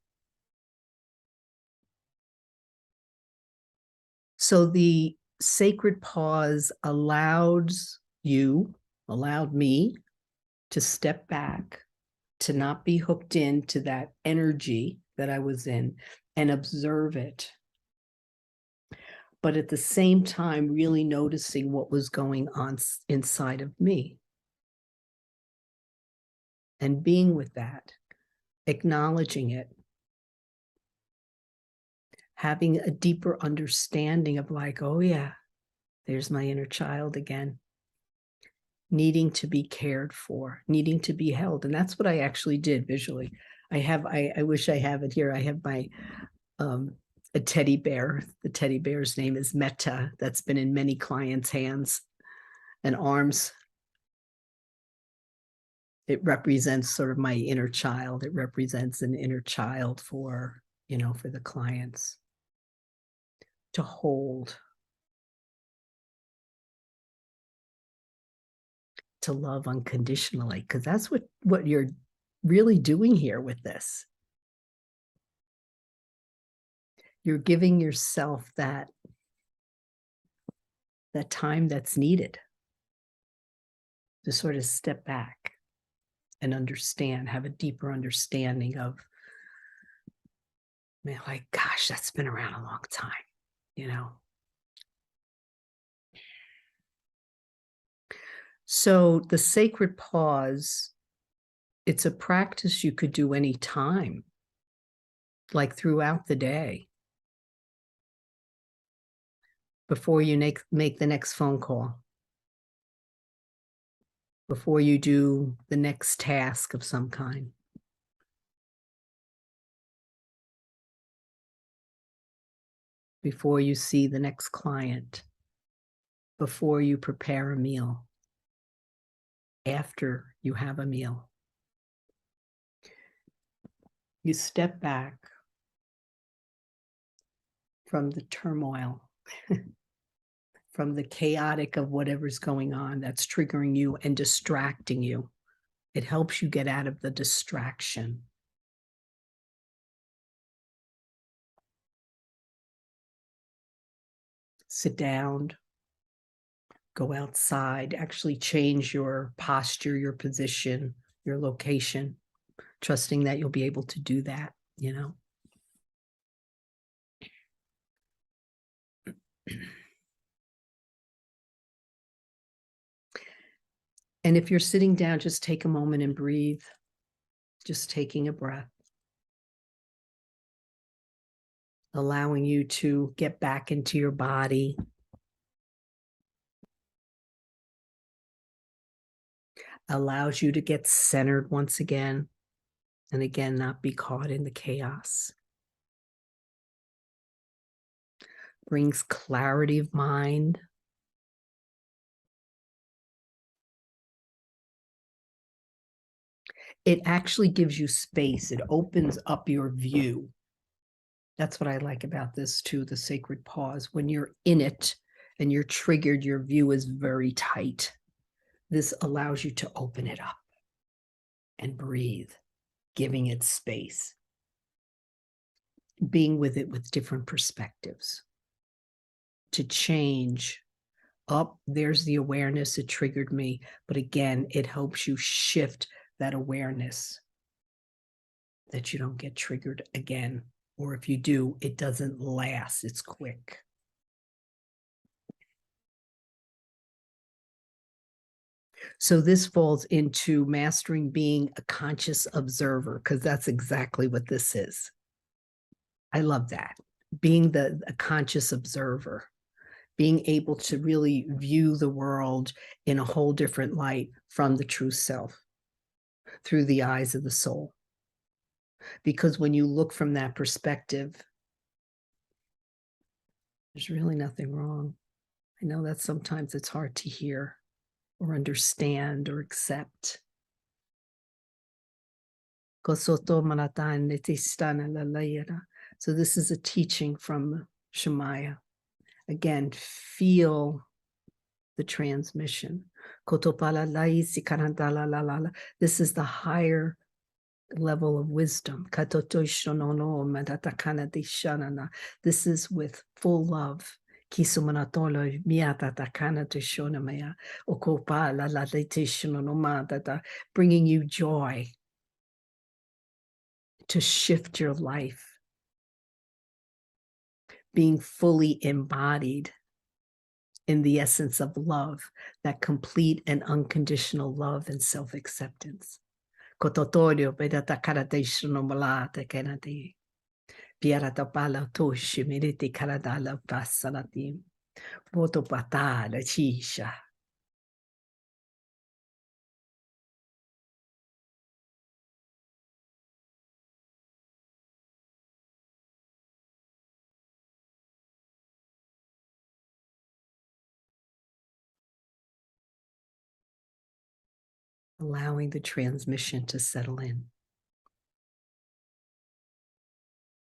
So the sacred pause allowed me to step back, to not be hooked into that energy that I was in and observe it. But at the same time, really noticing what was going on inside of me. And being with that, acknowledging it, having a deeper understanding of like, oh yeah, there's my inner child again, needing to be cared for, needing to be held. And that's what I actually did visually. I wish I have it here. I have my, a teddy bear. The teddy bear's name is Metta. That's been in many clients' hands and arms. It represents sort of my inner child. It represents an inner child for, you know, for the clients to hold, to love unconditionally, because that's what you're really doing here with this. You're giving yourself that time that's needed to sort of step back and understand, have a deeper understanding of, man, like, gosh, that's been around a long time, you know. So the sacred pause, it's a practice you could do any time, like throughout the day, before you make the next phone call, before you do the next task of some kind. Before you see the next client, before you prepare a meal, after you have a meal. You step back from the turmoil, from the chaotic of whatever's going on that's triggering you and distracting you. It helps you get out of the distraction. Sit down, go outside, actually change your posture, your position, your location, trusting that you'll be able to do that, you know. And if you're sitting down, just take a moment and breathe, just taking a breath, allowing you to get back into your body. Allows you to get centered once again, and again, not be caught in the chaos. Brings clarity of mind. It actually gives you space. It opens up your view. That's what I like about this too, the sacred pause. When you're in it and you're triggered, your view is very tight. This allows you to open it up and breathe, giving it space, being with it with different perspectives, to change. Oh, there's the awareness, it triggered me. But again, it helps you shift that awareness that you don't get triggered again. Or if you do, it doesn't last, it's quick. So this falls into mastering being a conscious observer, because that's exactly what this is. I love that. Being a conscious observer, being able to really view the world in a whole different light from the true self, through the eyes of the soul. because when you look from that perspective, there's really nothing wrong. I know that sometimes it's hard to hear or understand or accept. So this is a teaching from Shemaiah. Again, feel the transmission. This is the higher level of wisdom. This is with full love. Bringing you joy to shift your life, being fully embodied in the essence of love, that complete and unconditional love and self-acceptance. Allowing the transmission to settle in,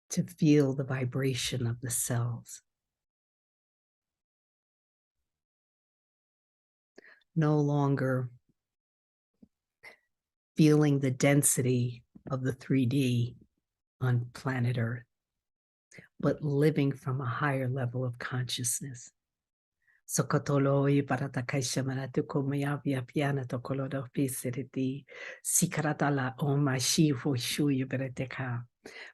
to feel the vibration of the cells. No longer feeling the density of the 3D on planet Earth, but living from a higher level of consciousness. Sokotoloi baratakaisamanatuko mayavia piana tokolodo pisiriti sikaratala oma shifu shuyu bereteka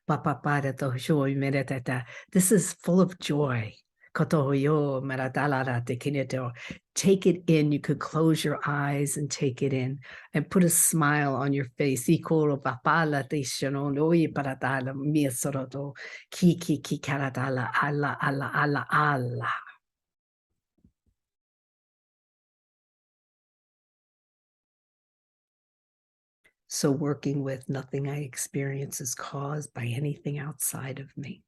papa para to joy meretata. This is full of joy. Kotoyo maradala tekineto. Take it in. You could close your eyes and take it in and put a smile on your face. Ikoro papala tishono noi paratala miasoroto kiki kikaratala alla alla alla alla. So working with nothing I experience is caused by anything outside of me.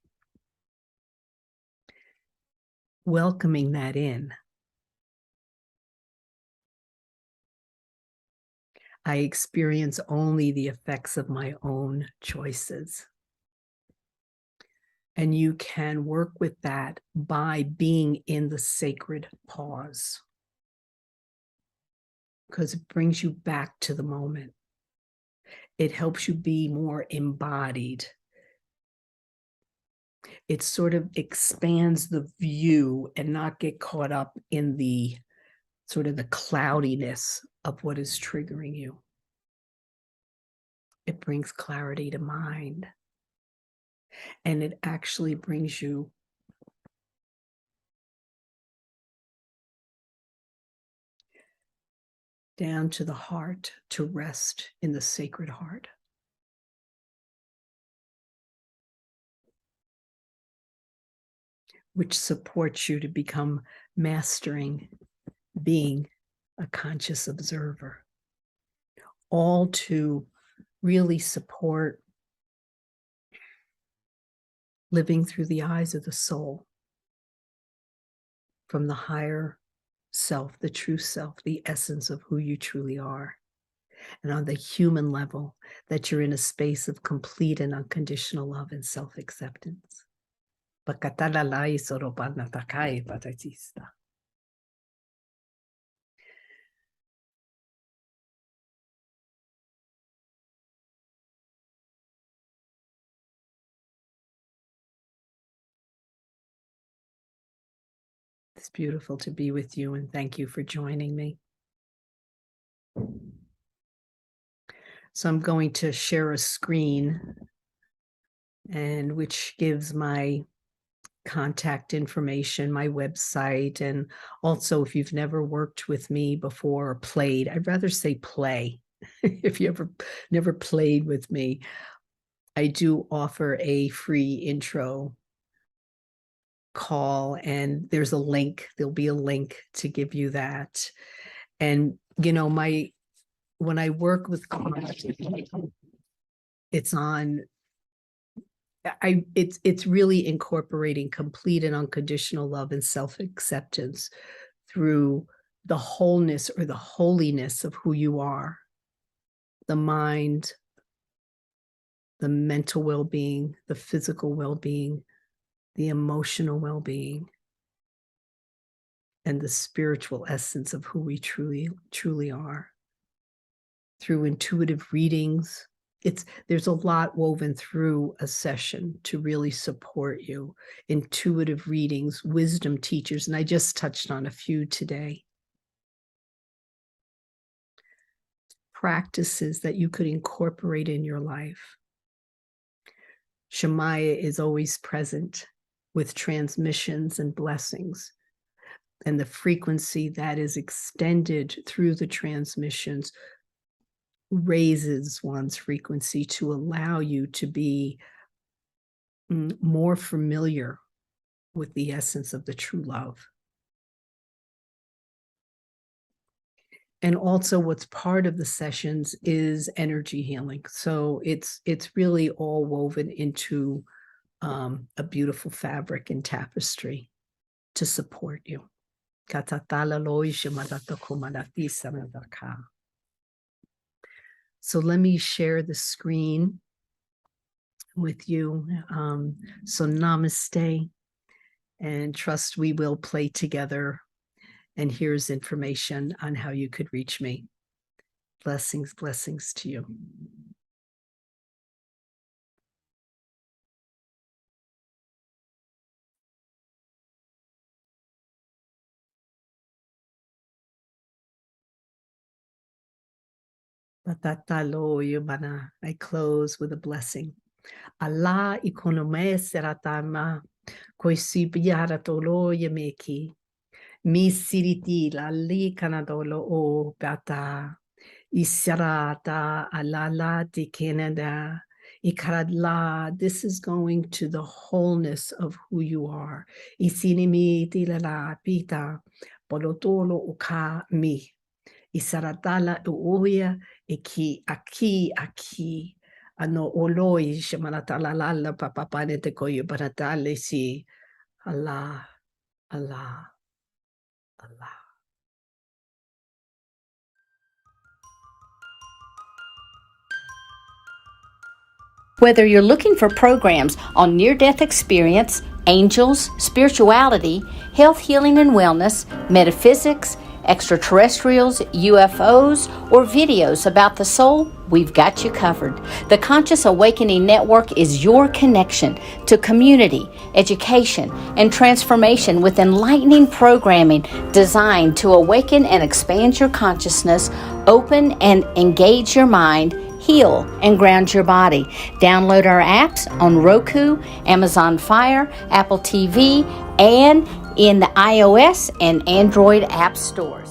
Welcoming that in. I experience only the effects of my own choices. And you can work with that by being in the sacred pause, because it brings you back to the moment. It helps you be more embodied. It sort of expands the view and not get caught up in the sort of the cloudiness of what is triggering you. It brings clarity to mind. And it actually brings you down to the heart, to rest in the sacred heart. Which supports you to become mastering being a conscious observer. All to really support living through the eyes of the soul, from the higher self, the true self, the essence of who you truly are. And on the human level, that you're in a space of complete and unconditional love and self-acceptance. It's beautiful to be with you, and thank you for joining me. So I'm going to share a screen, and which gives my contact information, my website, and also if you've never worked with me before or played, I'd rather say play. If you never played with me, I do offer a free intro call, and there's a link. There'll be a link to give you that. And you know, when I work with clients, it's on it's really incorporating complete and unconditional love and self-acceptance through the wholeness or the holiness of who you are, the mind, the mental well-being, the physical well-being, the emotional well-being, and the spiritual essence of who we truly are. Through intuitive readings, there's a lot woven through a session to really support you. Intuitive readings, wisdom teachers, and I just touched on a few today. Practices that you could incorporate in your life. Shemaya is always present with transmissions and blessings. And the frequency that is extended through the transmissions raises one's frequency to allow you to be more familiar with the essence of the true love. And also what's part of the sessions is energy healing. So it's really all woven into a beautiful fabric and tapestry to support you. So let me share the screen with you. So namaste, and trust we will play together. And here's information on how you could reach me. Blessings, blessings to you. I close with a blessing. Allah ikonome seratama koisi biara tolo yemeki. Mi siriti la li kanadolo o bata. Isarata alala di Canada. Ikaradla. This is going to the wholeness of who you are. Isinimi tilala pita. Polotolo uka mi. Isaratala uoya aki. Ano oloi shamanatala lala papapane te koyo banatale si. Allah. Allah. Whether you're looking for programs on near-death experience, angels, spirituality, health, healing, and wellness, metaphysics, extraterrestrials, UFOs, or videos about the soul, we've got you covered. The Conscious Awakening Network is your connection to community, education, and transformation with enlightening programming designed to awaken and expand your consciousness, open and engage your mind, heal and ground your body. Download our apps on Roku, Amazon Fire, Apple TV, and in the iOS and Android app stores.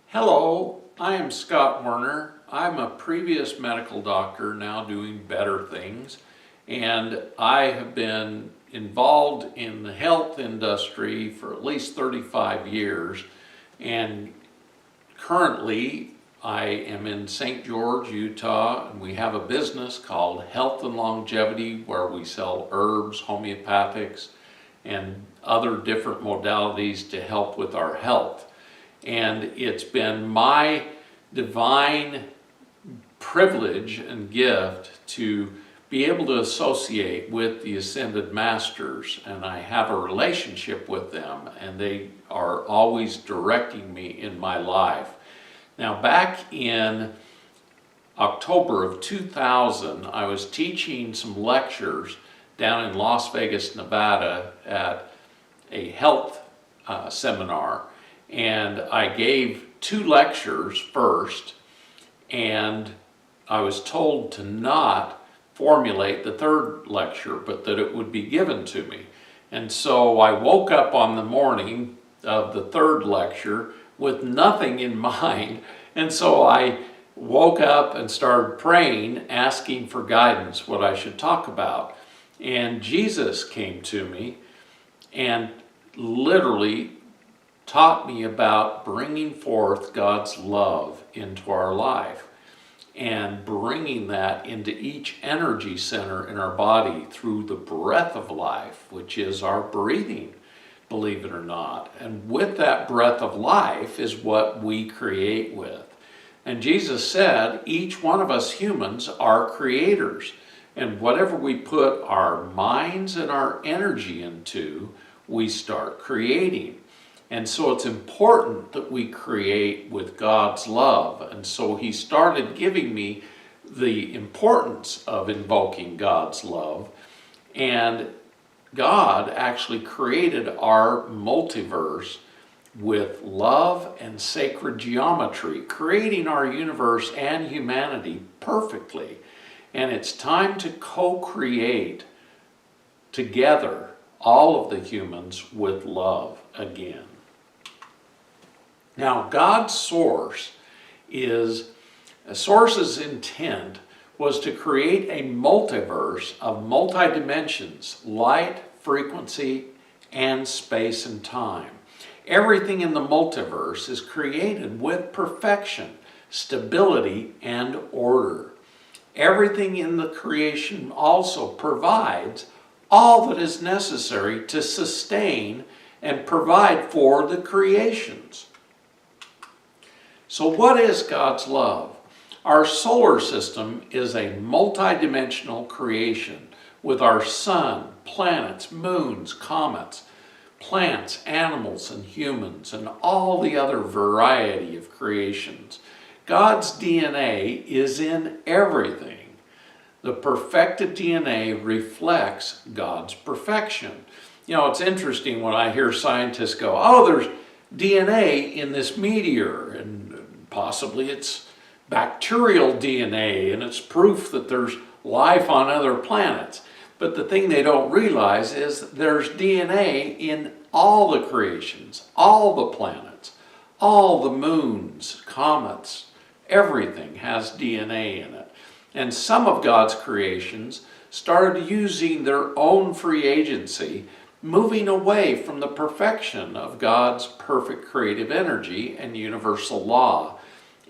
Hello, I am Scott Werner. I'm a previous medical doctor now doing better things, and I have been involved in the health industry for at least 35 years, and currently I am in St. George, Utah, and we have a business called Health and Longevity where we sell herbs, homeopathics, and other different modalities to help with our health. And it's been my divine privilege and gift to be able to associate with the Ascended Masters, and I have a relationship with them, and they are always directing me in my life. Now, back in October of 2000, I was teaching some lectures down in Las Vegas, Nevada at a health seminar, and I gave 2 lectures first, and I was told to not formulate the 3rd lecture, but that it would be given to me. And so I woke up on the morning of the 3rd lecture with nothing in mind, and so I woke up and started praying, asking for guidance, what I should talk about. And Jesus came to me and literally taught me about bringing forth God's love into our life and bringing that into each energy center in our body through the breath of life, which is our breathing, believe it or not. And with that breath of life is what we create with. And Jesus said, each one of us humans are creators. And whatever we put our minds and our energy into, we start creating. And so it's important that we create with God's love. And so he started giving me the importance of invoking God's love. And God actually created our multiverse with love and sacred geometry, creating our universe and humanity perfectly. And it's time to co-create together all of the humans with love again. Now, God's source's intent was to create a multiverse of multi-dimensions, light, frequency, and space and time. Everything in the multiverse is created with perfection, stability, and order. Everything in the creation also provides all that is necessary to sustain and provide for the creations. So what is God's love? Our solar system is a multidimensional creation with our sun, planets, moons, comets, plants, animals, and humans, and all the other variety of creations. God's DNA is in everything. The perfected DNA reflects God's perfection. You know, it's interesting when I hear scientists go, oh, there's DNA in this meteor, and possibly it's bacterial DNA, and it's proof that there's life on other planets. But the thing they don't realize is there's DNA in all the creations, all the planets, all the moons, comets, everything has DNA in it. And some of God's creations started using their own free agency, moving away from the perfection of God's perfect creative energy and universal law,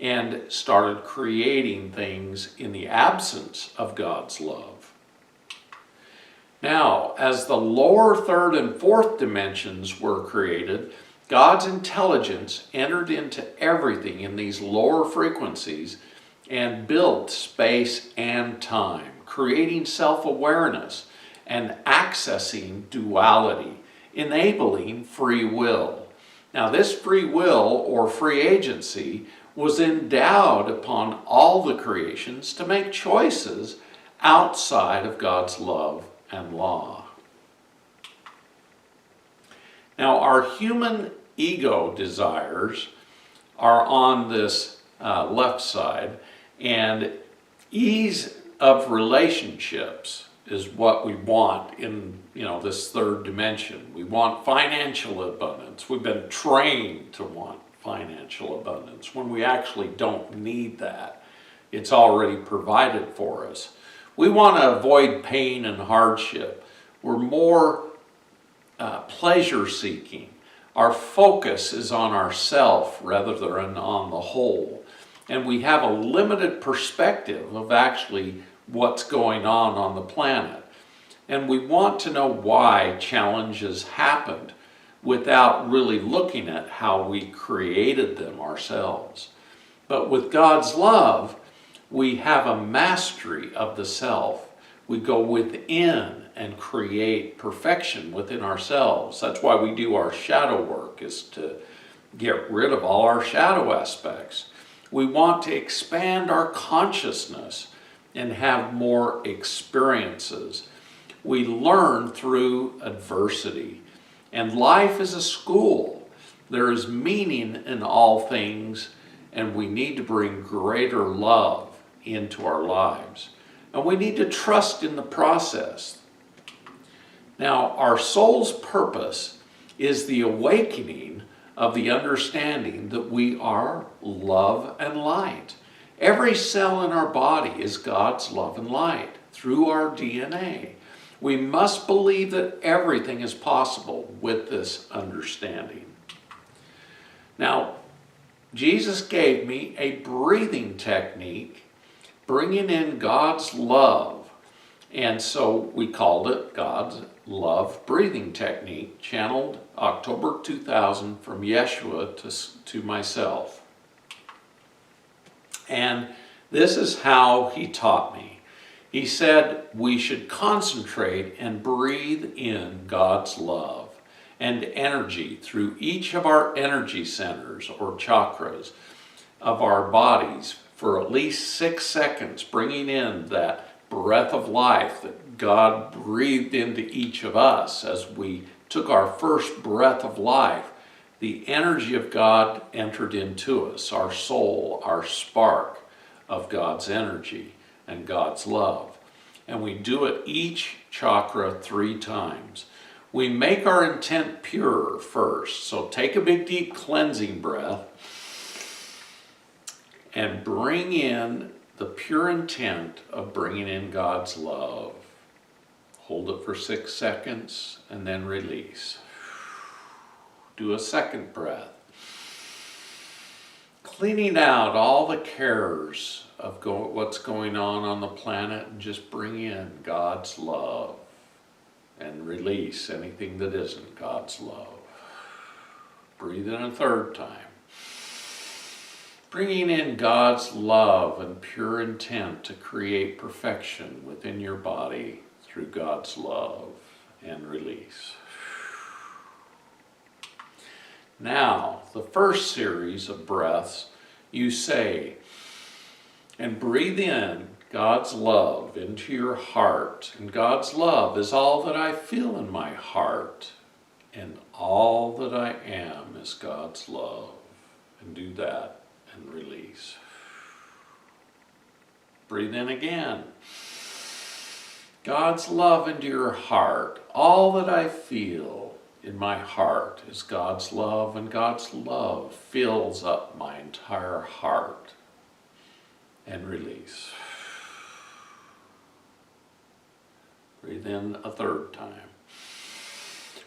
and started creating things in the absence of God's love. Now, as the lower third and fourth dimensions were created, God's intelligence entered into everything in these lower frequencies and built space and time, creating self-awareness and accessing duality, enabling free will. Now, this free will or free agency was endowed upon all the creations to make choices outside of God's love and law. Now, our human ego desires are on this left side, and ease of relationships is what we want in this third dimension. We want financial abundance. We've been trained to want financial abundance when we actually don't need that. It's already provided for us. We want to avoid pain and hardship. We're more pleasure seeking. Our focus is on ourself rather than on the whole. And we have a limited perspective of actually what's going on the planet. And we want to know why challenges happened without really looking at how we created them ourselves. But with God's love, we have a mastery of the self. We go within and create perfection within ourselves. That's why we do our shadow work, is to get rid of all our shadow aspects. We want to expand our consciousness and have more experiences. We learn through adversity. And life is a school. There is meaning in all things, and we need to bring greater love into our lives. And we need to trust in the process. Now, our soul's purpose is the awakening of the understanding that we are love and light. Every cell in our body is God's love and light through our DNA. We must believe that everything is possible with this understanding. Now, Jesus gave me a breathing technique, bringing in God's love. And so we called it God's Love Breathing Technique, channeled October 2000 from Yeshua to myself. And this is how he taught me. He said we should concentrate and breathe in God's love and energy through each of our energy centers or chakras of our bodies for at least 6 seconds, bringing in that breath of life that God breathed into each of us as we took our first breath of life. The energy of God entered into us, our soul, our spark of God's energy and God's love. And we do it each chakra 3 times. We make our intent pure first. So take a big deep cleansing breath and bring in the pure intent of bringing in God's love. Hold it for 6 seconds and then release. Do a second breath. Cleaning out all the cares of what's going on the planet, and just bring in God's love and release anything that isn't God's love. Breathe in a third time. Bringing in God's love and pure intent to create perfection within your body through God's love, and release. Now, the first series of breaths, you say, and breathe in God's love into your heart. And God's love is all that I feel in my heart. And all that I am is God's love. And do that and release. Breathe in again. God's love into your heart. All that I feel in my heart is God's love, and God's love fills up my entire heart. And release. Breathe in a third time.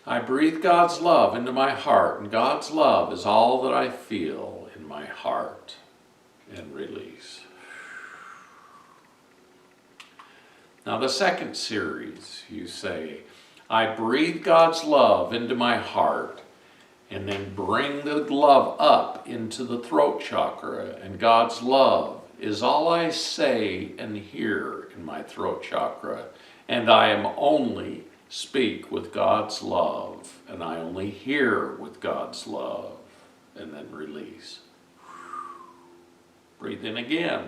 I breathe God's love into my heart, and God's love is all that I feel in my heart. And release. Now the second series, you say, I breathe God's love into my heart, and then bring the love up into the throat chakra, and God's love is all I say and hear in my throat chakra, and I am only speak with God's love, and I only hear with God's love, and then release. Breathe in again.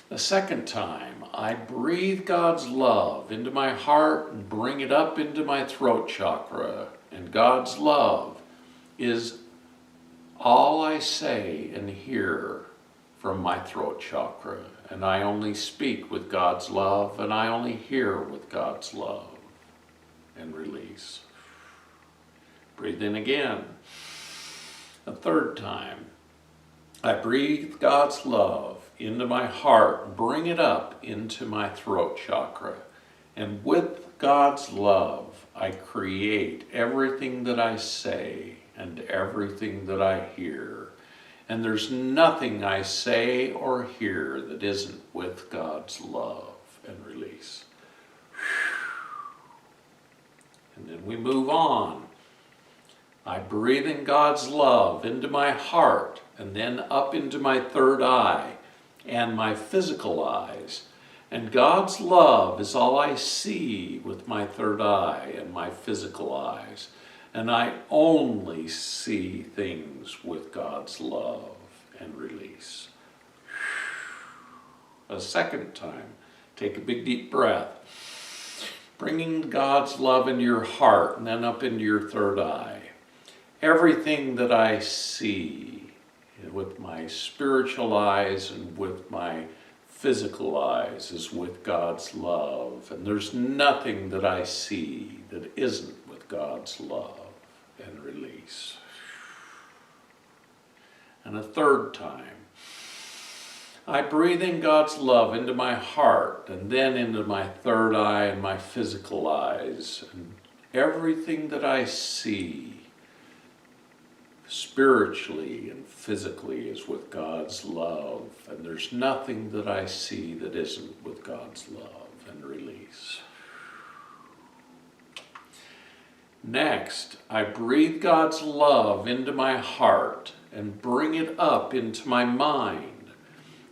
The second time, I breathe God's love into my heart and bring it up into my throat chakra, and God's love is all I say and hear from my throat chakra, and I only speak with God's love, and I only hear with God's love, and release. Breathe in again. A third time, I breathe God's love into my heart, bring it up into my throat chakra, and with God's love, I create everything that I say and everything that I hear. And there's nothing I say or hear that isn't with God's love, and release. And then we move on. I breathe in God's love into my heart, and then up into my third eye and my physical eyes. And God's love is all I see with my third eye and my physical eyes. And I only see things with God's love, and release. A second time, take a big deep breath. Bringing God's love into your heart and then up into your third eye. Everything that I see with my spiritual eyes and with my physical eyes is with God's love. And there's nothing that I see that isn't with God's love, and release. And a third time, I breathe in God's love into my heart and then into my third eye and my physical eyes. And everything that I see spiritually and physically is with God's love. And there's nothing that I see that isn't with God's love, and release. Next, I breathe God's love into my heart and bring it up into my mind.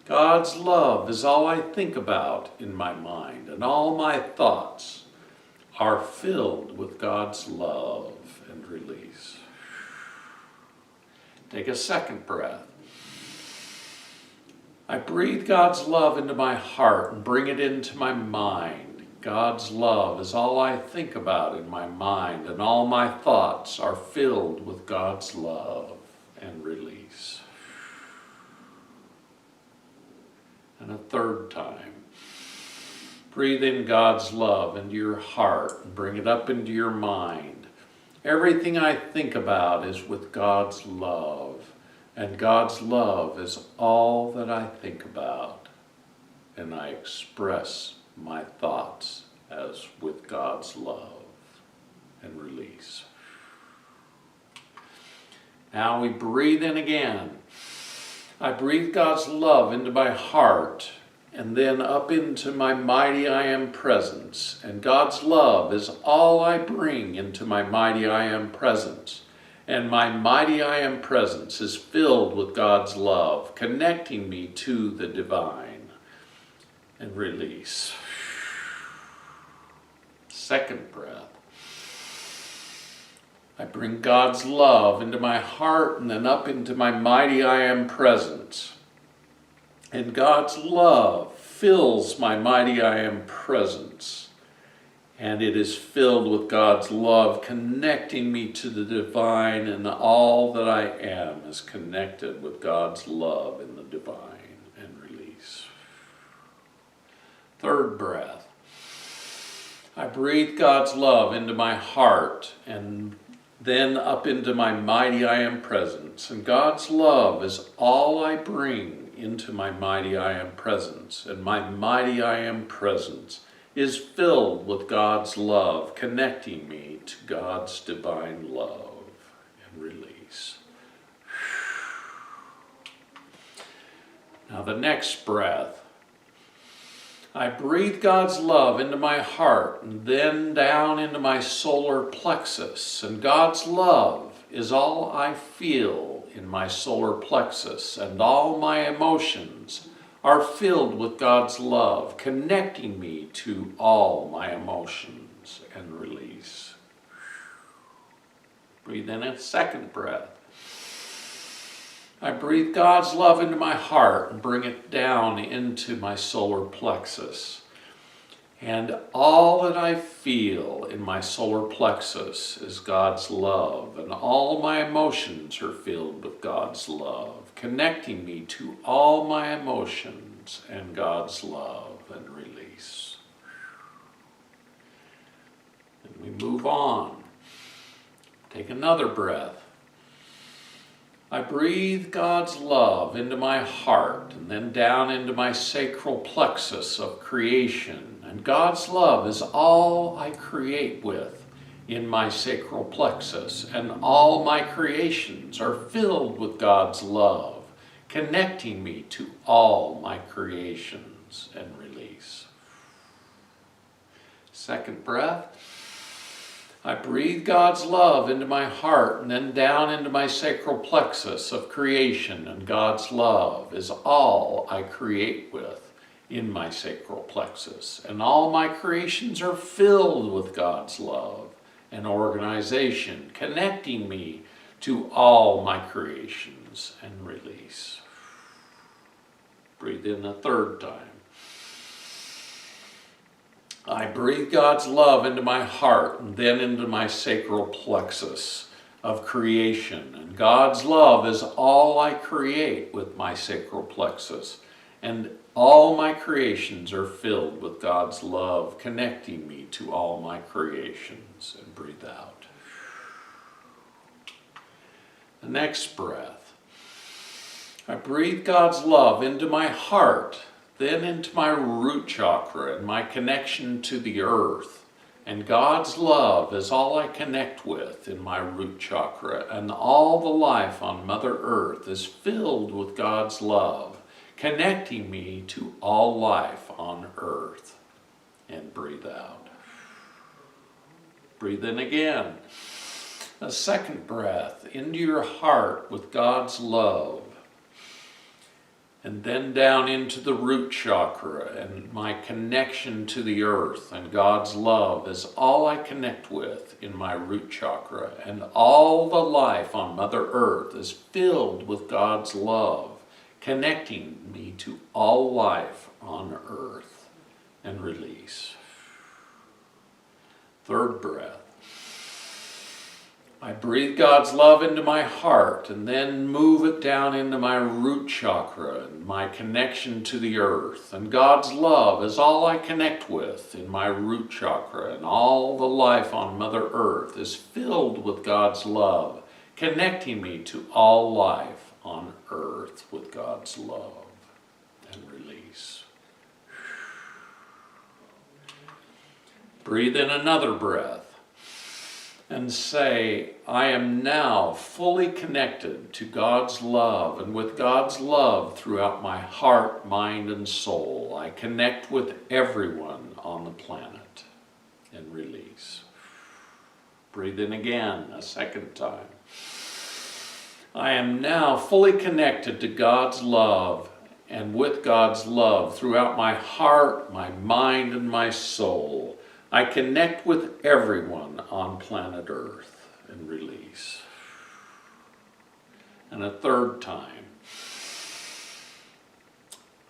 God's love is all I think about in my mind, and all my thoughts are filled with God's love, and release. Take a second breath. I breathe God's love into my heart and bring it into my mind. God's love is all I think about in my mind, and all my thoughts are filled with God's love, and release. And a third time. Breathe in God's love into your heart and bring it up into your mind. Everything I think about is with God's love, and God's love is all that I think about, and I express my thoughts as with God's love, and release. Now we breathe in again. I breathe God's love into my heart and then up into my mighty I am presence. And God's love is all I bring into my mighty I am presence. And my mighty I am presence is filled with God's love, connecting me to the divine, and release. Second breath. I bring God's love into my heart and then up into my mighty I am presence. And God's love fills my mighty I am presence. And it is filled with God's love, connecting me to the divine, and all that I am is connected with God's love in the divine, and release. Third breath. I breathe God's love into my heart and then up into my mighty I am presence. And God's love is all I bring into my mighty I am presence. And my mighty I am presence is filled with God's love, connecting me to God's divine love, and release. Now the next breath. I breathe God's love into my heart and then down into my solar plexus. And God's love is all I feel in my solar plexus, and all my emotions are filled with God's love, connecting me to all my emotions, and release. Breathe in a second breath. I breathe God's love into my heart and bring it down into my solar plexus. And all that I feel in my solar plexus is God's love, and all my emotions are filled with God's love, connecting me to all my emotions and God's love, and release. And we move on. Take another breath. I breathe God's love into my heart and then down into my sacral plexus of creation. And God's love is all I create with in my sacral plexus. And all my creations are filled with God's love, connecting me to all my creations, and release. Second breath. I breathe God's love into my heart and then down into my sacral plexus of creation, and God's love is all I create with in my sacral plexus. And all my creations are filled with God's love and organization, connecting me to all my creations, and release. Breathe in a third time. I breathe God's love into my heart and then into my sacral plexus of creation. And God's love is all I create with my sacral plexus. And all my creations are filled with God's love, connecting me to all my creations. And breathe out. The next breath. I breathe God's love into my heart, then into my root chakra and my connection to the earth. And God's love is all I connect with in my root chakra, and all the life on Mother Earth is filled with God's love, connecting me to all life on earth. And breathe out. Breathe in again. A second breath into your heart with God's love. And then down into the root chakra and my connection to the earth, and God's love is all I connect with in my root chakra, and all the life on Mother Earth is filled with God's love, connecting me to all life on earth. And release. Third breath. I breathe God's love into my heart and then move it down into my root chakra and my connection to the earth. And God's love is all I connect with in my root chakra, and all the life on Mother Earth is filled with God's love, connecting me to all life on earth with God's love. And release. Breathe in another breath. And say, I am now fully connected to God's love, and with God's love throughout my heart, mind, and soul, I connect with everyone on the planet. And release. Breathe in again, a second time. I am now fully connected to God's love, and with God's love throughout my heart, my mind, and my soul, I connect with everyone on planet Earth. And release. And a third time.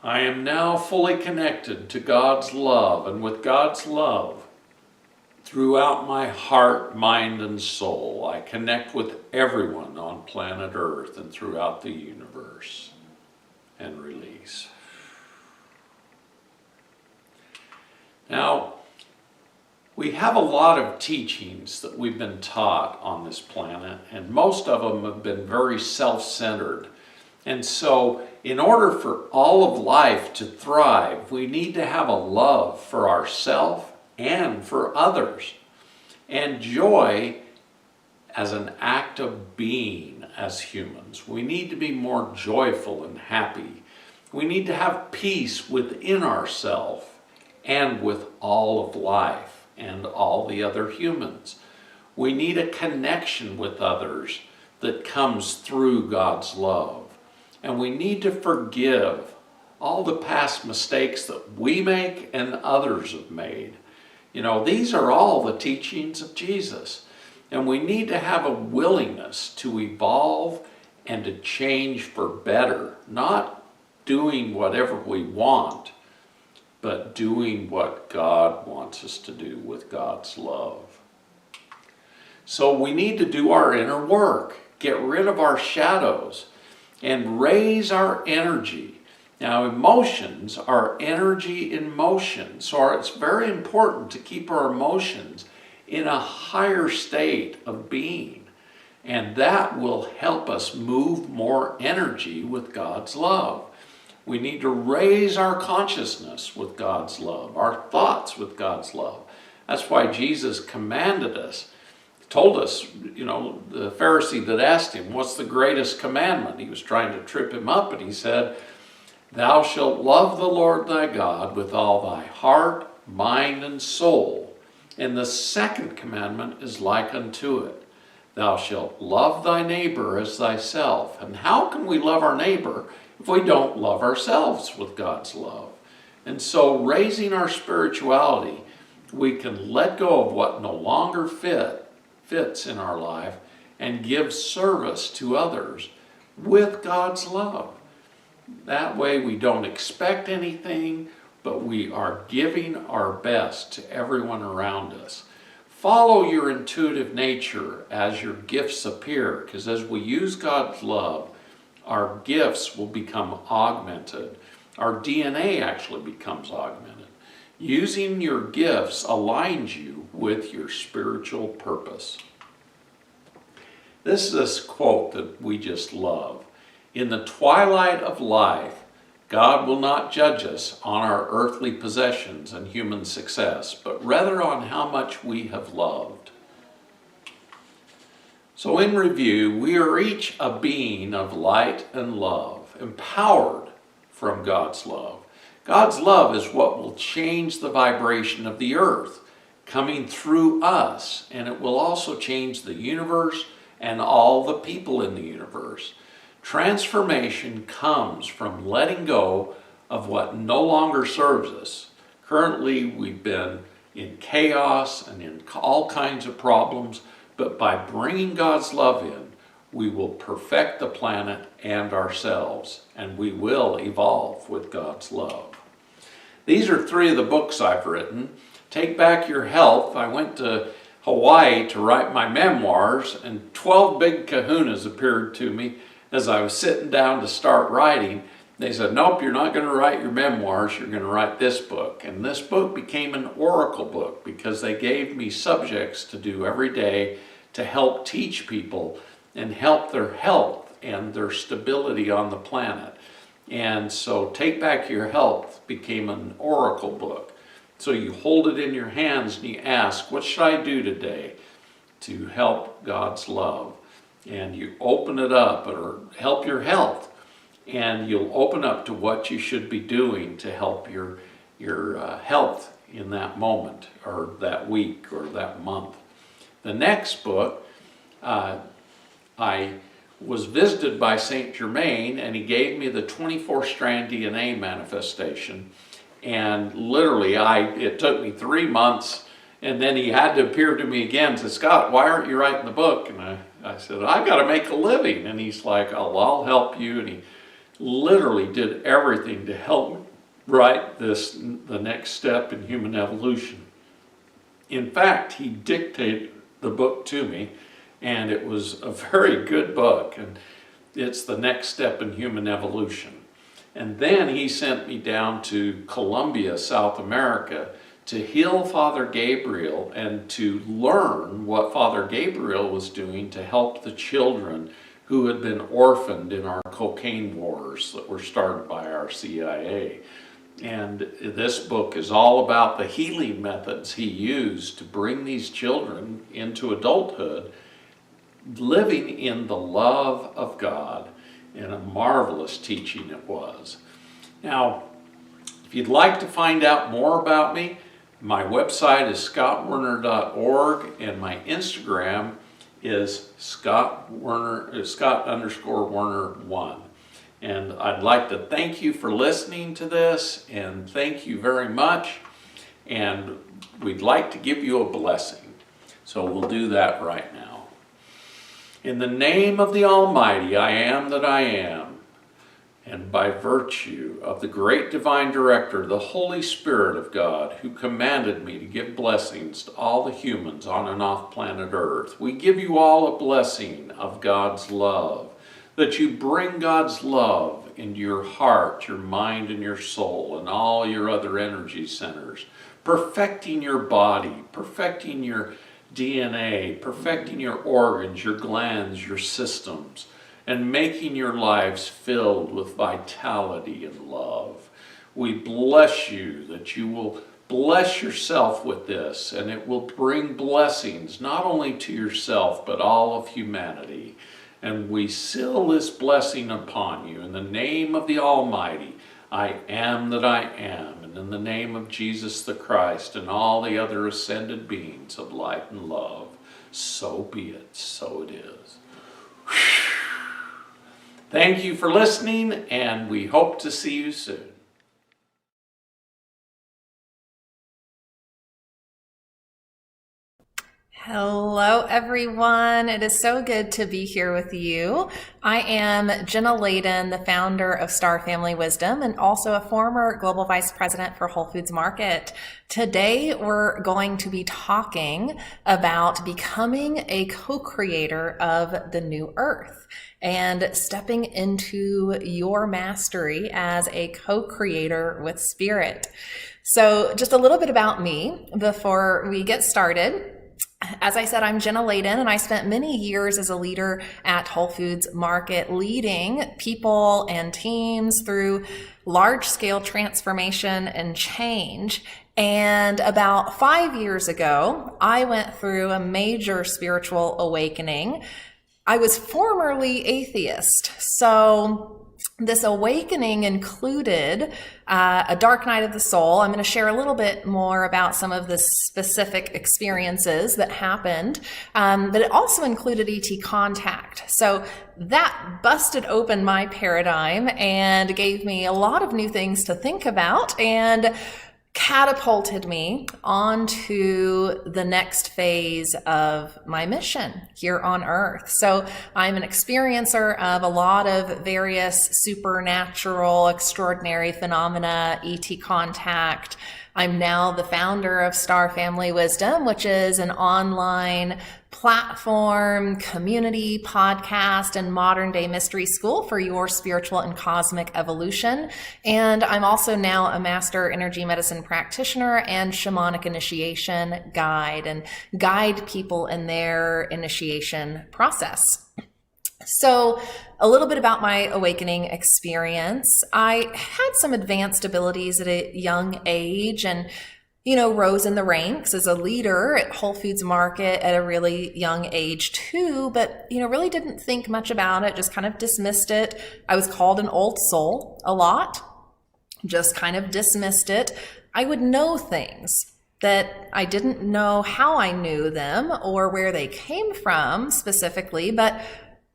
I am now fully connected to God's love, and with God's love throughout my heart, mind, and soul, I connect with everyone on planet Earth and throughout the universe. And release. Now, we have a lot of teachings that we've been taught on this planet, and most of them have been very self-centered. And so, in order for all of life to thrive, we need to have a love for ourselves and for others. And joy as an act of being as humans. We need to be more joyful and happy. We need to have peace within ourselves and with all of life and all the other humans. We need a connection with others that comes through God's love. And we need to forgive all the past mistakes that we make and others have made. You know, these are all the teachings of Jesus. And we need to have a willingness to evolve and to change for better, not doing whatever we want, but doing what God wants us to do with God's love. So we need to do our inner work, get rid of our shadows, and raise our energy. Now, emotions are energy in motion, so it's very important to keep our emotions in a higher state of being, and that will help us move more energy with God's love. We need to raise our consciousness with God's love, our thoughts with God's love. That's why Jesus commanded us, told us, you know, the Pharisee that asked him, what's the greatest commandment? He was trying to trip him up, and he said, thou shalt love the Lord thy God with all thy heart, mind, and soul. And the second commandment is like unto it. Thou shalt love thy neighbor as thyself. And how can we love our neighbor if we don't love ourselves with God's love? And so raising our spirituality, we can let go of what no longer fits in our life and give service to others with God's love. That way we don't expect anything, but we are giving our best to everyone around us. Follow your intuitive nature as your gifts appear, because as we use God's love, our gifts will become augmented. Our DNA actually becomes augmented. Using your gifts aligns you with your spiritual purpose. This is a quote that we just love. In the twilight of life, God will not judge us on our earthly possessions and human success, but rather on how much we have loved. So in review, we are each a being of light and love, empowered from God's love. God's love is what will change the vibration of the earth, coming through us, and it will also change the universe and all the people in the universe. Transformation comes from letting go of what no longer serves us. Currently, we've been in chaos and in all kinds of problems, but by bringing God's love in, we will perfect the planet and ourselves, and we will evolve with God's love. These are 3 of the books I've written. Take Back Your Health. I went to Hawaii to write my memoirs, and 12 big kahunas appeared to me as I was sitting down to start writing. They said, nope, you're not going to write your memoirs, you're going to write this book. And this book became an oracle book because they gave me subjects to do every day to help teach people and help their health and their stability on the planet. And so Take Back Your Health became an oracle book. So you hold it in your hands and you ask, what should I do today to help God's love? And you open it up, or help your health, and you'll open up to what you should be doing to help your health in that moment, or that week, or that month. The next book, I was visited by Saint Germain, and he gave me the 24-strand DNA manifestation. And literally, it took me 3 months, and then he had to appear to me again and said, Scott, why aren't you writing the book? And I said, I've got to make a living. And he's like, oh, well, I'll help you. And he literally did everything to help me write the next step in human evolution. In fact, he dictated the book to me, and it was a very good book. And it's the next step in human evolution. And then he sent me down to Colombia, South America, to heal Father Gabriel and to learn what Father Gabriel was doing to help the children who had been orphaned in our cocaine wars that were started by our CIA. And this book is all about the healing methods he used to bring these children into adulthood, living in the love of God. And a marvelous teaching it was. Now, if you'd like to find out more about me, my website is scottwerner.org, and my Instagram is Scott_Werner1. And I'd like to thank you for listening to this, and thank you very much. And we'd like to give you a blessing. So we'll do that right now. In the name of the Almighty, I am that I am. And by virtue of the great divine director, the Holy Spirit of God, who commanded me to give blessings to all the humans on and off planet Earth, we give you all a blessing of God's love, that you bring God's love into your heart, your mind, and your soul, and all your other energy centers, perfecting your body, perfecting your DNA, perfecting your organs, your glands, your systems, and making your lives filled with vitality and love. We bless you that you will bless yourself with this, and it will bring blessings not only to yourself but all of humanity. And we seal this blessing upon you in the name of the Almighty. I am that I am, and in the name of Jesus the Christ and all the other ascended beings of light and love. So be it, so it is. Thank you for listening, and we hope to see you soon. Hello, everyone. It is so good to be here with you. I am Jenna Layden, the founder of Star Family Wisdom and also a former global vice president for Whole Foods Market. Today, we're going to be talking about becoming a co-creator of the new earth and stepping into your mastery as a co-creator with spirit. So just a little bit about me before we get started. As I said, I'm Jenna Layden, and I spent many years as a leader at Whole Foods Market, leading people and teams through large-scale transformation and change. And about 5 years ago, I went through a major spiritual awakening. I was formerly atheist, so this awakening included a dark night of the soul. I'm going to share a little bit more about some of the specific experiences that happened, but it also included ET contact. So that busted open my paradigm and gave me a lot of new things to think about and catapulted me onto the next phase of my mission here on Earth. So I'm an experiencer of a lot of various supernatural, extraordinary phenomena, ET contact. I'm now the founder of Star Family Wisdom, which is an online platform, community, podcast, and modern day mystery school for your spiritual and cosmic evolution. And I'm also now a master energy medicine practitioner and shamanic initiation guide, and guide people in their initiation process. So a little bit about my awakening experience. I had some advanced abilities at a young age and, rose in the ranks as a leader at Whole Foods Market at a really young age too, but, really didn't think much about it, just kind of dismissed it. I was called an old soul a lot, just kind of dismissed it. I would know things that I didn't know how I knew them or where they came from specifically, but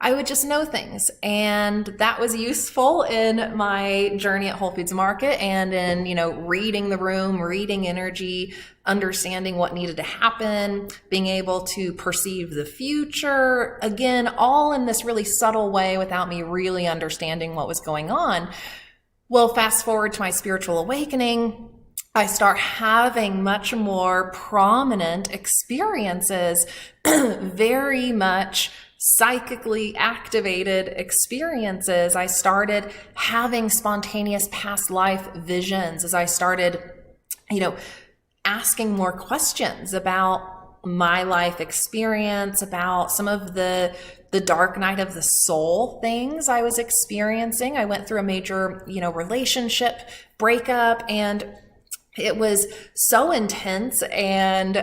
I would just know things, and that was useful in my journey at Whole Foods Market and in, reading the room, reading energy, understanding what needed to happen, being able to perceive the future, again, all in this really subtle way without me really understanding what was going on. Well, fast forward to my spiritual awakening, I start having much more prominent experiences, very much psychically activated experiences. I started having spontaneous past life visions as I started, asking more questions about my life experience, about some of the dark night of the soul things I was experiencing. I went through a major, relationship breakup, and it was so intense and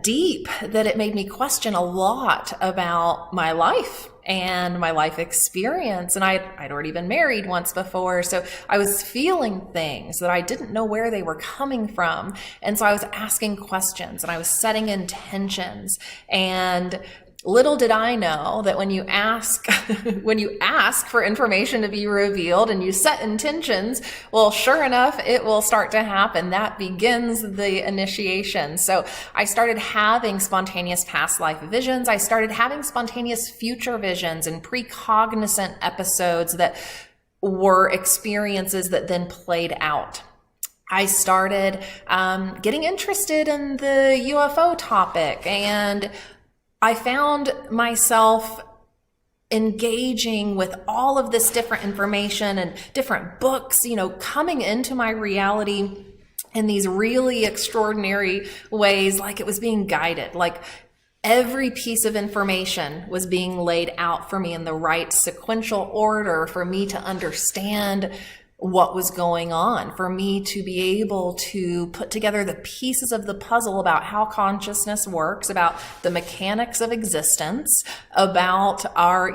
deep that it made me question a lot about my life and my life experience. And I'd already been married once before, so I was feeling things that I didn't know where they were coming from. And so I was asking questions and I was setting intentions. And little did I know that when you ask for information to be revealed and you set intentions, well, sure enough, it will start to happen. That begins the initiation. So I started having spontaneous past life visions. I started having spontaneous future visions and precognizant episodes that were experiences that then played out. I started getting interested in the UFO topic, and I found myself engaging with all of this different information and different books, coming into my reality in these really extraordinary ways, like it was being guided, like every piece of information was being laid out for me in the right sequential order for me to understand what was going on, for me to be able to put together the pieces of the puzzle about how consciousness works, about the mechanics of existence, about our,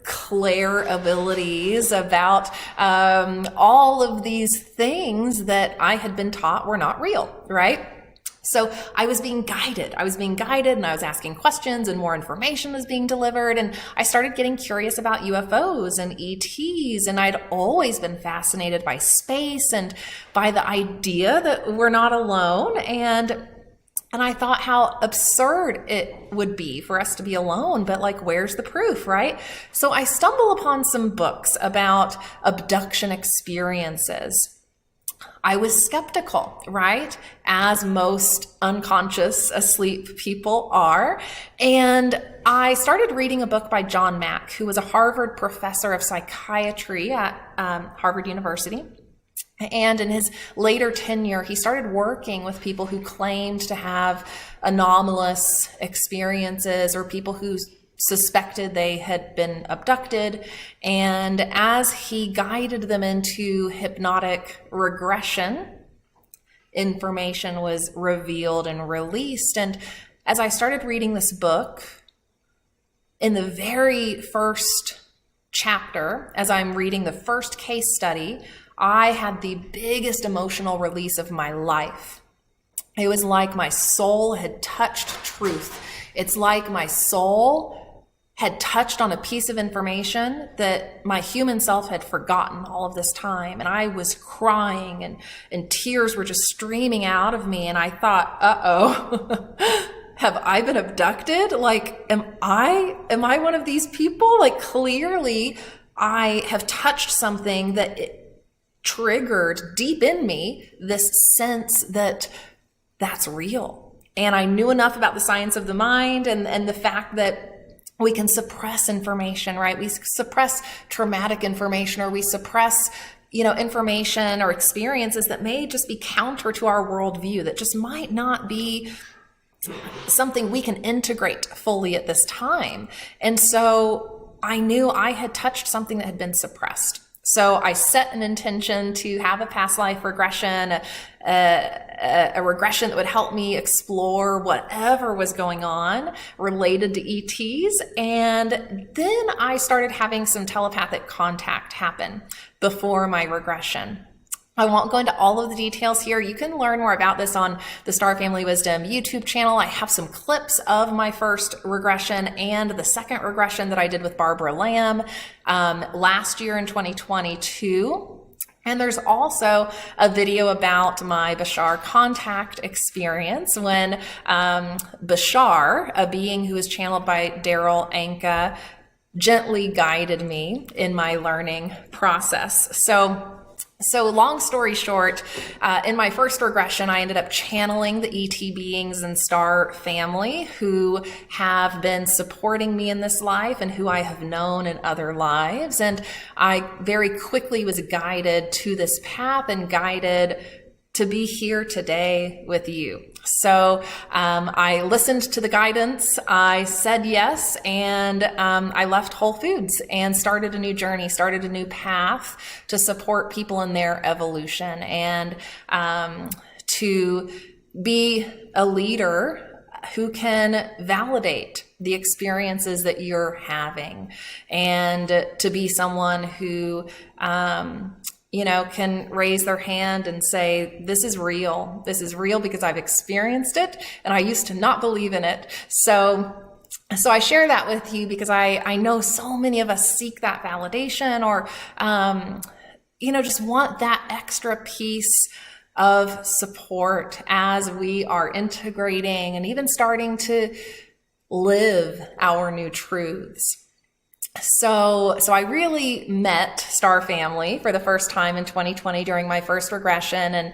clair abilities, about all of these things that I had been taught were not real, right? So I was being guided and I was asking questions and more information was being delivered. And I started getting curious about UFOs and ETs. And I'd always been fascinated by space and by the idea that we're not alone. And I thought how absurd it would be for us to be alone, but where's the proof, right? So I stumble upon some books about abduction experiences. I was skeptical, right? As most unconscious, asleep people are. And I started reading a book by John Mack, who was a Harvard professor of psychiatry at Harvard University. And in his later tenure, he started working with people who claimed to have anomalous experiences or people who suspected they had been abducted. And as he guided them into hypnotic regression, information was revealed and released. And as I started reading this book, in the very first chapter, as I'm reading the first case study, I had the biggest emotional release of my life. It was like my soul had touched truth. It's like my soul had touched on a piece of information that my human self had forgotten all of this time. And I was crying and tears were just streaming out of me. And I thought, uh-oh, have I been abducted? Like, am I one of these people? Like, clearly I have touched something that it triggered deep in me this sense that that's real. And I knew enough about the science of the mind and the fact that we can suppress information, right? We suppress traumatic information, or we suppress, information or experiences that may just be counter to our worldview, that just might not be something we can integrate fully at this time. And so I knew I had touched something that had been suppressed. So I set an intention to have a past life regression, a regression that would help me explore whatever was going on related to ETs. And then I started having some telepathic contact happen before my regression. I won't go into all of the details here. You can learn more about this on the Star Family Wisdom YouTube channel. I have some clips of my first regression and the second regression that I did with Barbara Lamb last year in 2022. And there's also a video about my Bashar contact experience when Bashar, a being who is channeled by Darryl Anka, gently guided me in my learning process. So long story short, in my first regression, I ended up channeling the ET beings and Star family who have been supporting me in this life and who I have known in other lives. And I very quickly was guided to this path and guided to be here today with you. So I listened to the guidance, I said yes, and I left Whole Foods and started a new journey, started a new path to support people in their evolution and to be a leader who can validate the experiences that you're having and to be someone who can raise their hand and say, this is real. This is real because I've experienced it and I used to not believe in it. So I share that with you because I know so many of us seek that validation or, just want that extra piece of support as we are integrating and even starting to live our new truths. So I really met Star Family for the first time in 2020 during my first regression. And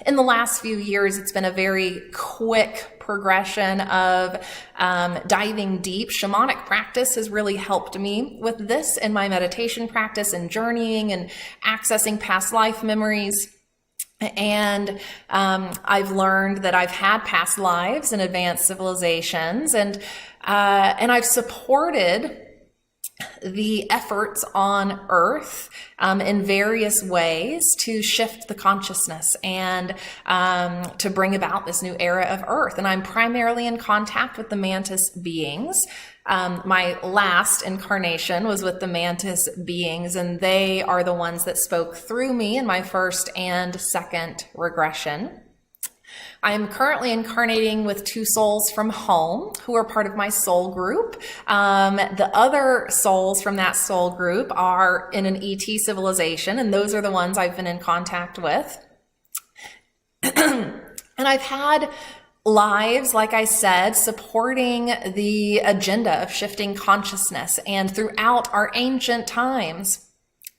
in the last few years, it's been a very quick progression of diving deep. Shamanic practice has really helped me with this in my meditation practice and journeying and accessing past life memories. And I've learned that I've had past lives in advanced civilizations, and I've supported the efforts on Earth in various ways to shift the consciousness and to bring about this new era of Earth. And I'm primarily in contact with the Mantis beings. My last incarnation was with the Mantis beings, and they are the ones that spoke through me in my first and second regression. I am currently incarnating with two souls from home who are part of my soul group. The other souls from that soul group are in an ET civilization, and those are the ones I've been in contact with. And I've had lives, like I said, supporting the agenda of shifting consciousness. And throughout our ancient times,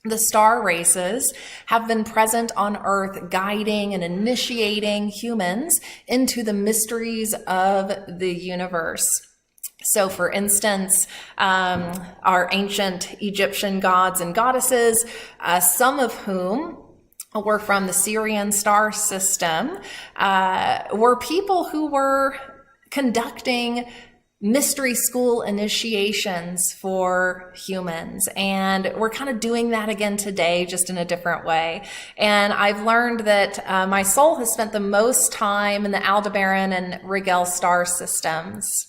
the star races have been present on Earth, guiding and initiating humans into the mysteries of the universe. So, for instance, our ancient Egyptian gods and goddesses, some of whom were from the Syrian star system, were people who were conducting mystery school initiations for humans. And we're kind of doing that again today, just in a different way. And I've learned that my soul has spent the most time in the Aldebaran and Rigel star systems.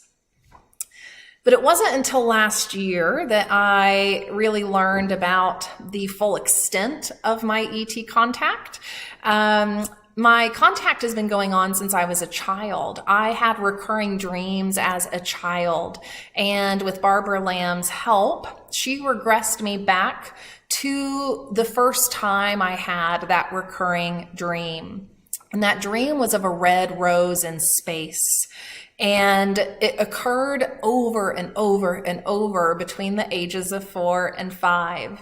But it wasn't until last year that I really learned about the full extent of my ET contact. My contact has been going on since I was a child. I had recurring dreams as a child, and with Barbara Lamb's help, she regressed me back to the first time I had that recurring dream. And that dream was of a red rose in space. And it occurred over and over and over between the ages of 4 and 5.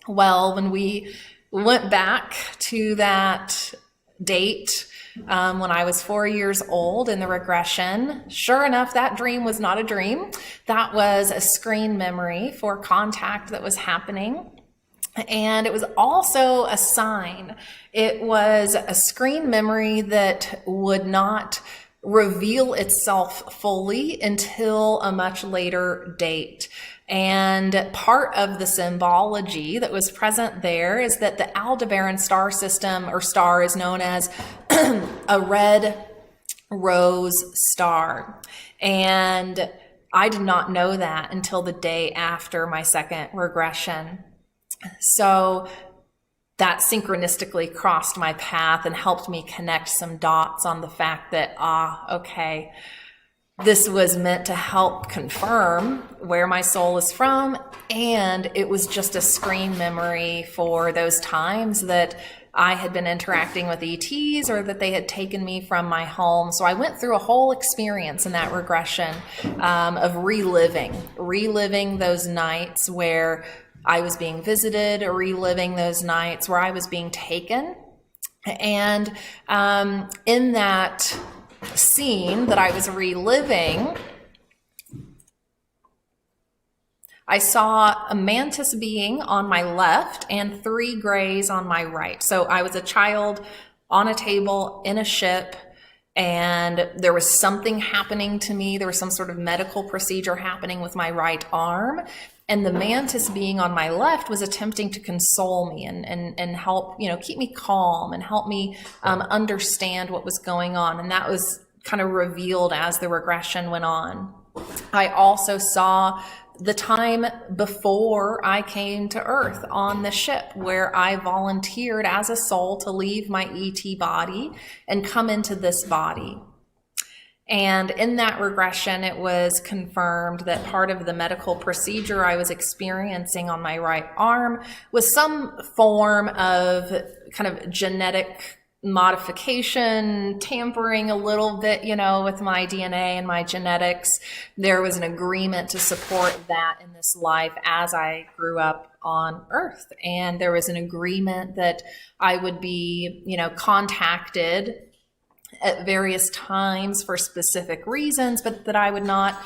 Well, when we went back to that date, when I was 4 years old in the regression, sure enough, that dream was not a dream. That was a screen memory for contact that was happening. And it was also a sign. It was a screen memory that would not reveal itself fully until a much later date. And part of the symbology that was present there is that the Aldebaran star system or star is known as a red rose star. And I did not know that until the day after my second regression. So that synchronistically crossed my path and helped me connect some dots on the fact that, okay, this was meant to help confirm where my soul is from, and it was just a screen memory for those times that I had been interacting with ETs or that they had taken me from my home. So I went through a whole experience in that regression of reliving those nights where I was being visited, or reliving those nights where I was being taken. And in that scene that I was reliving, I saw a mantis being on my left and 3 grays on my right. So I was a child on a table in a ship, and there was something happening to me. There was some sort of medical procedure happening with my right arm. And the mantis being on my left was attempting to console me and help, keep me calm and help me understand what was going on. And that was kind of revealed as the regression went on. I also saw the time before I came to Earth on the ship, where I volunteered as a soul to leave my ET body and come into this body. And in that regression, it was confirmed that part of the medical procedure I was experiencing on my right arm was some form of kind of genetic modification, tampering a little bit, with my DNA and my genetics. There was an agreement to support that in this life as I grew up on Earth. And there was an agreement that I would be, contacted at various times for specific reasons, but that I would not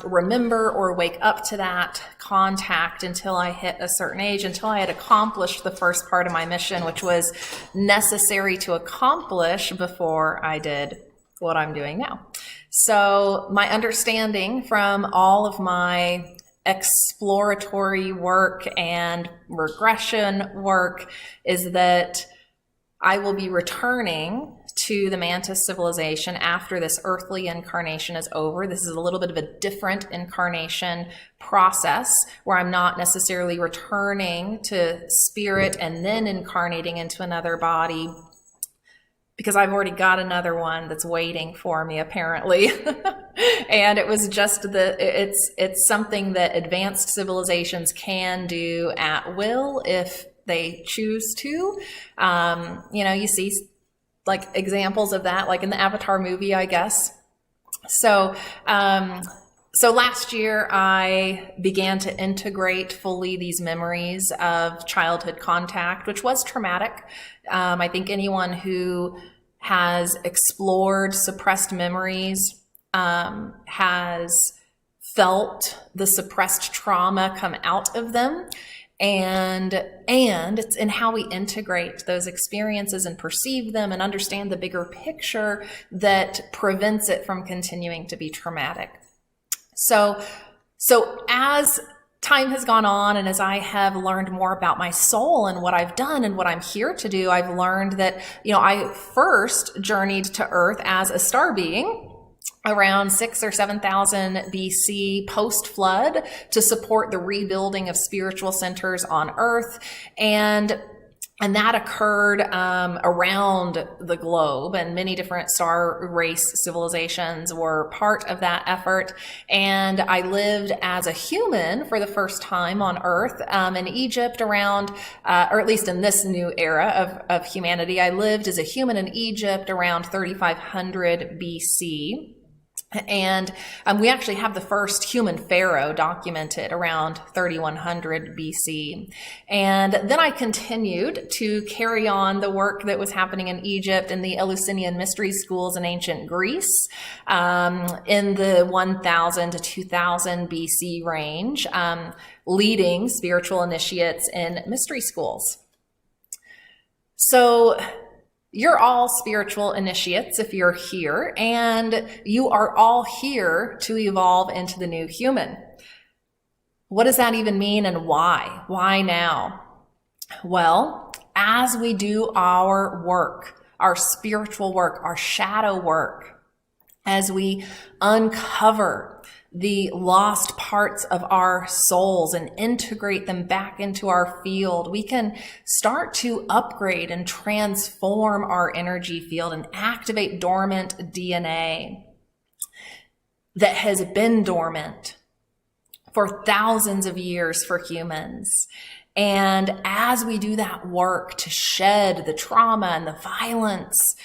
remember or wake up to that contact until I hit a certain age, until I had accomplished the first part of my mission, which was necessary to accomplish before I did what I'm doing now. So my understanding from all of my exploratory work and regression work is that I will be returning to the mantis civilization after this earthly incarnation is over. This is a little bit of a different incarnation process where I'm not necessarily returning to spirit and then incarnating into another body, because I've already got another one that's waiting for me, apparently. And it was just it's something that advanced civilizations can do at will if they choose to. You see like examples of that, like in the Avatar movie, I guess. So last year I began to integrate fully these memories of childhood contact, which was traumatic. I think anyone who has explored suppressed memories has felt the suppressed trauma come out of them. And it's in how we integrate those experiences and perceive them and understand the bigger picture that prevents it from continuing to be traumatic. So as time has gone on and as I have learned more about my soul and what I've done and what I'm here to do, I've learned that, I first journeyed to Earth as a star being around 6,000 or 7,000 BC post-flood to support the rebuilding of spiritual centers on Earth. And that occurred around the globe, and many different star race civilizations were part of that effort. And I lived as a human for the first time on Earth in Egypt around, or at least in this new era of humanity, I lived as a human in Egypt around 3,500 BC. And we actually have the first human pharaoh documented around 3100 BC. And then I continued to carry on the work that was happening in Egypt and the Eleusinian mystery schools in ancient Greece in the 1000 to 2000 BC range, leading spiritual initiates in mystery schools. So you're all spiritual initiates if you're here, and you are all here to evolve into the new human. What does that even mean, and why? Why now? Well, as we do our work, our spiritual work, our shadow work, as we uncover the lost parts of our souls and integrate them back into our field, we can start to upgrade and transform our energy field and activate dormant DNA that has been dormant for thousands of years for humans. And as we do that work to shed the trauma and the violence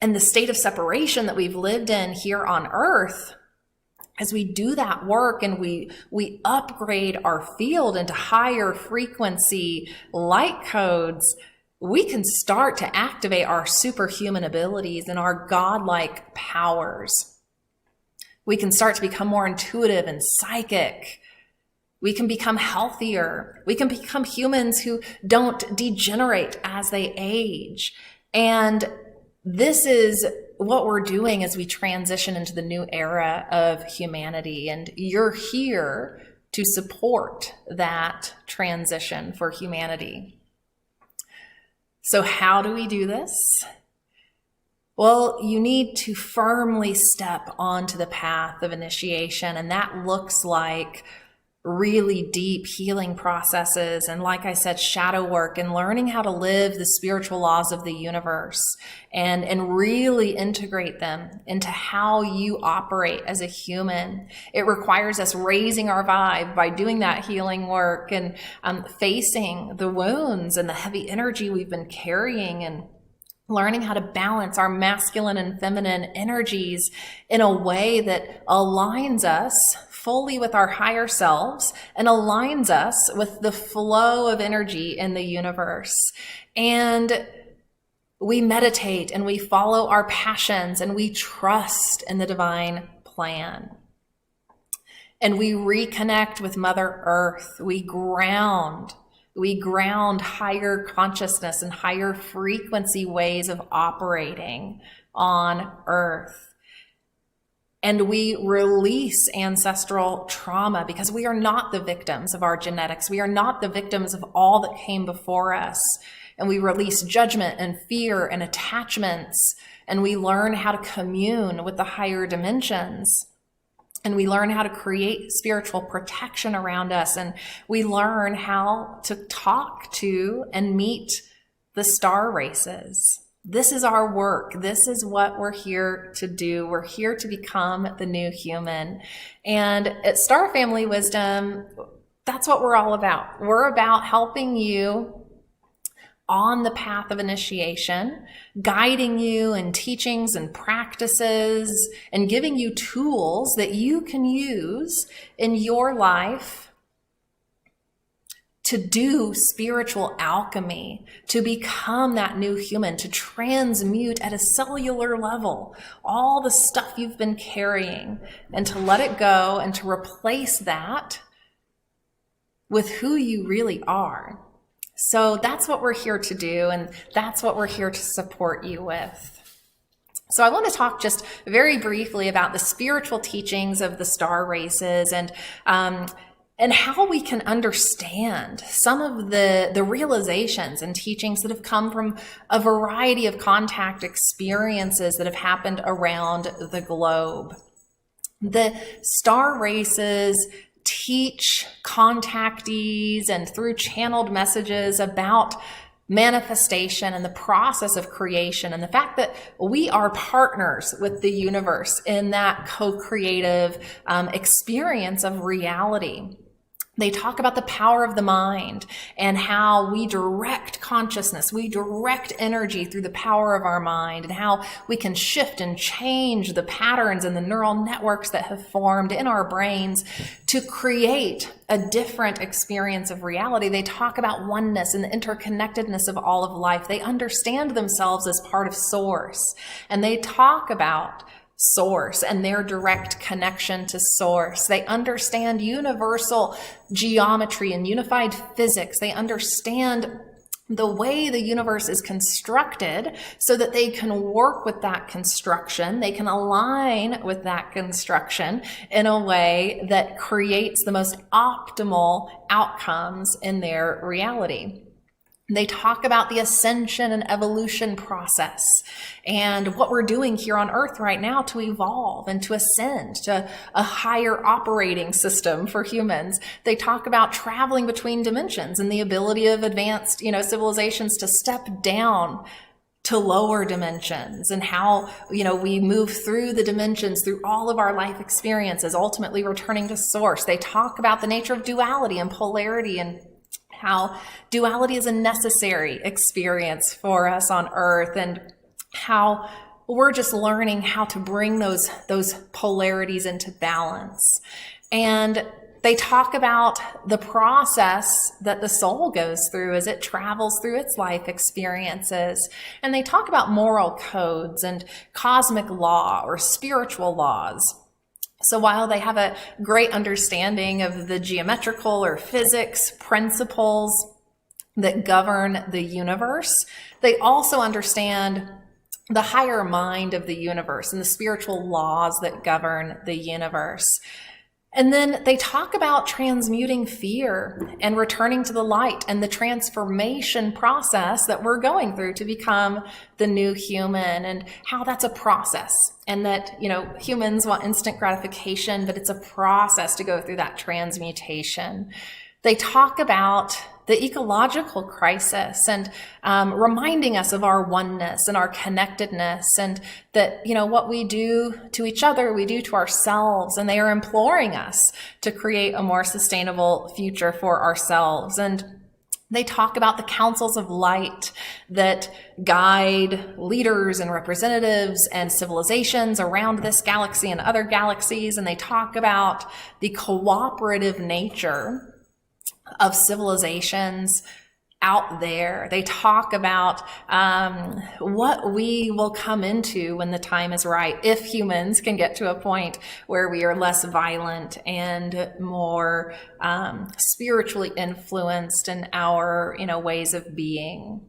and the state of separation that we've lived in here on Earth, as we do that work and we upgrade our field into higher frequency light codes, we can start to activate our superhuman abilities and our godlike powers. We can start to become more intuitive and psychic. We can become healthier. We can become humans who don't degenerate as they age. And this is what we're doing as we transition into the new era of humanity. And you're here to support that transition for humanity. So how do we do this? Well, you need to firmly step onto the path of initiation, and that looks like really deep healing processes and, like I said, shadow work and learning how to live the spiritual laws of the universe and really integrate them into how you operate as a human. It requires us raising our vibe by doing that healing work and facing the wounds and the heavy energy we've been carrying and learning how to balance our masculine and feminine energies in a way that aligns us fully with our higher selves and aligns us with the flow of energy in the universe. And we meditate and we follow our passions and we trust in the divine plan. And we reconnect with Mother Earth. We ground higher consciousness and higher frequency ways of operating on Earth. And we release ancestral trauma because we are not the victims of our genetics. We are not the victims of all that came before us. And we release judgment and fear and attachments. And we learn how to commune with the higher dimensions. And we learn how to create spiritual protection around us. And we learn how to talk to and meet the star races. This is our work. This is what we're here to do. We're here to become the new human. And at Star Family Wisdom, that's what we're all about. We're about helping you on the path of initiation, guiding you in teachings and practices, and giving you tools that you can use in your life to do spiritual alchemy, to become that new human, to transmute at a cellular level all the stuff you've been carrying, and to let it go and to replace that with who you really are. So that's what we're here to do, and that's what we're here to support you with. So I want to talk just very briefly about the spiritual teachings of the star races and how we can understand some of the realizations and teachings that have come from a variety of contact experiences that have happened around the globe. The star races teach contactees and through channeled messages about manifestation and the process of creation and the fact that we are partners with the universe in that co-creative experience of reality. They talk about the power of the mind and how we direct consciousness, we direct energy through the power of our mind, and how we can shift and change the patterns and the neural networks that have formed in our brains to create a different experience of reality. They talk about oneness and the interconnectedness of all of life. They understand themselves as part of Source, and they talk about Source and their direct connection to Source. They understand universal geometry and unified physics. They understand the way the universe is constructed so that they can work with that construction. They can align with that construction in a way that creates the most optimal outcomes in their reality. They talk about the ascension and evolution process and what we're doing here on Earth right now to evolve and to ascend to a higher operating system for humans. They talk about traveling between dimensions and the ability of advanced, civilizations to step down to lower dimensions and how, we move through the dimensions through all of our life experiences, ultimately returning to Source. They talk about the nature of duality and polarity and how duality is a necessary experience for us on Earth, and how we're just learning how to bring those polarities into balance. And they talk about the process that the soul goes through as it travels through its life experiences. And they talk about moral codes and cosmic law or spiritual laws. So while they have a great understanding of the geometrical or physics principles that govern the universe, they also understand the higher mind of the universe and the spiritual laws that govern the universe. And then they talk about transmuting fear and returning to the light and the transformation process that we're going through to become the new human, and how that's a process, and that, humans want instant gratification, but it's a process to go through that transmutation. They talk about the ecological crisis and reminding us of our oneness and our connectedness, and that, what we do to each other, we do to ourselves, and they are imploring us to create a more sustainable future for ourselves. And they talk about the councils of light that guide leaders and representatives and civilizations around this galaxy and other galaxies, and they talk about the cooperative nature of civilizations out there. They talk about what we will come into when the time is right, if humans can get to a point where we are less violent and more spiritually influenced in our ways of being.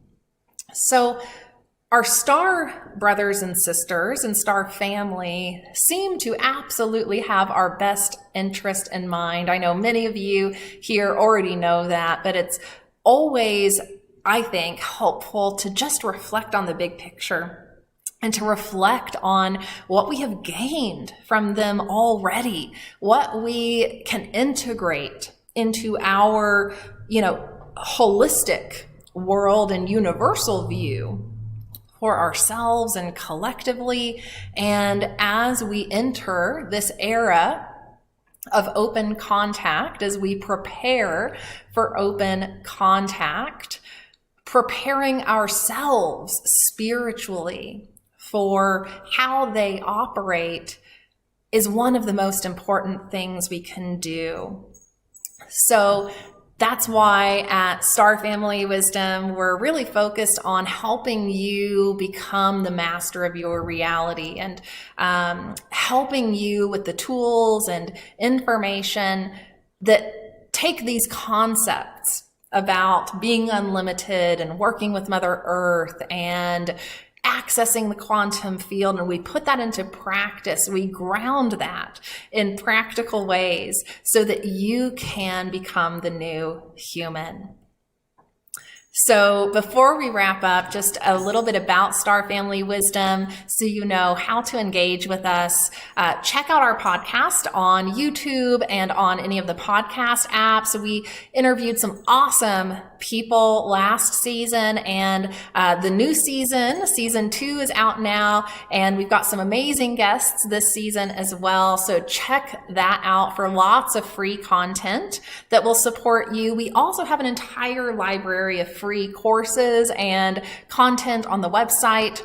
So our star brothers and sisters and star family seem to absolutely have our best interest in mind. I know many of you here already know that, but it's always, I think, helpful to just reflect on the big picture and to reflect on what we have gained from them already, what we can integrate into our, holistic world and universal view for ourselves and collectively. And as we enter this era of open contact, as we prepare for open contact, preparing ourselves spiritually for how they operate is one of the most important things we can do. So that's why at Star Family Wisdom, we're really focused on helping you become the master of your reality and helping you with the tools and information that take these concepts about being unlimited and working with Mother Earth and accessing the quantum field, and we put that into practice. We ground that in practical ways so that you can become the new human. So before we wrap up, just a little bit about Star Family Wisdom so you know how to engage with us. Check out our podcast on YouTube and on any of the podcast apps. We interviewed some awesome people last season, and the new season 2 is out now, and we've got some amazing guests this season as well. So check that out for lots of free content that will support you. We also have an entire library of free courses and content on the website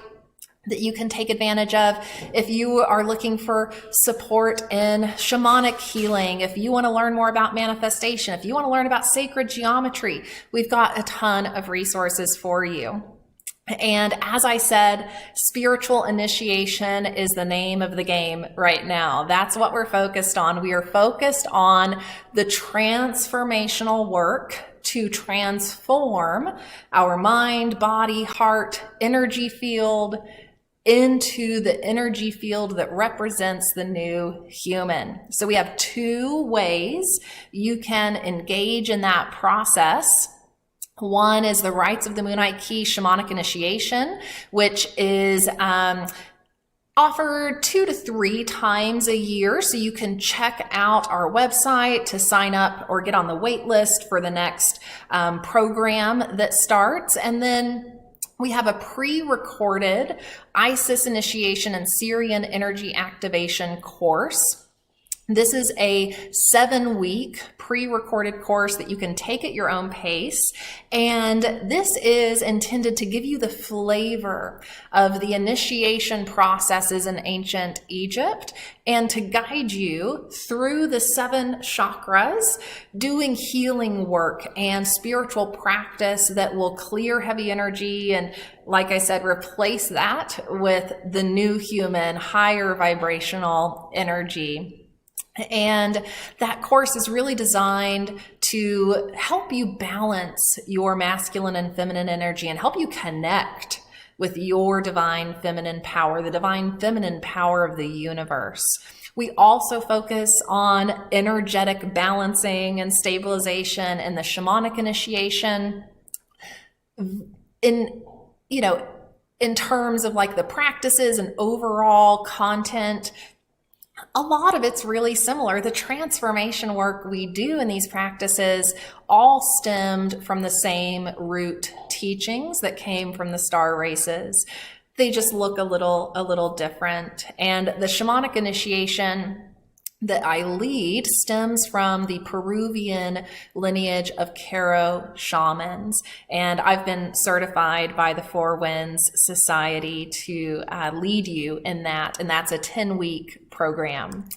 that you can take advantage of. If you are looking for support in shamanic healing, if you want to learn more about manifestation, if you want to learn about sacred geometry, we've got a ton of resources for you. And as I said, spiritual initiation is the name of the game right now. That's what we're focused on. We are focused on the transformational work to transform our mind, body, heart, energy field into the energy field that represents the new human. So we have 2 ways you can engage in that process. One is the Rites of the Moonite Key Shamanic Initiation, which is offered 2 to 3 times a year. So you can check out our website to sign up or get on the wait list for the next program that starts. And then we have a pre-recorded Isis initiation and Syrian energy activation course. This is a 7-week pre-recorded course that you can take at your own pace. And this is intended to give you the flavor of the initiation processes in ancient Egypt and to guide you through the 7 chakras, doing healing work and spiritual practice that will clear heavy energy and, like I said, replace that with the new human, higher vibrational energy. And that course is really designed to help you balance your masculine and feminine energy and help you connect with your divine feminine power, the divine feminine power of the universe. We also focus on energetic balancing and stabilization and the shamanic initiation in terms of like the practices and overall content. A lot of it's really similar. The transformation work we do in these practices all stemmed from the same root teachings that came from the star races. They just look a little different. And the shamanic initiation that I lead stems from the Peruvian lineage of Q'ero shamans. And I've been certified by the Four Winds Society to lead you in that. And that's a 10-week program.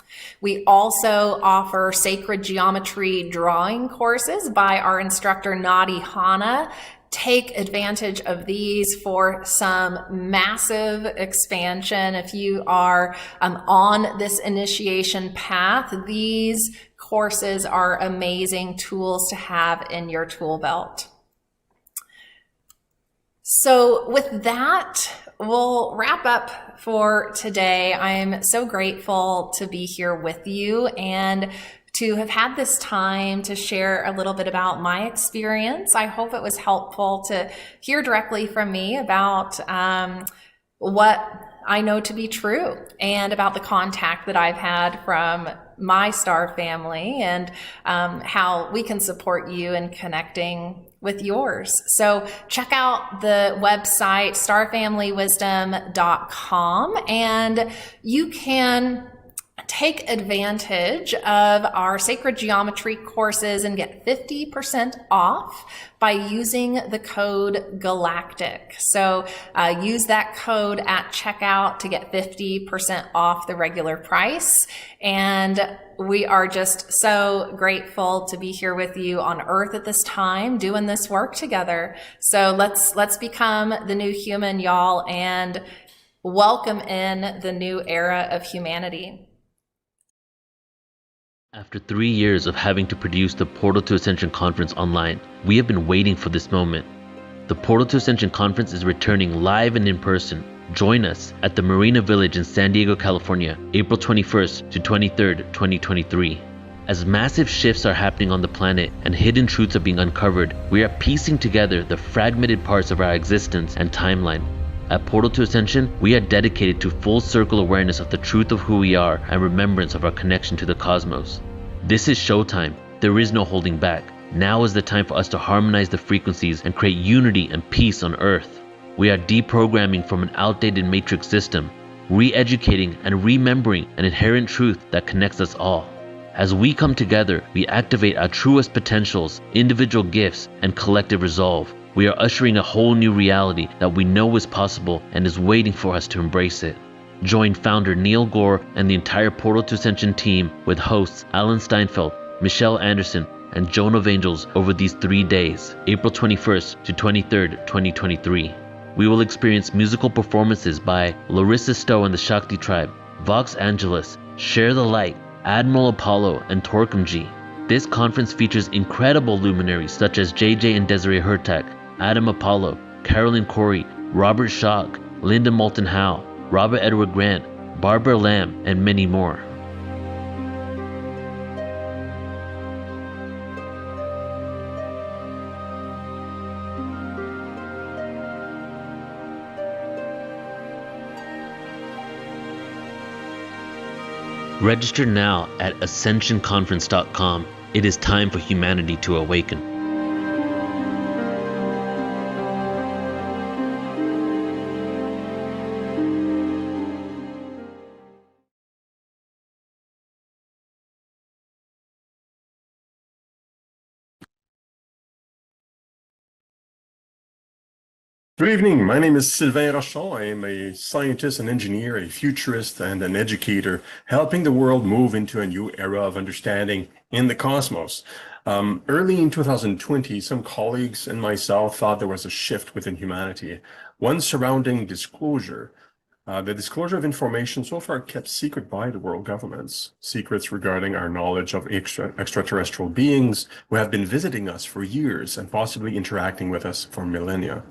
We also offer sacred geometry drawing courses by our instructor, Nadi Hana. Take advantage of these for some massive expansion. If you are on this initiation path, these courses are amazing tools to have in your tool belt. So with that, we'll wrap up for today. I am so grateful to be here with you and to have had this time to share a little bit about my experience. I hope it was helpful to hear directly from me about what I know to be true and about the contact that I've had from my star family and how we can support you in connecting with yours. So check out the website starfamilywisdom.com and you can take advantage of our sacred geometry courses and get 50% off by using the code Galactic. So use that code at checkout to get 50% off the regular price. And we are just so grateful to be here with you on Earth at this time, doing this work together. So let's become the new human, y'all, and welcome in the new era of humanity. After 3 years of having to produce the Portal to Ascension conference online, we have been waiting for this moment. The Portal to Ascension conference is returning live and in person. Join us at the Marina Village in San Diego, California, April 21st to 23rd, 2023. As massive shifts are happening on the planet and hidden truths are being uncovered, we are piecing together the fragmented parts of our existence and timeline. At Portal to Ascension, we are dedicated to full circle awareness of the truth of who we are and remembrance of our connection to the cosmos. This is showtime. There is no holding back. Now is the time for us to harmonize the frequencies and create unity and peace on Earth. We are deprogramming from an outdated matrix system, re-educating and remembering an inherent truth that connects us all. As we come together, we activate our truest potentials, individual gifts, and collective resolve. We are ushering a whole new reality that we know is possible and is waiting for us to embrace it. Join founder Neil Gore and the entire Portal to Ascension team with hosts Alan Steinfeld, Michelle Anderson, and Joan of Angels over these 3 days, April 21st to 23rd, 2023. We will experience musical performances by Larissa Stowe and the Shakti Tribe, Vox Angeles, Share the Light, Admiral Apollo, and Torquemji. This conference features incredible luminaries such as JJ and Desiree Hurtak, Adam Apollo, Carolyn Cory, Robert Schock, Linda Moulton Howe, Robert Edward Grant, Barbara Lamb, and many more. Register now at ascensionconference.com. It is time for humanity to awaken. Good evening. My name is Sylvia Rashaw. I am a scientist, an engineer, a futurist, and an educator, helping the world move into a new era of understanding in the cosmos. Early in 2020, some colleagues and myself thought there was a shift within humanity, one surrounding disclosure. The disclosure of information so far kept secret by the world governments, secrets regarding our knowledge of extraterrestrial beings who have been visiting us for years and possibly interacting with us for millennia.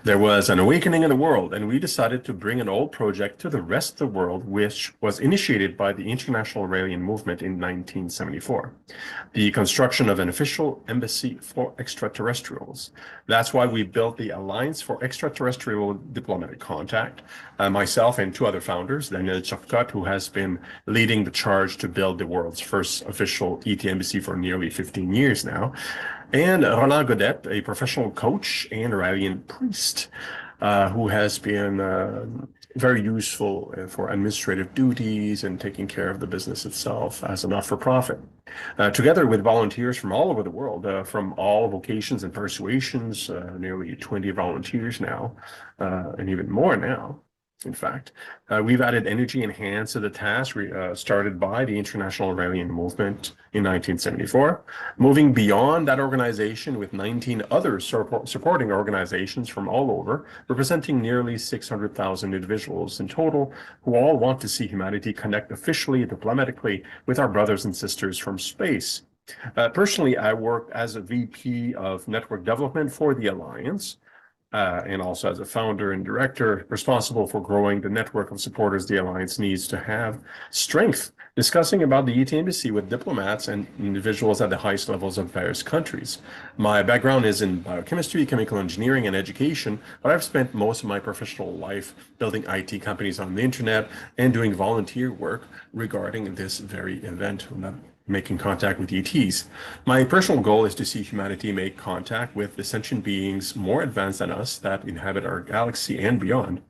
There was an awakening in the world, and we decided to bring an old project to the rest of the world, which was initiated by the International Raelian Movement in 1974. The construction of an official embassy for extraterrestrials. That's why we built the Alliance for Extraterrestrial Diplomatic Contact. Myself and 2 other founders, Daniel Chapkat, who has been leading the charge to build the world's first official ET embassy for nearly 15 years now, and Roland Godet, a professional coach and Raelian priest, who has been very useful for administrative duties and taking care of the business itself as a not-for-profit. Together with volunteers from all over the world, from all vocations and persuasions, nearly 20 volunteers now, and even more now. In fact, we've added energy and hands to the task started by the International Raelian Movement in 1974, moving beyond that organization with 19 other supporting organizations from all over, representing nearly 600,000 individuals in total, who all want to see humanity connect officially, diplomatically, with our brothers and sisters from space. Personally, I worked as a VP of Network Development for the Alliance, and also as a founder and director responsible for growing the network of supporters the Alliance needs to have strength, discussing about the ET Embassy with diplomats and individuals at the highest levels of various countries. My background is in biochemistry, chemical engineering, and education, but I've spent most of my professional life building IT companies on the internet and doing volunteer work regarding this very event, making contact with ETs. My personal goal is to see humanity make contact with sentient beings more advanced than us that inhabit our galaxy and beyond,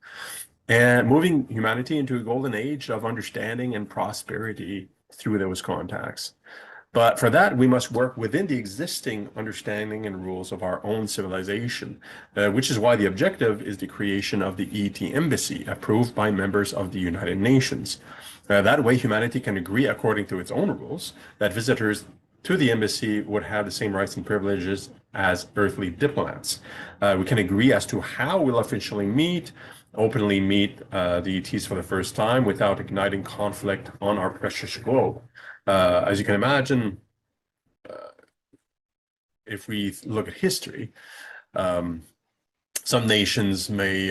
and moving humanity into a golden age of understanding and prosperity through those contacts. But for that, we must work within the existing understanding and rules of our own civilization, which is why the objective is the creation of the ET Embassy, approved by members of the United Nations. That way, humanity can agree according to its own rules that visitors to the embassy would have the same rights and privileges as earthly diplomats. We can agree as to how we'll officially openly meet the ETs for the first time without igniting conflict on our precious globe. As you can imagine, if we look at history, some nations may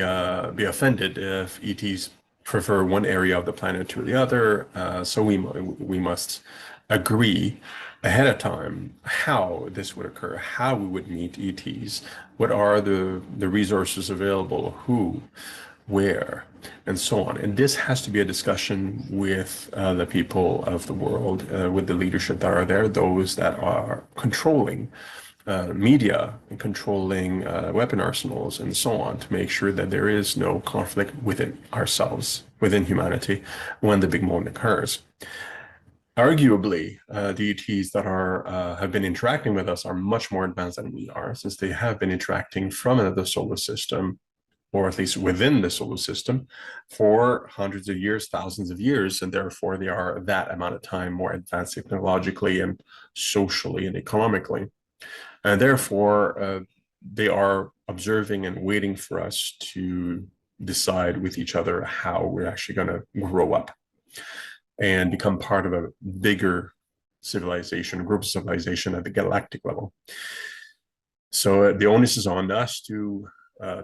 be offended if ETs prefer one area of the planet to the other. So we must agree ahead of time how this would occur, how we would meet ETs, what are the resources available, who, where, and so on. And this has to be a discussion with the people of the world, with the leadership that are there, those that are controlling media and controlling weapon arsenals and so on, to make sure that there is no conflict within ourselves, within humanity, when the big moment occurs. Arguably, the ETs that have been interacting with us are much more advanced than we are, since they have been interacting from another solar system, or at least within the solar system, for hundreds of years, thousands of years, and therefore they are that amount of time more advanced technologically and socially and economically. And therefore, they are observing and waiting for us to decide with each other how we're actually going to grow up and become part of a bigger civilization, group of civilization at the galactic level. So the onus is on us to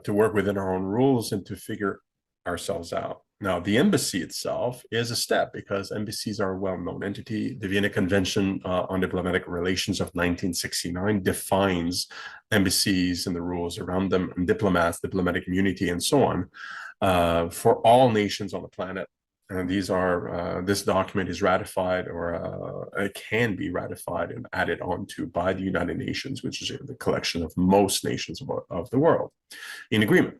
work within our own rules and to figure ourselves out. Now, the embassy itself is a step, because embassies are a well-known entity. The Vienna Convention on Diplomatic Relations of 1969 defines embassies and the rules around them, and diplomats, diplomatic immunity, and so on, for all nations on the planet. And these are, this document is ratified, or it can be ratified and added onto by the United Nations, which is the collection of most nations of the world in agreement.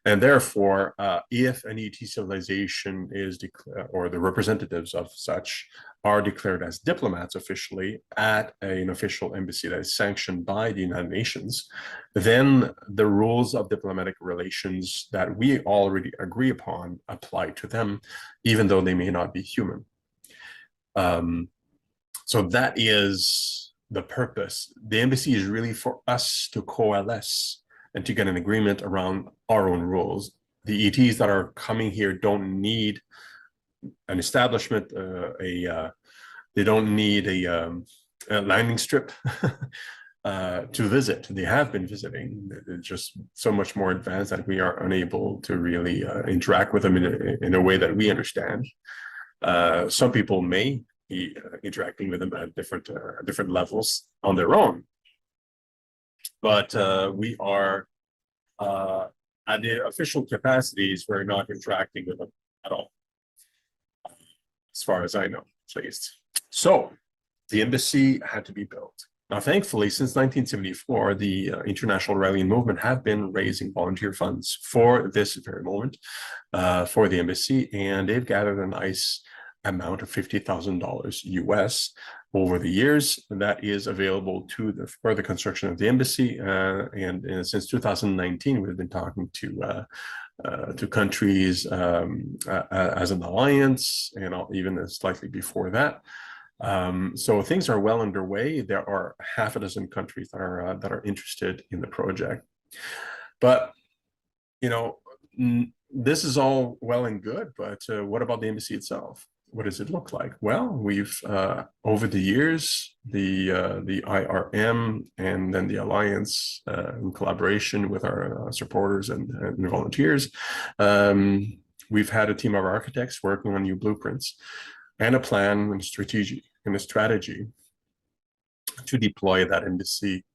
And therefore, if an ET civilization is declared, or the representatives of such are declared as diplomats officially at an official embassy that is sanctioned by the United Nations, then the rules of diplomatic relations that we already agree upon apply to them, even though they may not be human. So that is the purpose. The embassy is really for us to coalesce and to get an agreement around our own rules. The ETs that are coming here don't need an establishment, they don't need a landing strip to visit. They have been visiting. They're just so much more advanced that we are unable to really interact with them in a way that we understand. Some people may be interacting with them at different levels on their own. But we are, at the official capacities, we're not interacting with them at all, as far as I know, at least. So the embassy had to be built. Now, thankfully, since 1974, the international rallying movement have been raising volunteer funds for this very moment, for the embassy, and they've gathered a nice amount of $50,000 US over the years that is available for the construction of the embassy. And since 2019, we've been talking to countries as an alliance, and even slightly before that. So things are well underway. There are half a dozen countries that are interested in the project. But this is all well and good. But what about the embassy itself? What does it look like? Well, we've over the years, the IRM and then the Alliance, in collaboration with our supporters and volunteers, we've had a team of architects working on new blueprints and a plan and a strategy to deploy that embassy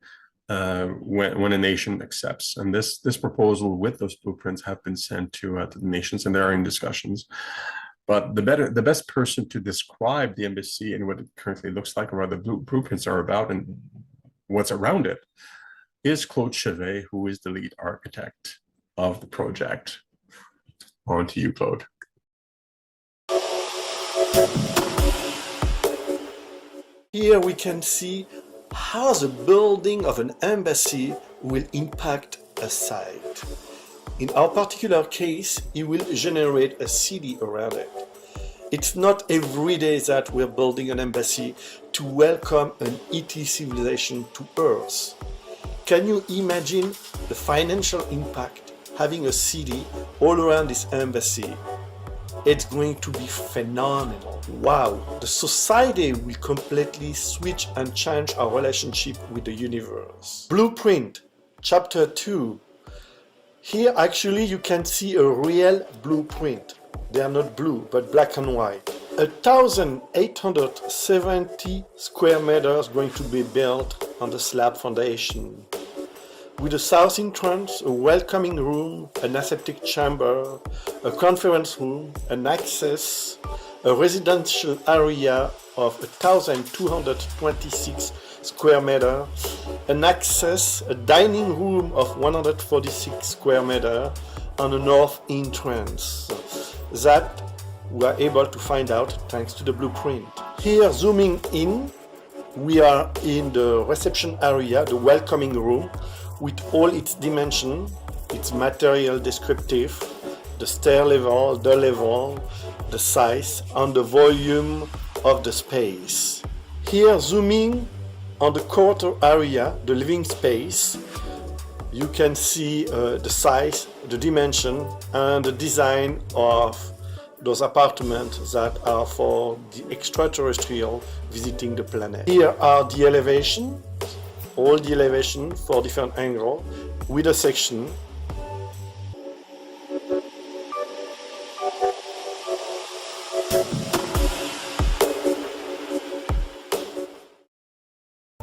when a nation accepts. And this proposal with those blueprints have been sent to the nations, and they are in discussions. But the best person to describe the embassy and what it currently looks like, or what the blueprints are about and what's around it, is Claude Chevet, who is the lead architect of the project. On to you, Claude. Here we can see how the building of an embassy will impact a site. In our particular case, it will generate a city around it. It's not every day that we're building an embassy to welcome an ET civilization to Earth. Can you imagine the financial impact having a city all around this embassy? it's going to be phenomenal. Wow, the society will completely switch and change our relationship with the universe. Blueprint, chapter 2. Here actually you can see a real blueprint. They are not blue, but black and white. 1,870 square meters going to be built on the slab foundation. With a south entrance, a welcoming room, an aseptic chamber, a conference room, an access, a residential area of 1,226 square meters, an access, a dining room of 146 square meters, and a north entrance. That we are able to find out thanks to the blueprint. Here, zooming in, we are in the reception area, the welcoming room, with all its dimension, its material descriptive, the stair level, the size, and the volume of the space. Here, zooming on the quarter area, the living space, you can see the size, the dimension, and the design of those apartments that are for the extraterrestrial visiting the planet. Here are the elevation, all the elevation for different angles with a section.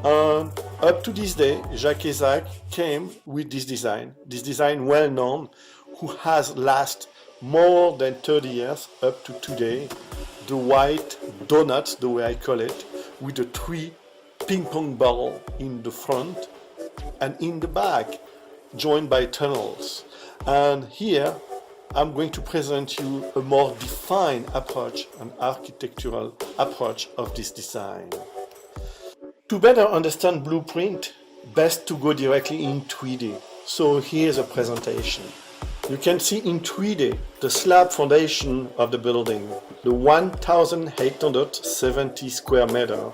And up to this day, Jacques Isaac came with this design well known, who has lasted more than 30 years up to today. The white donut, the way I call it, with the 3 ping pong balls in the front and in the back, joined by tunnels. And here I'm going to present you a more defined approach, an architectural approach of this design. To better understand blueprint, best to go directly in 3D. So here's a presentation. You can see in 3D the slab foundation of the building, the 1,870 square meter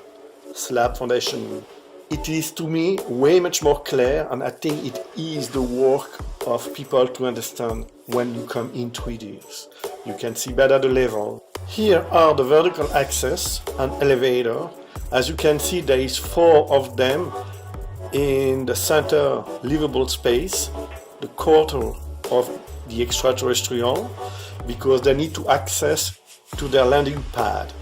slab foundation. It is to me way much more clear, and I think it is the work of people to understand when you come in 3D. You can see better the level. Here are the vertical access and elevator. As you can see, there is 4 of them in the center livable space, the quarter of the extraterrestrial, because they need to access to their landing pad.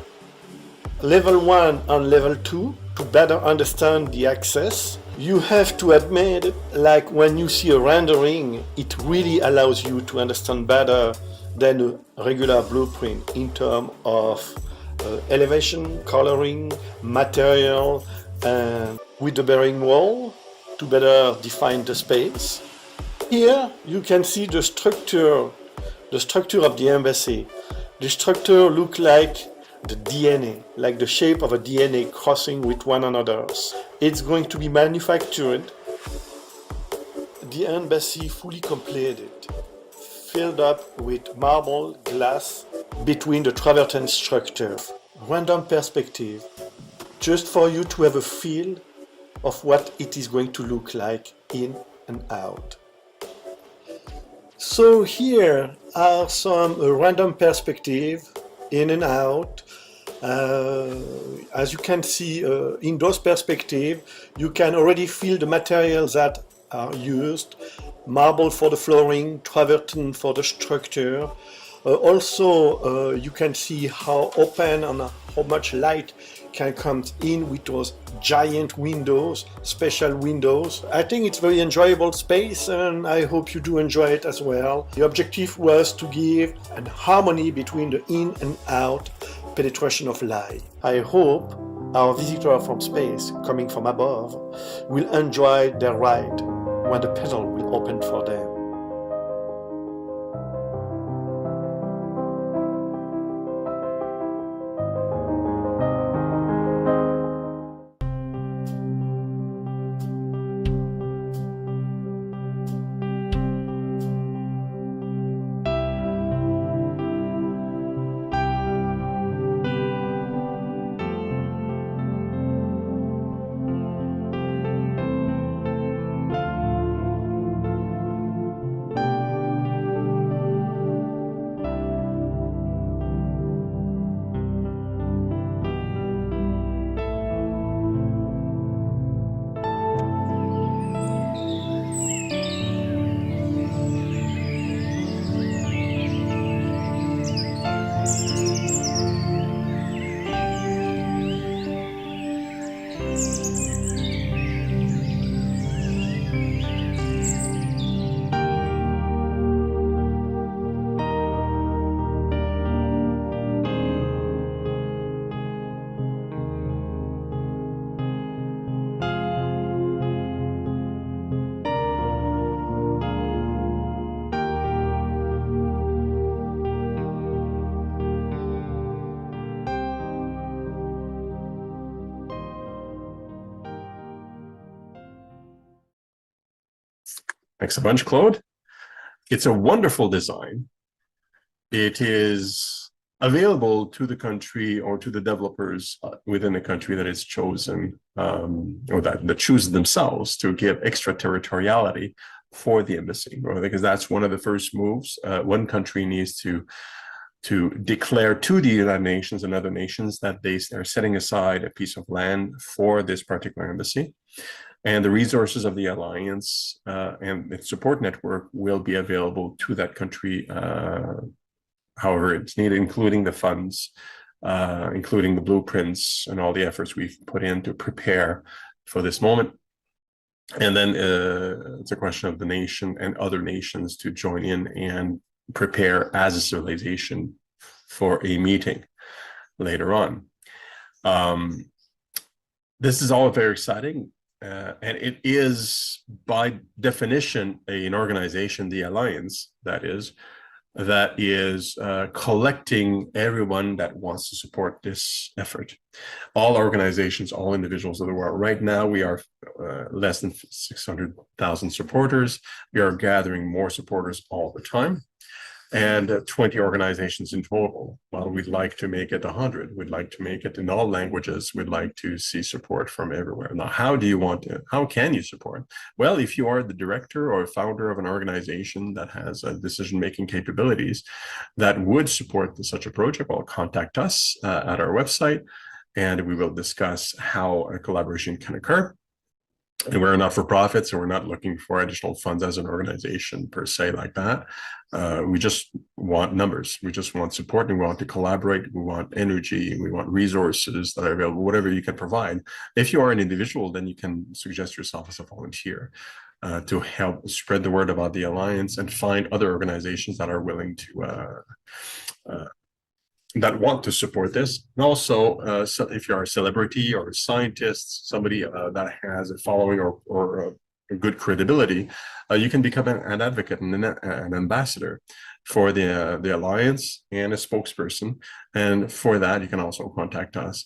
Level 1 and level 2, to better understand the access, you have to admit, like when you see a rendering, it really allows you to understand better than a regular blueprint in terms of elevation, coloring, material, and with the bearing wall to better define the space. Here you can see the structure of the embassy. The structure looks like the DNA, like the shape of a DNA crossing with one another. It's going to be manufactured. The embassy fully completed, filled up with marble, glass, between the travertine structure. Random perspective, just for you to have a feel of what it is going to look like in and out. So here are some random perspective in and out. As you can see in those perspectives, you can already feel the materials that are used. Marble for the flooring, travertine for the structure. Also, you can see how open and how much light can come in with those giant windows, special windows. I think it's very enjoyable space, and I hope you do enjoy it as well. The objective was to give an harmony between the in and out penetration of light. I hope our visitor from space, coming from above, will enjoy their ride when the panel will open for them. Thanks a bunch, Claude. It's a wonderful design. It is available to the country or to the developers within the country that is chosen, or that choose themselves to give extraterritoriality for the embassy, because that's one of the first moves. One country needs to declare to the United Nations and other nations that they are setting aside a piece of land for this particular embassy. And the resources of the alliance and its support network will be available to that country however it's needed, including the funds, including the blueprints and all the efforts we've put in to prepare for this moment. And then it's a question of the nation and other nations to join in and prepare as a civilization for a meeting later on. This is all very exciting. And it is, by definition, an organization, the Alliance, that is collecting everyone that wants to support this effort. All organizations, all individuals of the world. Right now, we are less than 600,000 supporters. We are gathering more supporters all the time. And 20 organizations in total. Well, we'd like to make it 100. We'd like to make it in all languages. We'd like to see support from everywhere. Now, how can you support? Well, if you are the director or founder of an organization that has decision-making capabilities that would support such a project, well, contact us at our website, and we will discuss how a collaboration can occur. And we're a not-for-profit, so we're not looking for additional funds as an organization per se like that. We just want numbers. We just want support, and we want to collaborate. We want energy. We want resources that are available, whatever you can provide. If you are an individual, then you can suggest yourself as a volunteer to help spread the word about the Alliance and find other organizations that are willing to that want to support this. And also, so if you're a celebrity or a scientist, somebody that has a following or a good credibility, you can become an advocate and an ambassador for the Alliance and a spokesperson. And for that, you can also contact us.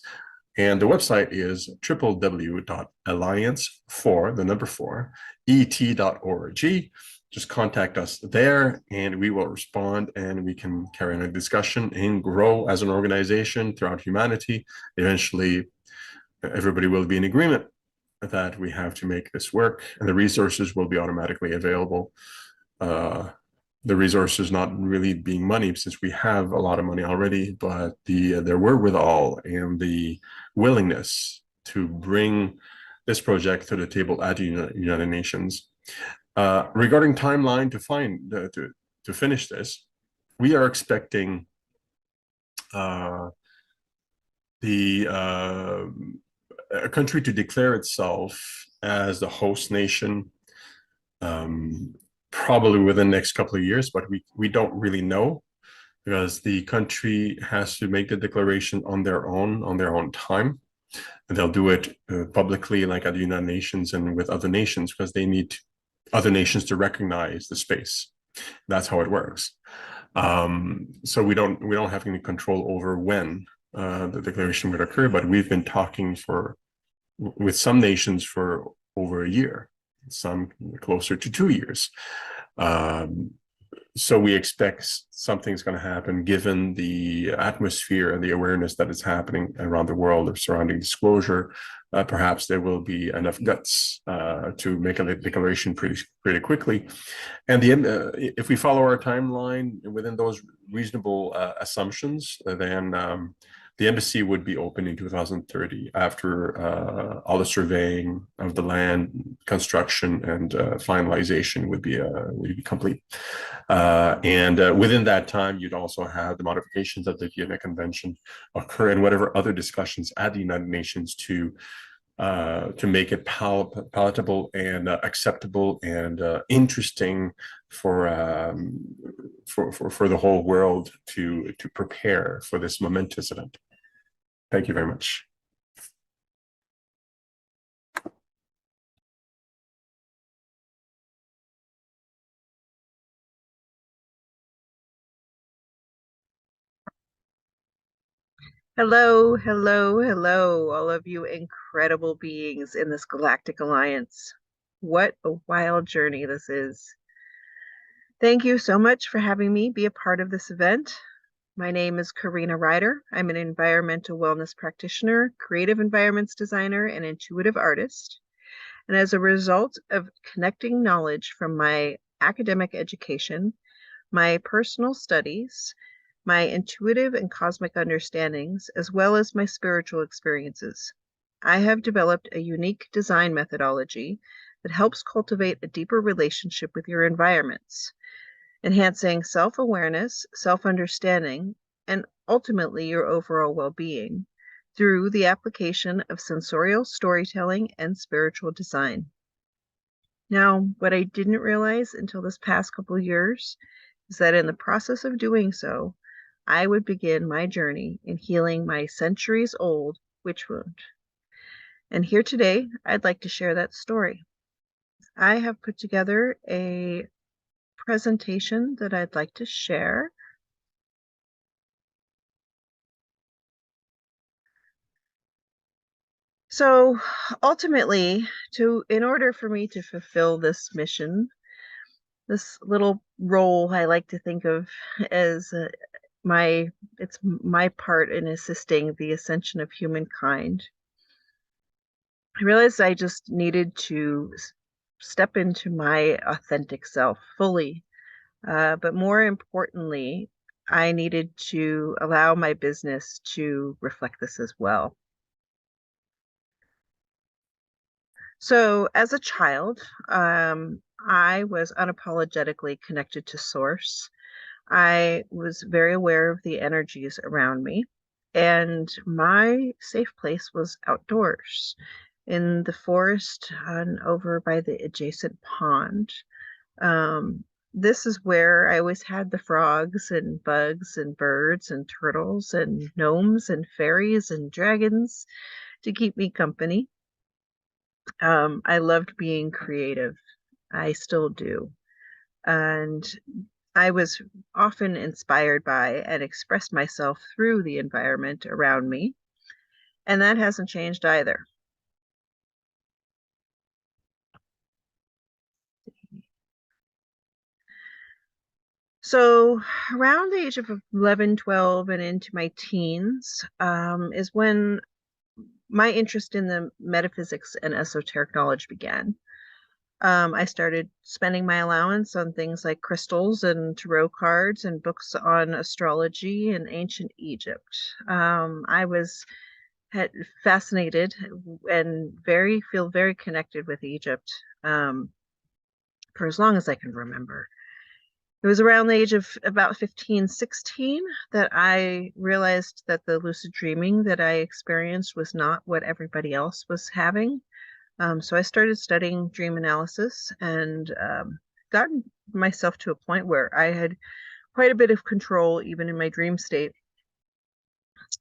And the website is www.alliance4et.org. Just contact us there and we will respond, and we can carry on a discussion and grow as an organization throughout humanity. Eventually, everybody will be in agreement that we have to make this work, and the resources will be automatically available. The resources not really being money, since we have a lot of money already, but their wherewithal and the willingness to bring this project to the table at the United Nations. Regarding timeline to finish this, we are expecting a country to declare itself as the host nation probably within the next couple of years, but we don't really know, because the country has to make the declaration on their own time. And they'll do it publicly, like at the United Nations and with other nations, because they need other nations to recognize the space. That's how it works. So we don't have any control over when the declaration would occur, but we've been talking with some nations for over a year, some closer to 2 years. So we expect something's going to happen, given the atmosphere and the awareness that is happening around the world of surrounding disclosure. Perhaps there will be enough guts to make a declaration pretty quickly. And if we follow our timeline within those reasonable assumptions, then the embassy would be open in 2030 after all the surveying of the land, construction, and finalization would be complete. And within that time, you'd also have the modifications of the Vienna Convention occur, and whatever other discussions at the United Nations to make it palatable and acceptable and interesting for the whole world to prepare for this momentous event. Thank you very much. Hello, hello, hello, all of you incredible beings in this Galactic Alliance. what a wild journey this is. Thank you so much for having me be a part of this event. My name is Karina Ryder. I'm an environmental wellness practitioner, creative environments designer, and intuitive artist. And as a result of connecting knowledge from my academic education, my personal studies, my intuitive and cosmic understandings, as well as my spiritual experiences, I have developed a unique design methodology that helps cultivate a deeper relationship with your environments, enhancing self-awareness, self-understanding, and ultimately your overall well-being through the application of sensorial storytelling and spiritual design. Now, what I didn't realize until this past couple of years is that in the process of doing so, I would begin my journey in healing my centuries-old witch wound. And here today, I'd like to share that story. I have put together a presentation that I'd like to share. So ultimately, in order for me to fulfill this mission, this little role I like to think of as it's my part in assisting the ascension of humankind, I realized I just needed to step into my authentic self fully. But more importantly, I needed to allow my business to reflect this as well. So as a child, I was unapologetically connected to Source. I was very aware of the energies around me, and my safe place was outdoors in the forest and over by the adjacent pond. This is where I always had the frogs and bugs and birds and turtles and gnomes and fairies and dragons to keep me company. I loved being creative. I still do. And I was often inspired by and expressed myself through the environment around me. And that hasn't changed either. So around the age of 11, 12, and into my teens is when my interest in the metaphysics and esoteric knowledge began. I started spending my allowance on things like crystals and tarot cards and books on astrology and ancient Egypt. I was fascinated and feel very connected with Egypt for as long as I can remember. It was around the age of about 15, 16 that I realized that the lucid dreaming that I experienced was not what everybody else was having. So I started studying dream analysis and gotten myself to a point where I had quite a bit of control even in my dream state.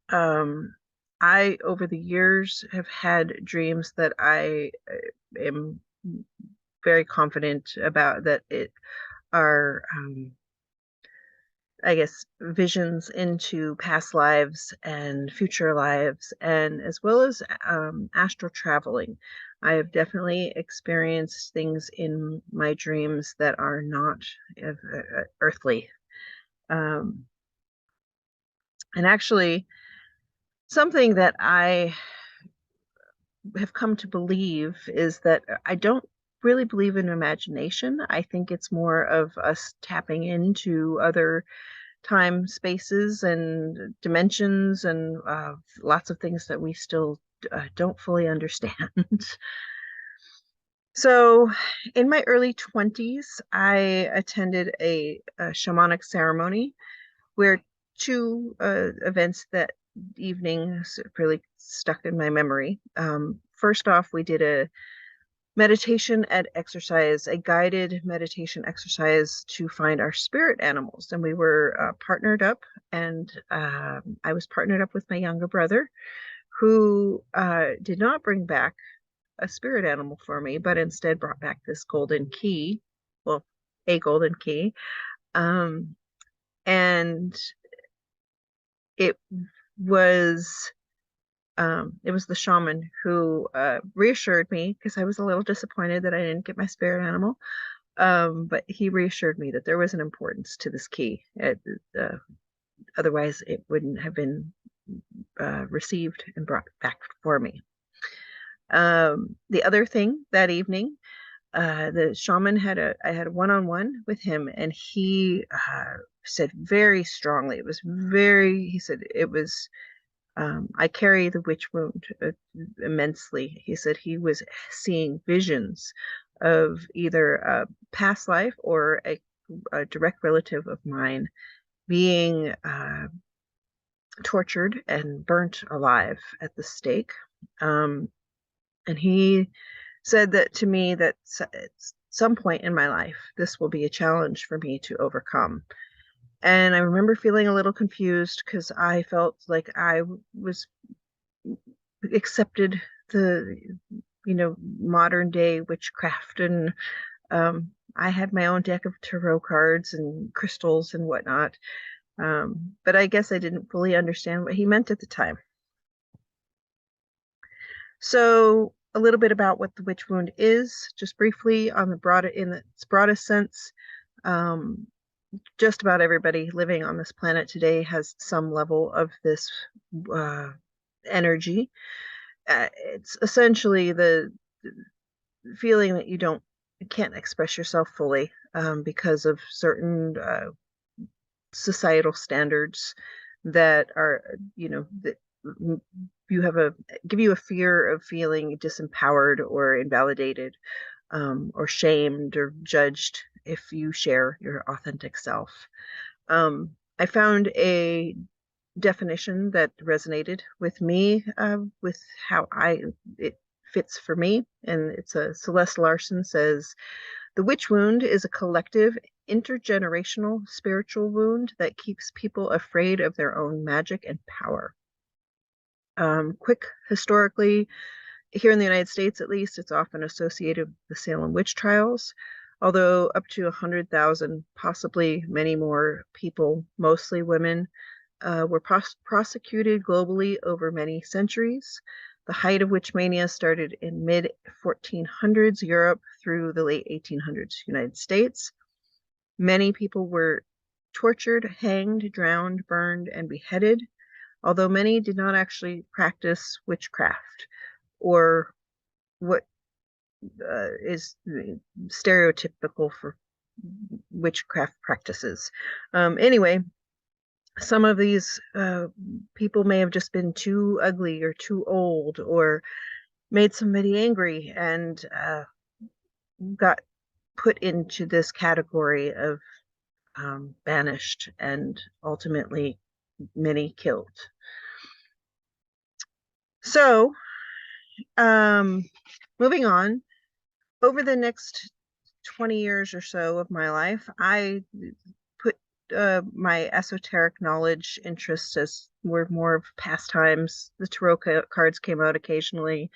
I, over the years, have had dreams that I am very confident about that it are, I guess, visions into past lives and future lives, and as well as astral traveling. I have definitely experienced things in my dreams that are not earthly. And actually, something that I have come to believe is that I don't really believe in imagination. I think it's more of us tapping into other time spaces and dimensions and lots of things that we still don't fully understand. So in my early 20s, I attended a shamanic ceremony where two events that evening really stuck in my memory. First off, we did a meditation and exercise, a guided meditation exercise to find our spirit animals. And we were partnered up, and I was partnered up with my younger brother, who did not bring back a spirit animal for me, but instead brought back this golden key, well, a golden key. And it was it was the shaman who reassured me, because I was a little disappointed that I didn't get my spirit animal. But he reassured me that there was an importance to this key. Otherwise, it wouldn't have been received and brought back for me. The other thing that evening, the shaman I had a one-on-one with him, and he said very strongly, he said it was, I carry the witch wound immensely. He said he was seeing visions of either a past life or a direct relative of mine being tortured and burnt alive at the stake. And he said that to me, that at some point in my life, this will be a challenge for me to overcome. And I remember feeling a little confused, because I felt like I was accepted the, modern day witchcraft, and I had my own deck of tarot cards and crystals and whatnot. But I guess I didn't fully understand what he meant at the time. So a little bit about what the witch wound is, just briefly in its broadest sense. Just about everybody living on this planet today has some level of this energy. It's essentially the feeling that you can't express yourself fully because of certain societal standards that are, that give you a fear of feeling disempowered or invalidated, or shamed or judged if you share your authentic self. I found a definition that resonated with me, with how it fits for me, and it's Celeste Larson says, "The witch wound is a collective intergenerational spiritual wound that keeps people afraid of their own magic and power." Quick historically, here in the United States at least, it's often associated with the Salem witch trials, although up to 100,000, possibly many more people, mostly women, were prosecuted globally over many centuries. The height of witch mania started in mid-1400s Europe through the late 1800s United States. Many people were tortured, hanged, drowned, burned, and beheaded, although many did not actually practice witchcraft, or what is stereotypical for witchcraft practices. Anyway, some of these people may have just been too ugly or too old, or made somebody angry, and got put into this category of banished, and ultimately many killed. So, moving on, over the next 20 years or so of my life, I put my esoteric knowledge interests as were more of pastimes. The tarot cards came out occasionally,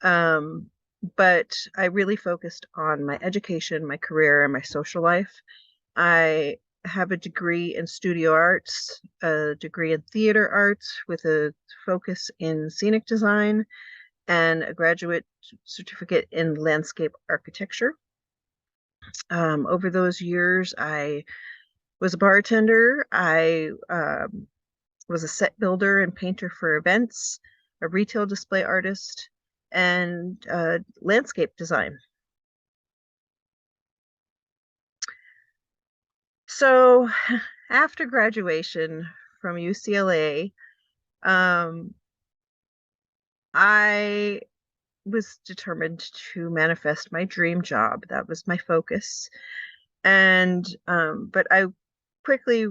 but I really focused on my education, my career, and my social life. I have a degree in studio arts, a degree in theater arts with a focus in scenic design, and a graduate certificate in landscape architecture. Over those years, I was a bartender. I was a set builder and painter for events, a retail display artist, and landscape design. So after graduation from UCLA, I was determined to manifest my dream job. That was my focus. And but I quickly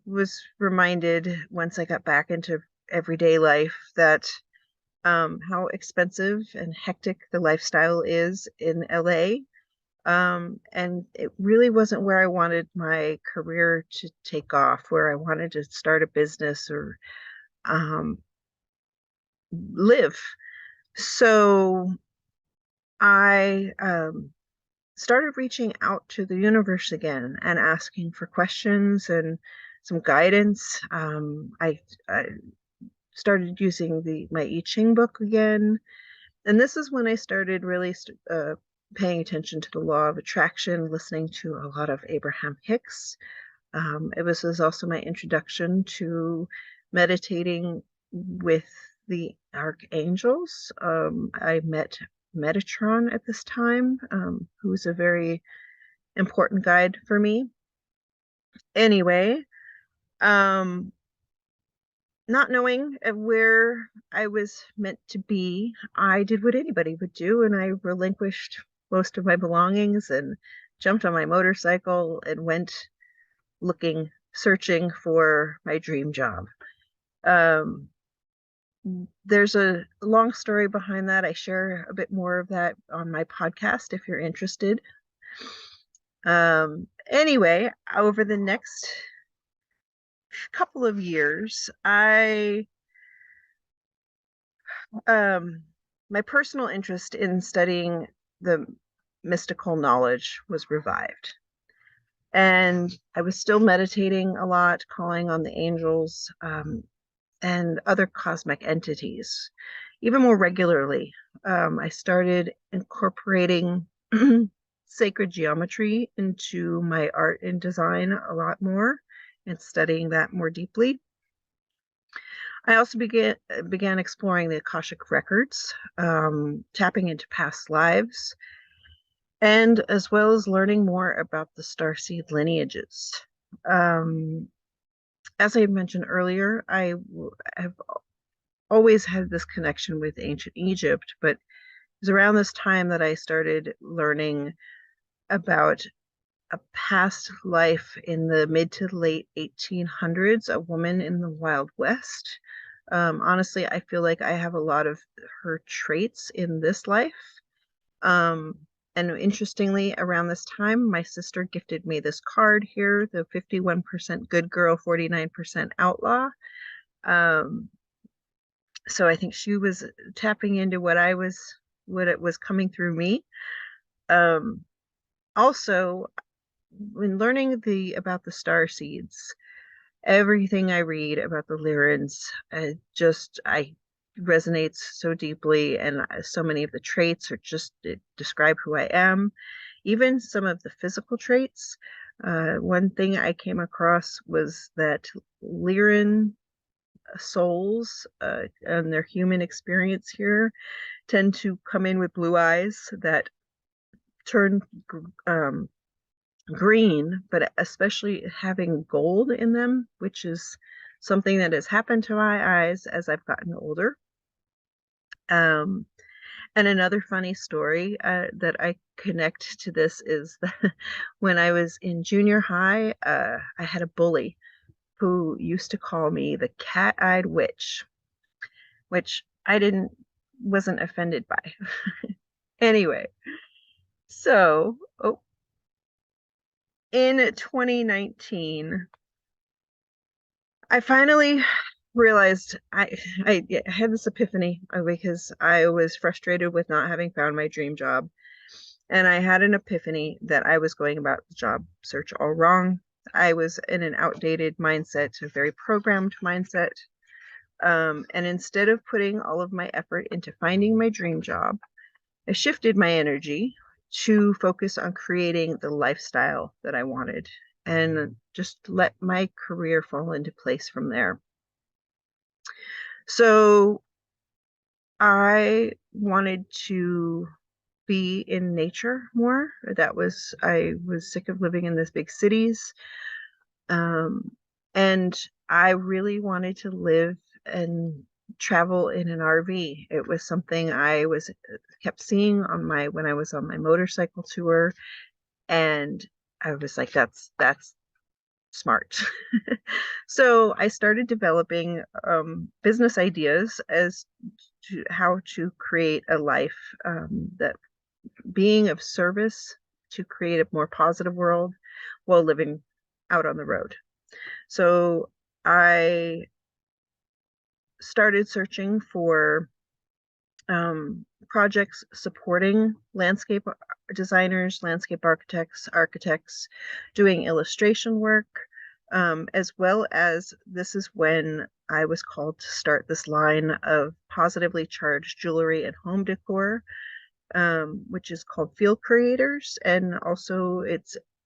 was reminded, once I got back into everyday life, that how expensive and hectic the lifestyle is in LA. And it really wasn't where I wanted my career to take off, where I wanted to start a business or live. So I started reaching out to the universe again and asking for questions and some guidance. I started using my I Ching book again. And this is when I started really paying attention to the law of attraction, listening to a lot of Abraham Hicks. It was also my introduction to meditating with the archangels. I met Metatron at this time, who was a very important guide for me. Anyway, not knowing where I was meant to be, I did what anybody would do, and I relinquished most of my belongings and jumped on my motorcycle and went searching for my dream job. There's a long story behind that. I share a bit more of that on my podcast if you're interested. Anyway, over the next couple of years, my personal interest in studying the mystical knowledge was revived. And I was still meditating a lot, calling on the angels and other cosmic entities, even more regularly. I started incorporating sacred geometry into my art and design a lot more and studying that more deeply. I also began exploring the Akashic records, tapping into past lives, and as well as learning more about the starseed lineages. As I mentioned earlier, I have always had this connection with ancient Egypt, but it was around this time that I started learning about a past life in the mid to late 1800s, a woman in the Wild West. Honestly, I feel like I have a lot of her traits in this life. And interestingly, around this time, my sister gifted me this card here, the 51% good girl, 49% outlaw. So I think she was tapping into what it was coming through me. Also, when learning about the star seeds, everything I read about the Lyrans, I resonates so deeply, and so many of the traits describe who I am. Even some of the physical traits. One thing I came across was that Lyran souls and their human experience here tend to come in with blue eyes that turn green, but especially having gold in them, which is something that has happened to my eyes as I've gotten older. And another funny story that I connect to this is that when I was in junior high, I had a bully who used to call me the cat-eyed witch, which I wasn't offended by. Anyway, so in 2019, I finally realized I had this epiphany because I was frustrated with not having found my dream job. And I had an epiphany that I was going about the job search all wrong. I was in an outdated mindset, a very programmed mindset. And instead of putting all of my effort into finding my dream job, I shifted my energy to focus on creating the lifestyle that I wanted and just let my career fall into place from there. So I wanted to be in nature more. I was sick of living in these big cities. And I really wanted to live and travel in an RV. It was something I kept seeing when I was on my motorcycle tour. And I was like, that's smart. So I started developing business ideas as to how to create a life that being of service to create a more positive world while living out on the road. So I started searching for projects supporting landscape designers, landscape architects, doing illustration work, as well as this is when I was called to start this line of positively charged jewelry and home decor, which is called Field Creators. And also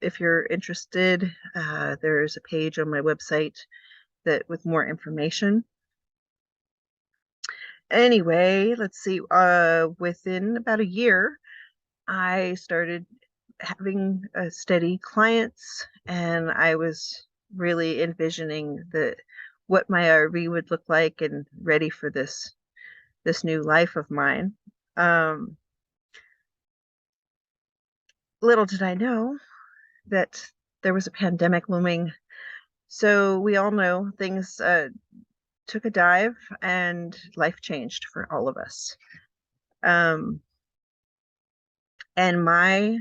if you're interested, there's a page on my website that with more information. Anyway, let's see, within about a year, I started having steady clients, and I was really envisioning what my RV would look like and ready for this new life of mine. Little did I know that there was a pandemic looming. So we all know things took a dive and life changed for all of us. And my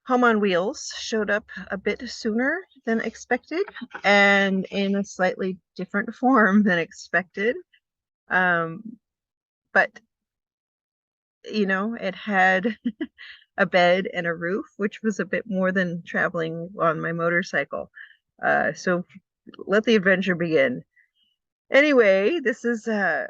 Home on Wheels showed up a bit sooner than expected and in a slightly different form than expected. But, you know, it had a bed and a roof, which was a bit more than traveling on my motorcycle. So let the adventure begin. Anyway, this is, well,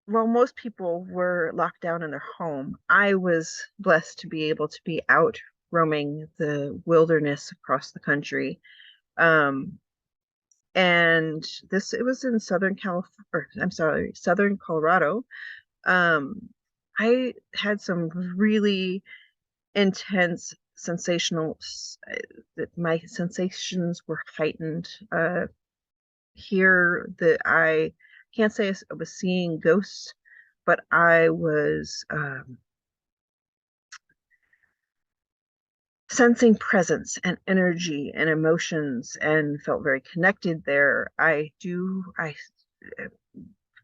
most people were locked down in their home. I was blessed to be able to be out roaming the wilderness across the country. And it was in Southern Colorado. I had some really intense sensational, my sensations were heightened. Here that I can't say I was seeing ghosts, but I was sensing presence and energy and emotions and felt very connected there. I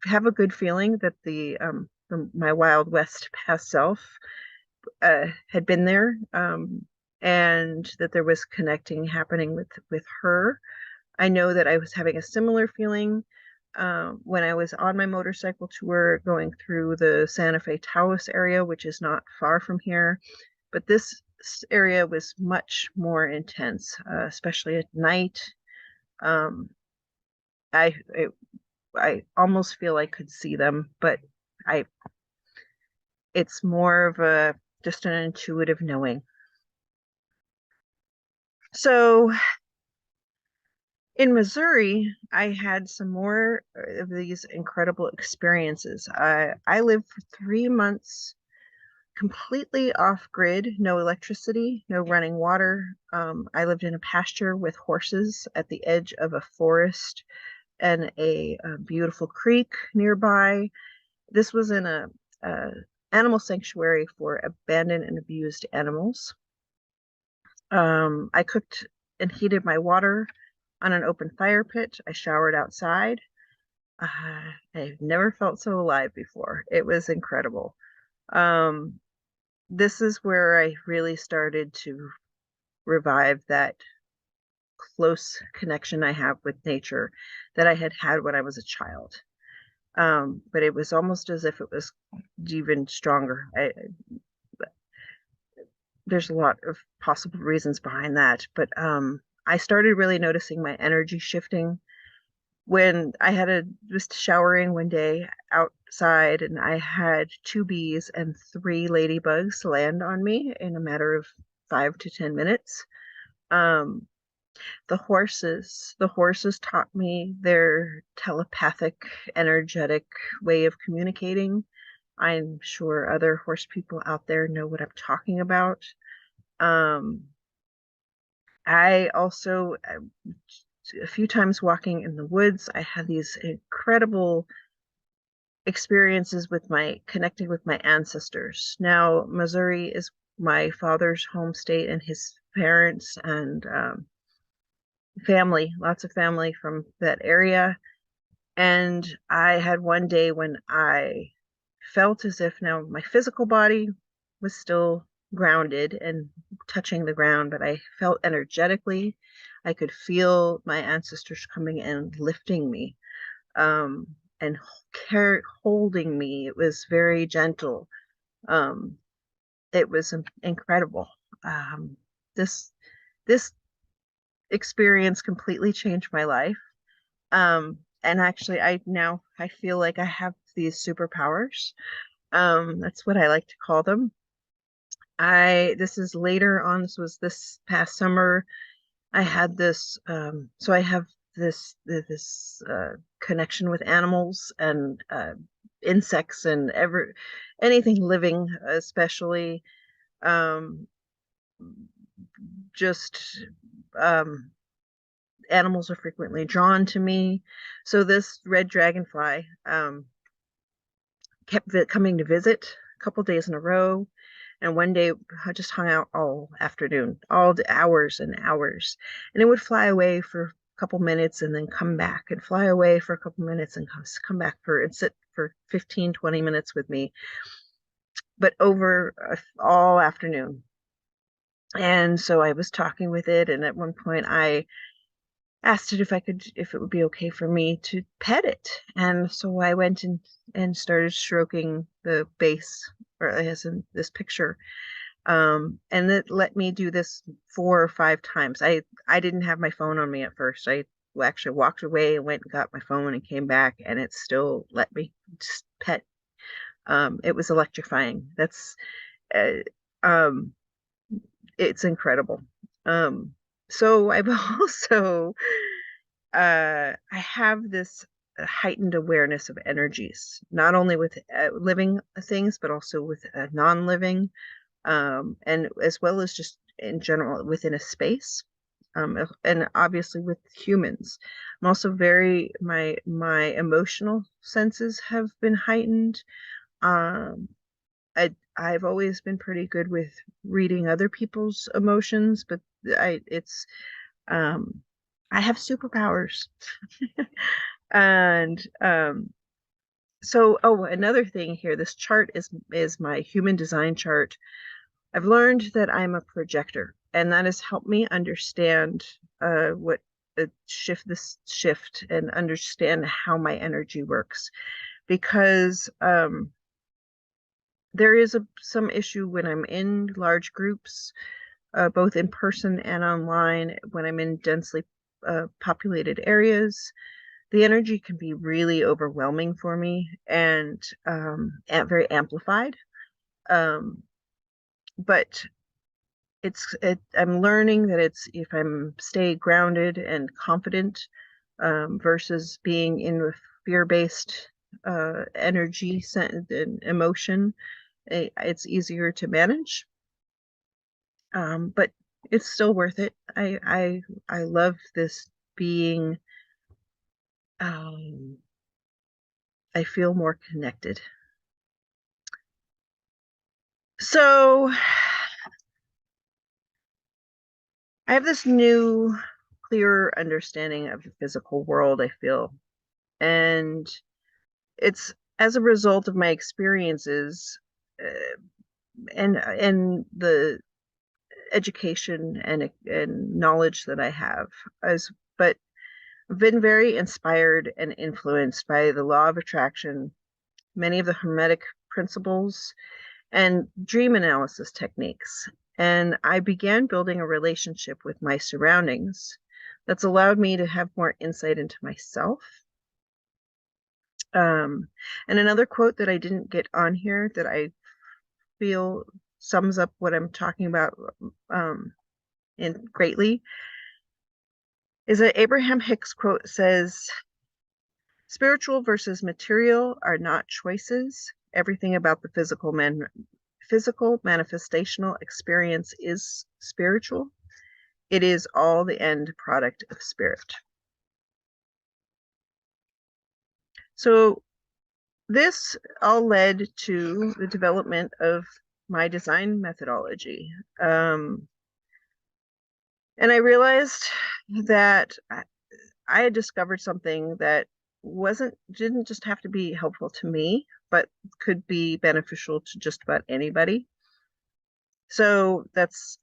have a good feeling that my Wild West past self had been there, and that there was connecting happening with her. I know that I was having a similar feeling when I was on my motorcycle tour going through the Santa Fe Taos area, which is not far from here. But this area was much more intense, especially at night. I almost feel I could see them, but it's more of just an intuitive knowing. So in Missouri, I had some more of these incredible experiences. I lived for 3 months completely off grid, no electricity, no running water. I lived in a pasture with horses at the edge of a forest and a beautiful creek nearby. This was in a animal sanctuary for abandoned and abused animals. I cooked and heated my water on an open fire pit. I showered outside. I've never felt so alive before. It was incredible. This is where I really started to revive that close connection I have with nature that I had when I was a child. But it was almost as if it was even stronger. There's a lot of possible reasons behind that, but I started really noticing my energy shifting when I was showering one day outside, and I had 2 bees and 3 ladybugs land on me in a matter of 5 to 10 minutes. The horses taught me their telepathic, energetic way of communicating. I'm sure other horse people out there know what I'm talking about. I also, a few times walking in the woods, I had these incredible experiences connecting with my ancestors. Now, Missouri is my father's home state, and his parents and family, lots of family from that area. And I had one day when I felt as if now my physical body was still grounded and touching the ground, but I felt energetically, I could feel my ancestors coming and lifting me, and holding me. It was very gentle. It was incredible. This experience completely changed my life. And actually, I feel like I have these superpowers. That's what I like to call them. This is later on. This was this past summer. I had this. So I have this connection with animals and insects and anything living, especially. Just animals are frequently drawn to me. So this red dragonfly kept coming to visit a couple days in a row. And one day I just hung out all afternoon, all the hours and hours. And it would fly away for a couple minutes and then come back, and fly away for a couple minutes and come back and sit for 15, 20 minutes with me, but over all afternoon. And so I was talking with it, and at one point I asked it if it would be okay for me to pet it. And so I went and started stroking the base, or as in this picture. And it let me do this 4 or 5 times. I didn't have my phone on me at first. I actually walked away and went and got my phone and came back, and it still let me just pet. It was electrifying. That's it's incredible. So I've also I have this heightened awareness of energies, not only with living things, but also with non-living, and as well as just in general within a space, and obviously with humans. I'm also my emotional senses have been heightened. I've always been pretty good with reading other people's emotions, but I have superpowers. And so another thing here, this chart is my human design chart. I've learned that I'm a projector, and that has helped me understand what this shift and understand how my energy works, because there is some issue when I'm in large groups, both in person and online. When I'm in densely populated areas, the energy can be really overwhelming for me and very amplified. But I'm learning that if I'm stay grounded and confident, versus being in a fear-based energy and emotion, it's easier to manage. But it's still worth it. I love this being. I feel more connected. So I have this new, clearer understanding of the physical world, I feel. And it's as a result of my experiences and the education and knowledge that I have, but I've been very inspired and influenced by the law of attraction, many of the Hermetic principles, and dream analysis techniques. And I began building a relationship with my surroundings that's allowed me to have more insight into myself. And another quote that I didn't get on here that I feel sums up what I'm talking about greatly is that Abraham Hicks quote says, "Spiritual versus material are not choices. Everything about the physical manifestational experience is spiritual. It is all the end product of spirit." So this all led to the development of my design methodology. And I realized that I had discovered something that didn't just have to be helpful to me, but could be beneficial to just about anybody. So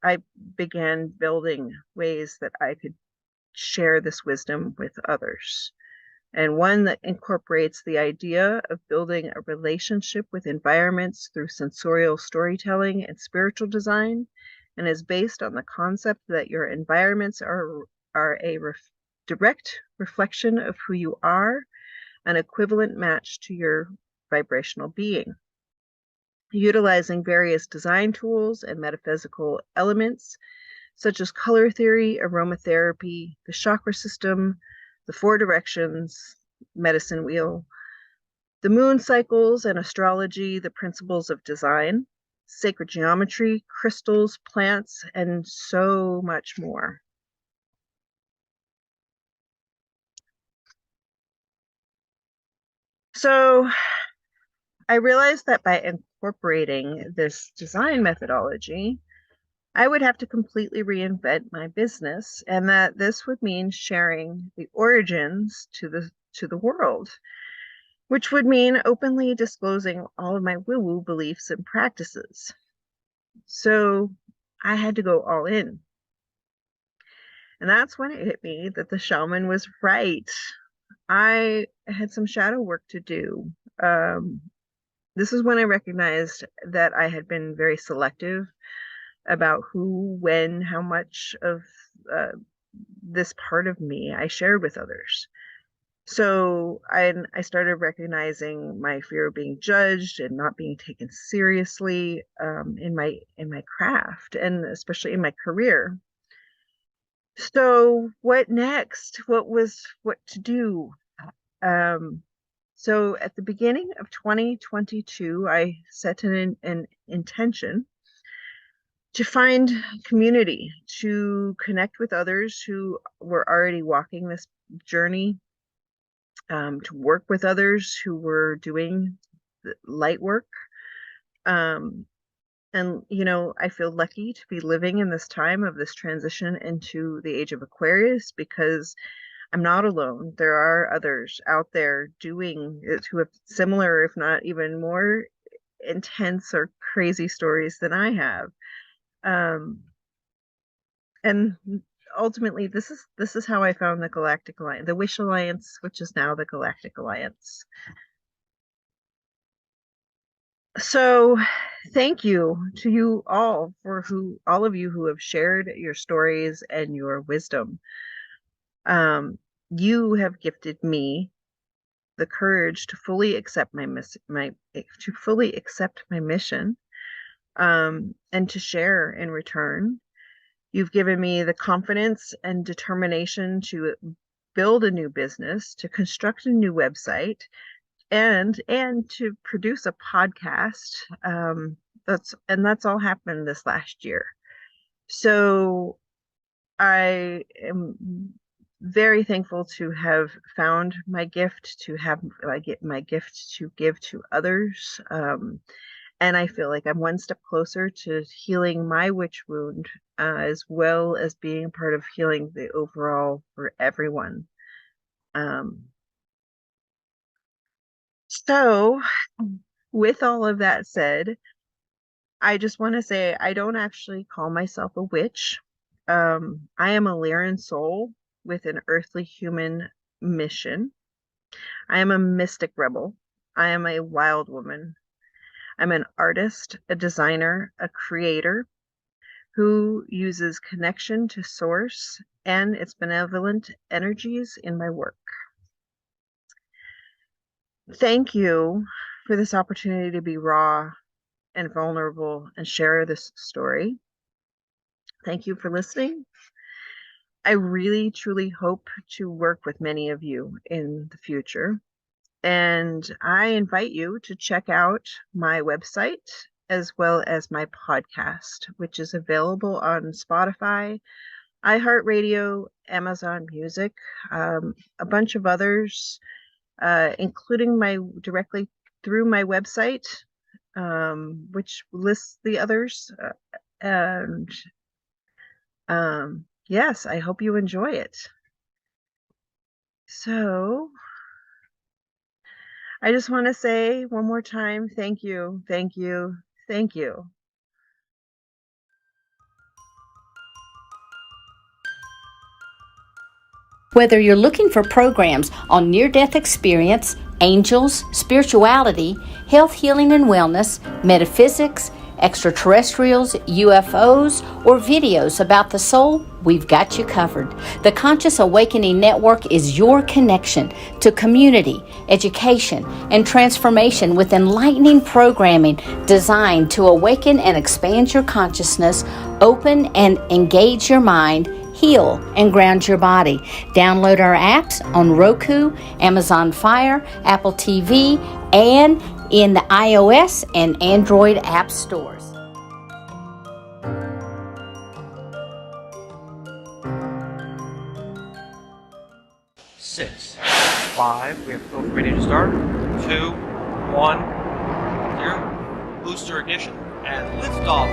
I began building ways that I could share this wisdom with others. And one that incorporates the idea of building a relationship with environments through sensorial storytelling and spiritual design, and is based on the concept that your environments are are a direct reflection of who you are, an equivalent match to your vibrational being. Utilizing various design tools and metaphysical elements such as color theory, aromatherapy, the chakra system, the 4 directions, medicine wheel, the moon cycles and astrology, the principles of design, sacred geometry, crystals, plants, and so much more. So I realized that by incorporating this design methodology, I would have to completely reinvent my business, and that this would mean sharing the origins to the world, which would mean openly disclosing all of my woo-woo beliefs and practices. So I had to go all in. And that's when it hit me that the shaman was right. I had some shadow work to do. This is when I recognized that I had been very selective about who, when, how much of this part of me I shared with others. So I started recognizing my fear of being judged and not being taken seriously in my craft, and especially in my career. So what next? What to do? So at the beginning of 2022, I set an intention to find community, to connect with others who were already walking this journey, to work with others who were doing light work. And, I feel lucky to be living in this time of this transition into the age of Aquarius, because I'm not alone. There are others out there doing it who have similar, if not even more intense or crazy stories than I have. And ultimately, this is how I found the Galactic Alliance, the Wish Alliance, which is now the Galactic Alliance. So thank you to you all for all of you who have shared your stories and your wisdom. You have gifted me the courage to fully accept my mission, and to share in return. You've given me the confidence and determination to build a new business, to construct a new website, and to produce a podcast. That's all happened this last year. So I am very thankful to have found my gift, to have my gift to give to others. And I feel like I'm one step closer to healing my witch wound, as well as being a part of healing the overall for everyone. So with all of that said, I just want to say I don't actually call myself a witch. I am a Lyran soul with an earthly human mission. I am a mystic rebel. I am a wild woman. I'm an artist, a designer, a creator who uses connection to source and its benevolent energies in my work. Thank you for this opportunity to be raw and vulnerable and share this story. Thank you for listening. I really, truly hope to work with many of you in the future. And I invite you to check out my website as well as my podcast, which is available on Spotify, iHeartRadio, Amazon Music, a bunch of others, including directly through my website, which lists the others. Yes, I hope you enjoy it. So I just want to say one more time, thank you, thank you, thank you. Whether you're looking for programs on near-death experience, angels, spirituality, health, healing and wellness, metaphysics, extraterrestrials, UFOs, or videos about the soul, we've got you covered. The Conscious Awakening Network is your connection to community, education, and transformation with enlightening programming designed to awaken and expand your consciousness, open and engage your mind, heal and ground your body. Download our apps on Roku, Amazon Fire, Apple TV, and in the iOS and Android app stores. Six, 5, we have both ready to start. 2, 1, 0. Booster ignition and liftoff.